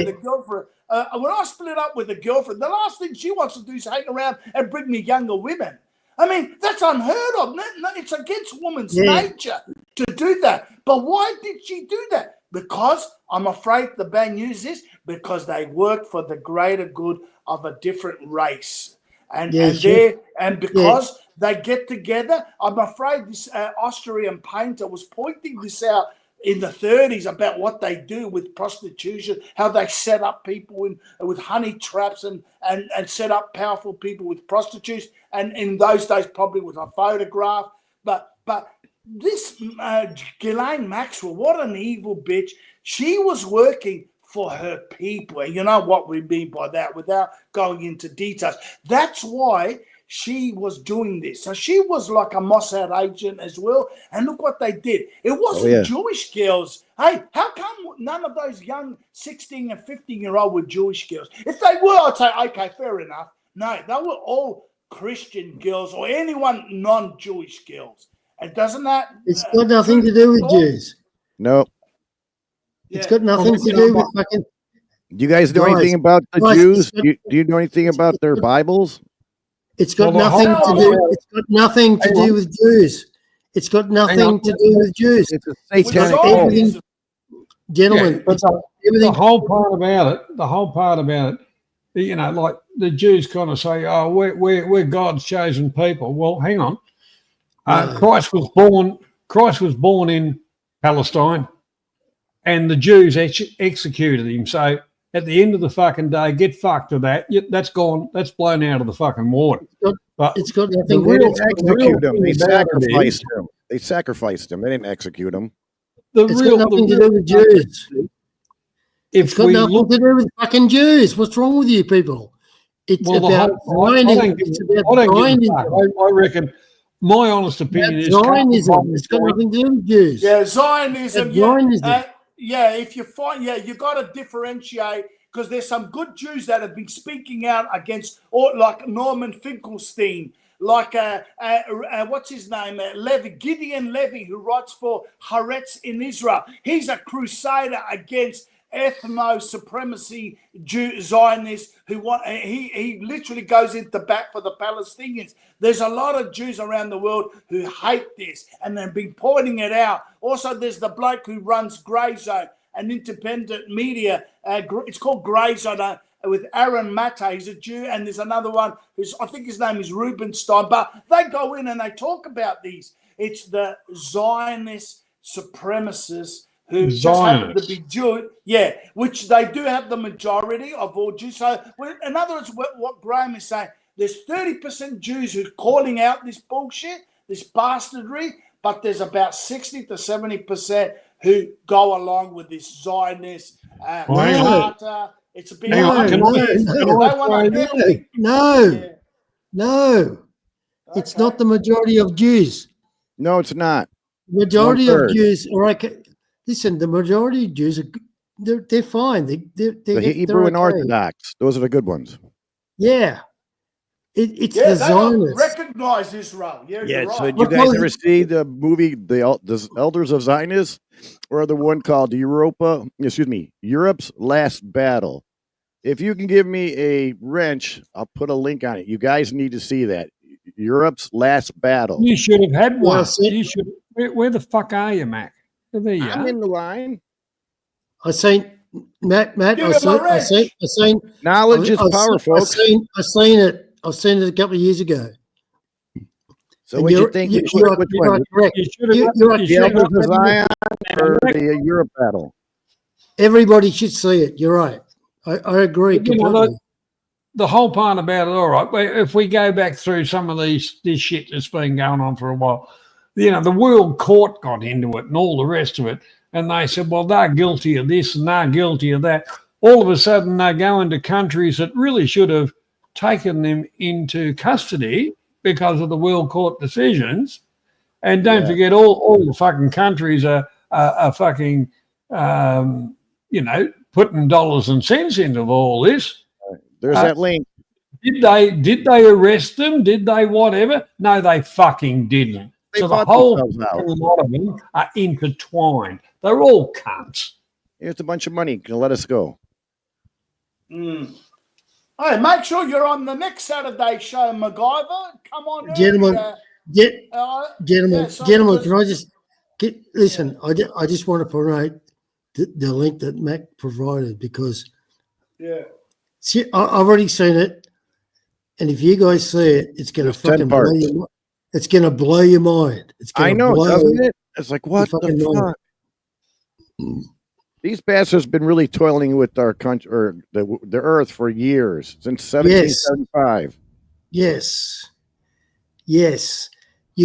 with a girlfriend, the last thing she wants to do is hang around and bring me younger women. I mean, that's unheard of. It's against woman's nature to do that. But why did she do that? Because I'm afraid the bad news is because they work for the greater good of a different race. Because they get together, I'm afraid this Austrian painter was pointing this out in the 30s about what they do with prostitution, how they set up people with honey traps and set up powerful people with prostitutes. And in those days, probably with a photograph. But this Ghislaine Maxwell, what an evil bitch. She was working for her people. And you know what we mean by that without going into details. That's why she was doing this. So she was like a Mossad agent as well. And look what they did. It wasn't Jewish girls. Hey, how come none of those young 16 and 15-year-old were Jewish girls? If they were, I'd say, okay, fair enough. No, they were all Christian girls or anyone non-Jewish girls. And doesn't that... It's got nothing to do with Jews. No. It's got nothing to do with fucking... Do you guys know anything about the Jews? Do you know anything about their Bibles? It's got nothing to do. It's got nothing to do with Jews. It's got nothing to do with Jews. It's a satanic everything, gentlemen. But the whole part about it, you know, like the Jews kind of say, "Oh, we're God's chosen people." Well, hang on. Christ was born in Palestine, and the Jews executed him. So at the end of the fucking day, get fucked with that. That's gone. That's blown out of the fucking water. But it's got nothing. They didn't execute him. They sacrificed him. They sacrificed him. They didn't execute him. It's got nothing to do with Jews. It's got nothing to do with fucking Jews. What's wrong with you people? It's about Zionism. I reckon. My honest opinion is Zionism. It's got nothing to do with Jews. Yeah, Zionism. Zionism. If you find, you got to differentiate because there's some good Jews that have been speaking out against, or like Norman Finkelstein, like what's his name, Gideon Levy, who writes for Haaretz in Israel. He's a crusader against ethno-supremacy Zionists who want. He literally goes into bat for the Palestinians. There's a lot of Jews around the world who hate this, and they've been pointing it out. Also, there's the bloke who runs Grey Zone, an independent media. It's called Grey Zone with Aaron Matta. He's a Jew, and there's another one who's, I think his name is Rubenstein. But they go in and they talk about these. It's the Zionist supremacists who just happen to be Jewish, which they do have the majority of all Jews. So, in other words, what Graham is saying, there's 30% Jews who are calling out this bullshit, this bastardry, but there's about 60 to 70% who go along with this Zionist charter. It's a bit No. It's not the majority of Jews. No, it's not. Majority of Jews, all right. Listen, the majority of Jews they're fine. They're Hebrew and Orthodox. Those are the good ones. Yeah. It's the Zionists. Recognize Israel. Yeah, so did you guys ever see the movie The Elders of Zionists, or the one called Europe's Last Battle? If you can give me a wrench, I'll put a link on it. You guys need to see that. Europe's Last Battle. You should have had one. You should. Where the fuck are you, Mac? There you I'm in the line. I seen Matt. I seen knowledge is power, folks. I seen it. I've seen it a couple of years ago. So what you think? Which one? You're correct. The Elders of Zion or the Europe battle? Everybody should see it. You're right. I agree completely. The whole part about it, all right. If we go back through some of this shit that's been going on for a while, the World Court got into it and all the rest of it, and they said, well, they're guilty of this and they're guilty of that. All of a sudden, they go into countries that really should have taken them into custody because of the World Court decisions. And don't forget, all the fucking countries are fucking, putting dollars and cents into all this. There's that link. Did they arrest them? Did they whatever? No, they fucking didn't. So the whole lot of them are intertwined. They're all cunts. It's a bunch of money. Let us go. Hey, make sure you're on the next Saturday show, MacGyver. Come on, gentlemen. Gentlemen, can I just listen? I just want to promote the link that Mac provided because see, I've already seen it, and if you guys see it, it's going to fucking blow your mind. It's going to blow your mind. I know, doesn't it? It's like, what the fuck? These bastards have been really toiling with our country or the earth for years, since 1775. Yes. You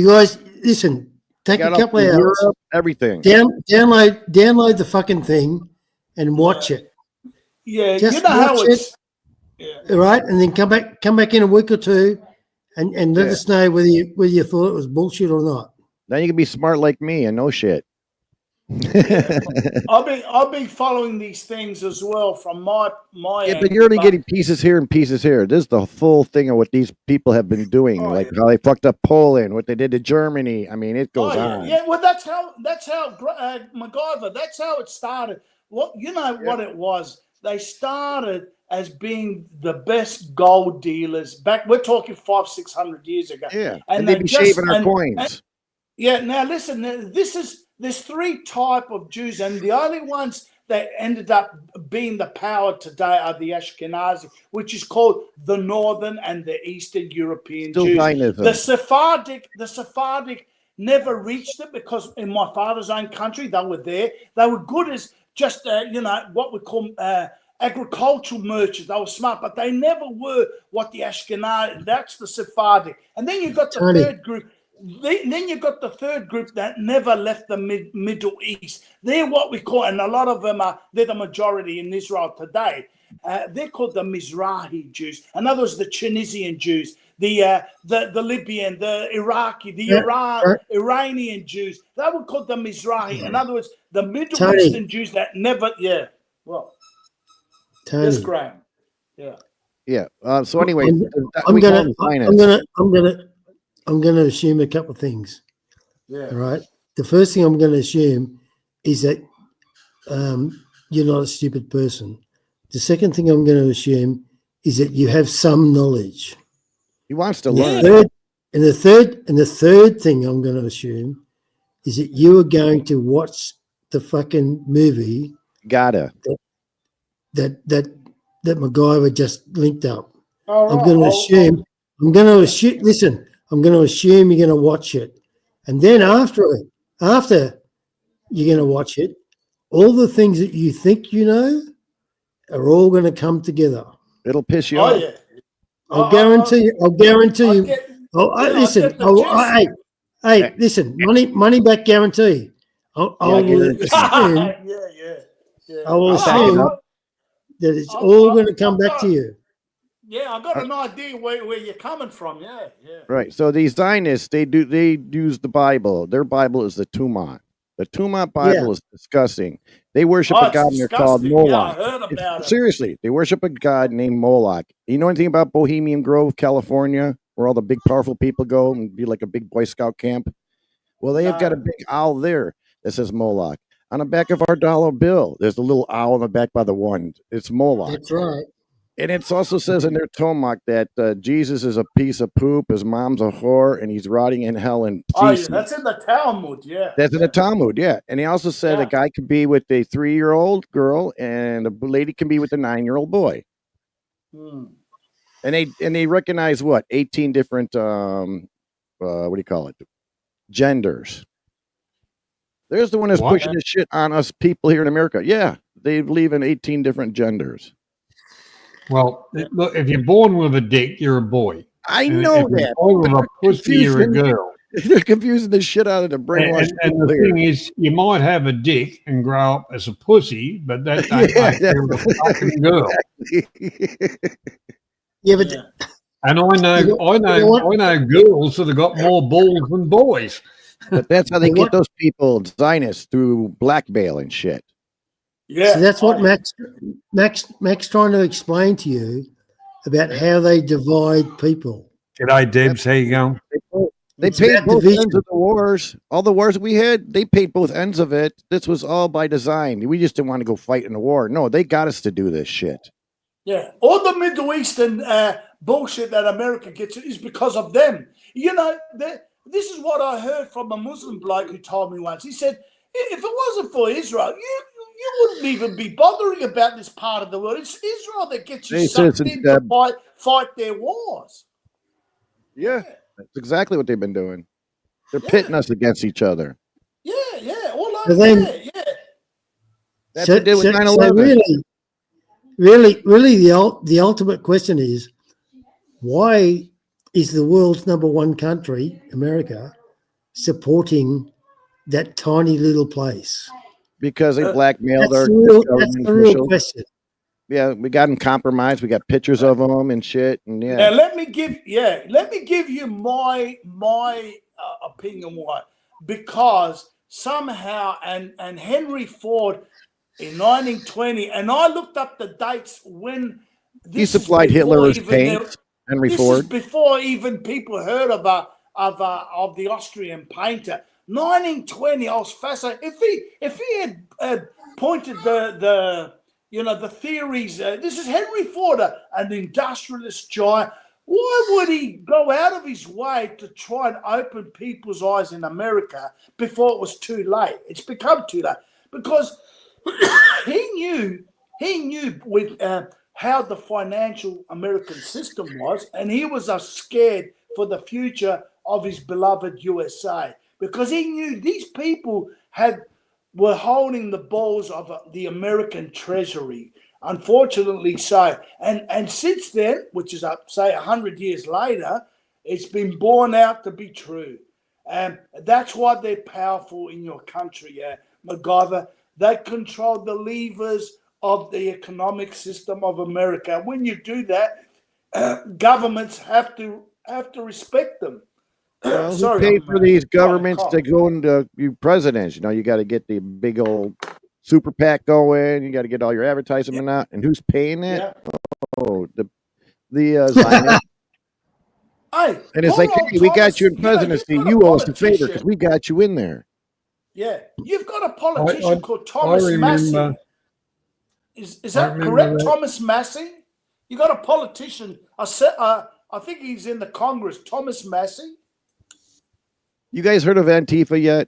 guys, listen, take a Got off couple of to hours, Europe, everything. download the fucking thing, and watch it. Yeah, Just you know how watch it's. All right, and then come back in a week or two, and let Yeah. us know whether you thought it was bullshit or not. Then you can be smart like me and know shit. I've been following these things as well from my Yeah, end. but you're only getting pieces here and pieces here. This is the full thing of what these people have been doing, Oh, like how they fucked up Poland, what they did to Germany. I mean, it goes yeah. on. Yeah, well, that's how MacGyver. That's how it started. What it was? They started as being the best gold dealers back. We're talking 500-600 years ago. Yeah, and they'd be shaving our coins. Yeah. Now listen. There's three type of Jews, and the only ones that ended up being the power today are the Ashkenazi, which is called the Northern and the Eastern European Still Jews. Zionism. The Sephardic never reached it because in my father's own country they were there. They were good as just what we call agricultural merchants. They were smart, but they never were what the Ashkenazi. That's the Sephardic, and then you got the third group. Then you've got the third group that never left the Middle East. They're what we call, and a lot of them they're the majority in Israel today. They're called the Mizrahi Jews. In other words, the Tunisian Jews, the Libyan, the Iraqi, the Iranian Jews. They were called the Mizrahi. In other words, the Middle Eastern Jews that never, well, yes, Graham. Yeah. Yeah. So anyway, I'm gonna assume a couple of things. Yeah. All right. The first thing I'm going to assume is that you're not a stupid person. The second thing I'm going to assume is that you have some knowledge. He wants to learn. The third thing I'm going to assume is that you are going to watch the fucking movie. Gotta. That MacGyver just linked up. I'm going to assume. Listen. I'm going to assume you're going to watch it, and then after you're going to watch it, all the things that you think you know are all going to come together. It'll piss you off. Yeah. I'll guarantee you. Listen. Listen. Money back guarantee. I will assume that it's all going to come back to you. Yeah, I got an idea where you're coming from. Yeah. Right. So these Zionists, they use the Bible. Their Bible is the Tumah. The Tumah Bible is disgusting. They worship a god named called Moloch. Yeah, I heard about it. Seriously, they worship a god named Moloch. You know anything about Bohemian Grove, California, where all the big powerful people go and be like a big Boy Scout camp? Well, they have got a big owl there that says Moloch. On the back of our dollar bill, there's a little owl on the back by the one. It's Moloch. That's right. And it also says in their Tomach that Jesus is a piece of poop, his mom's a whore, and he's rotting in hell and that's in the Talmud, yeah. That's in the Talmud, yeah. And he also said a guy can be with a 3-year-old girl and a lady can be with a 9-year-old boy. And they recognize 18 different genders. There's the one that's pushing this shit on us people here in America. Yeah, they believe in 18 different genders. Well, look, if you're born with a dick, you're a boy. I know that. You're born with a pussy, you're a girl. They're confusing the shit out of the brainwash. And the thing is, you might have a dick and grow up as a pussy, but that don't make you a fucking girl. Yeah, but and I know girls that have got more balls than boys. But that's how they get those people Zionists through blackmail and shit. Yeah, so that's what Mac's trying to explain to you about how they divide people. G'day, Debs. How you going? They paid both ends of the wars. All the wars we had, they paid both ends of it. This was all by design. We just didn't want to go fight in a war. No, they got us to do this shit. Yeah, all the Middle Eastern bullshit that America gets is because of them. You know, this is what I heard from a Muslim bloke who told me once. He said, if it wasn't for Israel, you wouldn't even be bothering about this part of the world. It's Israel that gets you sucked in to fight their wars. Yeah, that's exactly what they've been doing. They're pitting us against each other. Yeah, all over there, yeah. That's what they did with 9/11. So really, the ultimate question is, why is the world's #1 country, America, supporting that tiny little place? Because they blackmailed That's our the government real officials. question. Yeah, we got them compromised. We got pictures of them and shit. And Now yeah, let me give you my opinion why. Because somehow and Henry Ford in 1920, and I looked up the dates when he supplied Hitler with paint. Henry this Ford. is before even people heard of the Austrian painter. 1920, I was fascinated. If he had pointed the theories, this is Henry Ford, an industrialist giant. Why would he go out of his way to try and open people's eyes in America before it was too late? It's become too late because he knew with how the financial American system was, and he was scared for the future of his beloved USA because he knew these people were holding the balls of the American Treasury. Unfortunately so. And since then, which is, say, 100 years later, it's been borne out to be true. And that's why they're powerful in your country, MacGyver. They control the levers of the economic system of America. When you do that, governments have to respect them. Well, who Sorry, paid for these governments cough. to go into you presidents? You know, you got to get the big old super PAC going. You got to get all your advertisement out, and who's paying that? Yeah. Oh, the Zionists. Hey, And it's hold like, on, hey, we got Thomas, you in you've presidency. got a You owe us a favor politician. because we got you in there. Yeah, you've got a politician called I Thomas remember. Massey. Is I that remember correct, that. Thomas Massey? You got a politician. I think he's in the Congress. Thomas Massey. You guys heard of Antifa yet?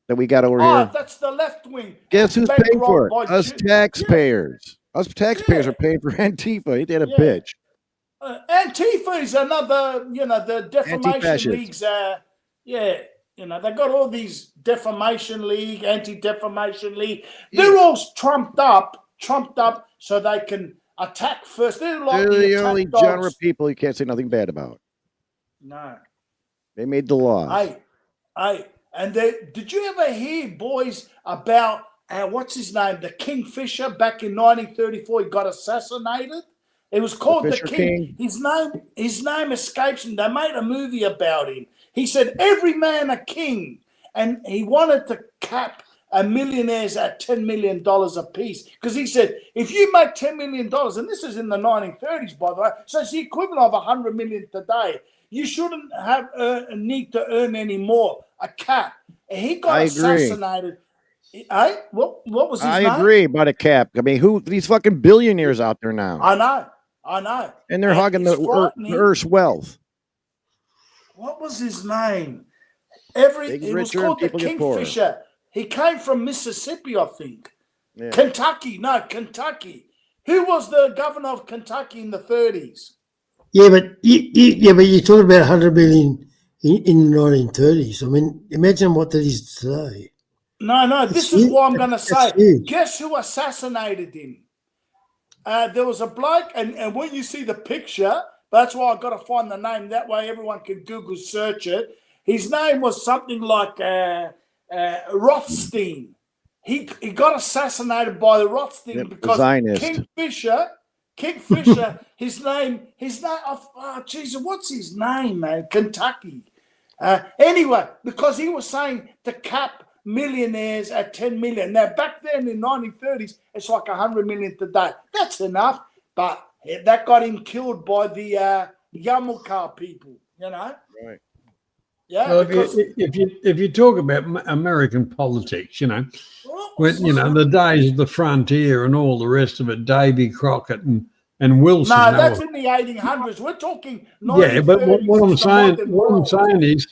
That we got over Oh, here. that's the left wing. Guess who's paying for it? Bankrolled by Us taxpayers. Us taxpayers are paying for Antifa. Ain't that a Yeah. bitch? Antifa is another, the defamation Anti-fascist. leagues. They got all these defamation league, anti-defamation league. They're all trumped up so they can attack first. They're like They're the the attack only dogs. genre of people you can't say nothing bad about. No. They made the laws. And did you ever hear, boys, about what's his name, the Kingfisher back in 1934? He got assassinated. It was called the Fisher King. King? His name escapes me. They made a movie about him. He said, "Every man a king," and he wanted to cap millionaires at $10 million a piece because he said, if you make $10 million, and this is in the 1930s, by the way, so it's the equivalent of 100 million today. You shouldn't have a need to earn any more. A cap. He got I agree. assassinated. Hey, what was his name? I agree about a cap. I mean, who these fucking billionaires out there now? I know. And they're hogging the it's frightening. Earth's wealth. What was his name? It was richer called and the people get poorer. Kingfisher. He came from Mississippi, I think. Yeah. Kentucky. Who was the governor of Kentucky in the 30s? Yeah, but you're talking about 100 million in the 1930s. I mean, imagine what that is today. No, this is huge. what I'm going to That's say. huge. Guess who assassinated him? There was a bloke, and when you see the picture, that's why I've got to find the name. That way everyone can Google search it. His name was something like Rothstein. He got assassinated by the Rothstein Yep, because Zionist. Kingfisher, his name, oh, Jesus, what's his name, man? Kentucky. Anyway, because he was saying to cap millionaires at 10 million. Now, back then in the 1930s, it's like 100 million today. That's enough, but that got him killed by the Yamuka people, Right. Yeah, Well, because if you talk about American politics, when the days of the frontier and all the rest of it, Davy Crockett and Wilson. no, they that's were- in the 1800s. We're talking 1930s. yeah, but what I'm It's the saying, modern what I'm world. saying is,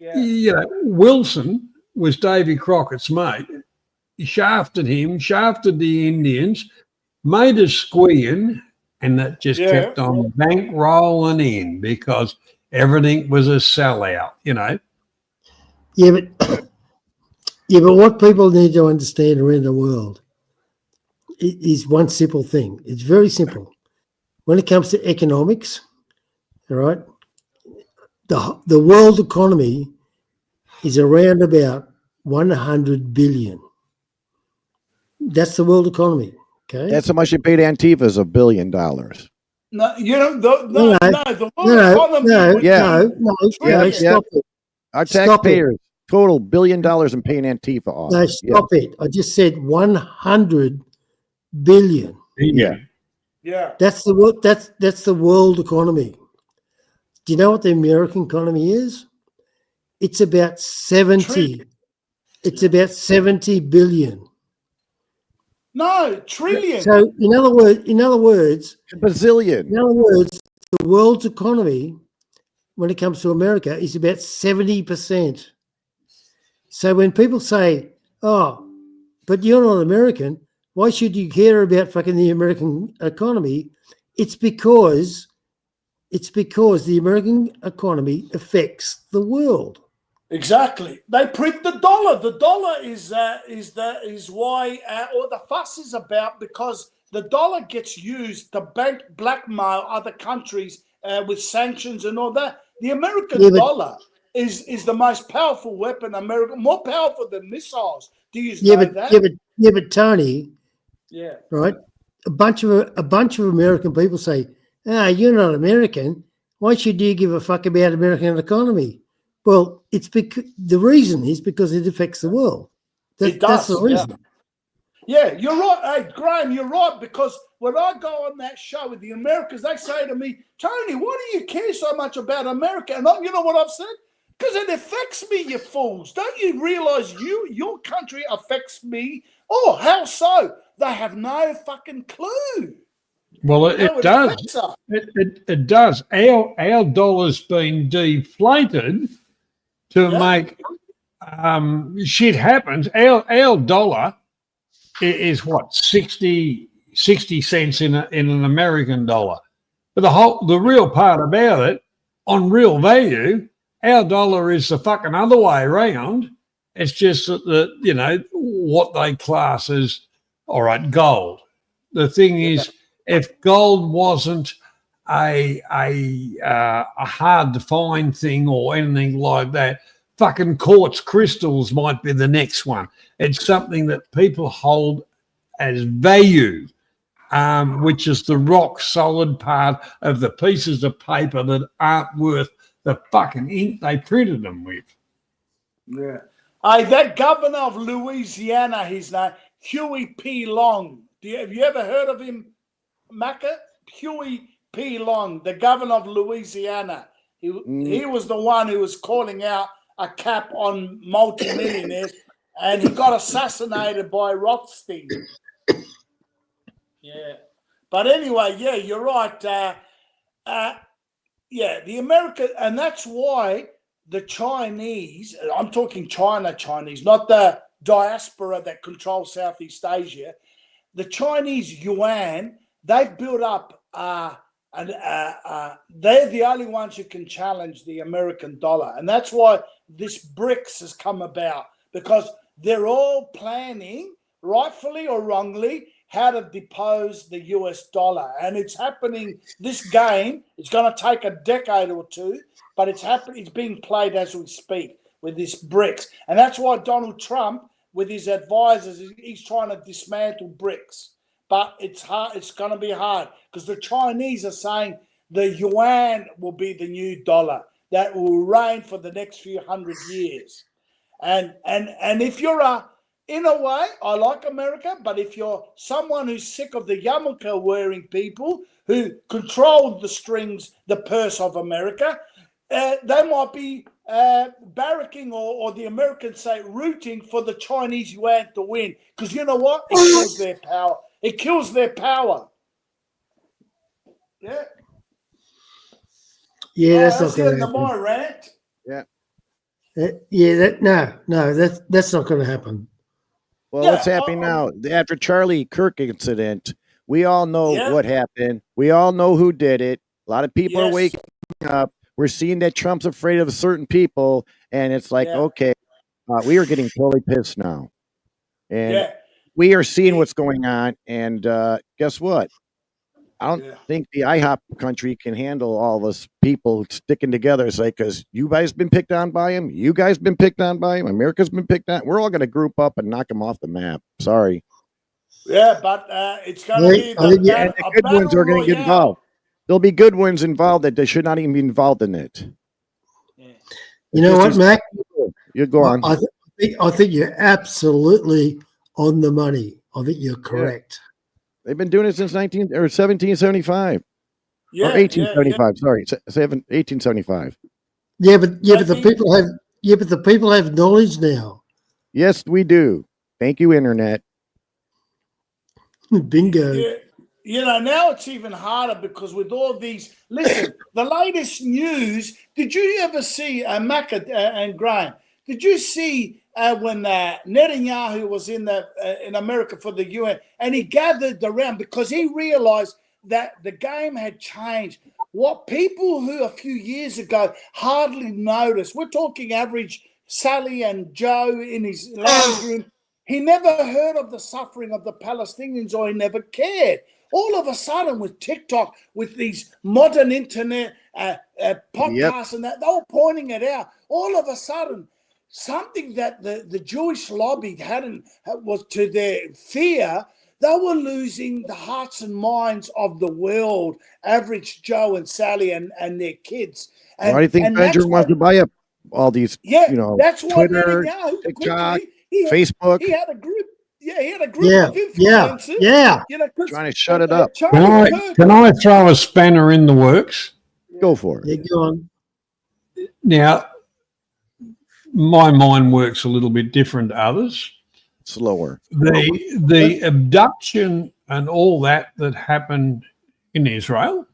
Yeah. Wilson was Davy Crockett's mate. He shafted the Indians, made us squealing, and that just Yeah. kept on bankrolling in because everything was a sellout, Yeah, but what people need to understand around the world is one simple thing. It's very simple. When it comes to economics, all right, the world economy is around about 100 billion. That's the world economy. Okay. That's how much you paid Antifa is $1 billion. No, you know, the world economy. No, stop it. Our Stop taxpayers total $1 billion in paying Antifa off. No, stop it. I just said 100 billion. Yeah. Yeah. That's the world economy. Do you know what the American economy is? It's about 70. It's about 70 billion. No, trillion. So in other words, bazillion. In other words, the world's economy, when it comes to America, is about 70%. So when people say, "Oh, but you're not American, why should you care about fucking the American economy?" It's because the American economy affects the world. Exactly. They print the dollar. The dollar is why all the fuss is about, because the dollar gets used to blackmail other countries with sanctions and all that. The American dollar is the most powerful weapon. More powerful than missiles. Do you know that? But Tony. Yeah. Right. A bunch of American people say, you're not American. Why should you give a fuck about American economy? Well, it's because the reason is because it affects the world. It does. That's the reason. Yeah, you're right. Hey, Graham, you're right. Because when I go on that show with the Americans, they say to me, "Tony, why do you care so much about America?" And you know what I've said? Because it affects me, you fools. Don't you realize your country affects me? Oh, how so? They have no fucking clue. Well, it does. It does. Our dollar's been deflated to make shit happens. Our dollar is what 60 cents in an American dollar. But the real part about it, on real value, our dollar is the fucking other way around. It's just that what they class as, all right, gold. The thing is, if gold wasn't a hard to find thing or anything like that, fucking quartz crystals might be the next one. It's something that people hold as value, which is the rock solid part of the pieces of paper that aren't worth the fucking ink they printed them with. Yeah. Hey, that governor of Louisiana, his name, Huey P. Long. Have you ever heard of him, Macca? Huey P. Long, the governor of Louisiana. He was the one who was calling out a cap on multimillionaires, and he got assassinated by Rothstein. Yeah. But anyway, yeah, you're right. The America, and that's why the Chinese, I'm talking Chinese, not the diaspora that controls Southeast Asia. The Chinese yuan, they've built up, they're the only ones who can challenge the American dollar. And that's why this BRICS has come about, because they're all planning, rightfully or wrongly, how to depose the US dollar. And it's happening, this game, it's going to take a decade or two, but it's being played as we speak with this BRICS. And that's why Donald Trump, with his advisors, he's trying to dismantle BRICS. But it's hard. It's going to be hard because the Chinese are saying the yuan will be the new dollar that will reign for the next few hundred years. And if you're in a way, I like America, but if you're someone who's sick of the yarmulke wearing people who control the strings, the purse of America, they might be barracking or the Americans say rooting for the Chinese yuan to win, because you know what? It kills their power. It kills their power. Yeah. Yeah, that's not going to happen. My rant. Yeah. That's not going to happen. Well, what's happening now? After Charlie Kirk incident, we all know what happened. We all know who did it. A lot of people are waking up. We're seeing that Trump's afraid of certain people, and it's like, okay, we are getting totally pissed now. And we are seeing what's going on, and guess what? I don't think the IHOP country can handle all of us people sticking together. It's like, because you guys been picked on by him, you guys been picked on by him, America's been picked on. We're all going to group up and knock him off the map. Sorry. Yeah, but it's going to be the good ones are going to get involved. There'll be good ones involved that they should not even be involved in it. You know what, Mac? You go on. I think you're absolutely on the money. I think you're correct. They've been doing it since 1775. Yeah, or 1875. Sorry, 1875. Yeah, but the people have knowledge now. Yes, we do. Thank you, Internet. Bingo. Yeah. You know, now it's even harder because with all these, listen, the latest news, did you ever see Mac and Graham? Did you see when Netanyahu was in America for the UN and he gathered around because he realized that the game had changed? What people who a few years ago hardly noticed, we're talking average Sally and Joe in his lounge room, he never heard of the suffering of the Palestinians or he never cared. All of a sudden with TikTok, with these modern internet podcasts and that, they're all pointing it out. All of a sudden, something that the Jewish lobby was to their fear, they were losing the hearts and minds of the world, average Joe and Sally and their kids. And, Why do you think Benjamin wants to buy up all these, that's why Twitter, TikTok, Facebook? He had a group. Yeah, he had a group of influencers. Yeah. Trying to shut it up. Can I throw a spanner in the works? Go for it. Yeah, go on. Now, my mind works a little bit different to others. Slower. The abduction and all that happened in Israel,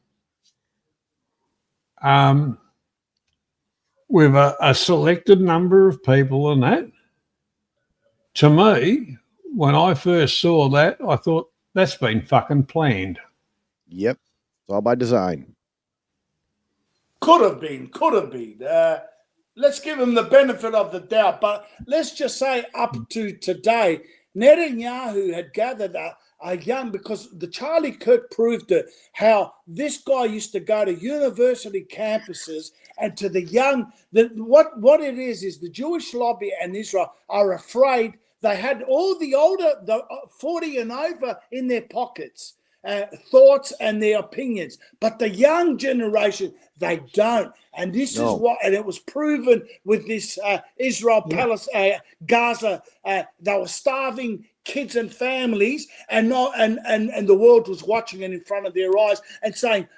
with a selected number of people and that, to me, when I first saw that, I thought, that's been fucking planned. Yep. It's all by design. Could have been. Let's give him the benefit of the doubt. But let's just say up to today, Netanyahu had gathered a young, because the Charlie Kirk proved it, how this guy used to go to university campuses and to the young, what it is the Jewish lobby and Israel are afraid. They had all the older, the 40 and over in their pockets, thoughts and their opinions. But the young generation, they don't. And this is what, and it was proven with this Israel-Palestine, Gaza. They were starving kids and families, and the world was watching it in front of their eyes and saying,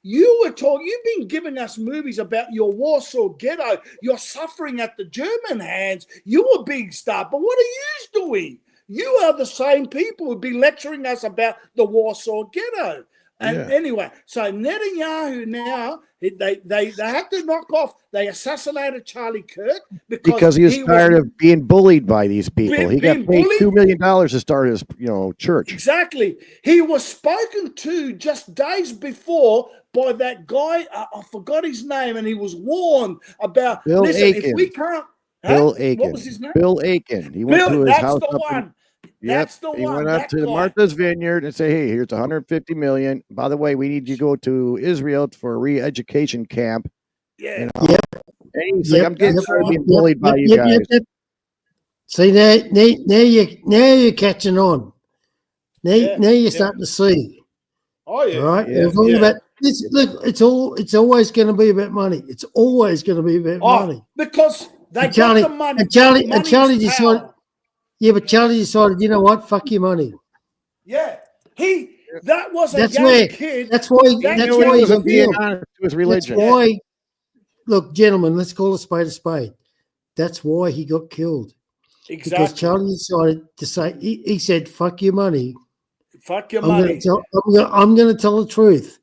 you've been giving us movies about your Warsaw ghetto, your suffering at the German hands, you were big star, but what are you doing? You are the same people who've been lecturing us about the Warsaw ghetto. And anyway, so Netanyahu now, they had to knock off, they assassinated Charlie Kirk because he was tired of being bullied by these people. He got paid $2 million to start his church. Exactly. He was spoken to just days before by that guy, I forgot his name, and he was warned about, Bill Aiken. If we can't... Bill Aiken. What was his name? Bill Aiken. He went to his house. That's the one. He went up to Martha's Vineyard and said, "Hey, here's $150 million. By the way, we need you to go to Israel for a re-education camp." Yeah. Yep. And he's like, "I'm getting tired of being bullied by you guys." See, now you're catching on. Now you're starting to see. Oh yeah. All right. It's all about this. Look, it's always going to be about money. It's always going to be about money. Because they got the money. And Charlie decided. Yeah, but Charlie decided, you know what? Fuck your money. Yeah, that was a young kid. That's why he wasn't being honest to his religion. That's why. Look, gentlemen, let's call a spade a spade. That's why he got killed. Exactly. Because Charlie decided to say, he said, "Fuck your money. Fuck your money. I'm going to tell the truth."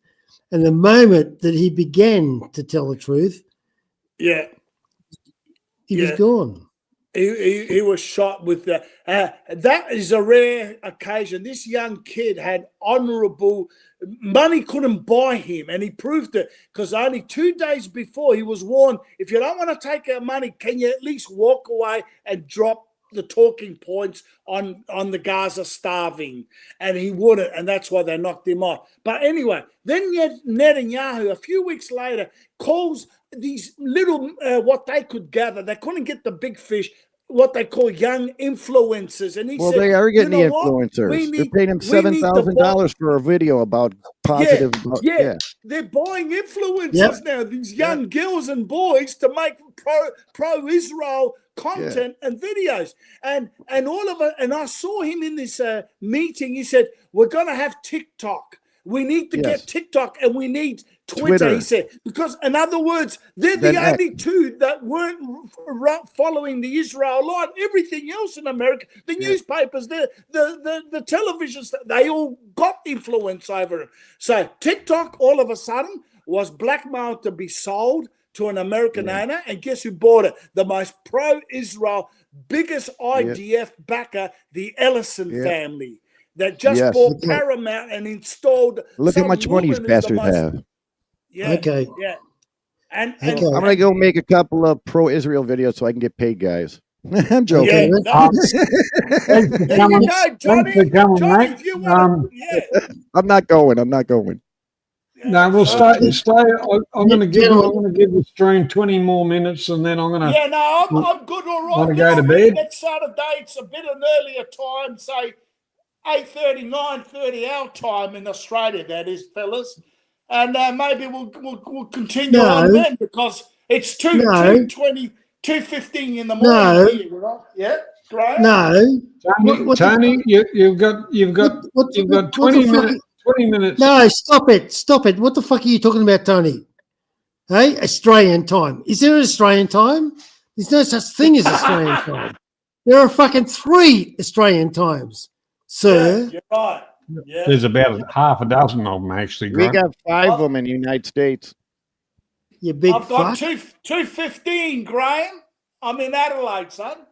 And the moment that he began to tell the truth, he was gone. He was shot with the. That is a rare occasion. This young kid had honourable money, couldn't buy him, and he proved it because only 2 days before he was warned, if you don't want to take our money, can you at least walk away and drop the talking points on the Gaza starving, and he wouldn't, and that's why they knocked him off. But anyway, then Netanyahu, a few weeks later, calls these little, what they could gather, they couldn't get the big fish, what they call young influencers. And he said, they are getting you the know what? influencers. They're paying him $7,000 for a video about positive. They're buying influencers now, these young girls and boys, to make pro-Israel content and videos. And all of it, and I saw him in this meeting. He said, we're going to have TikTok. We need to get TikTok, and we need Twitter, he said, because in other words, they're the only two that weren't following the Israel line. Everything else in America, the newspapers, the televisions, they all got influence over it. So TikTok, all of a sudden, was blackmailed to be sold to an American owner, and guess who bought it? The most pro-Israel, biggest IDF backer, the Ellison family, that just bought Paramount and installed. Look how much money these bastards have. Yeah. Okay. Yeah. And I'm gonna go make a couple of pro-Israel videos so I can get paid, guys. I'm joking. Yeah, Johnny, if you want, I'm not going. I'm not going. No, we'll stay. I'm going to give the stream 20 more minutes, and then I'm going to. Yeah, no, I'm good. All right. Want to go to bed? Next Saturday, it's a bit of an earlier time, say 8:30, 9:30 our time in Australia. That is, fellas. And maybe we'll continue on then, because it's 2:15 in the morning here, right? Yeah, great. No, Tony, you've got 20 minutes. 20 minutes. No, stop it. What the fuck are you talking about, Tony? Hey, Australian time. Is there an Australian time? There's no such thing as Australian time. There are fucking 3 Australian times, sir. Yeah, you're right. Yeah. There's about half a dozen of them, actually. We got 5 of them in the United States. You big I've got 2:15, Graham. I'm in Adelaide, son.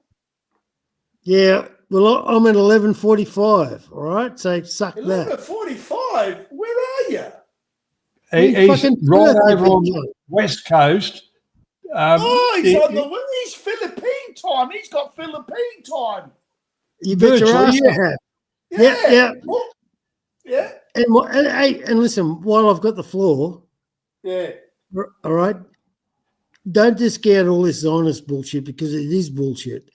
Yeah, well, I'm at 11:45. All right, so suck that. 11:45. Where are you? He's right over on the west coast. He's Philippine time. He's got Philippine time. You bet your ass you have. Yeah. Yeah. And listen, while I've got the floor, all right, don't discount all this Zionist bullshit, because it is bullshit,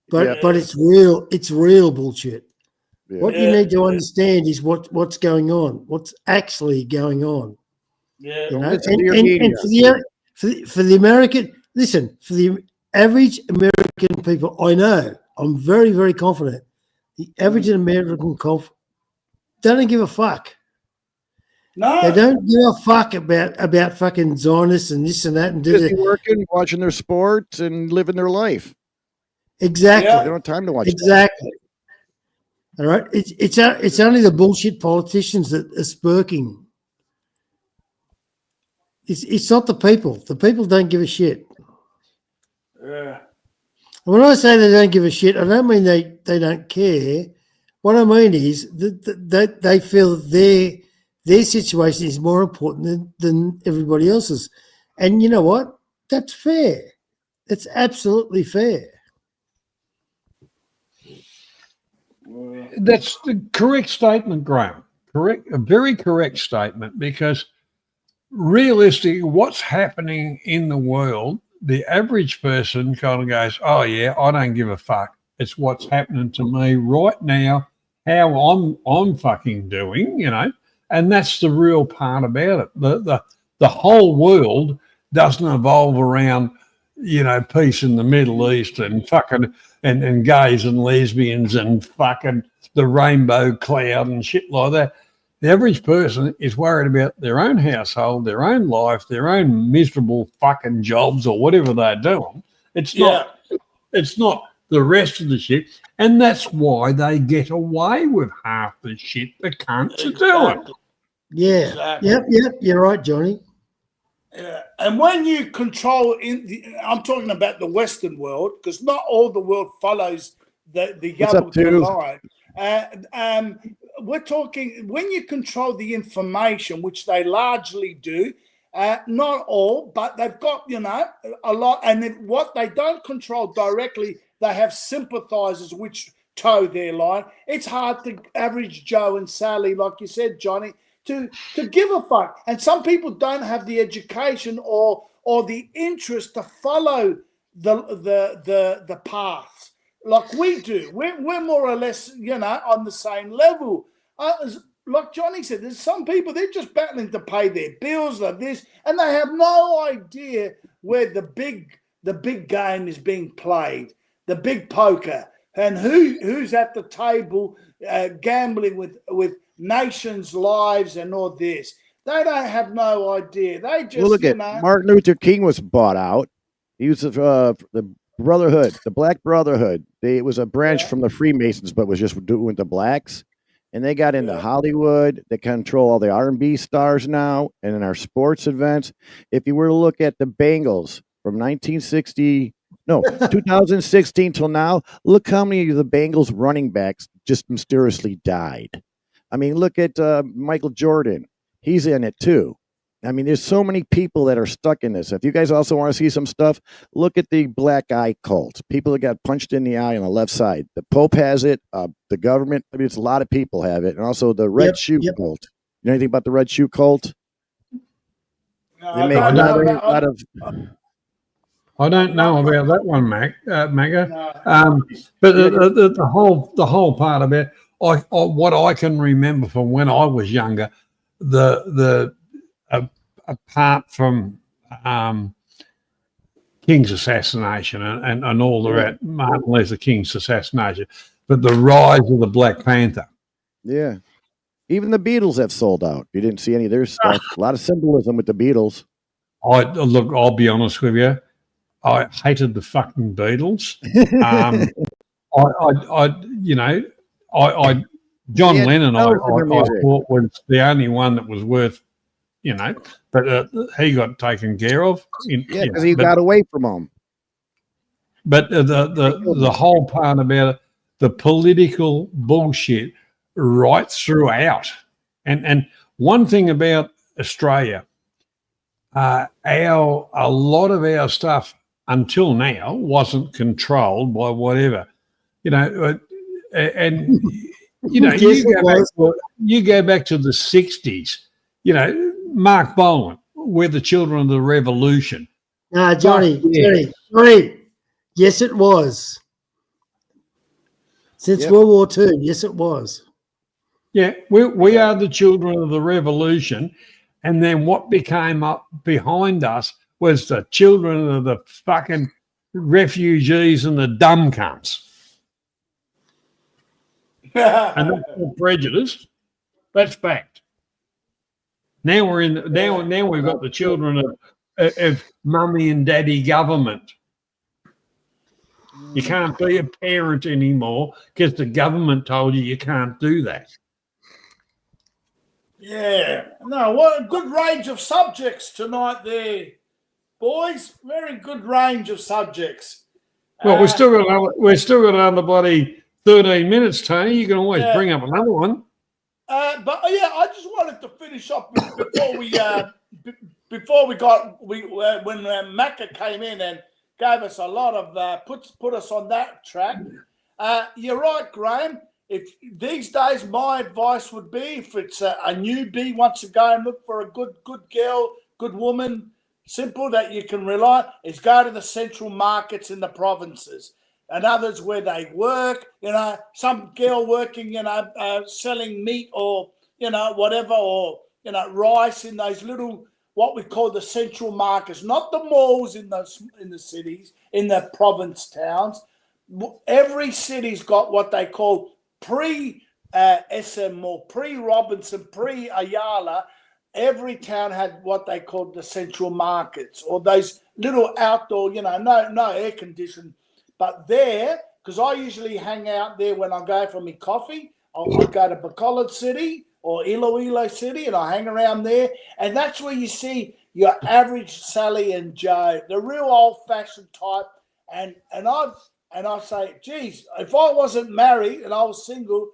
but it's real. It's real bullshit. Yeah. What you need to understand is what's going on, what's actually going on. Yeah. You know? And for the American, listen, for the average American people, I know, I'm very, very confident. The average American don't give a fuck. No, they don't give a fuck about fucking Zionists and this and that, and busy working, watching their sports, and living their life. Exactly. They don't have time to watch. Exactly. All right. It's only the bullshit politicians that are spurking. It's not the people. The people don't give a shit. Yeah. When I say they don't give a shit, I don't mean they don't care. What I mean is that they feel their situation is more important than everybody else's. And you know what? That's fair. It's absolutely fair. That's the correct statement, Graham. A very correct statement, because realistically, what's happening in the world, the average person kind of goes, oh yeah, I don't give a fuck. It's what's happening to me right now, how I'm fucking doing, you know, and that's the real part about it. The whole world doesn't evolve around, you know, peace in the Middle East and fucking and gays and lesbians and fucking the rainbow cloud and shit like that. The average person is worried about their own household, their own life, their own miserable fucking jobs or whatever they're doing. It's not the rest of the shit. And that's why they get away with half the shit the cunts are doing. Yeah. Exactly. Yep. You're right, Johnny. Yeah. And when you control I'm talking about the Western world, because not all the world follows the Yabba line. We're talking when you control the information, which they largely do, not all, but they've got, you know, a lot. And what they don't control directly they have sympathisers which toe their line. It's hard to average Joe and Sally, like you said, Johnny, to give a fuck. And some people don't have the education or the interest to follow the paths like we do. We're more or less, on the same level. Like Johnny said, there's some people, they're just battling to pay their bills like this, and they have no idea where the big game is being played, the big poker, and who's at the table gambling with nations' lives and all this. They don't have no idea. They just, well, look at Martin Luther King was bought out. He was the Brotherhood, the Black Brotherhood. It was a branch from the Freemasons, but was just doing the blacks. And they got into Hollywood. They control all the R&B stars now, and in our sports events. If you were to look at the Bengals from 2016 till now, look how many of the Bengals running backs just mysteriously died. I mean, look at Michael Jordan. He's in it too. I mean, there's so many people that are stuck in this. If you guys also want to see some stuff, look at the black eye cult. People that got punched in the eye on the left side. The Pope has it. The government. I mean, it's a lot of people have it, and also the red shoe cult. You know anything about the red shoe cult? I don't know about that one, Magga. But the whole part of it, what I can remember from when I was younger, apart from King's assassination and all the rest, Martin Luther King's assassination, but the rise of the Black Panther. Yeah. Even the Beatles have sold out. You didn't see any of their stuff. A lot of symbolism with the Beatles. I'll be honest with you. I hated the fucking Beatles. John Lennon, I thought was the only one that was worth, but he got taken care of. Because he got away from them. But the whole part about it, the political bullshit right throughout. And one thing about Australia, a lot of our stuff until now wasn't controlled by whatever, and you go back to the 60s, Mark Bowen, we're the children of the revolution. Johnny. Yes, it was. Since World War II, yes, it was. Yeah, we are the children of the revolution. And then what became up behind us was the children of the fucking refugees and the dumb cunts. And that's not prejudice. That's fact. Now now we've got the children of mummy and daddy government. You can't be a parent anymore because the government told you can't do that. Yeah. No, what a good range of subjects tonight there, boys. Very good range of subjects. Well, we've still got another bloody 13 minutes, Tony. You can always bring up another one. But I just wanted to finish up before we when Macca came in and gave us a lot of put us on that track. You're right, Graham. If these days, my advice would be, if it's a newbie wants to go and look for a good girl, good woman, simple that you can rely, is go to the central markets in the provinces. And others where they work, some girl working, selling meat or, whatever, or, rice in those little, what we call the central markets, not the malls in the cities, in the province towns. Every city's got what they call pre-SM or pre-Robinson, pre-Ayala. Every town had what they called the central markets, or those little outdoor, no air conditioned. But there, because I usually hang out there when I go for my coffee, I'll go to Bacolod City or Iloilo City, and I hang around there. And that's where you see your average Sally and Joe, the real old-fashioned type. And I say, geez, if I wasn't married and I was single,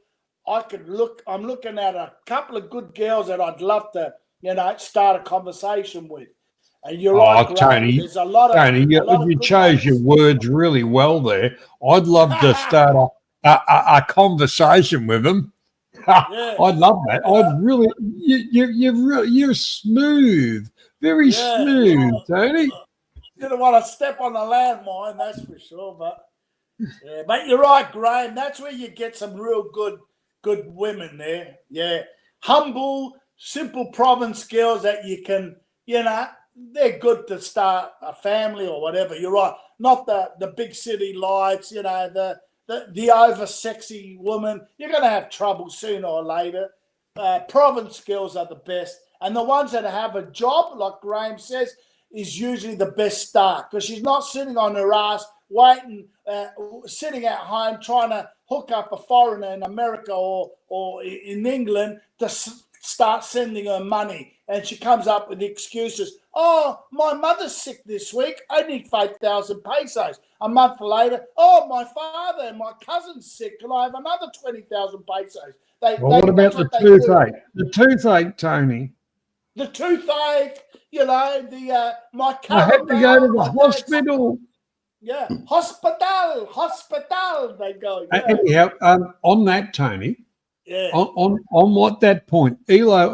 I'm looking at a couple of good girls that I'd love to, start a conversation with. And you're right, Graham. Tony, There's a lot of Tony, a lot of you good chose your ones. words really well there. I'd love to start a conversation with him. Yeah. I'd love that. I'd really, you're smooth, very smooth, Tony. You don't want to step on the landmine, that's for sure. But you're right, Graham. That's where you get some real good women there. Yeah, humble, simple province girls that you can, they're good to start a family or whatever. You're right. Not the big city lights, the over sexy woman. You're going to have trouble sooner or later. Province girls are the best. And the ones that have a job, like Graham says, is usually the best start because she's not sitting on her ass waiting, sitting at home trying to hook up a foreigner in America or in England to start sending her money. And she comes up with excuses. Oh, my mother's sick this week. I need 5,000 pesos. A month later, oh, my father and my cousin's sick. Can I have another 20,000 pesos? What about the toothache? The toothache, Tony. The toothache, my I had to go to the my hospital. Yeah, hospital, they go. Yeah. Anyhow, on that, Tony, Yeah. on what that point, Elo,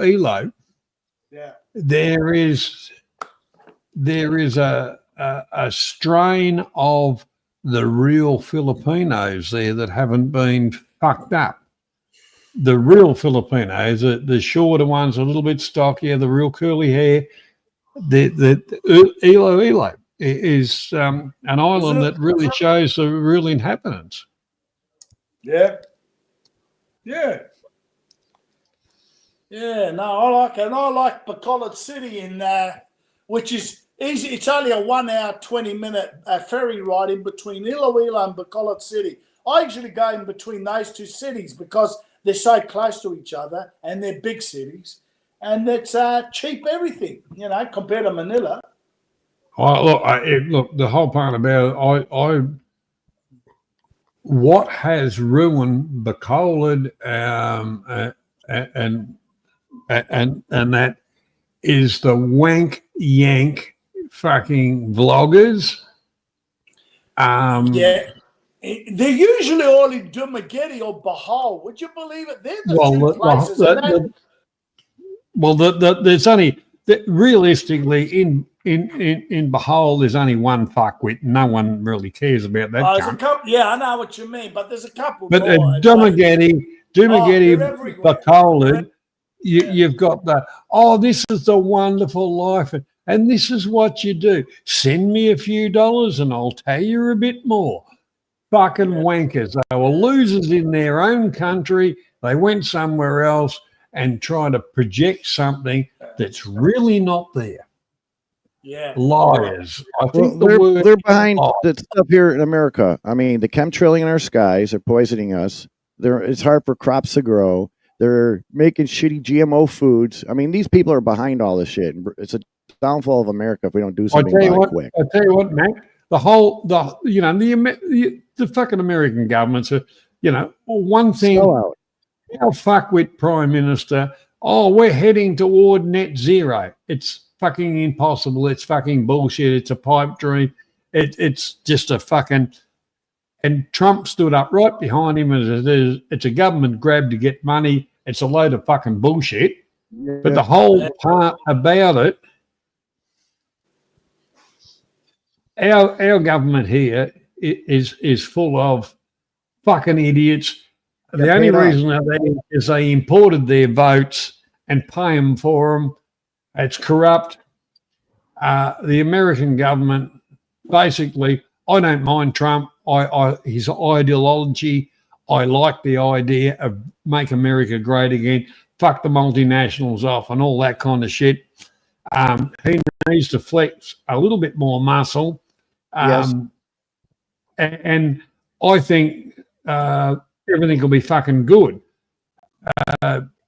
Yeah. there is a strain of the real Filipinos there that haven't been fucked up. The real Filipinos, the shorter ones, a little bit stockier, the real curly hair. The Elo is an island that really shows the real inhabitants. Yeah. Yeah. Yeah, no, I like it. And I like Bacolod City, which is easy. It's only a 1 hour, 20-minute ferry ride in between Iloilo and Bacolod City. I usually go in between those two cities because they're so close to each other and they're big cities. And it's cheap everything, compared to Manila. Look, the whole part about it, what has ruined Bacolod and that is the wank yank fucking vloggers. Yeah. They're usually all in Dumaguete or Bohol. Would you believe it? They're the two places. There's only realistically in Bohol, there's only one fuckwit. No one really cares about that. There's a couple, I know what you mean, but there's a couple. But Dumaguete, Bacolod, you've got this is the wonderful life, and this is what you do. Send me a few dollars, and I'll tell you a bit more. Fucking wankers. They were losers in their own country. They went somewhere else and tried to project something that's really not there. Yeah. Liars. I think they're behind the stuff here in America. I mean, the chemtrailing in our skies are poisoning us. It's hard for crops to grow. They're making shitty GMO foods. I mean, these people are behind all this shit. It's a downfall of America if we don't do something quick. I tell you what, Mac. The fucking American governments are, one thing. Our fuckwit prime minister. Oh, we're heading toward net zero. It's fucking impossible. It's fucking bullshit. It's a pipe dream. It's just a fucking. And Trump stood up right behind him as it's a government grab to get money. It's a load of fucking bullshit. Yeah. But the whole part about it. Our government here is full of fucking idiots. The only reason is they imported their votes and pay them for them. It's corrupt. The American government, basically, I don't mind Trump. His ideology, I like the idea of make America great again. Fuck the multinationals off and all that kind of shit. He needs to flex a little bit more muscle. Yes. And I think everything will be fucking good.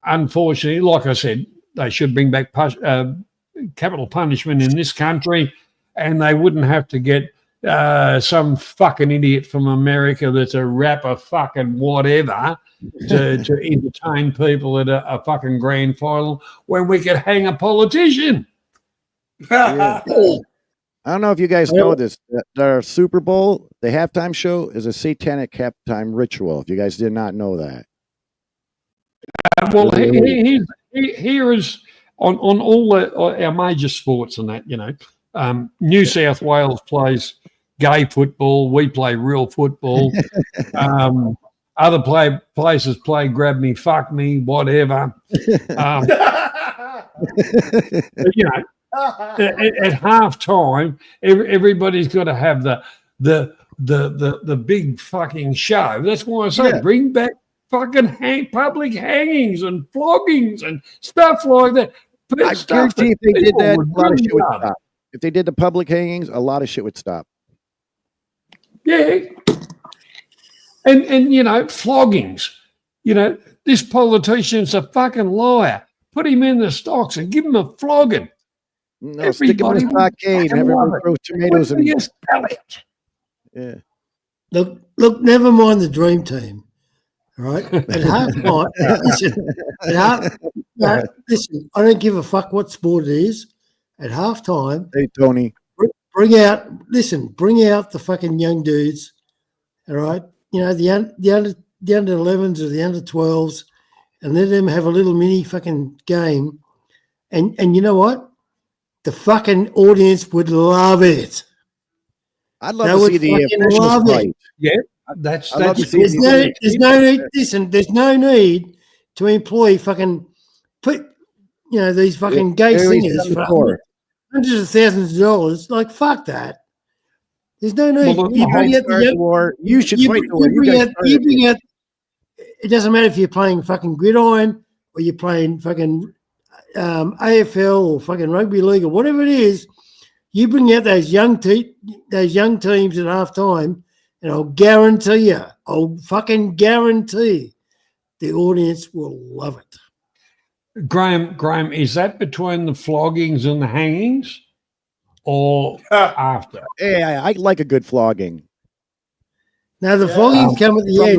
Unfortunately, like I said, they should bring back capital punishment in this country, and they wouldn't have to get some fucking idiot from America that's a rapper fucking whatever to entertain people at a fucking grand final when we could hang a politician. Yeah. I don't know if you guys know this. Our Super Bowl, the halftime show is a satanic halftime ritual. If you guys did not know that. Well, here is on all our major sports and that, you know, New South Wales plays gay football. We play real football. Other places play grab me, fuck me, whatever. You know, at half time, everybody's got to have the big fucking show. That's why I say bring back fucking public hangings and floggings and stuff like that. But I guarantee if they did that, a lot of shit would stop. If they did the public hangings, a lot of shit would stop. Yeah. And you know, floggings. You know, this politician's a fucking liar. Put him in the stocks and give him a flogging. No, stick him in a stockade and everyone throw tomatoes in. Yeah. Look, never mind the dream team. All right. At half time, listen, I don't give a fuck what sport it is. At half time, hey Tony, bring out the fucking young dudes. All right. You know, the under 11s or the under 12s, and let them have a little mini fucking game. And you know what? The fucking audience would love it. I'd love to see the officials fight. Yeah, that's there's no need. Listen, there's no need to employ fucking these fucking gay singers for hundreds of thousands of dollars. Like, fuck that. There's no need. Well, you should fight the war. You bring out. It doesn't matter if you're playing fucking gridiron or you're playing fucking AFL or fucking rugby league or whatever it is. You bring out those young teams at half time, and I'll fucking guarantee the audience will love it. Graham, is that between the floggings and the hangings or after? Yeah, I like a good flogging. Now the floggings come at the end.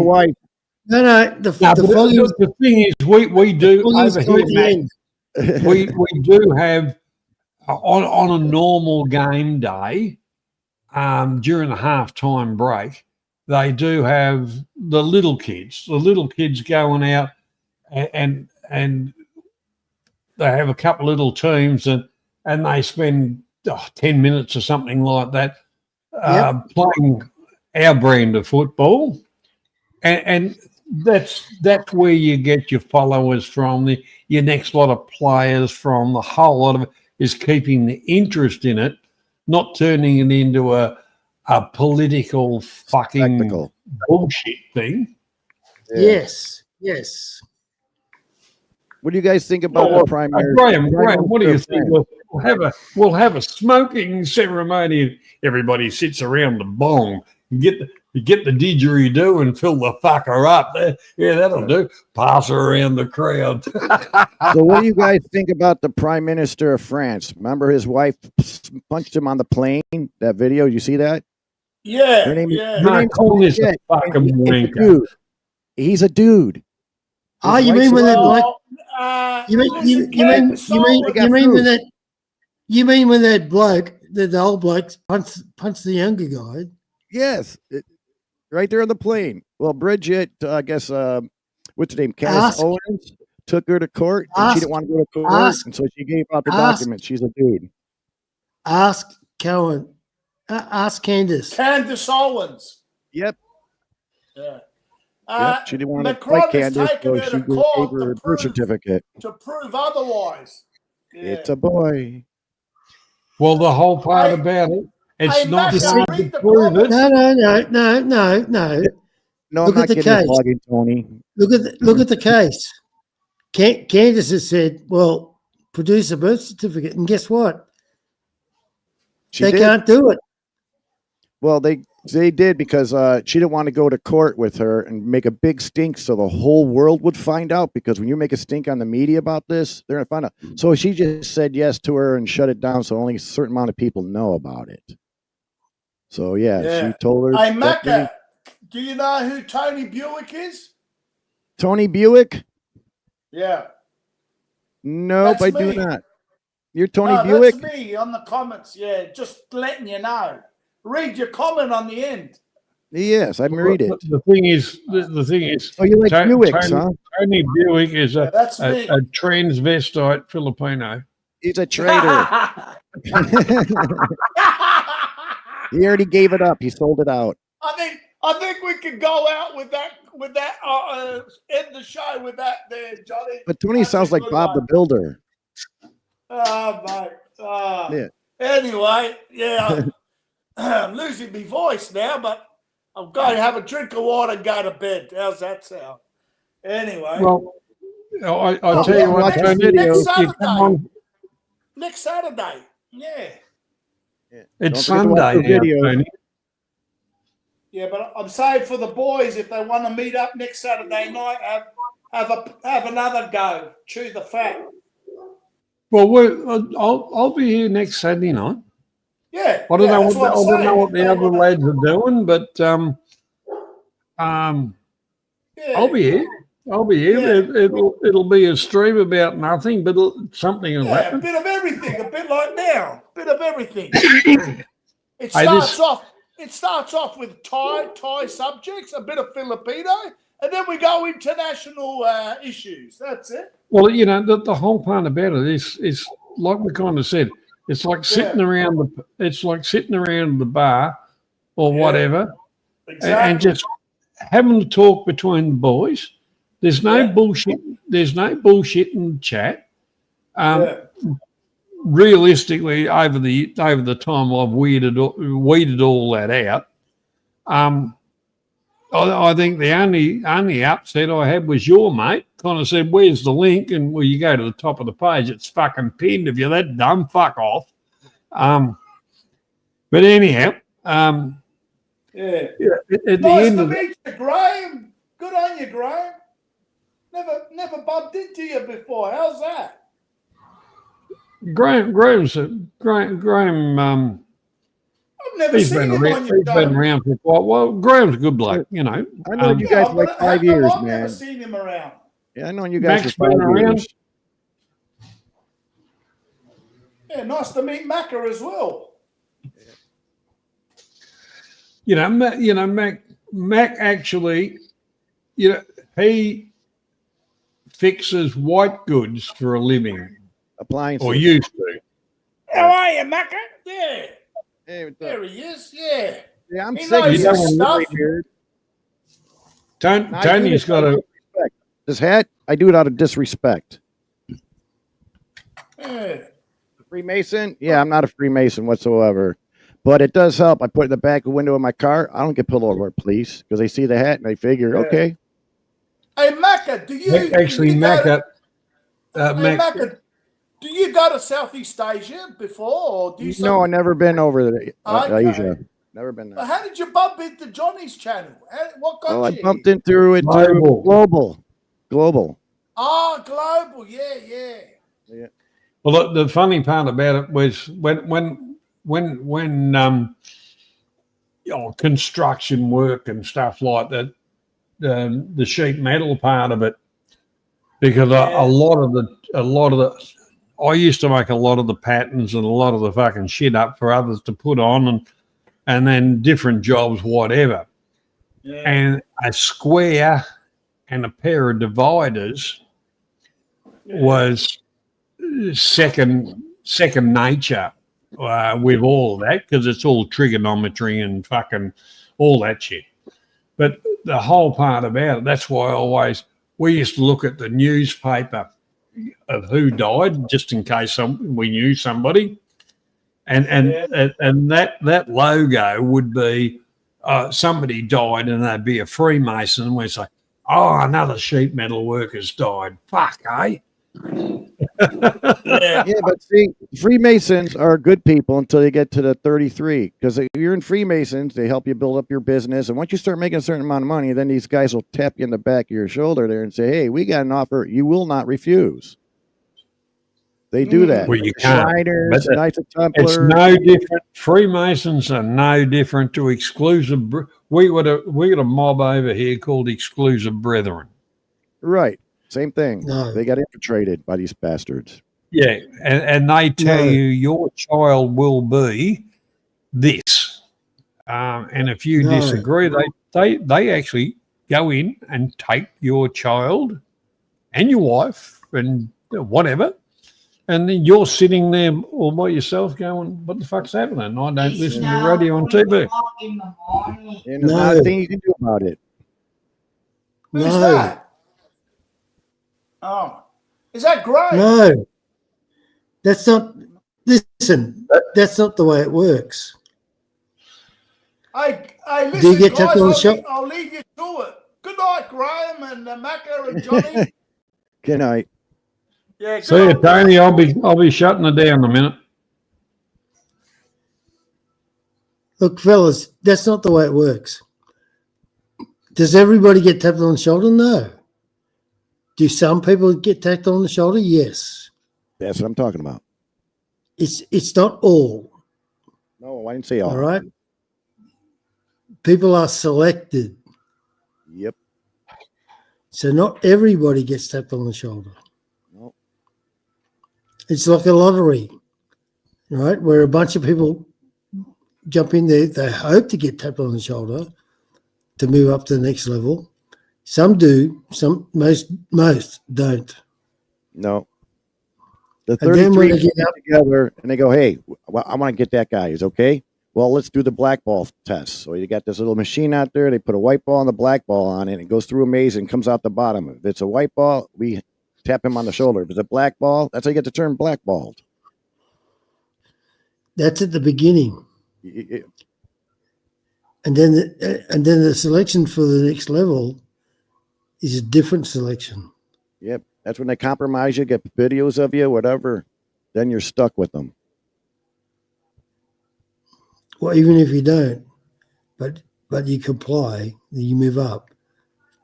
The floggings. The thing is, we do over here, Matt, we do have on a normal game day during the halftime break. They do have the little kids going out and they have a couple of little teams and they spend 10 minutes or something like that playing our brand of football, and that's where you get your followers from, your next lot of players from. The whole lot of it is keeping the interest in it, not turning it into a political fucking spectacle bullshit thing. Yeah. Yes. What do you guys think about the primary? Graham, what do you think? We'll have a smoking ceremony. Everybody sits around the bong. Get the didgeridoo and fill the fucker up. Yeah, that'll do. Pass her around the crowd. So what do you guys think about the Prime Minister of France? Remember his wife punched him on the plane? That video, you see that? Yeah. Her name is a fucking wanker. Dude. He's a dude. Oh, you mean when that bloke? You mean when that bloke, the old bloke punched the younger guy? Yes, right there on the plane. Well, Bridget, I guess, what's her name? Cass Owens took her to court, and she didn't want to go to court, and so she gave out the document. She's a dude. Ask Cohen. Ask Candace. Candace Owens. Yep. Yeah. Yep. She didn't want to Macron fight Candace, so she gave her a birth certificate. To prove otherwise. Yeah. It's a boy. Well, the whole part about it, it's not hard to prove it. No. No, look I'm at not the getting case. flogging, Tony. Look at the case. Candace has said, "Well, produce a birth certificate," and guess what? They can't do it. Well, they did because she didn't want to go to court with her and make a big stink so the whole world would find out, because when you make a stink on the media about this, they're going to find out. So she just said yes to her and shut it down so only a certain amount of people know about it. So, yeah. She told her. Hey, Macca, do you know who Tony Buick is? Tony Buick? Yeah. Nope, That's I do me. not. You're Tony No, Buick? that's me on the comments. Yeah, just letting you know. Read your comment on the end. Yes, I read it. The thing is, the thing is, Oh, you like Buicks, huh? Tony Buick is Yeah, that's me. a transvestite Filipino. He's a traitor. He already gave it up. He sold it out. I think we could go out with that end the show with that there, Johnny. But Tony That's sounds a like good Bob one. the Builder. Oh, mate. Oh. Yeah. Anyway, yeah, I'm losing my voice now, but I'm going to have a drink of water and go to bed. How's that sound? Anyway. Well, I'll tell you what, next, Tony, next you come Saturday. on. Next Saturday. Yeah. It's Don't forget to watch Sunday the now, video. Tony. Yeah, but I'm saying for the boys, if they want to meet up next Saturday night, have another go. Chew the fat. Well, I'll be here next Saturday night. Yeah. I don't know that's what I'm I don't know saying. what the other lads are doing, but Yeah. I'll be here. I'll be here. Yeah. It'll be a stream about nothing, but something will Yeah, a happen. bit of everything, a bit like now, a bit of everything. It Hey, starts off with Thai subjects, a bit of Filipino, and then we go international issues. That's it. Well, you know, the whole part about it is like we kind of said, it's like sitting around the bar or whatever, Exactly. and just having a talk between the boys. There's no bullshit. There's no bullshit in the chat. Realistically, over the time I've weeded all that out. I think the only upset I had was your mate. Kind of said, "Where's the link?" And well, you go to the top of the page, it's fucking pinned. If you're that dumb, fuck off. But anyhow, Yeah. at the Nice end to of the, meet you, Graham. Good on you, Graham. Never bumped into you before. How's that? Graham, I've never he's seen been him around. on your He's been show. around for quite a while. Graham's a good bloke, you know. I know you guys for like 5 years, I've man. never seen him around. Yeah, I know you guys Mac's for 5 been around. years. Yeah, nice to meet Macca as well. Mac actually, he fixes white goods for a living, Appliances. or used to. How are you, Macca? Yeah. Hey, what's up? There he is. Yeah. Yeah, I'm He sick. knows You his know, stuff. weird. Tony's got a. This hat, I do it out of disrespect. Yeah. Freemason? Yeah, I'm not a Freemason whatsoever. But it does help. I put it in the back window of my car. I don't get pulled over, police, because they see the hat and they figure, okay. Hey, Macca, do you Actually, do you go to- Mac, Macca, do you go to Southeast Asia before, or do you? No, I've never been over to Okay. Asia. Never been there. But how did you bump into Johnny's channel? What got Well, I you? bumped into it through global. Oh, global, yeah. well, the funny part about it was when construction work and stuff like that, the sheet metal part of it, because a lot of the I used to make a lot of the patterns and a lot of the fucking shit up for others to put on and then different jobs, whatever. Yeah. And a square and a pair of dividers was second nature with all of that, because it's all trigonometry and fucking all that shit. But the whole part about it, that's why we used to look at the newspaper of who died, just in case we knew somebody, and that logo would be somebody died, and they'd be a Freemason, and we'd say, "Oh, another sheet metal worker's died." Fuck, eh? Yeah, but see, Freemasons are good people until you get to the 33. Because if you're in Freemasons, they help you build up your business. And once you start making a certain amount of money, then these guys will tap you in the back of your shoulder there and say, "Hey, we got an offer. You will not refuse." They do that. Well, you can't. Shriners, But Knights of Templar. it's no different. Freemasons are no different to exclusive. We got a mob over here called Exclusive Brethren. Right. Same thing. No. They got infiltrated by these bastards. Yeah, and they tell No. you your child will be this, and if you No. disagree, they actually go in and take your child and your wife and whatever, and then you're sitting there all by yourself going, "What the fuck's happening? I don't listen to radio and TV." And there's not a No. thing you can do about it. Who's No. that? Oh, is that great? No. That's not. Listen, that's not the way it works. Hey, Do listen, you get guys, tapped on the shoulder? I'll leave you to it. Good night, Graham and Macca and Johnny. Good night. Yeah, See you, Tony. I'll be shutting it down in a minute. Look, fellas, that's not the way it works. Does everybody get tapped on the shoulder? No. Do some people get tapped on the shoulder? Yes. That's what I'm talking about. It's not all. No, I didn't say all. All right. People are selected. Yep. So not everybody gets tapped on the shoulder. No. It's like a lottery, right? Where a bunch of people jump in there. They hope to get tapped on the shoulder to move up to the next level. Some do. Most don't. No. The And then when 33 they get get up, together and they go, hey, well, I want to get that guy. He's okay. Well, let's do the black ball test. So you got this little machine out there. They put a white ball and the black ball on it. And it goes through a maze and comes out the bottom. If it's a white ball, we tap him on the shoulder. If it's a black ball, that's how you get the term blackballed. that's at the beginning, Y- and then the selection for the next level is a different selection. Yep. That's when they compromise you, get videos of you, whatever. Then you're stuck with them. Well, even if you don't, but you comply, then you move up.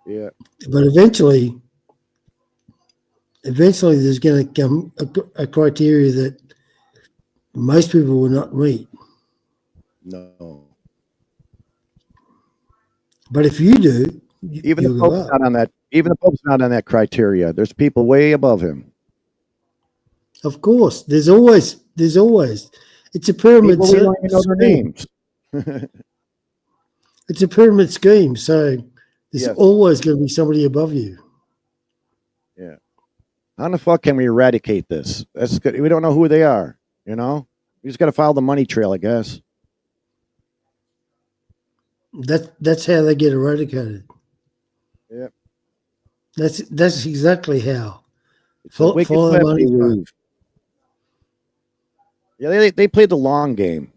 Yeah. But eventually there's going to come a criteria that most people will not meet. No. But if you do, Even the you'll go Pope's up. not on that. Even the Pope's not on that criteria. There's people way above him. Of course, there's always. It's a pyramid People we don't even know their scheme. names. It's a pyramid scheme, so there's Yes. always going to be somebody above you. Yeah. How in the fuck can we eradicate this? That's good. We don't know who they are. You know, we just got to follow the money trail, I guess. That's how they get eradicated. Yep. That's exactly how. It's a wicked Follow the flip money they trail. move. Yeah, they played the long game.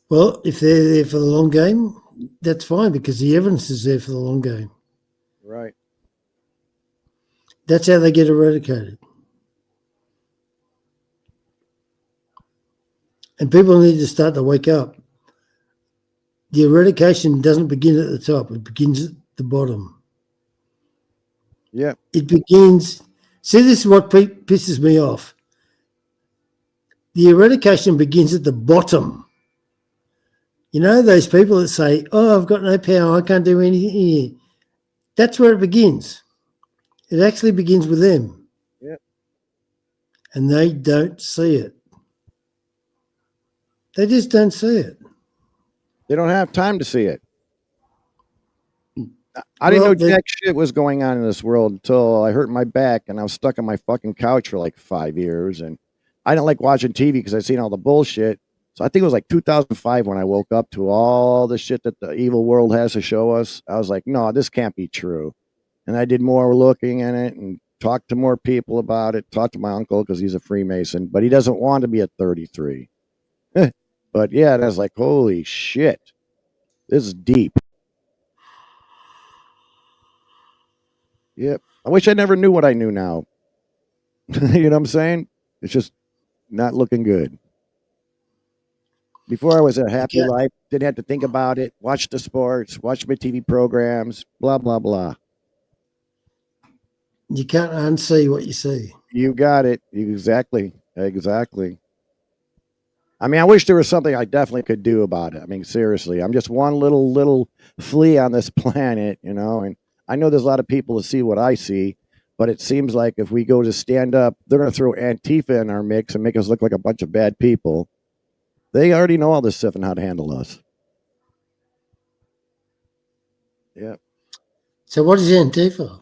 Well, if they're there for the long game, that's fine because the evidence is there for the long game. Right. That's how they get eradicated. And people need to start to wake up. The eradication doesn't begin at the top, it begins at the bottom. Yeah. It begins. See, this is what pisses me off. The eradication begins at the bottom. You know, those people that say, oh, I've got no power, I can't do anything here. That's where it begins. It actually begins with them. Yeah. And they don't see it. They just don't see it. They don't have time to see it. I didn't know jack shit was going on in this world until I hurt my back and I was stuck on my fucking couch for like 5 years. And I didn't like watching TV because I'd seen all the bullshit. So I think it was like 2005 when I woke up to all the shit that the evil world has to show us. I was like, no, this can't be true. And I did more looking in it and talked to more people about it. Talked to my uncle because he's a Freemason, but he doesn't want to be at 33. But yeah, and I was like, holy shit, this is deep. Yep. I wish I never knew what I knew now. You know what I'm saying? It's just not looking good. Before I was a happy life, didn't have to think about it, watch the sports, watch my TV programs, blah, blah, blah. You can't unsee what you see. You got it. Exactly. Exactly. I mean, I wish there was something I definitely could do about it. I mean, seriously, I'm just one little flea on this planet, you know, and I know there's a lot of people that see what I see, but it seems like if we go to stand up, they're going to throw Antifa in our mix and make us look like a bunch of bad people. They already know all this stuff and how to handle us. Yeah. So what is Antifa?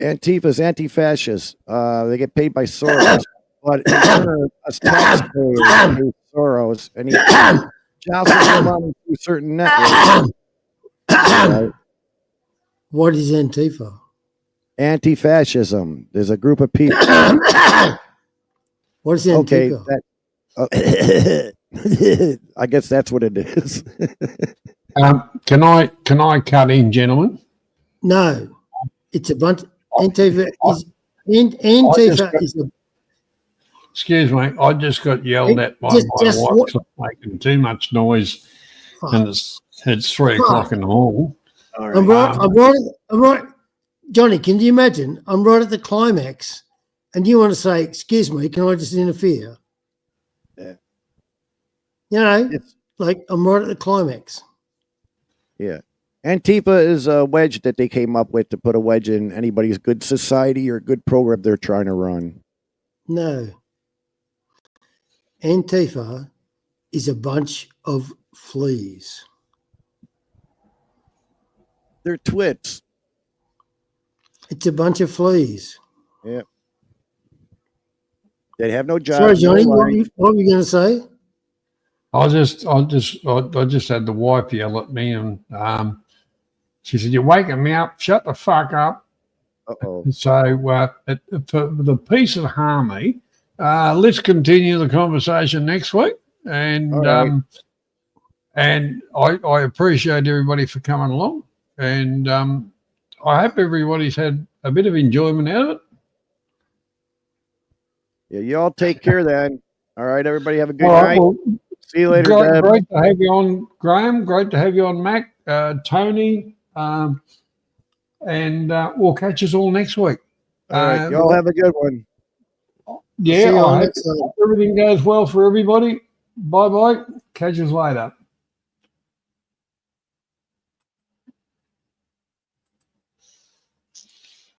Antifa's anti-fascist. They get paid by Soros, but in turn, us taxpayers pay Soros, and he jostles them on through certain networks. Right? What is Antifa? Anti-fascism. There's a group of people. What is Antifa? Okay, I guess that's what it is. Can I cut in, gentlemen? No, it's a bunch. Antifa is Antifa is a. Excuse me, I just got yelled at by my wife for making too much noise, and it's 3:00 in the morning. I'm right. Johnny, can you imagine? I'm right at the climax, and you want to say, "Excuse me, can I just interfere?" Yeah. You know, like I'm right at the climax. Yeah. Antifa is a wedge that they came up with to put a wedge in anybody's good society or good program they're trying to run. No. Antifa is a bunch of fleas. They're twits. It's a bunch of fleas. Yeah. They have no job. Sorry, Johnny, what were you going to say? I just had the wife yell at me, and she said, "You're waking me up. Shut the fuck up." Uh-oh. So for the peace of harmony, let's continue the conversation next week. And right. And I appreciate everybody for coming along, and I hope everybody's had a bit of enjoyment out of it. Yeah, you all take care then. All right, everybody have a good All right, night. well, see you later, Deb. Great to have you on, Graham. Great to have you on, Mac, Tony, and we'll catch us all next week. All right, y'all have a good one. Yeah, I hope everything goes well for everybody. Bye-bye. Catch us later.